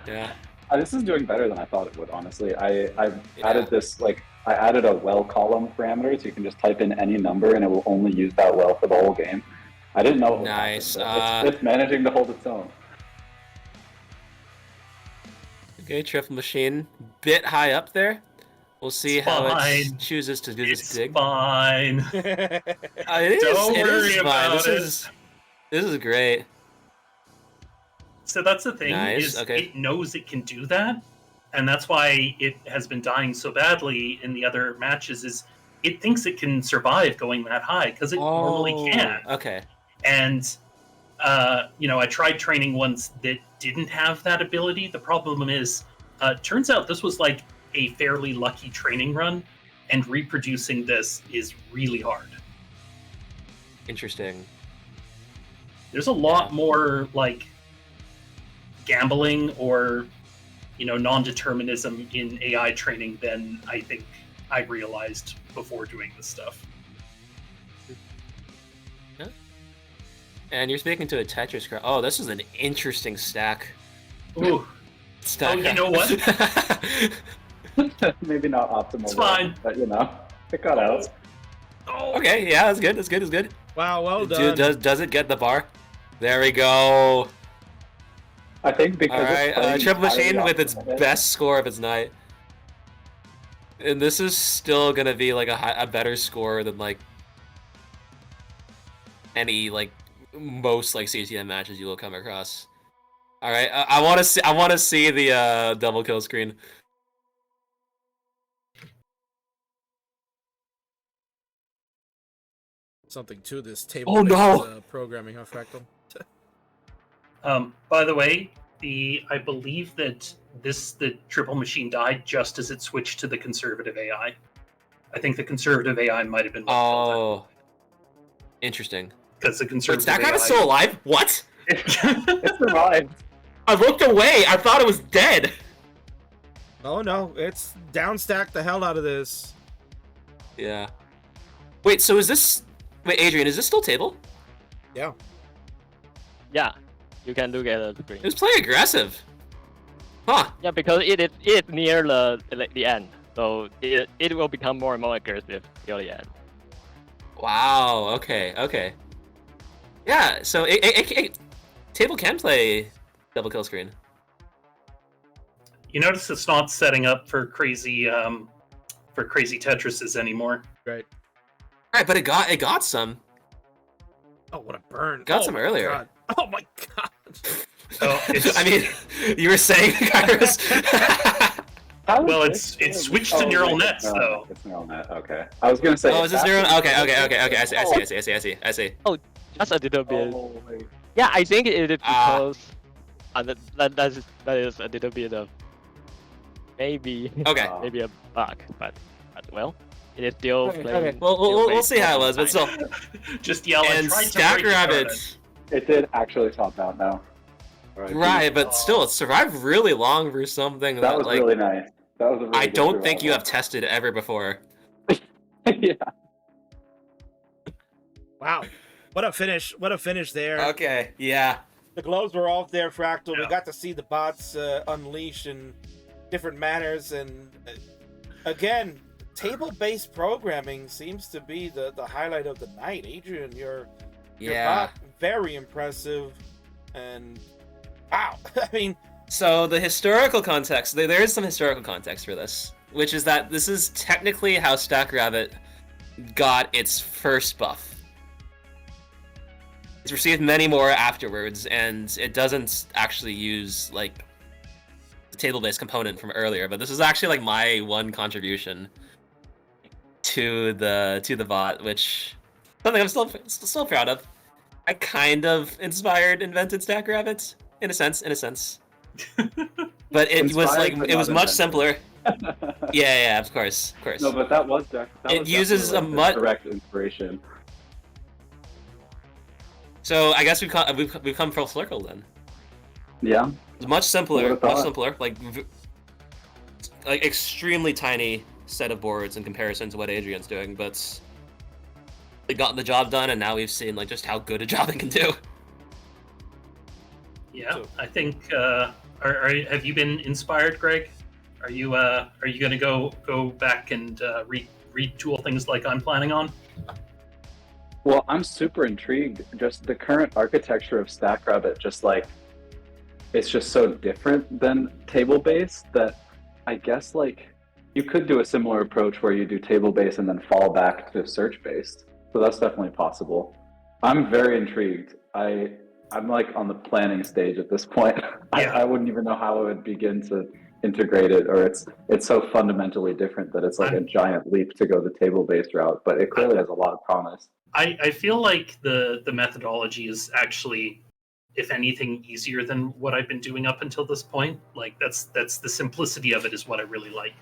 O: Yeah.
Q: This is doing better than I thought it would, honestly. I added this, I added a well column parameter, so you can just type in any number and it will only use that well for the whole game. I didn't know it would
O: Nice.
Q: happen, it's managing to hold its own.
O: Okay, Triple Machine, bit high up there. We'll see how it chooses to do this dig.
R: Fine.
O: It
R: Don't worry
O: is
R: about
O: fine.
R: it.
O: This is great.
R: So that's the thing,
O: Nice,
R: is
O: okay.
R: it knows it can do that, and that's why it has been dying so badly in the other matches, is it thinks it can survive going that high, because it normally can.
O: Okay.
R: And, I tried training ones that didn't have that ability. The problem is, turns out this was like a fairly lucky training run, and reproducing this is really hard.
O: Interesting.
R: There's a lot more, gambling or non-determinism in AI training than I think I realized before doing this stuff.
O: Yeah. And you're speaking to a Tetris crowd. Oh, this is an interesting stack.
R: Ooh.
O: Stack.
R: Oh, you know what?
Q: Maybe not optimal.
R: It's fine.
Q: But it got out.
O: Okay, yeah, that's good. That's good.
A: Wow, well done.
O: Does it get the bar? There we go.
Q: I think because
O: Alright, Triple Machine with its best score of its night. And this is still gonna be a better score than any most CTM matches you will come across. Alright, I wanna see the double kill screen.
A: Something to this table programming, huh, Fractal?
R: By the way, I believe that the Triple Machine died just as it switched to the conservative AI. I think the conservative AI might have been.
O: Oh, interesting.
R: Because the conservative
O: Wait, StackRabbit's still alive? What?
Q: It survived.
O: I looked away. I thought it was dead.
A: Oh no, it's downstacked the hell out of this.
O: Yeah. Wait, so is this? Wait, Adrian, is this still table?
A: Yeah.
P: Yeah, you can look at the screen.
O: It was playing aggressive. Huh.
P: Yeah, because it is near the end, so it will become more and more aggressive till the end.
O: Wow. Okay. Yeah. So table can play double kill screen.
R: You notice it's not setting up for crazy Tetrises anymore.
A: Right.
O: Right, but it got some.
A: Oh, what a burn!
O: Got some earlier.
A: God. Oh my god.
R: Oh,
O: I mean, you were saying, Kairos.
R: Well, it's switched to neural nets though.
Q: It's neural net. Okay. I was gonna say.
O: Oh, is this neural? Okay. I see.
P: Oh, just a little bit. Yeah, I think it is because that is a little bit of maybe maybe a bug, but well, it is still playing.
O: Okay. Well, we'll see how it was, but still.
R: Just yell
O: and StackRabbit.
Q: It did actually top out now.
O: Right, but still, it survived really long for something
Q: that was really nice. That was a really
O: I
Q: good
O: don't think you
Q: survival.
O: have tested ever before.
Q: Yeah.
A: Wow. What a finish there.
O: Okay, yeah.
A: The gloves were off there, Fractal. We got to see the bots unleash in different manners, and again, table-based programming seems to be the highlight of the night. Adrian, your bot, very impressive, and wow. I mean,
O: so the historical context, there is some historical context for this, which is that this is technically how StackRabbit got its first buff. It's received many more afterwards, and it doesn't actually use the table-based component from earlier, but this is actually my one contribution to the bot, which something I'm still proud of. I kind of invented StackRabbit in a sense. But it was much simpler. Yeah, of course.
Q: No, but that was
O: it uses a
Q: direct inspiration.
O: So I guess we've come full circle then.
Q: Yeah.
O: It's much simpler,
Q: Would've thought.
O: like extremely tiny set of boards in comparison to what Adrian's doing, but they got the job done, and now we've seen like just how good a job it can do.
R: Yeah, I think. Have you been inspired, Greg? Are you gonna go back and retool things like I'm planning on?
Q: Well, I'm super intrigued. Just the current architecture of StackRabbit, just like it's just so different than table-based that I guess like you could do a similar approach where you do table-based and then fall back to search-based. So that's definitely possible. I'm very intrigued. I'm like on the planning stage at this point.
R: Yeah.
Q: I wouldn't even know how I would begin to integrate it, or it's so fundamentally different that it's like a giant leap to go the table-based route, but it clearly has a lot of promise.
R: I feel like the methodology is actually, if anything, easier than what I've been doing up until this point. Like that's the simplicity of it is what I really like.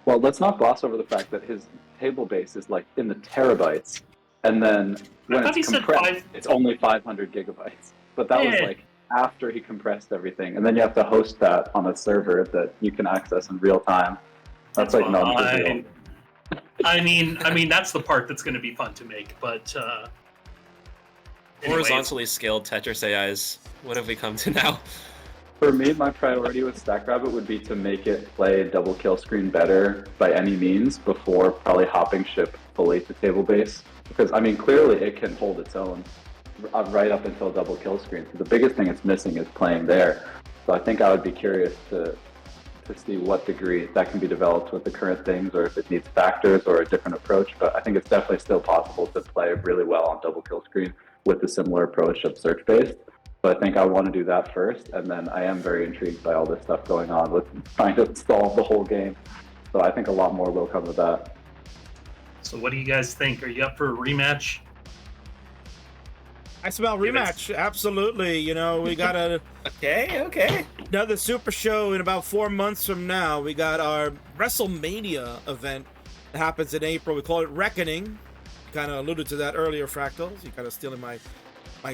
Q: Well, let's not gloss over the fact that his table base is like in the terabytes, and then when it's compressed, it's only 500 gigabytes. But that was like after he compressed everything, and then you have to host that on a server that you can access in real time. That's like not a big deal.
R: I mean that's the part that's going to be fun to make, but
O: Horizontally scaled Tetris AIs. What have we come to now?
Q: For me, my priority with StackRabbit would be to make it play double kill screen better by any means before probably hopping ship fully to table base. Because I mean, clearly it can hold its own right up until double kill screen. So the biggest thing it's missing is playing there. So I think I would be curious to see what degree that can be developed with the current things, or if it needs factors or a different approach. But I think it's definitely still possible to play really well on double kill screen with a similar approach of search based. So I think I want to do that first, and then I am very intrigued by all this stuff going on with trying to solve the whole game. So I think a lot more will come with that.
R: So what do you guys think? Are you up for a rematch?
A: I smell rematch. Absolutely. You know, we got
O: okay.
A: Another super show in about 4 months from now. We got our WrestleMania event that happens in April. We call it Reckoning. Kind of alluded to that earlier, Fractals. You're kind of stealing my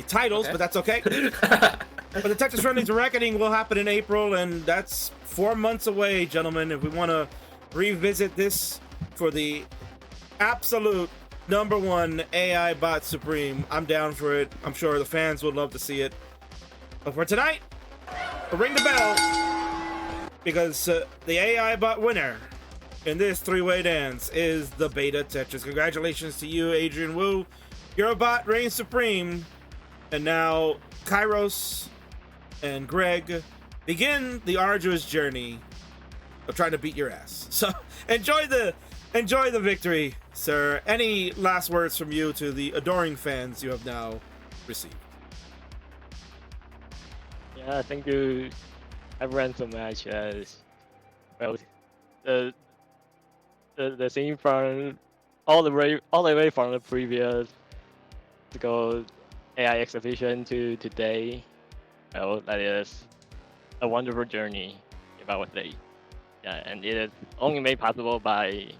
A: titles, but that's okay. But the Tetris Friendlies Reckoning will happen in April, and that's 4 months away, gentlemen. If we want to revisit this for the absolute #1 AI bot supreme, I'm down for it. I'm sure the fans would love to see it. But for tonight, we'll ring the bell, because the AI bot winner in this three-way dance is the BetaTetris. Congratulations to you, Adrian Wu. Your bot reigns supreme. And now Kairos and Greg begin the arduous journey of trying to beat your ass. So enjoy the victory, sir. Any last words from you to the adoring fans you have now received?
P: Yeah, thank you everyone so much. Well, the scene from all the way from the previous to go AI exhibition to today, well, that is a wonderful journey, if I would say. Yeah, and it is only made possible by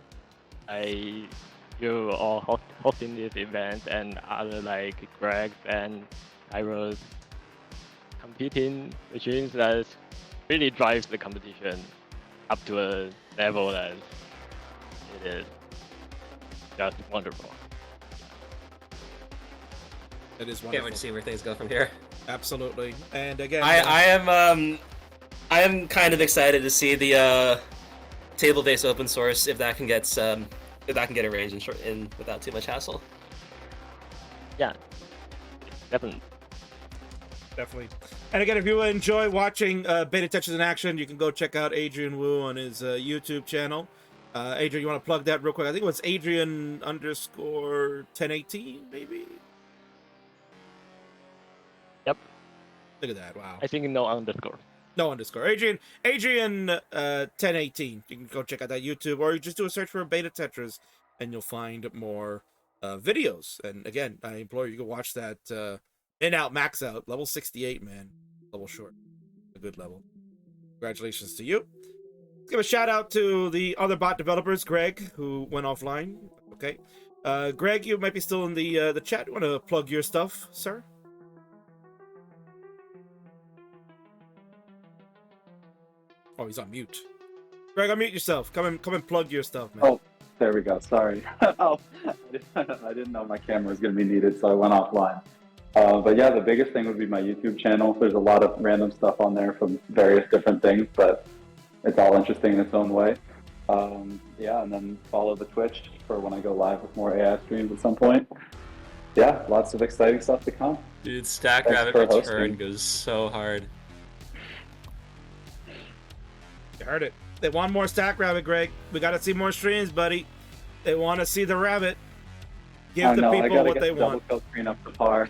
P: you all hosting this event, and other like Greg and Kairos competing machines that really drives the competition up to a level that it is just wonderful.
A: It is wonderful.
O: Can't wait to see where things go from here.
A: Absolutely. And again,
O: I am kind of excited to see the table-based open source, if that can get arranged in without too much hassle.
P: Yeah, definitely.
A: And again, if you enjoy watching BetaTetris in action, you can go check out Adrian Wu on his YouTube channel. Adrian, you want to plug that real quick? I think it was Adrian_1018, maybe?
P: Yep.
A: Look at that, wow.
P: I think no underscore.
A: No underscore. Adrian 1018. You can go check out that YouTube, or you just do a search for BetaTetris and you'll find more videos. And again, I implore you to go watch that in out, max out, level 68, man. Level short. A good level. Congratulations to you. Let's give a shout out to the other bot developers, Greg, who went offline. Okay. Greg, you might be still in the chat. You want to plug your stuff, sir? Oh, he's on mute. Greg, unmute yourself. Come and plug your stuff, man.
Q: Oh, there we go. Sorry. Oh, I didn't know my camera was going to be needed, so I went offline. But yeah, the biggest thing would be my YouTube channel. There's a lot of random stuff on there from various different things, but it's all interesting in its own way. Yeah, and then follow the Twitch for when I go live with more AI streams at some point. Yeah, lots of exciting stuff to come.
O: Dude, StackRabbit return goes so hard.
A: You heard it. They want more StackRabbit, Greg. We got to see more streams, buddy. They want to see the rabbit. Give the people what they want.
Q: Double kill screen up to par.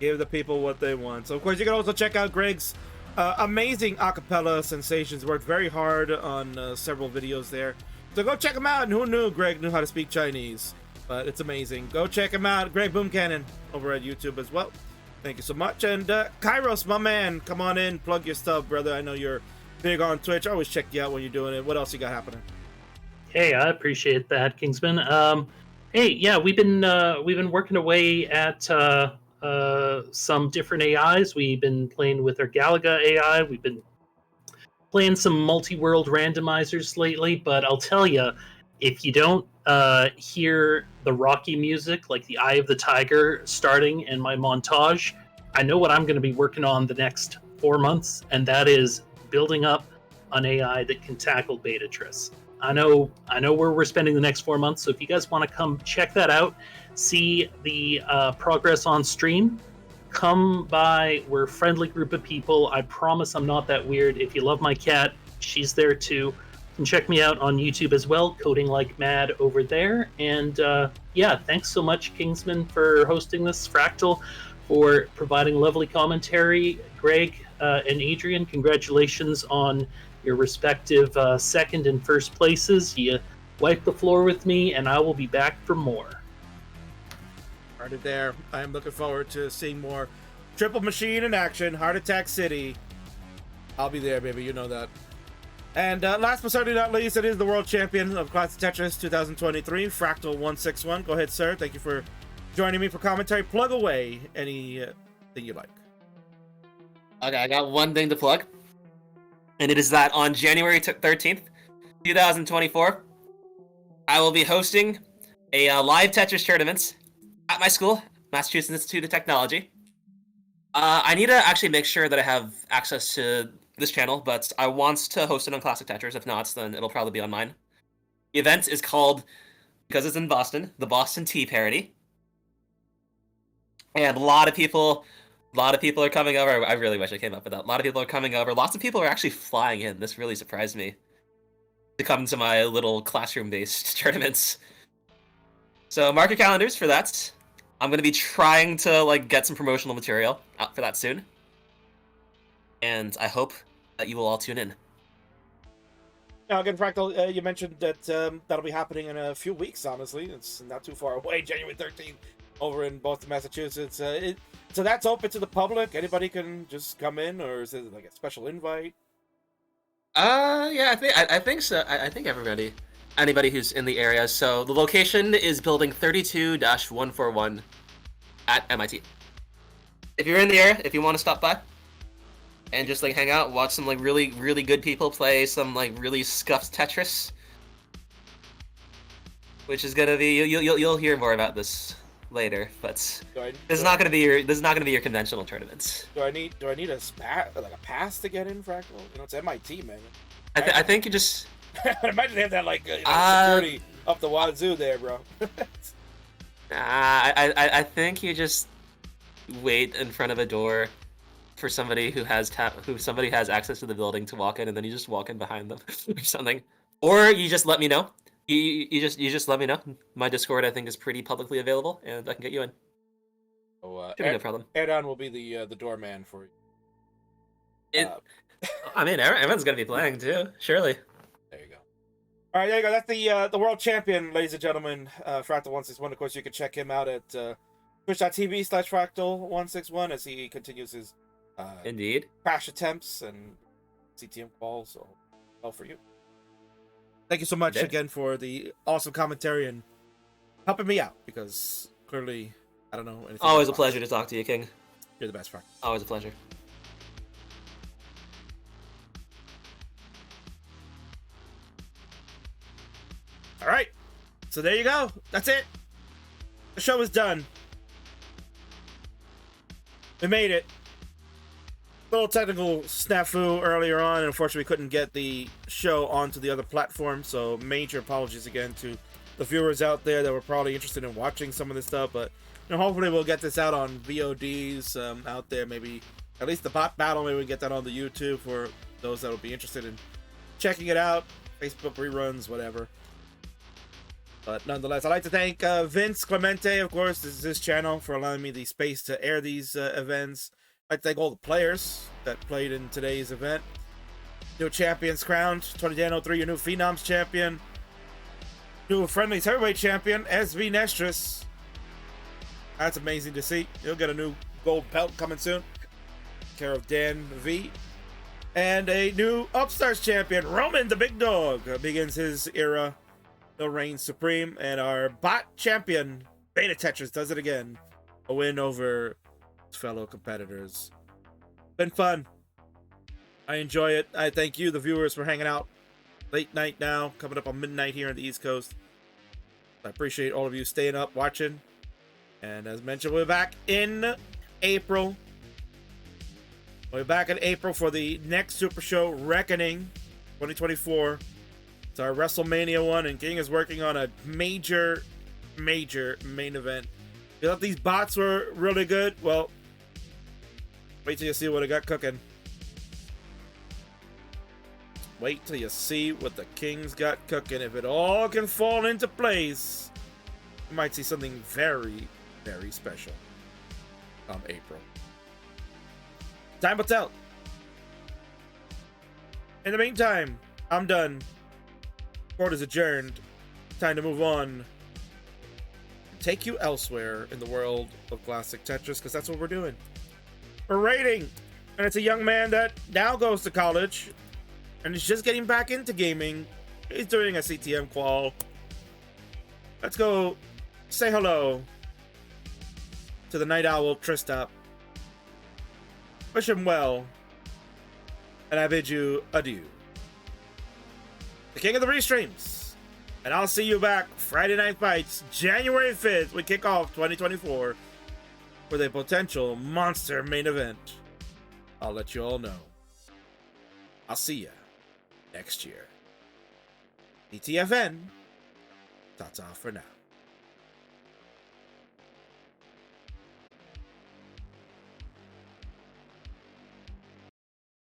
A: Give the people what they want. So, of course, you can also check out Greg's amazing acapella sensations. Worked very hard on several videos there. So go check him out. And who knew Greg knew how to speak Chinese? But it's amazing. Go check him out. Greg Boomcannon over at YouTube as well. Thank you so much. And Kairos, my man, come on in. Plug your stuff, brother. I know you're big on Twitch. I always check you out when you're doing it. What else you got happening?
R: Hey, I appreciate that, Kingsman. Hey, yeah, we've been working away at some different AIs. We've been playing with our Galaga AI. We've been playing some multi-world randomizers lately, but I'll tell you, if you don't hear the Rocky music, like the Eye of the Tiger starting and my montage, I know what I'm going to be working on the next 4 months, and that is building up an AI that can tackle BetaTetris. I know where we're spending the next 4 months, so if you guys want to come check that out, see the progress on stream, come by. We're a friendly group of people. I promise I'm not that weird. If you love my cat, she's there too. You can check me out on YouTube as well, Coding Like Mad over there. And yeah, thanks so much, Kingsman, for hosting this, Fractal, for providing lovely commentary. Greg and Adrian, congratulations on your respective second and first places. You wiped the floor with me, and I will be back for more.
A: Heard it there. I am looking forward to seeing more Triple Machine in action. Heart Attack City. I'll be there, baby. You know that. And last but certainly not least, it is the world champion of Classic Tetris 2023, Fractal161. Go ahead, sir. Thank you for joining me for commentary. Plug away anything you like.
O: Okay, I got one thing to plug. And it is that on January 13th, 2024, I will be hosting a live Tetris tournament at my school, Massachusetts Institute of Technology. I need to actually make sure that I have access to this channel, but I want to host it on Classic Tetris. If not, then it'll probably be on mine. The event is called, because it's in Boston, the Boston Tea Parody. And a lot of people are coming over. I really wish I came up with that. A lot of people are coming over. Lots of people are actually flying in. This really surprised me. To come to my little classroom-based tournaments. So mark your calendars for that. I'm going to be trying to get some promotional material out for that soon. And I hope that you will all tune in.
A: Now, again, Fractal, you mentioned that that'll be happening in a few weeks, honestly. It's not too far away, January 13th, over in Boston, Massachusetts. So that's open to the public? Anybody can just come in, or is it like a special invite?
O: Yeah, I think so. I think anybody who's in the area. So the location is building 32-141 at MIT. If you're in the area, if you want to stop by and just hang out, watch some really good people play some really scuffed Tetris, which is gonna be you'll hear more about this later, but this is not gonna be your conventional tournaments.
A: Do I need a pass to get in, Fractal? It's MIT, man.
O: I think you just.
A: Imagine they have that security up the wazoo there, bro.
O: I think you just wait in front of a door for somebody who has access to the building to walk in, and then you just walk in behind them or something. Or you just let me know. You just let me know. My Discord, I think, is pretty publicly available, and I can get you in.
A: Oh,
O: should be no problem.
A: Aaron will be the doorman for you.
O: I mean, everyone's gonna be playing too, surely.
A: There you go. All right, there you go. That's the world champion, ladies and gentlemen. Fractal161. Of course, you can check him out at twitch.tv/Fractal161 as he continues his
O: indeed
A: crash attempts and CTM calls. So, well for you. Thank you so much again for the awesome commentary and helping me out, because clearly I don't know anything.
O: Always a pleasure to talk to you, King.
A: You're the best, Frank.
O: Always a pleasure.
A: So there you go. That's it. The show is done. We made it. Little technical snafu earlier on, and unfortunately we couldn't get the show onto the other platform, so major apologies again to the viewers out there that were probably interested in watching some of this stuff, but hopefully we'll get this out on VODs out there, maybe at least the bot battle, maybe we get that on the YouTube for those that will be interested in checking it out, Facebook reruns, whatever. But nonetheless, I'd like to thank Vince Clemente, of course, this is his channel, for allowing me the space to air these events. I'd like to thank all the players that played in today's event. New champions crowned, 2003, your new Phenoms champion. New Friendlies heavyweight champion, SV Nestris. That's amazing to see. You'll get a new gold belt coming soon. Care of DanV. And a new Upstarts champion, Roman the Big Dog, begins his era. He'll reign supreme. And our bot champion, BetaTetris, does it again. A win over his fellow competitors. Been fun. I enjoy it. I thank you, the viewers, for hanging out late night now, coming up on midnight here on the East Coast. I appreciate all of you staying up, watching. And as mentioned, we'll be back in April. We'll be back in April for the next Super Show, Reckoning 2024. It's our WrestleMania one, and King is working on a major main event. You thought these bots were really good? Well, wait till you see what I got cooking. Wait till you see what the King's got cooking. If it all can fall into place, you might see something very, very special come April. Time will tell. In the meantime, I'm done. Court is adjourned. Time to move on. Take you elsewhere in the world of classic Tetris, because that's what we're doing. We're raiding. And it's a young man that now goes to college and is just getting back into gaming. He's doing a CTM qual. Let's go say hello to the Night Owl Tristop. Wish him well. And I bid you adieu. The king of the restreams. And I'll see you back Friday Night Fights, January 5th. We kick off 2024 with a potential monster main event. I'll let you all know. I'll see ya next year. ETFN. Ta-ta for now.